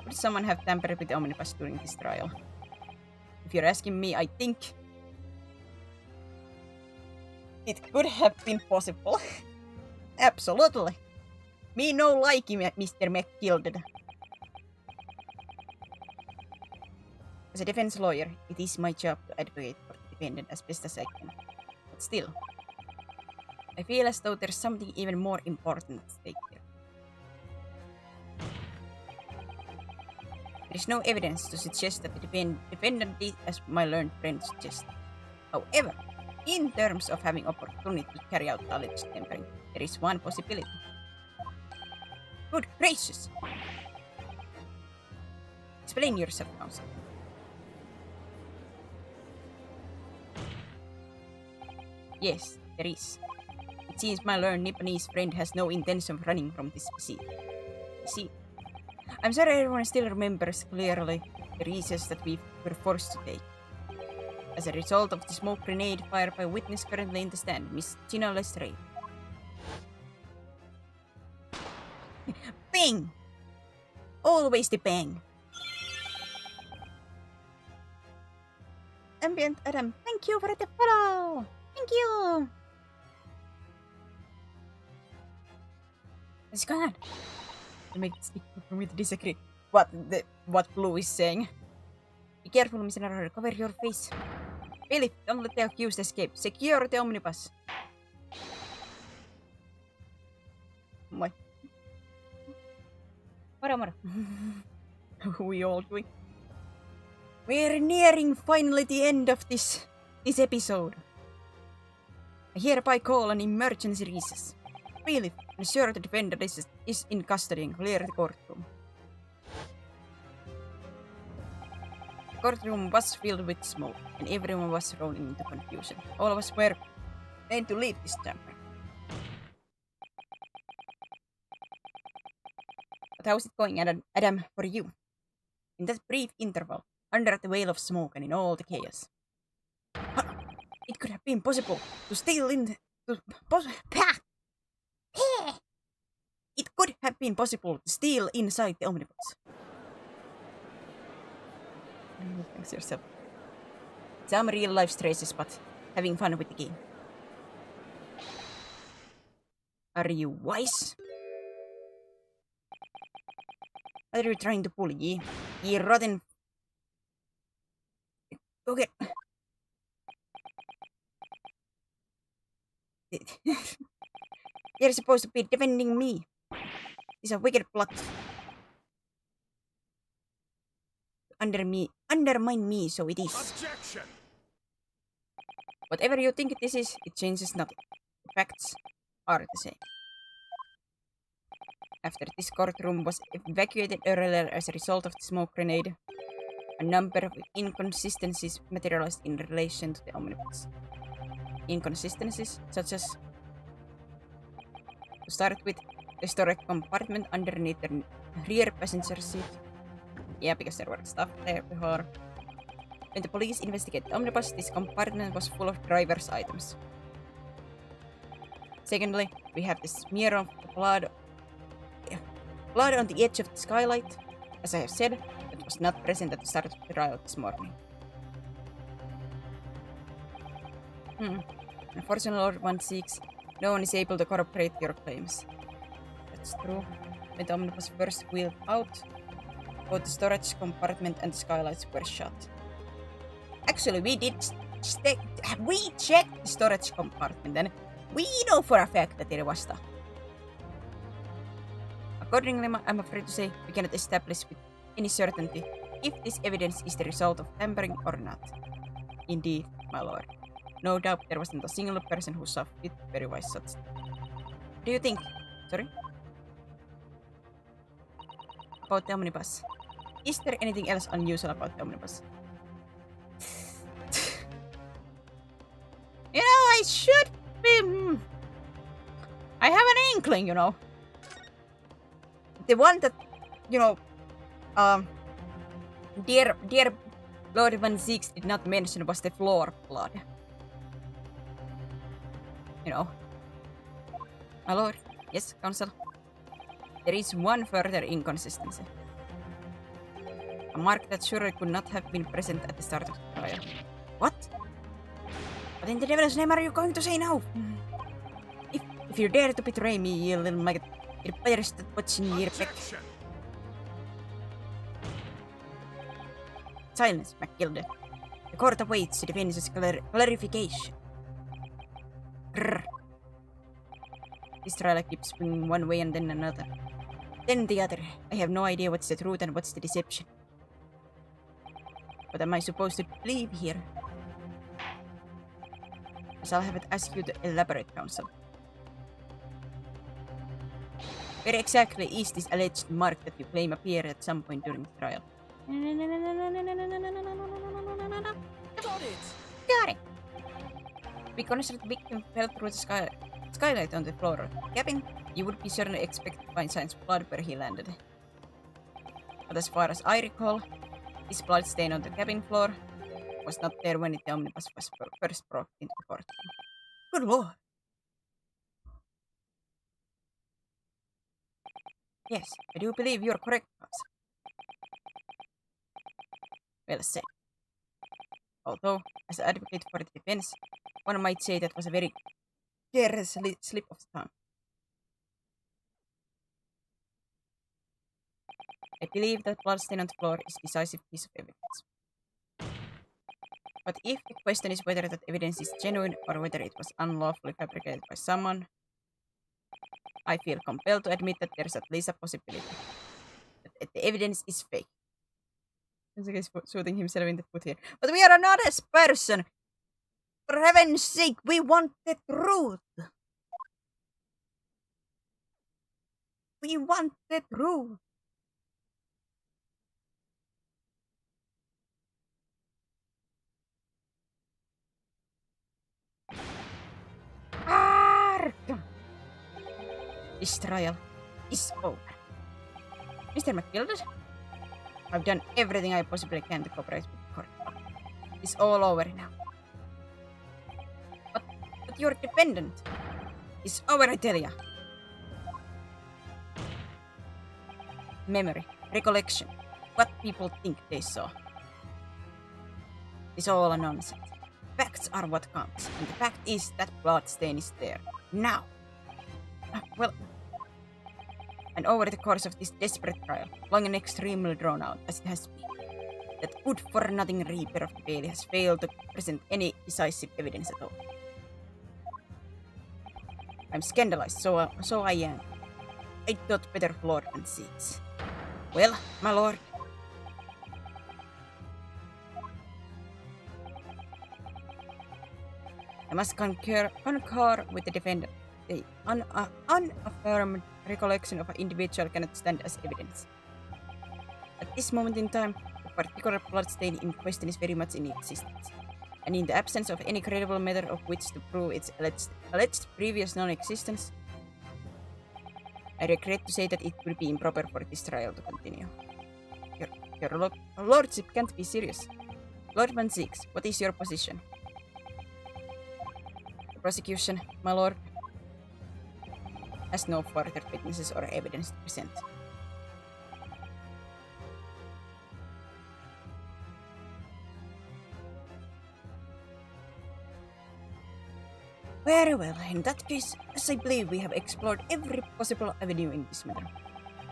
Could someone have tampered with the omnibus during this trial? If you're asking me, I think it could have been possible. Absolutely. Me no like him, Mr. McGilded. As a defense lawyer, it is my job to advocate for the defendant as best as I can. But still, I feel as though there's something even more important at stake here. There is no evidence to suggest that the defendant did as my learned friend suggests. However, in terms of having opportunity to carry out alleged tampering, there is one possibility. Good gracious! Explain yourself, Counsel. Yes, there is. It seems my learned Nipponese friend has no intention of running from this proceeding. You see, I'm sorry everyone still remembers clearly the reasons that we were forced to take. As a result of the smoke grenade fired by a witness currently in the stand, Miss Gina Lestray. Bang! Always the bang. Ambient Adam, thank you for the follow! Thank you! What's going on? To make it difficult for me to disagree what Blue is saying. Be careful, Miss Narrow. Cover your face. Bailiff, don't let the accused escape. Secure the omnibus. Moi. Moro. We all doing? We're nearing finally the end of this episode. I hereby call an emergency recess. Bailiff, ensure the defendant is in custody and clear the courtroom. The courtroom was filled with smoke, and everyone was thrown into confusion. All of us were made to leave this chamber. But how's it going, Adam, for you? In that brief interval, under the veil of smoke and in all the chaos. It could have been possible to steal in... It could have been possible to steal inside the omnibus. Thanks yourself. Some real life stresses, but having fun with the game. Are you wise? What are you trying to pull, ye rotten... Okay. You're supposed to be defending me. It's a wicked plot. Undermine me, so it is. Objection! Whatever you think this is, it changes nothing. The facts are the same. After this courtroom was evacuated earlier as a result of the smoke grenade, a number of inconsistencies materialized in relation to the omnibus. Inconsistencies such as, to start with, the storage compartment underneath the rear passenger seat. Yeah, because there were stuff there before. When the police investigated the omnibus, this compartment was full of driver's items. Secondly, we have the smear of blood on the edge of the skylight. As I have said, it was not present at the start of the trial this morning. Unfortunately, Lord Van Zieks, no one is able to corroborate your claims. That's true. When the omnibus first wheeled out, both the storage compartment and the skylights were shut. Actually, we checked the storage compartment and we know for a fact that there was stuff. Accordingly, I'm afraid to say we cannot establish with any certainty if this evidence is the result of tampering or not. Indeed, my lord. no doubt there wasn't a single person who saw fit to verify such. What do you think? Sorry? About the omnibus. Is there anything else unusual about the omnibus? You know, I should be... I have an inkling, you know. The one that, you know, dear Lord Van Zieks did not mention was the floor blood. You know. My lord. Yes, counsel. There is one further inconsistency. A mark that surely could not have been present at the start of the trial. What? What in the devil's name are you going to say now? If you dare to betray me, you little maggot, it better start watching your back. Silence, MacGilde. The court awaits the defense's clarification. Grrr. This trial keeps swinging one way and then another. Then the other. I have no idea what's the truth and what's the deception. What am I supposed to believe here? I shall have to ask you to elaborate, counsel. Where exactly is this alleged mark that you claim appeared at some point during the trial? Got it! Got it! We consider the victim fell through the skylight on the floor of the cabin. You would be certainly expect to find signs of blood where he landed. But as far as I recall, this blood stain on the cabin floor was not there when the omnibus was first brought into the court. Good lord! Yes, I do believe you're correct, counsel. Well said. Although, as an advocate for the defense, one might say that was a very careless slip of the tongue. I believe that bloodstain on the floor is a decisive piece of evidence. But if the question is whether that evidence is genuine or whether it was unlawfully fabricated by someone, I feel compelled to admit that there's at least a possibility that the evidence is fake. He's shooting himself in the foot here. But we are an honest person! For heaven's sake, we want the truth! We want the truth! Arg! This trial is over. Mr. MacGilde, I've done everything I possibly can to cooperate with the court. It's all over now. But your defendant is over, I tell ya. Memory, recollection, what people think they saw. It's all a nonsense. Facts are what counts, and the fact is that bloodstain is there. Now! Well, and over the course of this desperate trial, long and extremely drawn out as it has been, that good-for-nothing Reaper of the Bailey has failed to present any decisive evidence at all. I'm scandalized, so I am. I thought better of Lord Van Zieks. Well, my lord, I must concur with the defendant. The unaffirmed recollection of an individual cannot stand as evidence. At this moment in time, the particular bloodstain in question is very much in existence, and in the absence of any credible method of which to prove its alleged previous non-existence, I regret to say that it will be improper for this trial to continue. Your lordship can't be serious. Lord Van Zieks, what is your position? The prosecution, my lord, has no further witnesses or evidence to present. Very well, in that case, as I believe we have explored every possible avenue in this matter,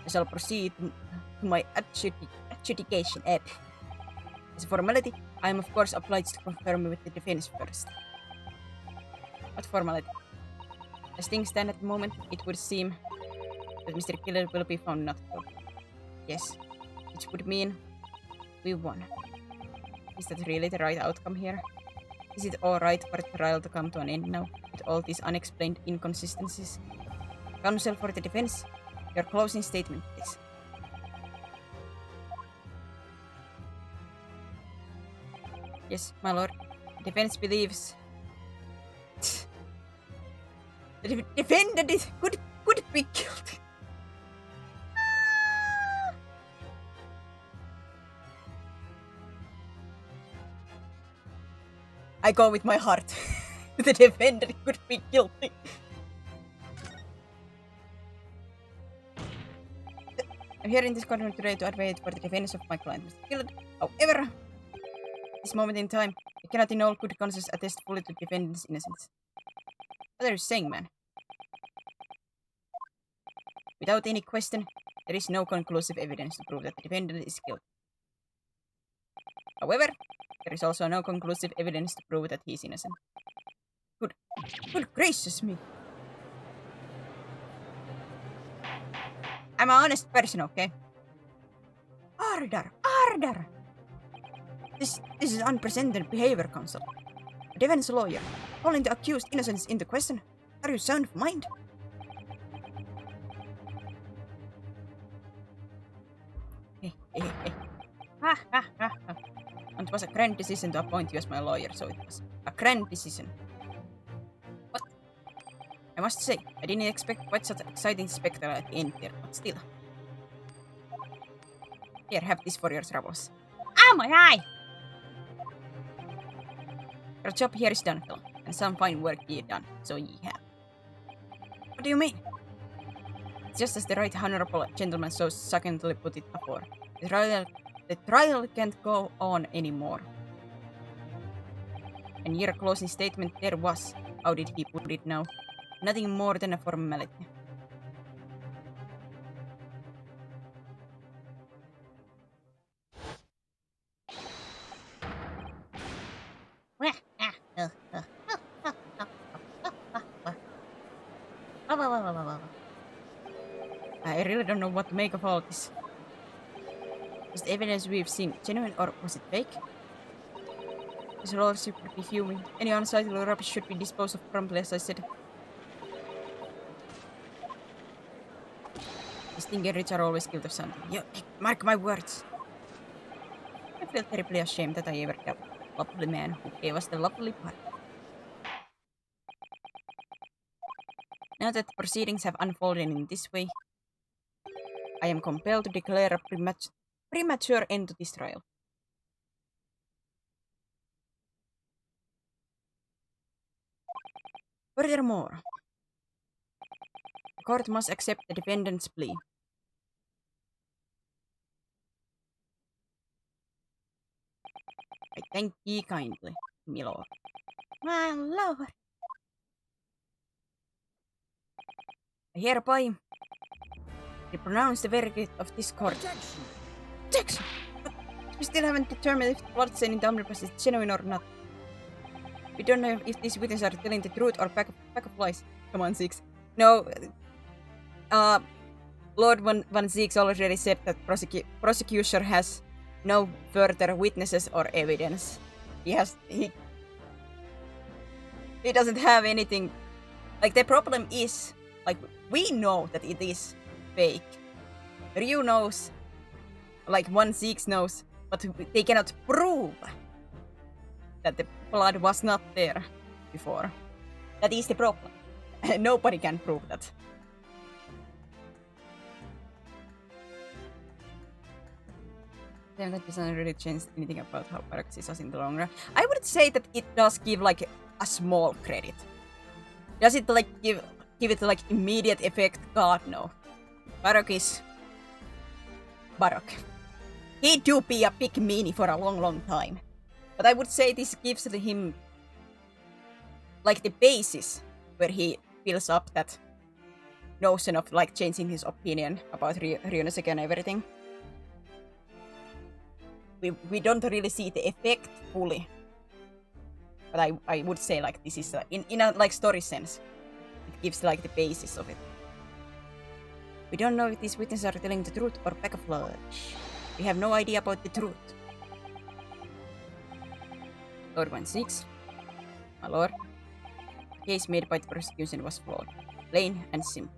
I shall proceed to my adjudication. As a formality, I am of course obliged to confirm with the defense first. What formality? As things stand at the moment, it would seem that Mr. Killer will be found not guilty. Yes, which would mean we won. Is that really the right outcome here? Is it alright for the trial to come to an end now, with all these unexplained inconsistencies? Counsel for the defense, your closing statement, please. Yes, my lord. Defense believes the defendant could be killed. I go with my heart. The defendant could be guilty. I'm here in this courtroom today to advocate for the defense of my client, Mr. Gilad. However, at this moment in time, I cannot in all good conscience attest fully to the defendant's innocence. What are you saying, man? Without any question, there is no conclusive evidence to prove that the defendant is guilty. However, there is also no conclusive evidence to prove that he is innocent. Good gracious me. I'm an honest person, okay? Order! This is unprecedented behavior, counsel. A defense lawyer, calling the accused innocence into question. Are you sound of mind? And it was a grand decision to appoint you as my lawyer, so it was a grand decision. But I must say, I didn't expect quite such an exciting spectacle at the end here, but still. Here, have this for your troubles. Ah, my eye! Your job here is done, fellow, and some fine work ye done, so ye have. What do you mean? Just as the right honorable gentleman so succinctly put it before, the trial can't go on anymore. And your closing statement there was, how did he put it now, nothing more than a formality. I really don't know what to make of all this. Was the evidence we've seen genuine or was it fake? His lordship would be fuming. Any unsightly rubbish should be disposed of promptly, as I said. These things rich are always guilty of something. You mark my words. I feel terribly ashamed that I ever got a lovely man who gave us the lovely party. Now that the proceedings have unfolded in this way, I am compelled to declare a premature end to this trial. Furthermore, the court must accept the defendant's plea. I thank ye kindly, my lord. My lord. I hereby pronounce the verdict of this court. Objection! But we still haven't determined if the bloodstain in the omnibus is genuine or not. We don't know if these witnesses are telling the truth or pack of lies. Come on, Zieks. No, Lord Van Zieks already said that prosecution has no further witnesses or evidence. He doesn't have anything. Like, the problem is, like, we know that it is fake. Ryu knows, like Van Zieks knows, but they cannot prove that the blood was not there before. That is the problem. Nobody can prove that. Then that doesn't really change anything about how Parax is us in the long run. I would say that it does give like a small credit. Does it like give it like immediate effect? God no. Baroque is Baroque. He do be a big meanie for a long time. But I would say this gives him like the basis where he builds up that notion of like changing his opinion about Ryunosuke and everything. We don't really see the effect fully. But I would say like this is in a like story sense. It gives like the basis of it. We don't know if these witnesses are telling the truth or pack of lies. We have no idea about the truth. Lord Van Zieks, my lord. The case made by the prosecution was flawed, plain and simple.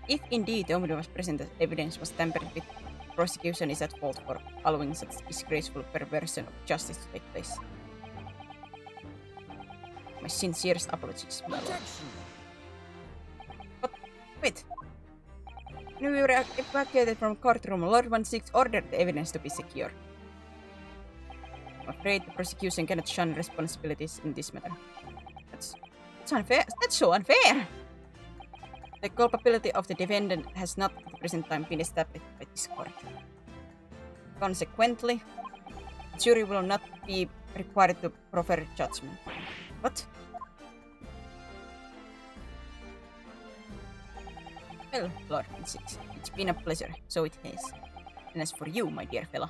If indeed the omnibus presented evidence was tampered with, the prosecution is at fault for allowing such disgraceful perversion of justice to take place. My sincerest apologies, my lord. But wait. When we were evacuated from courtroom, Lord Van Zieks ordered the evidence to be secured. I'm afraid the prosecution cannot shun responsibilities in this matter. That's unfair. That's so unfair! The culpability of the defendant has not at the present time been established by this court. Consequently, the jury will not be required to proffer judgment. What? Well, Lord Van Zieks, it's been a pleasure, so it has. And as for you, my dear fellow,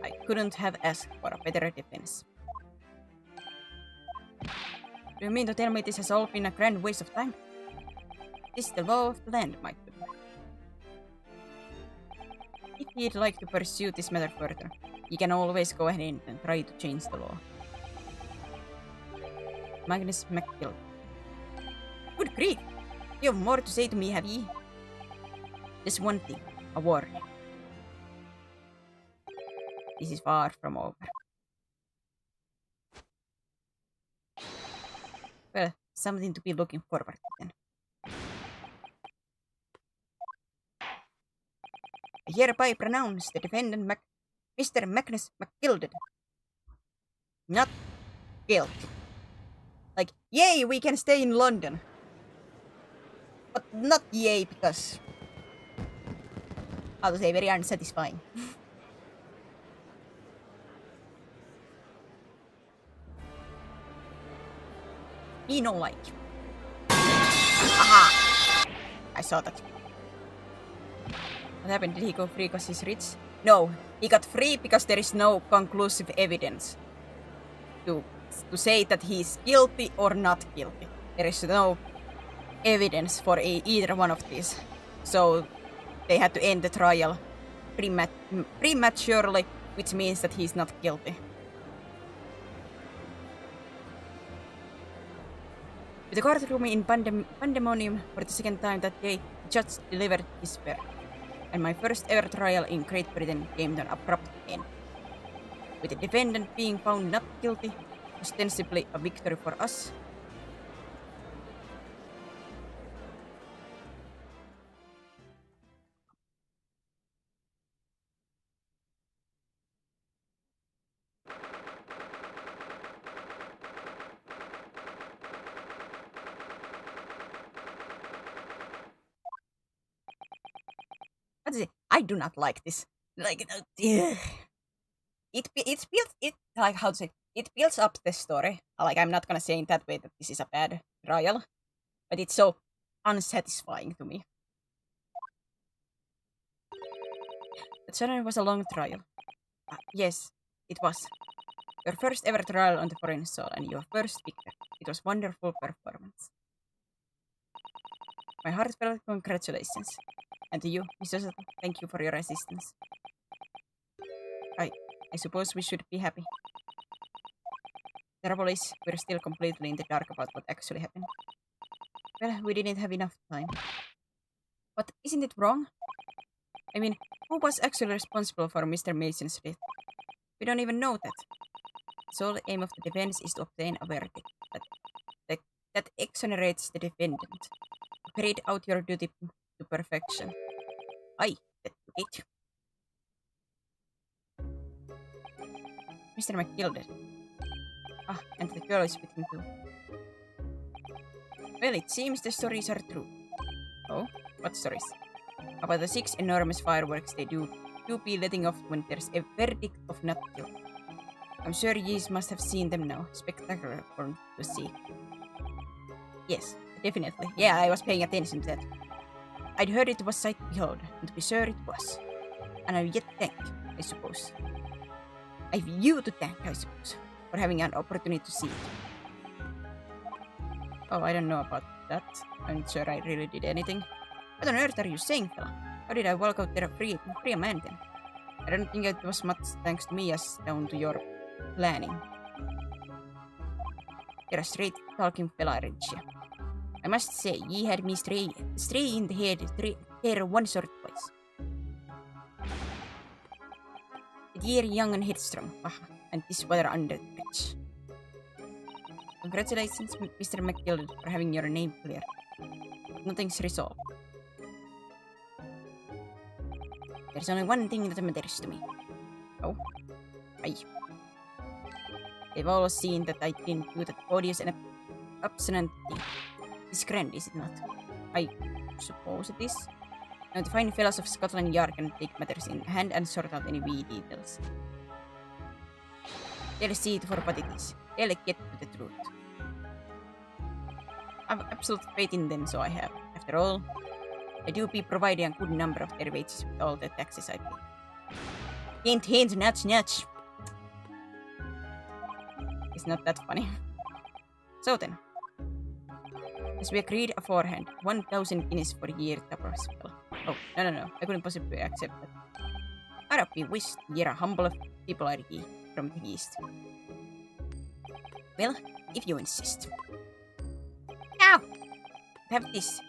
I couldn't have asked for a better defense. Do you mean to tell me this has all been a grand waste of time? This is the law of the land, my good man. If he'd like to pursue this matter further, he can always go ahead and try to change the law. Magnus McGill. Good grief! You have more to say to me, have ye? Just one thing, a warning. This is far from over. Well, something to be looking forward to then. I hereby pronounce the defendant Mr. Magnus McGilded not guilty. Like, yay, we can stay in London. But not yay because, how to say, very unsatisfying. Me no like. Aha! I saw that. What happened? Did he go free because he's rich? No, he got free because there is no conclusive evidence to say that he's guilty or not guilty. There is no evidence for either one of these. So they had to end the trial prematurely, which means that he's not guilty. With the courtroom in pandemonium for the second time that day, the judge delivered his verdict, and my first ever trial in Great Britain came to an abrupt end. With the defendant being found not guilty, ostensibly a victory for us. What is it? I do not like this. Like, it like, how to say, it builds up the story. Like, I'm not gonna say in that way that this is a bad trial, but it's so unsatisfying to me. But certainly was a long trial. Yes, it was. Your first ever trial on the foreign soil and your first victory. It was wonderful performance. My heartfelt congratulations. And to you, Mr. Sutton, thank you for your assistance. I suppose we should be happy. The trouble is, we're still completely in the dark about what actually happened. Well, we didn't have enough time. But isn't it wrong? I mean, who was actually responsible for Mr. Mason's death? We don't even know that. The sole aim of the defense is to obtain a verdict that exonerates the defendant. You carried out your duty to perfection. Aye, that you did. Mr. McGilded. Ah, and the girl is with him too. Well, it seems the stories are true. Oh, what stories? About the 6 enormous fireworks they do be letting off when there's a verdict of not guilty. I'm sure ye must have seen them now. Spectacular for to see. Yes, definitely. Yeah, I was paying attention to that. I'd heard it was sight to behold, and to be sure it was. And I've yet to thank, I suppose. I've you to thank, I suppose, for having an opportunity to see it. Oh, I don't know about that. I'm not sure I really did anything. What on earth are you saying, fella? How did I walk out there free a man then? I don't think it was much thanks to me as down to your planning. You're a straight talking fella, Richie. I must say, ye had me stray in the head there once or twice. But ye're young and headstrong, and this weather under bridge. Congratulations, Mr. McGill, for having your name clear. Nothing's resolved. There's only one thing that matters to me. Oh. Aye. They've all seen that I didn't do that odious and obstinate thing. It's grand, is it not? I suppose it is. Now the fine fellows of Scotland Yard can take matters in hand and sort out any wee details. They'll see it for what it is. They'll get to the truth. I've absolute faith in them, so I have. After all, I do be providing a good number of their wages with all the taxes I pay. Hint, hint, nudge, nudge. It's not that funny. So then, as we agreed aforehand, 1,000 guineas for a year tapper spell. Oh, no, I couldn't possibly accept that. I'd be wished ye're a humble people like ye from the east. Well, if you insist. Now, have this.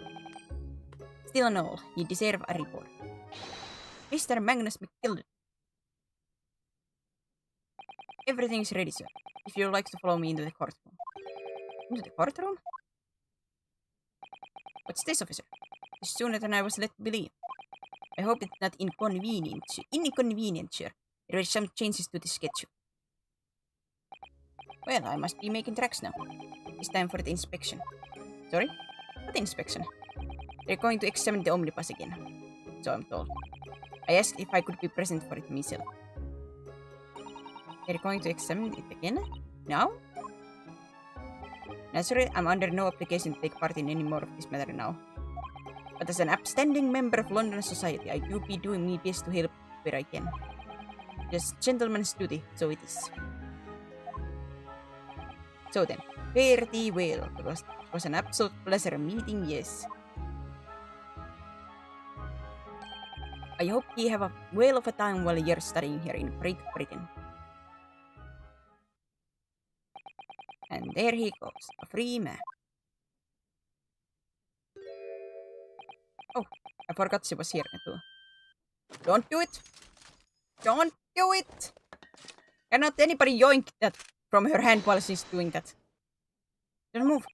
Still and all, you deserve a reward. Mr. Magnus McGill. Everything's ready, sir. If you'd like to follow me into the courtroom. Into the courtroom? What's this, officer? It's sooner than I was led to believe. I hope it's not inconvenient, sir. There are some changes to the schedule. Well, I must be making tracks now. It's time for the inspection. Sorry? What inspection? They're going to examine the omnibus again, so I'm told. I asked if I could be present for it myself. They're going to examine it again? Now? Naturally, I'm under no obligation to take part in any more of this matter now. But as an upstanding member of London society, I do be doing my best to help where I can. Just gentleman's duty, so it is. So then, fare thee well. It was an absolute pleasure meeting, yes. I hope ye have a whale of a time while you're studying here in Great Britain. And there he goes, a free man. Oh, I forgot she was here too. Don't do it! Don't do it! Cannot anybody yoink that from her hand while she's doing that. Don't move.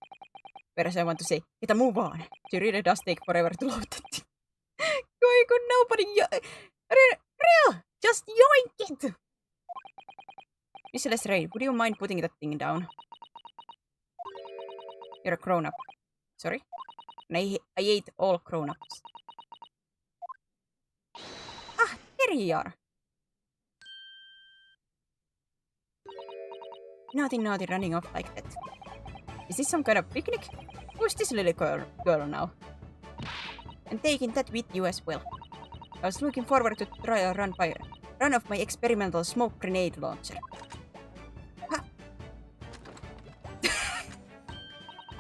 Whereas I want to say, get a move on. She really does take forever to load that thing. Why could nobody real? Just yoink it! Miss Lesray, would you mind putting that thing down? You're a grown-up. Sorry? And I hate all grown-ups. Ah, there you are. Naughty running off like that. Is this some kind of picnic? Who's this little girl now? And taking that with you as well. I was looking forward to try a run of my experimental smoke grenade launcher. Ha!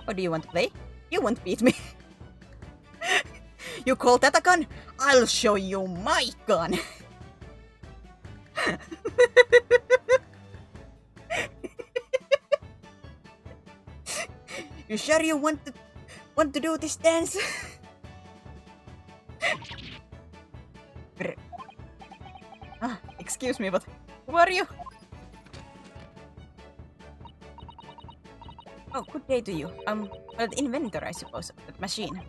What do you want to play? You won't beat me. You call that a gun? I'll show you my gun. You sure you want to do this dance? Excuse me, but who are you? Oh, good day to you. Well, the inventor, I suppose, of that machine.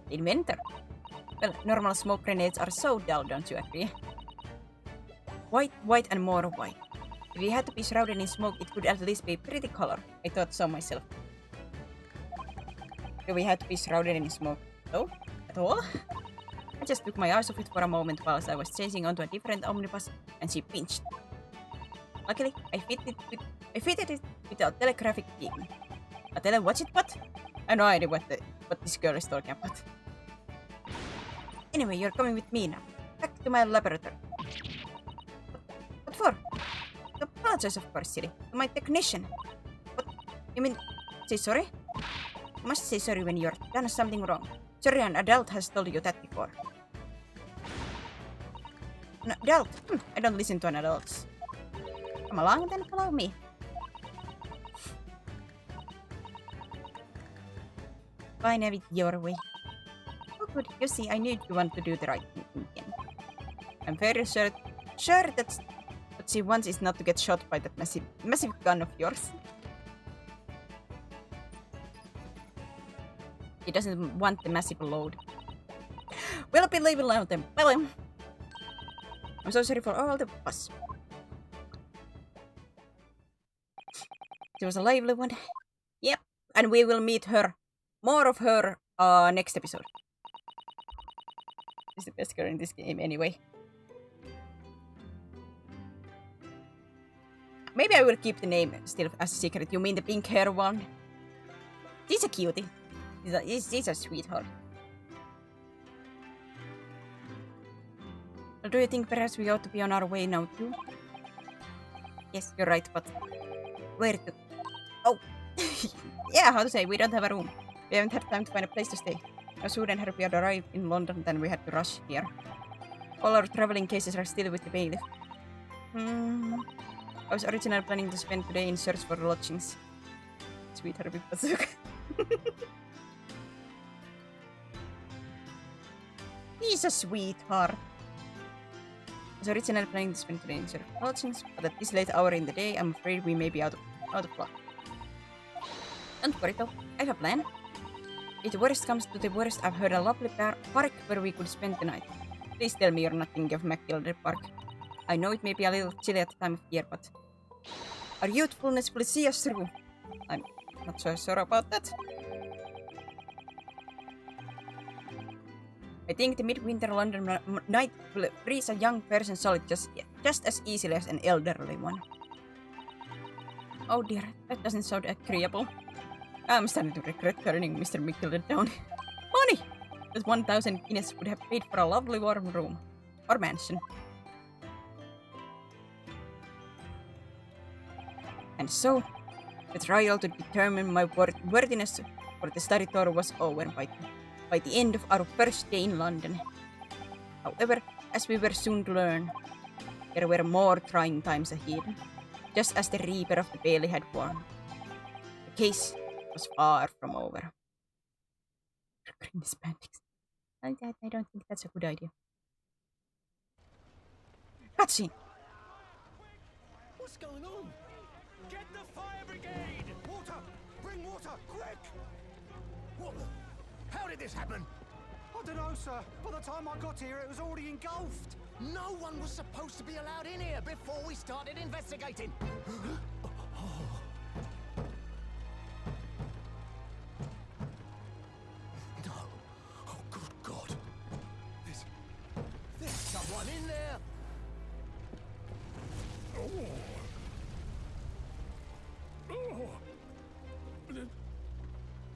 The inventor? Well, normal smoke grenades are so dull, don't you agree? White, and more white. If you had to be shrouded in smoke, it could at least be pretty color. I thought so myself. Do we have to be shrouded in smoke? No? At all? I just took my eyes off it for a moment whilst I was changing onto a different omnibus, and she pinched. Luckily, I fitted it with a telegraphic beacon. What? I have no idea what this girl is talking about. Anyway, you're coming with me now. Back to my laboratory. What for? To apologize, of course, silly. To my technician. What? You mean say sorry? You must say sorry when you're done something wrong. Sorry, an adult has told you that before. An adult? I don't listen to an adults. Come along, then follow me. Fine, have it your way. Oh, good. You see, I knew you want to do the right thing again. I'm very sure that what she wants is not to get shot by that massive gun of yours. He doesn't want the massive load. We'll be leaving now then. Well, I'm so sorry for all the fuss. She was a lively one. Yep, and we will meet her. More of her next episode. She's the best girl in this game anyway. Maybe I will keep the name still as a secret. You mean the pink hair one? She's a cutie. She's a sweetheart. Well, do you think perhaps we ought to be on our way now too? Yes, you're right, but where to? Oh, yeah, how to say, we don't have a room. We haven't had time to find a place to stay. No sooner had we had arrived in London than we had to rush here. All our traveling cases are still with the bailiff. I was originally planning to spend today in search for lodgings. Sweetheart with bazooka. He's a sweetheart. I was originally planning to spend today in search for lodgings, but at this late hour in the day, I'm afraid we may be out of luck. Don't worry though, I have a plan. If the worst comes to the worst, I've heard a lovely park where we could spend the night. Please tell me you're not thinking of McGilder Park. I know it may be a little chilly at the time of year, but our youthfulness will see us through. I'm not so sure about that. I think the midwinter London night will freeze a young person's soul just as easily as an elderly one. Oh dear, that doesn't sound agreeable. I'm starting to regret turning Mr. McGilder down. Money! That 1,000 guineas would have paid for a lovely warm room. Or mansion. And so, the trial to determine my worthiness for the study tour was over by the end of our first day in London. However, as we were soon to learn, there were more trying times ahead, just as the Reaper of the Bailey had warned. The case was far from over. I don't think that's a good idea. Cutscene. What's going on? Get the fire brigade! Water! Bring water, quick! What the? How did this happen? I don't know, sir. By the time I got here, it was already engulfed. No one was supposed to be allowed in here before we started investigating. No. Oh, good God. There's someone in there.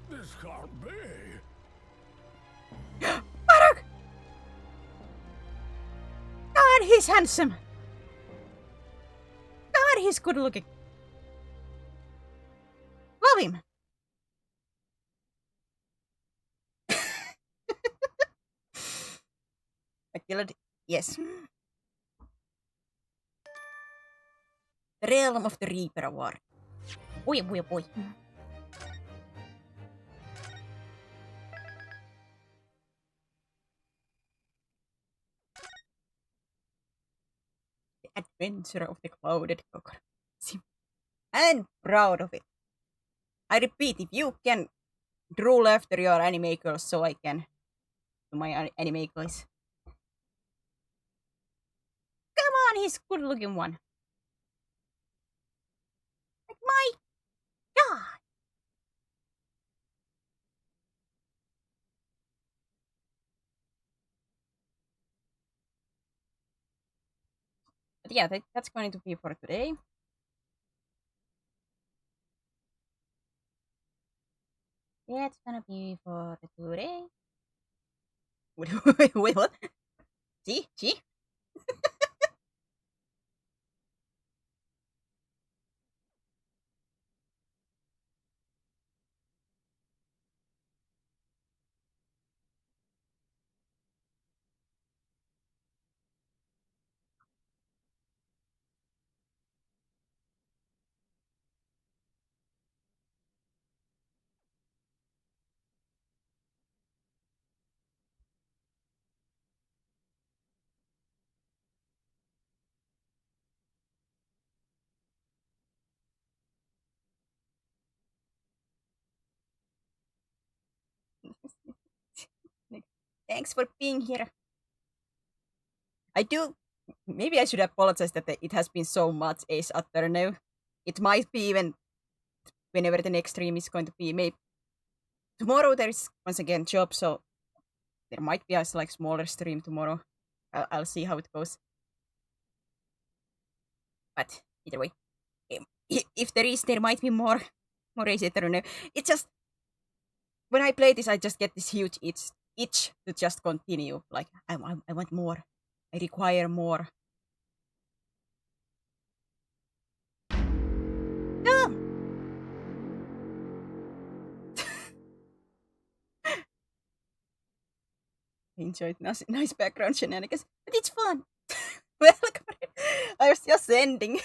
This can't be. Barak! God, he's handsome. God, he's good looking. Love him. I killed. Yes. The Realm of the Reaper Award. Boy, boy, boy. The Adventure of the Clouded Coconut. And proud of it. I repeat, if you can drool after your anime girls, so I can do my anime girls. Come on, he's good looking one. Like my God. But yeah, that's going to be for today. That's gonna be for today. Wait, what? See? Thanks for being here. Maybe I should apologize that it has been so much Ace Attorney now. It might be even whenever the next stream is going to be. Maybe tomorrow there is once again job, so there might be a like smaller stream tomorrow. I'll see how it goes. But either way, if there is, there might be more Ace Attorney. It's just when I play this, I just get this huge itch to just continue. Like I want more. I require more. Ah! Enjoyed nice background shenanigans, but it's fun. Welcome. I was just ending.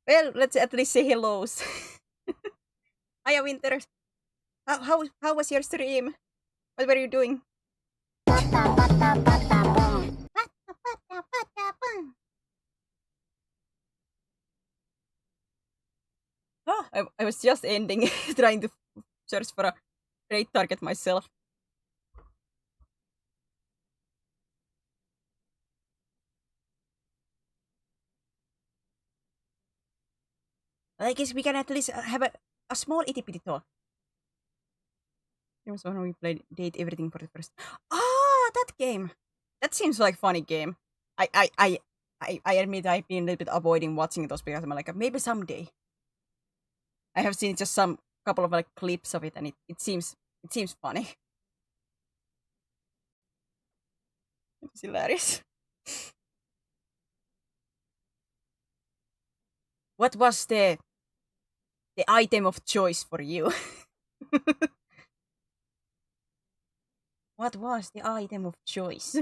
Well, let's at least say hellos. Hiya, Winter. How was your stream? What were you doing? Oh, I was just ending, trying to search for a great target myself. I guess we can at least have a small itty bitty talk. There was one we played Date Everything for the first. Ah, that game. That seems like funny game. I admit I've been a little bit avoiding watching those because I'm like maybe someday. I have seen just some couple of like clips of it, and it seems funny. It's hilarious. What was the item of choice for you? What was the item of choice?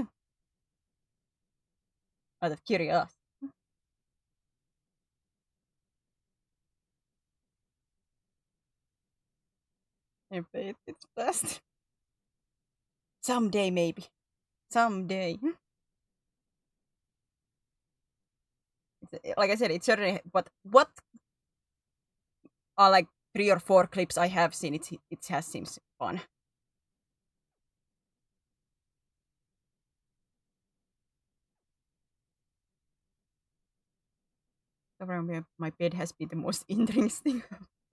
Out of curiosity. I bet it's best. Someday, maybe. Someday. Like I said, it's certainly. But what are like 3 or 4 clips I have seen? It seems fun. My bed has been the most interesting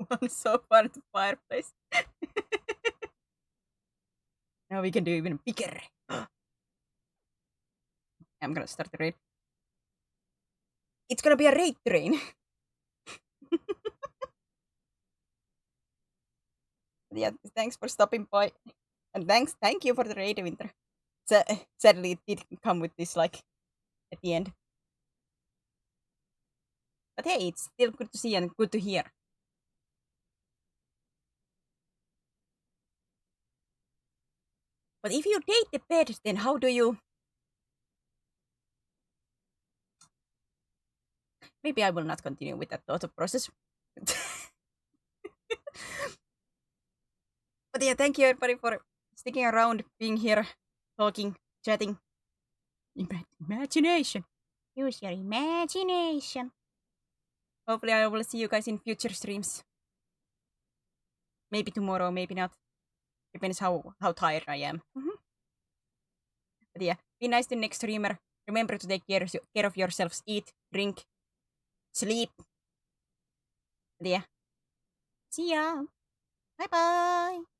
one so far. The fireplace. Now we can do even bigger. I'm gonna start the raid. It's gonna be a raid train. Yeah, thanks for stopping by, and thank you for the raid, Winter. Sadly, it did come with this like at the end, but hey, it's still good to see and good to hear. But if you date the pet, then how do you? Maybe I will not continue with that thought process. But yeah, thank you everybody for sticking around, being here, talking, chatting. Imagination. Use your imagination. Hopefully I will see you guys in future streams. Maybe tomorrow, maybe not. Depends how tired I am. But yeah, be nice to the next streamer. Remember to take care of yourselves. Eat, drink, sleep. But yeah. See ya. Bye bye.